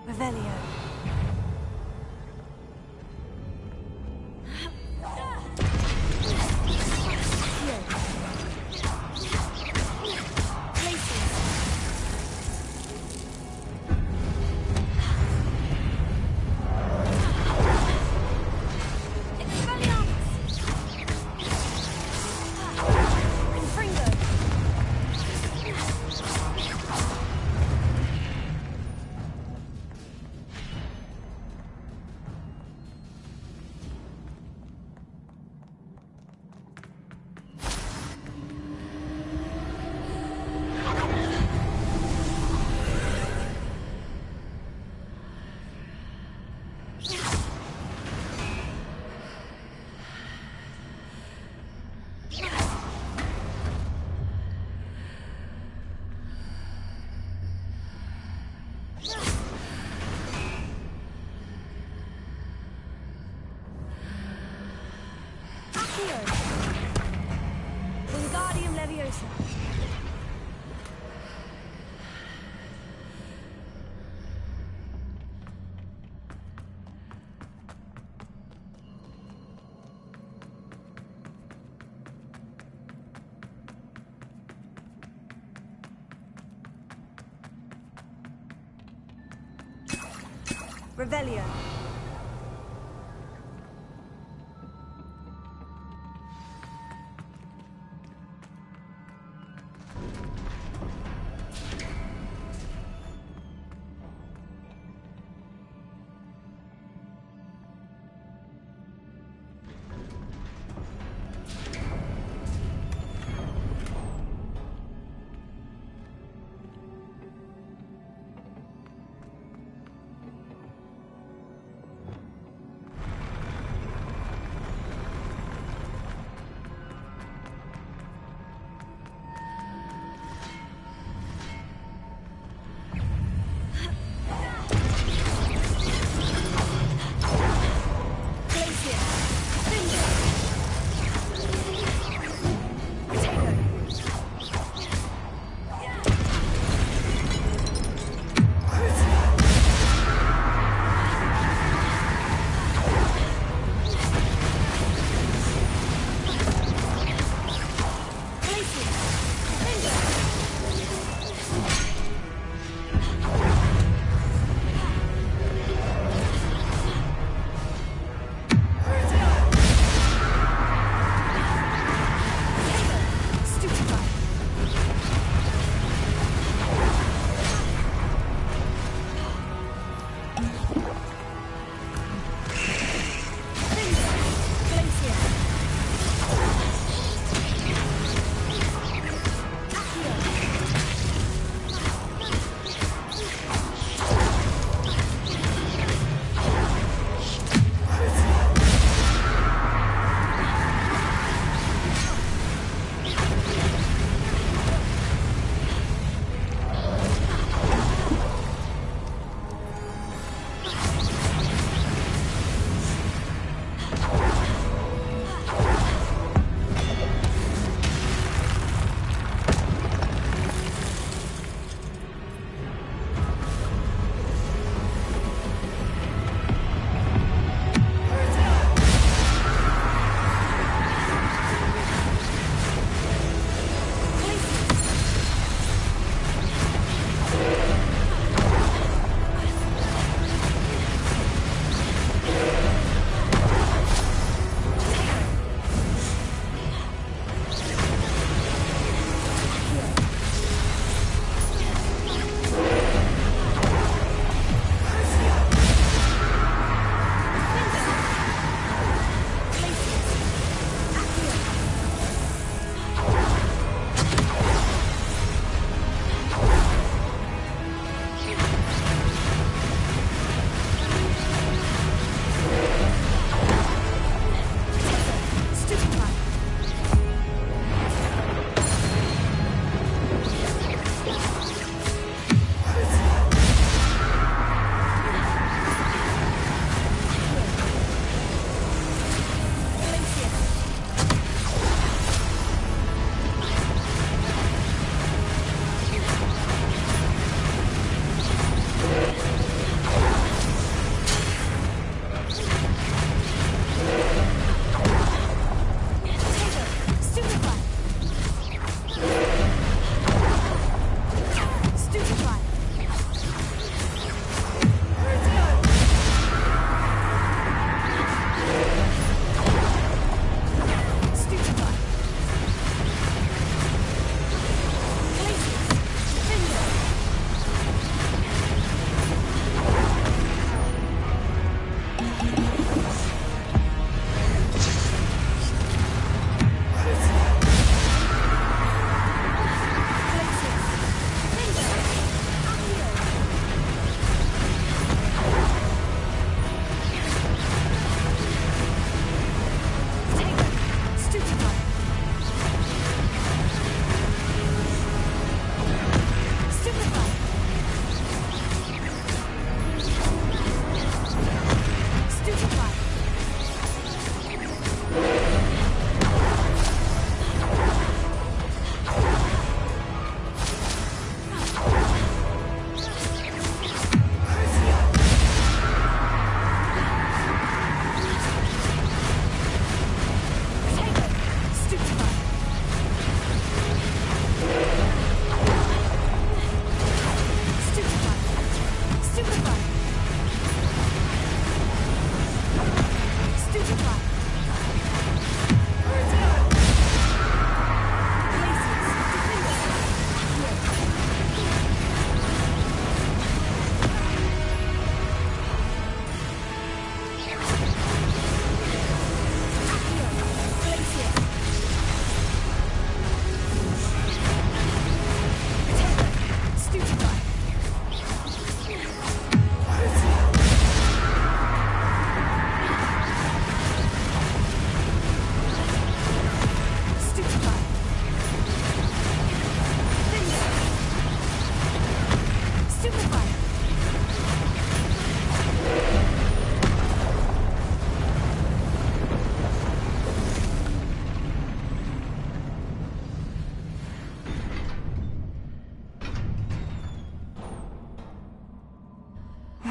Speaker 3: Revelio.
Speaker 10: Accio. Wingardium Leviosa.
Speaker 1: Revelio.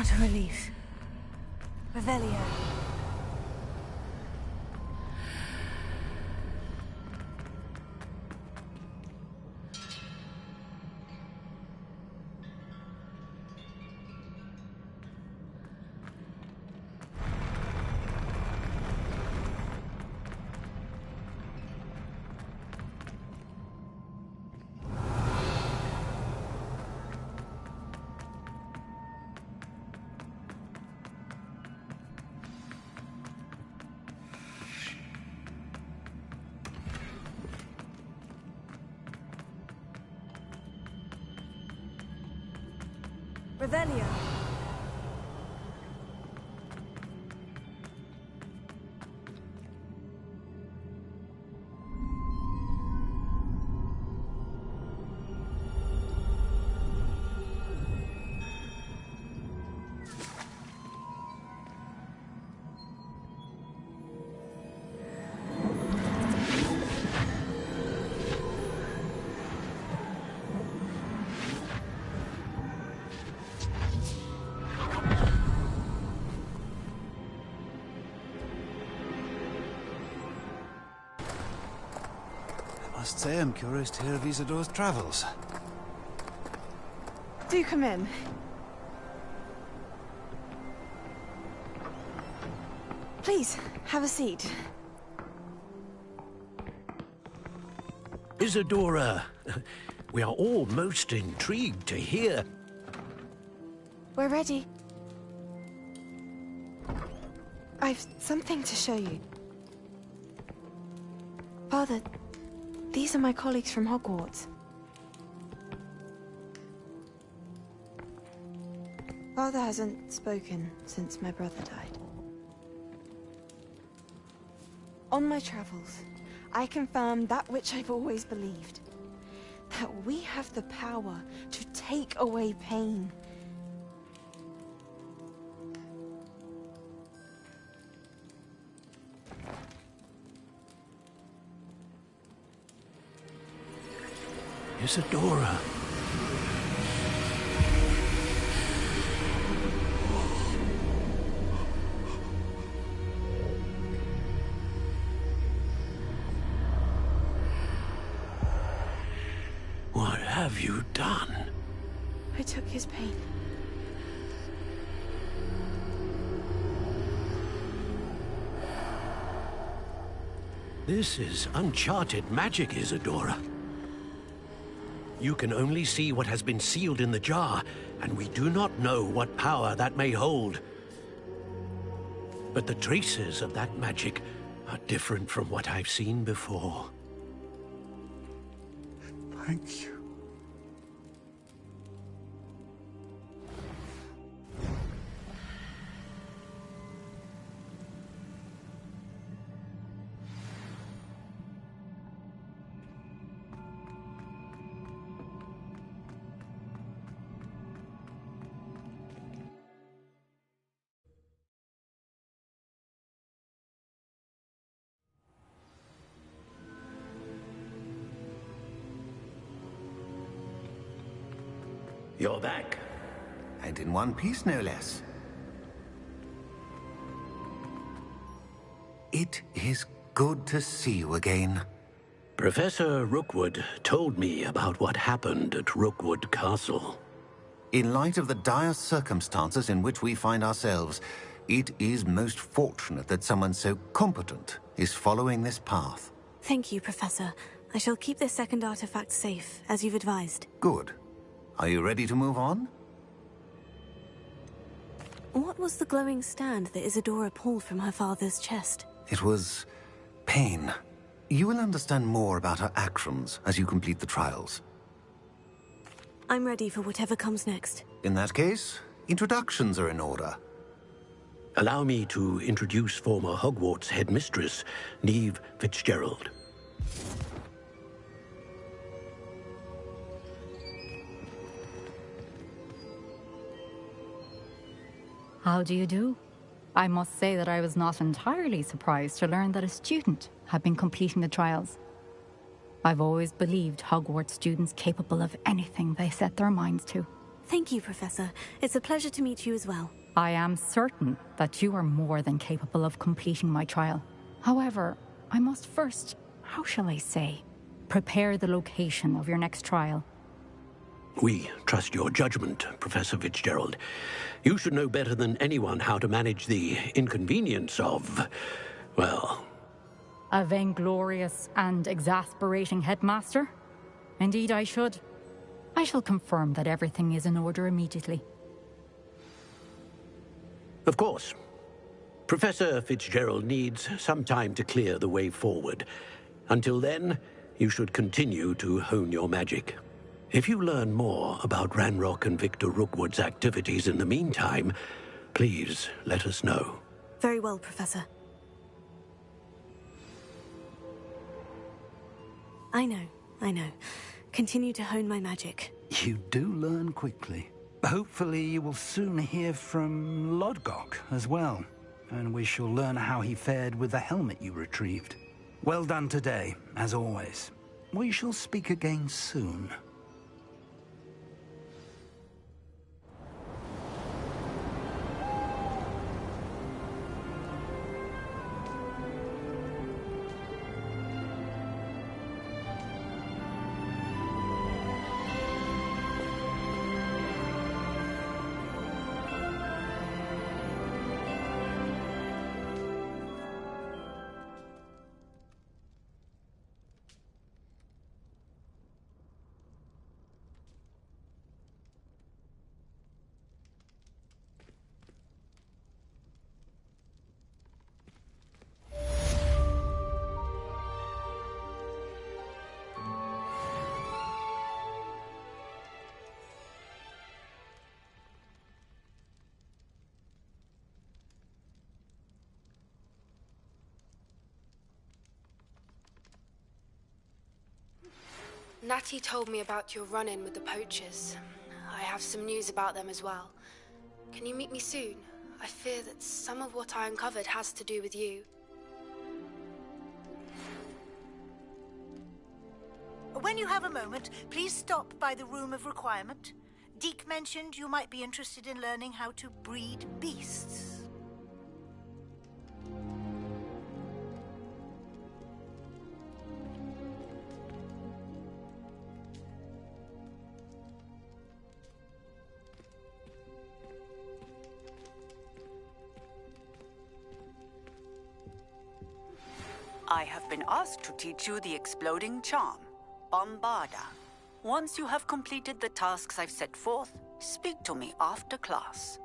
Speaker 3: What a relief.
Speaker 1: Revelio. Revelio.
Speaker 17: I must say I'm curious to hear of Isadore's travels.
Speaker 4: Do come in. Please, have a seat.
Speaker 8: Isadora, we are all most intrigued to hear.
Speaker 4: We're ready. I've something to show you. Father, these are my colleagues from Hogwarts. Father hasn't spoken since my brother died. On my travels, I confirmed that which I've always believed. That we have the power to take away pain.
Speaker 8: Isadora. What have you done?
Speaker 4: I took his pain.
Speaker 8: This is uncharted magic, Isadora. You can only see what has been sealed in the jar, and we do not know what power that may hold. But the traces of that magic are different from what I've seen before.
Speaker 17: Thank you.
Speaker 8: You're back.
Speaker 18: And in one piece, no less. It is good to see you again.
Speaker 8: Professor Rookwood told me about what happened at Rookwood Castle.
Speaker 18: In light of the dire circumstances in which we find ourselves, it is most fortunate that someone so competent is following this path.
Speaker 3: Thank you, Professor. I shall keep this second artifact safe, as you've advised.
Speaker 18: Good. Are you ready to move on?
Speaker 3: What was the glowing stand that Isadora pulled from her father's chest?
Speaker 18: It was pain. You will understand more about her actions as you complete the trials.
Speaker 3: I'm ready for whatever comes next.
Speaker 18: In that case, introductions are in order.
Speaker 8: Allow me to introduce former Hogwarts headmistress, Neve Fitzgerald.
Speaker 20: How do you do? I must say that I was not entirely surprised to learn that a student had been completing the trials. I've always believed Hogwarts students capable of anything they set their minds to.
Speaker 3: Thank you, Professor. It's a pleasure to meet you as well.
Speaker 20: I am certain that you are more than capable of completing my trial. However, I must first, how shall I say, prepare the location of your next trial.
Speaker 8: We trust your judgment, Professor Fitzgerald. You should know better than anyone how to manage the inconvenience of, well...
Speaker 20: A vainglorious and exasperating headmaster? Indeed I should. I shall confirm that everything is in order immediately.
Speaker 8: Of course. Professor Fitzgerald needs some time to clear the way forward. Until then, you should continue to hone your magic. If you learn more about Ranrock and Victor Rookwood's activities in the meantime, please let us know.
Speaker 3: Very well, Professor. I know. Continue to hone my magic.
Speaker 5: You do learn quickly. Hopefully you will soon hear from Lodgok as well, and we shall learn how he fared with the helmet you retrieved. Well done today, as always. We shall speak again soon.
Speaker 6: Natty told me about your run-in with the poachers. I have some news about them as well. Can you meet me soon? I fear that some of what I uncovered has to do with you.
Speaker 19: When you have a moment, please stop by the Room of Requirement. Deke mentioned you might be interested in learning how to breed beasts.
Speaker 23: I have been asked to teach you the exploding charm, Bombarda. Once you have completed the tasks I've set forth, speak to me after class.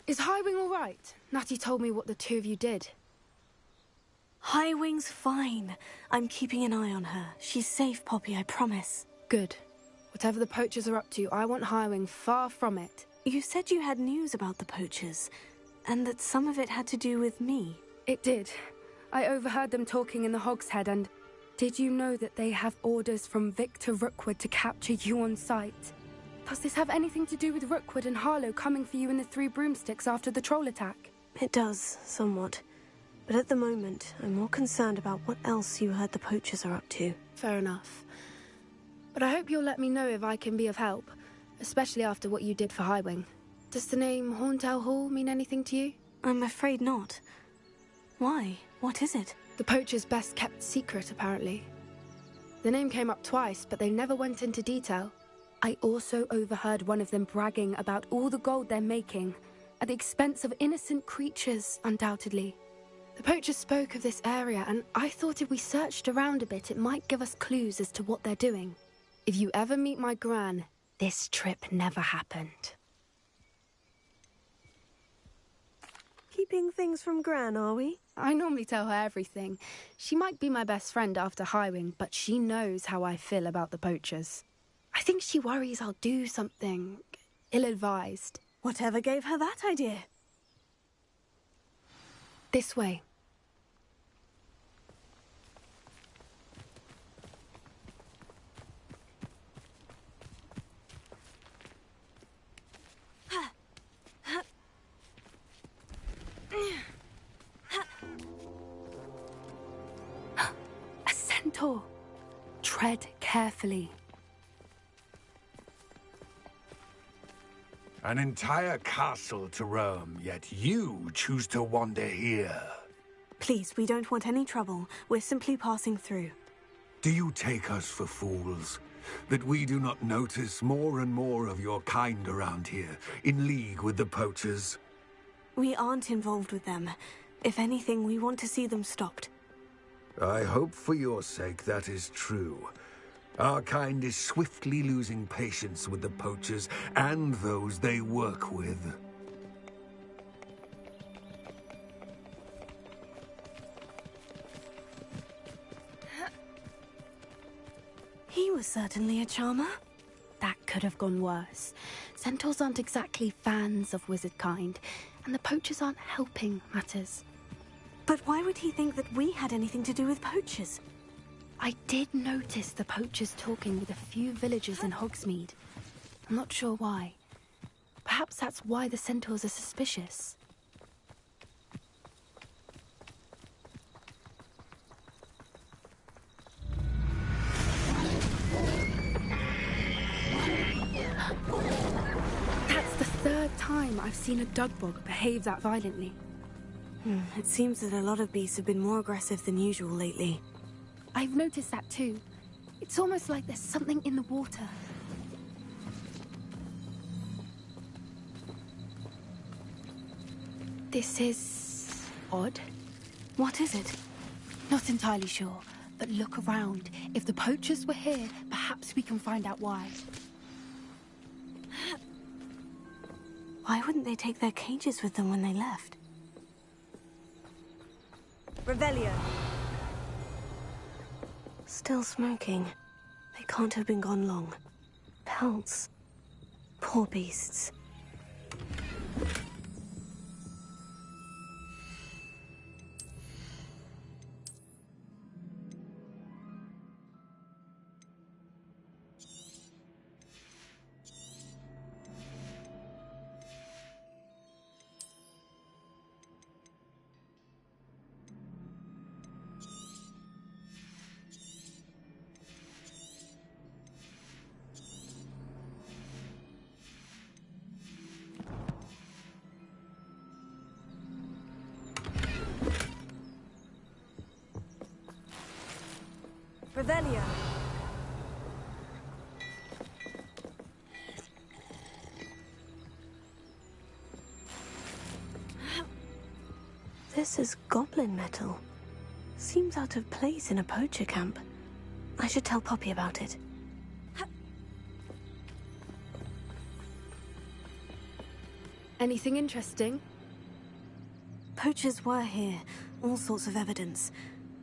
Speaker 6: Is Highwing all right? Natty told me what the two of you did.
Speaker 3: Highwing's fine. I'm keeping an eye on her. She's safe, Poppy, I promise.
Speaker 6: Good. Whatever the poachers are up to, I want Highwing far from it.
Speaker 3: You said you had news about the poachers, and that some of it had to do with me.
Speaker 6: It did.
Speaker 11: I overheard them talking in the Hogshead, and did you know that they have orders from Victor Rookwood to capture you on sight? Does this have anything to do with Rookwood and Harlow coming for you in the Three Broomsticks after the troll attack?
Speaker 3: It does, somewhat. But at the moment, I'm more concerned about what else you heard the poachers are up to.
Speaker 6: Fair enough. But I hope you'll let me know if I can be of help, especially after what you did for Highwing. Does the name Horntail Hall mean anything to you?
Speaker 3: I'm afraid not. Why? What is it?
Speaker 6: The poachers' best kept secret, apparently. The name came up twice, but they never went into detail. I also overheard one of them bragging about all the gold they're making, at the expense of innocent creatures, undoubtedly. The poachers spoke of this area, and I thought if we searched around a bit, it might give us clues as to what they're doing. If you ever meet my Gran, this trip never happened.
Speaker 3: Keeping things from Gran, are we?
Speaker 6: I normally tell her everything. She might be my best friend after Highwing, but she knows how I feel about the poachers. I think she worries I'll do something ill-advised.
Speaker 3: Whatever gave her that idea?
Speaker 6: This way.
Speaker 11: A centaur. Tread carefully.
Speaker 22: An entire castle to roam, yet you choose to wander here.
Speaker 3: Please, we don't want any trouble. We're simply passing through.
Speaker 22: Do you take us for fools? That we do not notice more and more of your kind around here, in league with the poachers?
Speaker 3: We aren't involved with them. If anything, we want to see them stopped.
Speaker 22: I hope for your sake that is true. Our kind is swiftly losing patience with the poachers and those they work with.
Speaker 3: He was certainly a charmer.
Speaker 6: That could have gone worse. Centaurs aren't exactly fans of wizard kind, and the poachers aren't helping matters.
Speaker 3: But why would he think that we had anything to do with poachers?
Speaker 6: I did notice the poachers talking with a few villagers in Hogsmeade. I'm not sure why. Perhaps that's why the centaurs are suspicious. That's the third time I've seen a dugbog behave that violently.
Speaker 3: It seems that a lot of beasts have been more aggressive than usual lately.
Speaker 6: I've noticed that too. It's almost like there's something in the water. This is odd.
Speaker 3: What is it?
Speaker 6: Not entirely sure, but look around. If the poachers were here, perhaps we can find out why.
Speaker 3: Why wouldn't they take their cages with them when they left?
Speaker 1: Revelio.
Speaker 3: Still smoking. They can't have been gone long. Pelts. Poor beasts.
Speaker 1: Revelio.
Speaker 3: This is goblin metal. Seems out of place in a poacher camp. I should tell Poppy about it.
Speaker 6: Anything interesting?
Speaker 3: Poachers were here. All sorts of evidence.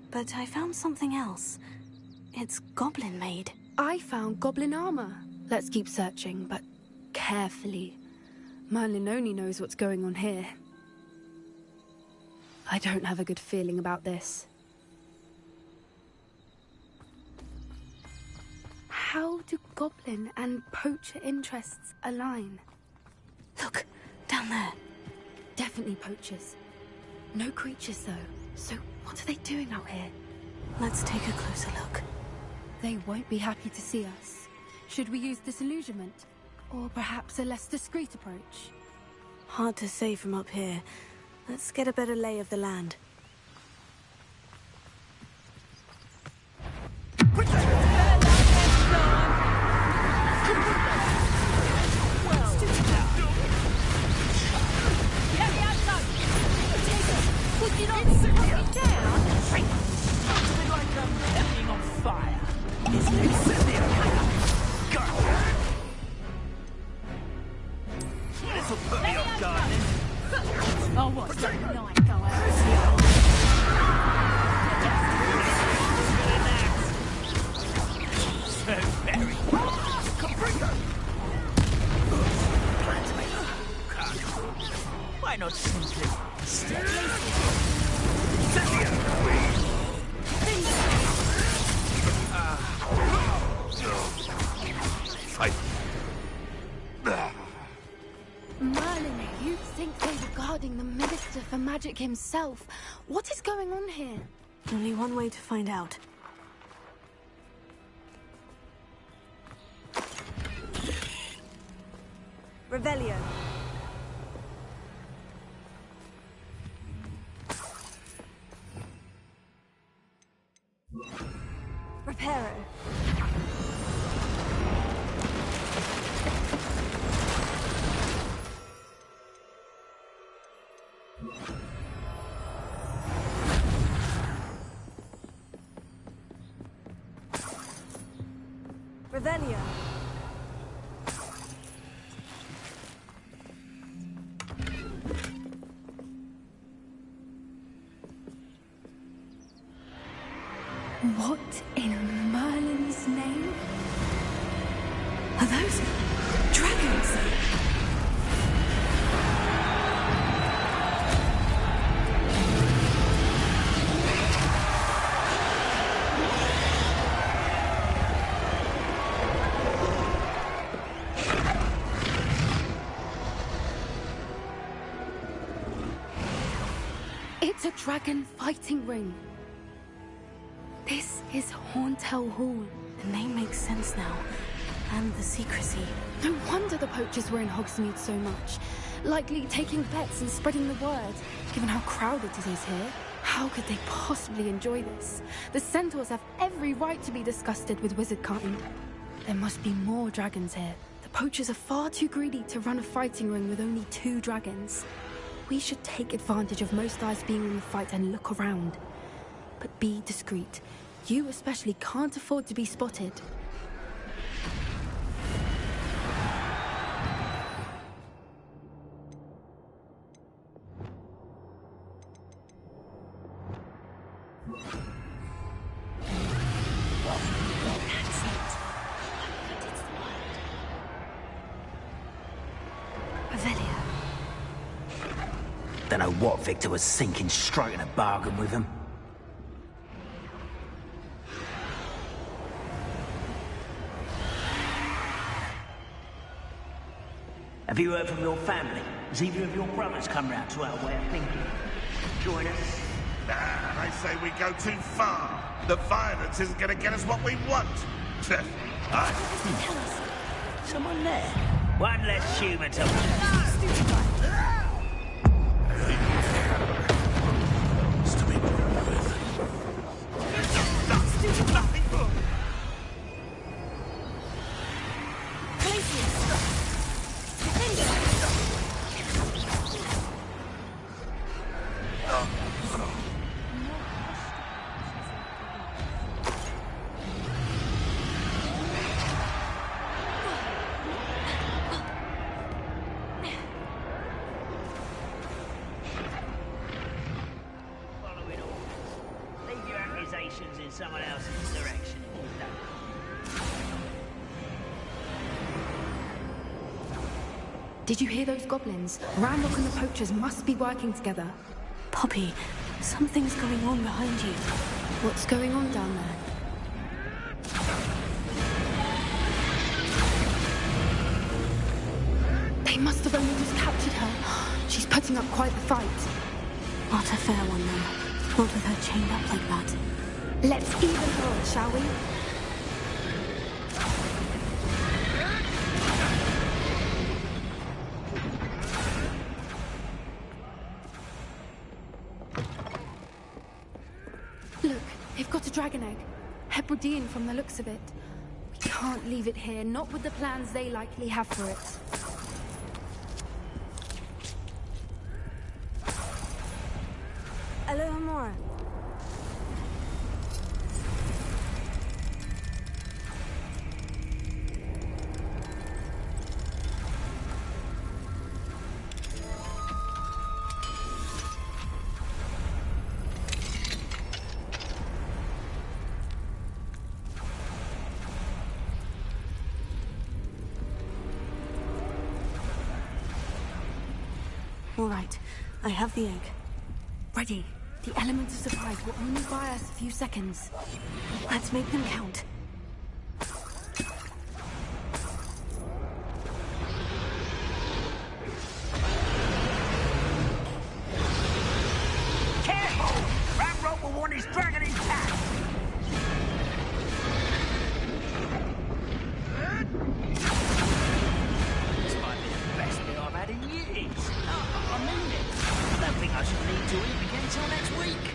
Speaker 3: But I found something else. It's goblin-made.
Speaker 6: I found goblin armor. Let's keep searching, but carefully. Merlin only knows what's going on here. I don't have a good feeling about this. How do goblin and poacher interests align?
Speaker 3: Look, down there.
Speaker 6: Definitely poachers. No creatures, though. So what are they doing out here?
Speaker 3: Let's take a closer look.
Speaker 6: They won't be happy to see us. Should we use disillusionment? Or perhaps a less discreet approach?
Speaker 3: Hard to say from up here. Let's get a better lay of the land.
Speaker 10: Would you not put it down?
Speaker 13: Something like being on fire. This'll put me off, darling.
Speaker 10: Oh, what's that night go out?
Speaker 13: So very. Why not simply stay?
Speaker 2: Fight.
Speaker 6: Merlin, you'd think they were guarding the Minister for Magic himself. What is going on here?
Speaker 3: Only one way to find out.
Speaker 1: Revelio. Reparo. Revelio.
Speaker 6: What in Merlin's name?
Speaker 3: Are those dragons?
Speaker 6: It's a dragon fighting ring. This is Hauntel Hall.
Speaker 3: The name makes sense now. And the secrecy.
Speaker 6: No wonder the poachers were in Hogsmeade so much. Likely taking bets and spreading the word. Given how crowded it is here, how could they possibly enjoy this? The centaurs have every right to be disgusted with wizard kind. There must be more dragons here. The poachers are far too greedy to run a fighting ring with only 2 dragons. We should take advantage of most eyes being in the fight and look around. But be discreet. You especially can't afford to be spotted.
Speaker 3: That's it. It's the word. Revelio.
Speaker 13: Don't know what Victor was thinking, striking a bargain with him. Have you heard from your family? Has either of your brothers come round to our way of thinking? Join us?
Speaker 2: Nah, I say we go too far. The violence isn't going to get us what we want.
Speaker 13: Someone there? One less human to... in someone else's direction.
Speaker 6: Did you hear those goblins? Ranrock and the poachers must be working together.
Speaker 3: Poppy, something's going on behind you.
Speaker 6: What's going on down there? They must have only just captured her. She's putting up quite the fight.
Speaker 3: Not a fair one, though. Not with her chained up like that.
Speaker 6: Let's even her, shall we? Look, they've got a dragon egg. Hebridean from the looks of it. We can't leave it here, not with the plans they likely have for it.
Speaker 3: Alohomora. All right, I have the egg.
Speaker 6: Ready. The element of surprise will only buy us a few seconds.
Speaker 3: Let's make them count.
Speaker 13: Careful! Ranrock will want his dragon intact! This might be the best meal I've had in years. I mean it. I don't think I shall need to eat again until next week.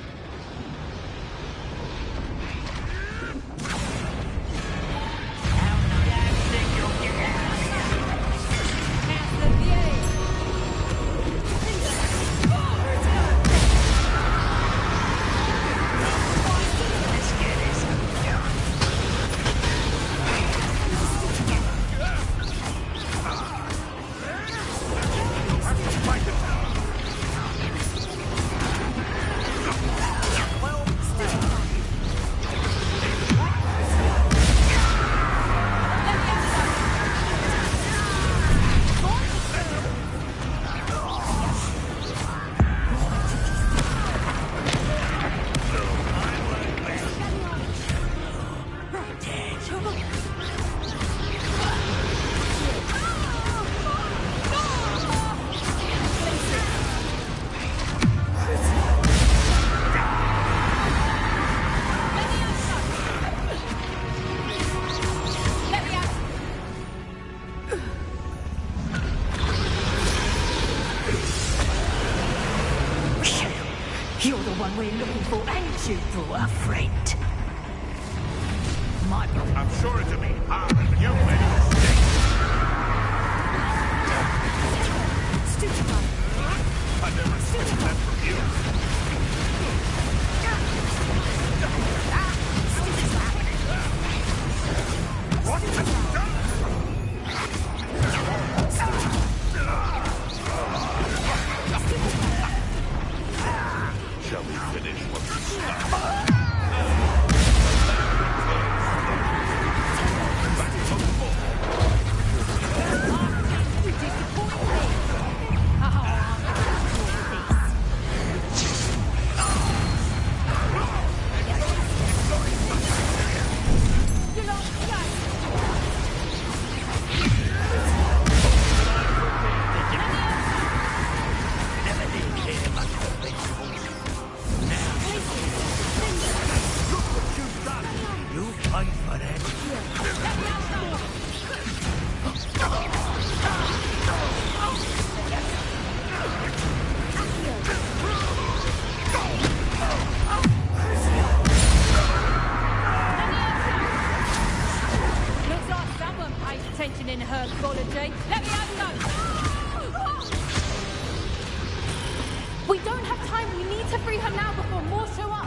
Speaker 10: You're the one we're looking for, ain't you, brought a friend? My brother.
Speaker 2: I'm sure it'll be hard, but you made a mistake.
Speaker 10: Stupid one.
Speaker 2: I never expected that from you. What have you done? Shall we finish what we started?
Speaker 10: Attention in herpology. Let me have some!
Speaker 6: We don't have time. We need to free her now before more show up.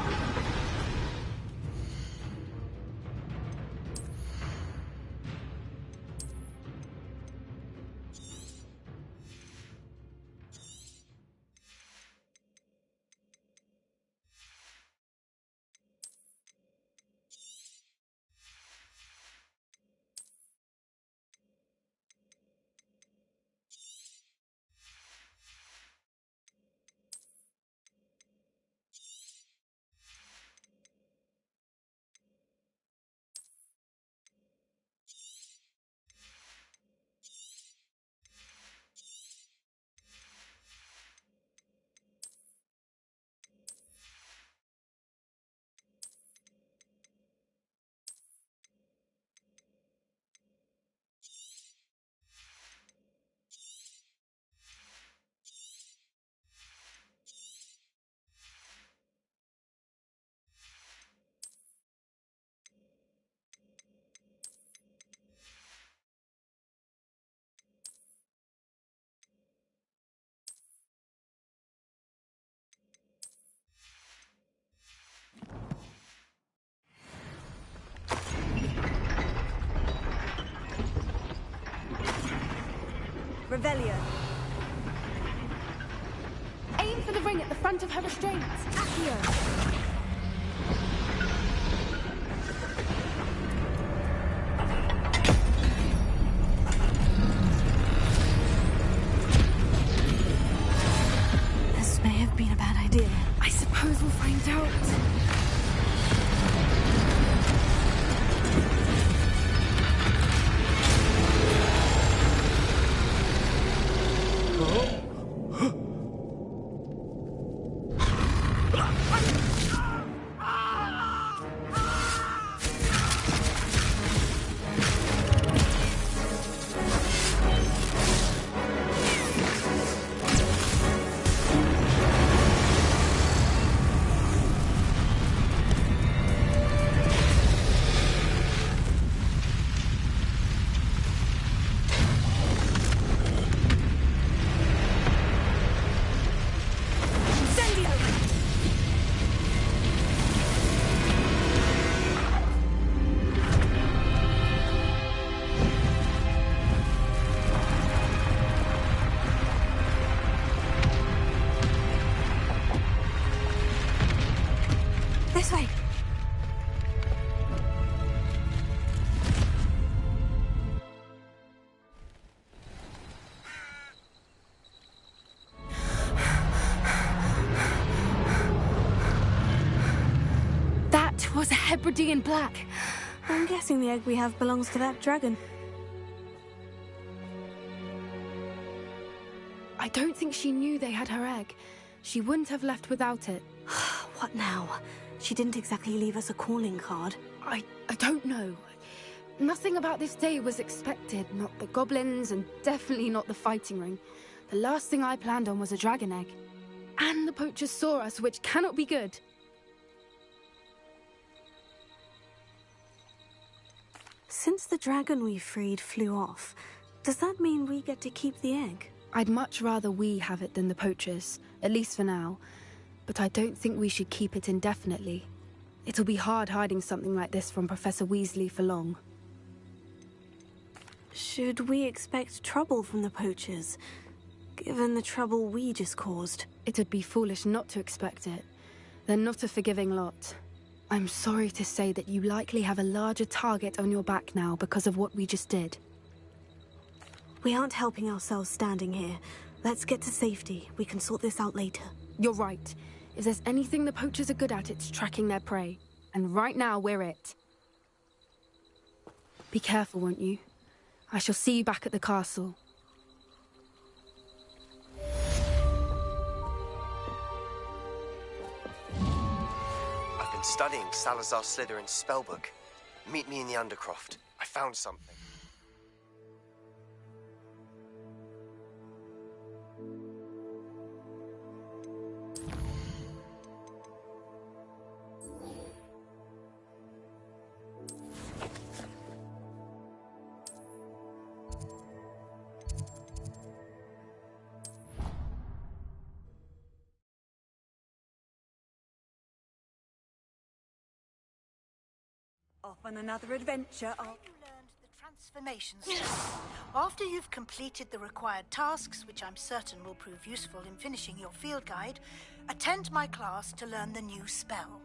Speaker 1: Revelio.
Speaker 6: Aim for the ring at the front of her restraints. Accio.
Speaker 3: This may have been a bad idea.
Speaker 6: I suppose we'll find out.
Speaker 3: This way.
Speaker 6: That was a Hebridean black.
Speaker 3: I'm guessing the egg we have belongs to that dragon.
Speaker 6: I don't think she knew they had her egg. She wouldn't have left without it.
Speaker 3: What now? She didn't exactly leave us a calling card.
Speaker 6: I don't know. Nothing about this day was expected. Not the goblins, and definitely not the fighting ring. The last thing I planned on was a dragon egg. And the poachers saw us, which cannot be good.
Speaker 3: Since the dragon we freed flew off, does that mean we get to keep the egg?
Speaker 6: I'd much rather we have it than the poachers, at least for now. But I don't think we should keep it indefinitely. It'll be hard hiding something like this from Professor Weasley for long.
Speaker 3: Should we expect trouble from the poachers, given the trouble we just caused?
Speaker 6: It'd be foolish not to expect it. They're not a forgiving lot. I'm sorry to say that you likely have a larger target on your back now because of what we just did.
Speaker 3: We aren't helping ourselves standing here. Let's get to safety. We can sort this out later.
Speaker 6: You're right. If there's anything the poachers are good at, it's tracking their prey. And right now, we're it. Be careful, won't you? I shall see you back at the castle.
Speaker 12: I've been studying Salazar Slytherin's spellbook. Meet me in the Undercroft. I found something.
Speaker 1: Off on another adventure.
Speaker 19: You learned the transformation spell. After you've completed the required tasks, which I'm certain will prove useful in finishing your field guide, attend my class to learn the new spell.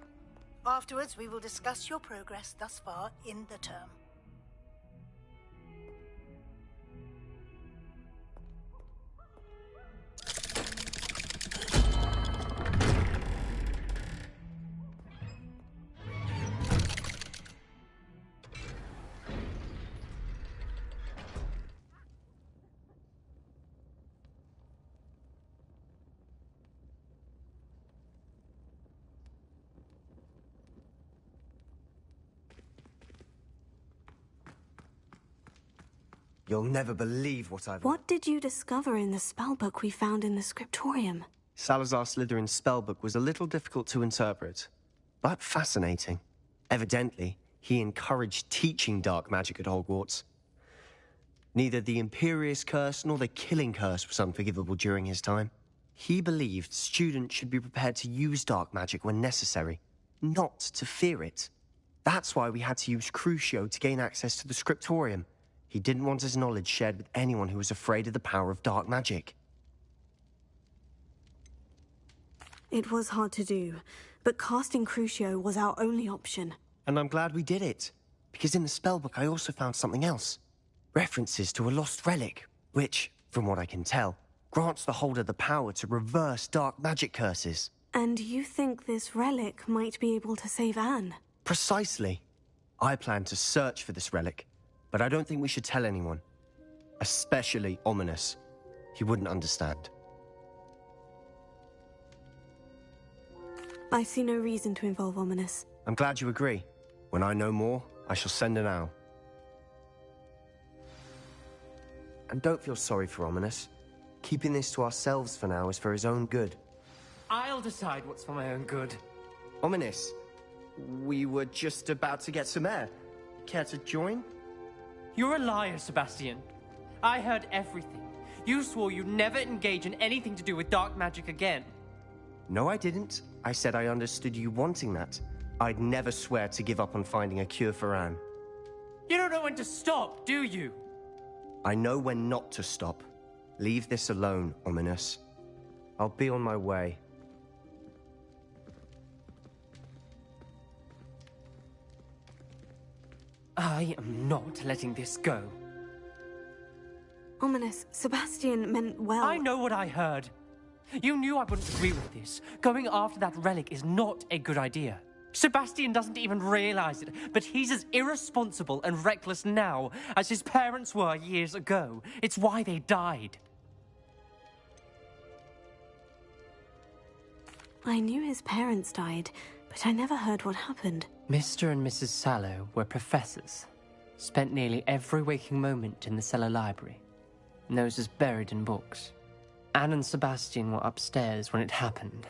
Speaker 19: Afterwards, we will discuss your progress thus far in the term.
Speaker 12: You'll never believe what I've...
Speaker 3: What did you discover in the spellbook we found in the scriptorium?
Speaker 12: Salazar Slytherin's spellbook was a little difficult to interpret, but fascinating. Evidently, he encouraged teaching dark magic at Hogwarts. Neither the Imperious Curse nor the Killing Curse was unforgivable during his time. He believed students should be prepared to use dark magic when necessary, not to fear it. That's why we had to use Crucio to gain access to the scriptorium. He didn't want his knowledge shared with anyone who was afraid of the power of dark magic.
Speaker 3: It was hard to do, but casting Crucio was our only option.
Speaker 12: And I'm glad we did it, because in the spellbook I also found something else. References to a lost relic, which, from what I can tell, grants the holder the power to reverse dark magic curses.
Speaker 3: And you think this relic might be able to save Anne?
Speaker 12: Precisely. I plan to search for this relic, but I don't think we should tell anyone. Especially Ominous. He wouldn't understand.
Speaker 3: I see no reason to involve Ominous.
Speaker 12: I'm glad you agree. When I know more, I shall send an owl. And don't feel sorry for Ominous. Keeping this to ourselves for now is for his own good.
Speaker 15: I'll decide what's for my own good.
Speaker 12: Ominous, we were just about to get some air. Care to join?
Speaker 15: You're a liar, Sebastian. I heard everything. You swore you'd never engage in anything to do with dark magic again.
Speaker 12: No, I didn't. I said I understood you wanting that. I'd never swear to give up on finding a cure for Anne.
Speaker 15: You don't know when to stop, do you?
Speaker 12: I know when not to stop. Leave this alone, Ominous. I'll be on my way.
Speaker 15: I am not letting this go.
Speaker 3: Ominous, Sebastian meant well.
Speaker 15: I know what I heard. You knew I wouldn't agree with this. Going after that relic is not a good idea. Sebastian doesn't even realize it, but he's as irresponsible and reckless now as his parents were years ago. It's why they died.
Speaker 3: I knew his parents died, but I never heard what happened.
Speaker 15: Mr. and Mrs. Sallow were professors. Spent nearly every waking moment in the cellar library. Noses buried in books. Anne and Sebastian were upstairs when it happened.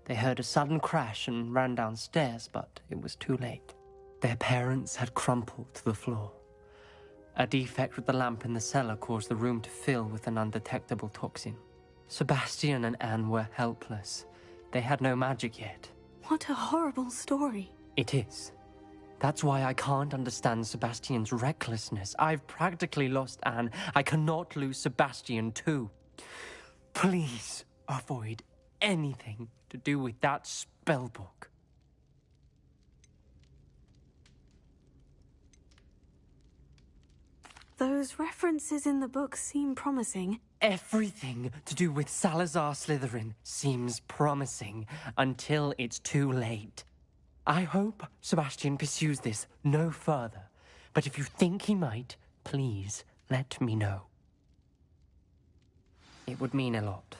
Speaker 15: They heard a sudden crash and ran downstairs, but it was too late. Their parents had crumpled to the floor. A defect with the lamp in the cellar caused the room to fill with an undetectable toxin. Sebastian and Anne were helpless. They had no magic yet.
Speaker 3: What a horrible story.
Speaker 15: It is. That's why I can't understand Sebastian's recklessness. I've practically lost Anne. I cannot lose Sebastian too. Please avoid anything to do with that spellbook.
Speaker 3: Those references in the book seem promising.
Speaker 15: Everything to do with Salazar Slytherin seems promising until it's too late. I hope Sebastian pursues this no further, but if you think he might, please let me know. It would mean a lot.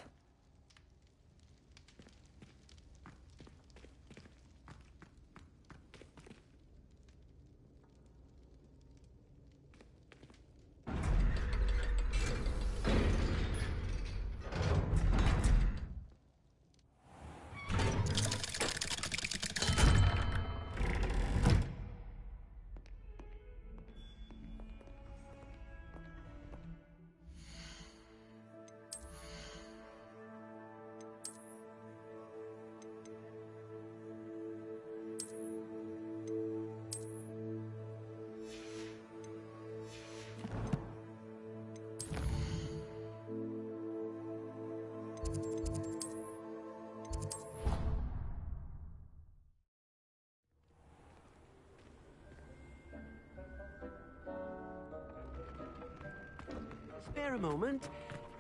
Speaker 8: Spare a moment.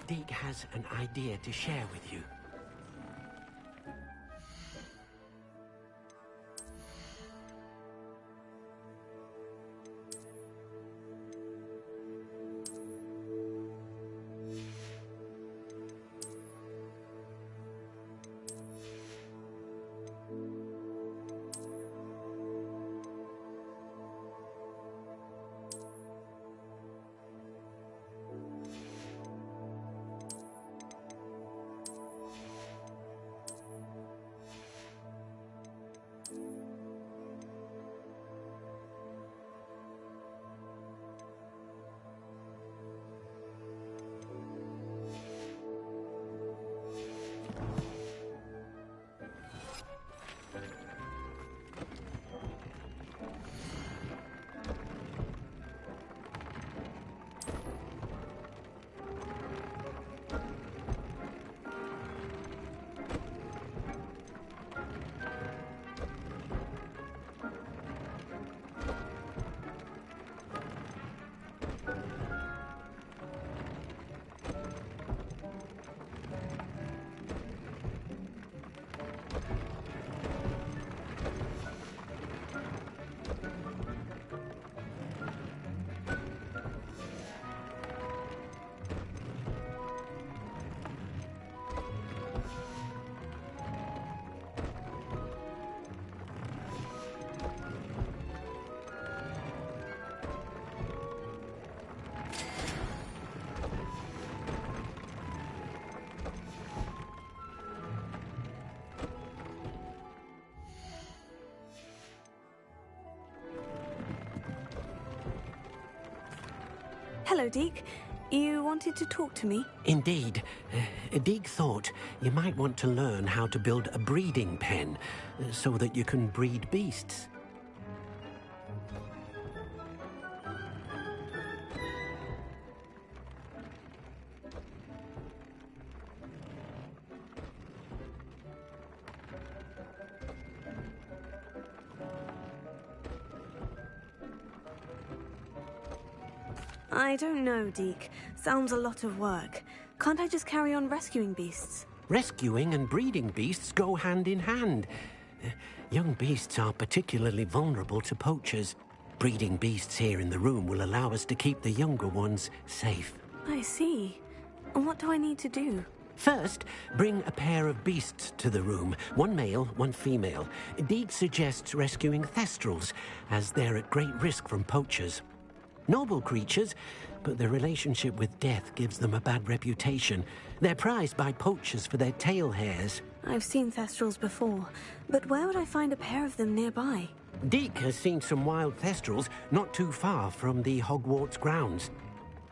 Speaker 8: Deke has an idea to share with you.
Speaker 3: Hello, Deke. You wanted to talk to me?
Speaker 8: Indeed. Deek thought you might want to learn how to build a breeding pen so that you can breed beasts.
Speaker 3: I don't know, Deke. Sounds a lot of work. Can't I just carry on rescuing beasts?
Speaker 8: Rescuing and breeding beasts go hand in hand. Young beasts are particularly vulnerable to poachers. Breeding beasts here in the room will allow us to keep the younger ones safe.
Speaker 3: I see. And what do I need to do?
Speaker 8: First, bring a pair of beasts to the room. One male, one female. Deek suggests rescuing thestrals, as they're at great risk from poachers. Noble creatures, but their relationship with death gives them a bad reputation. They're prized by poachers for their tail hairs.
Speaker 3: I've seen thestrals before, but where would I find a pair of them nearby?
Speaker 8: Deek has seen some wild thestrals not too far from the Hogwarts grounds.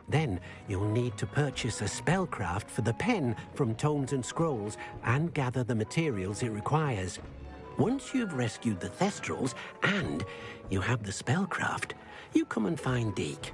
Speaker 8: Then you'll need to purchase a spellcraft for the pen from Tomes and Scrolls and gather the materials it requires. Once you've rescued the thestrals and you have the spellcraft, you come and find Deek.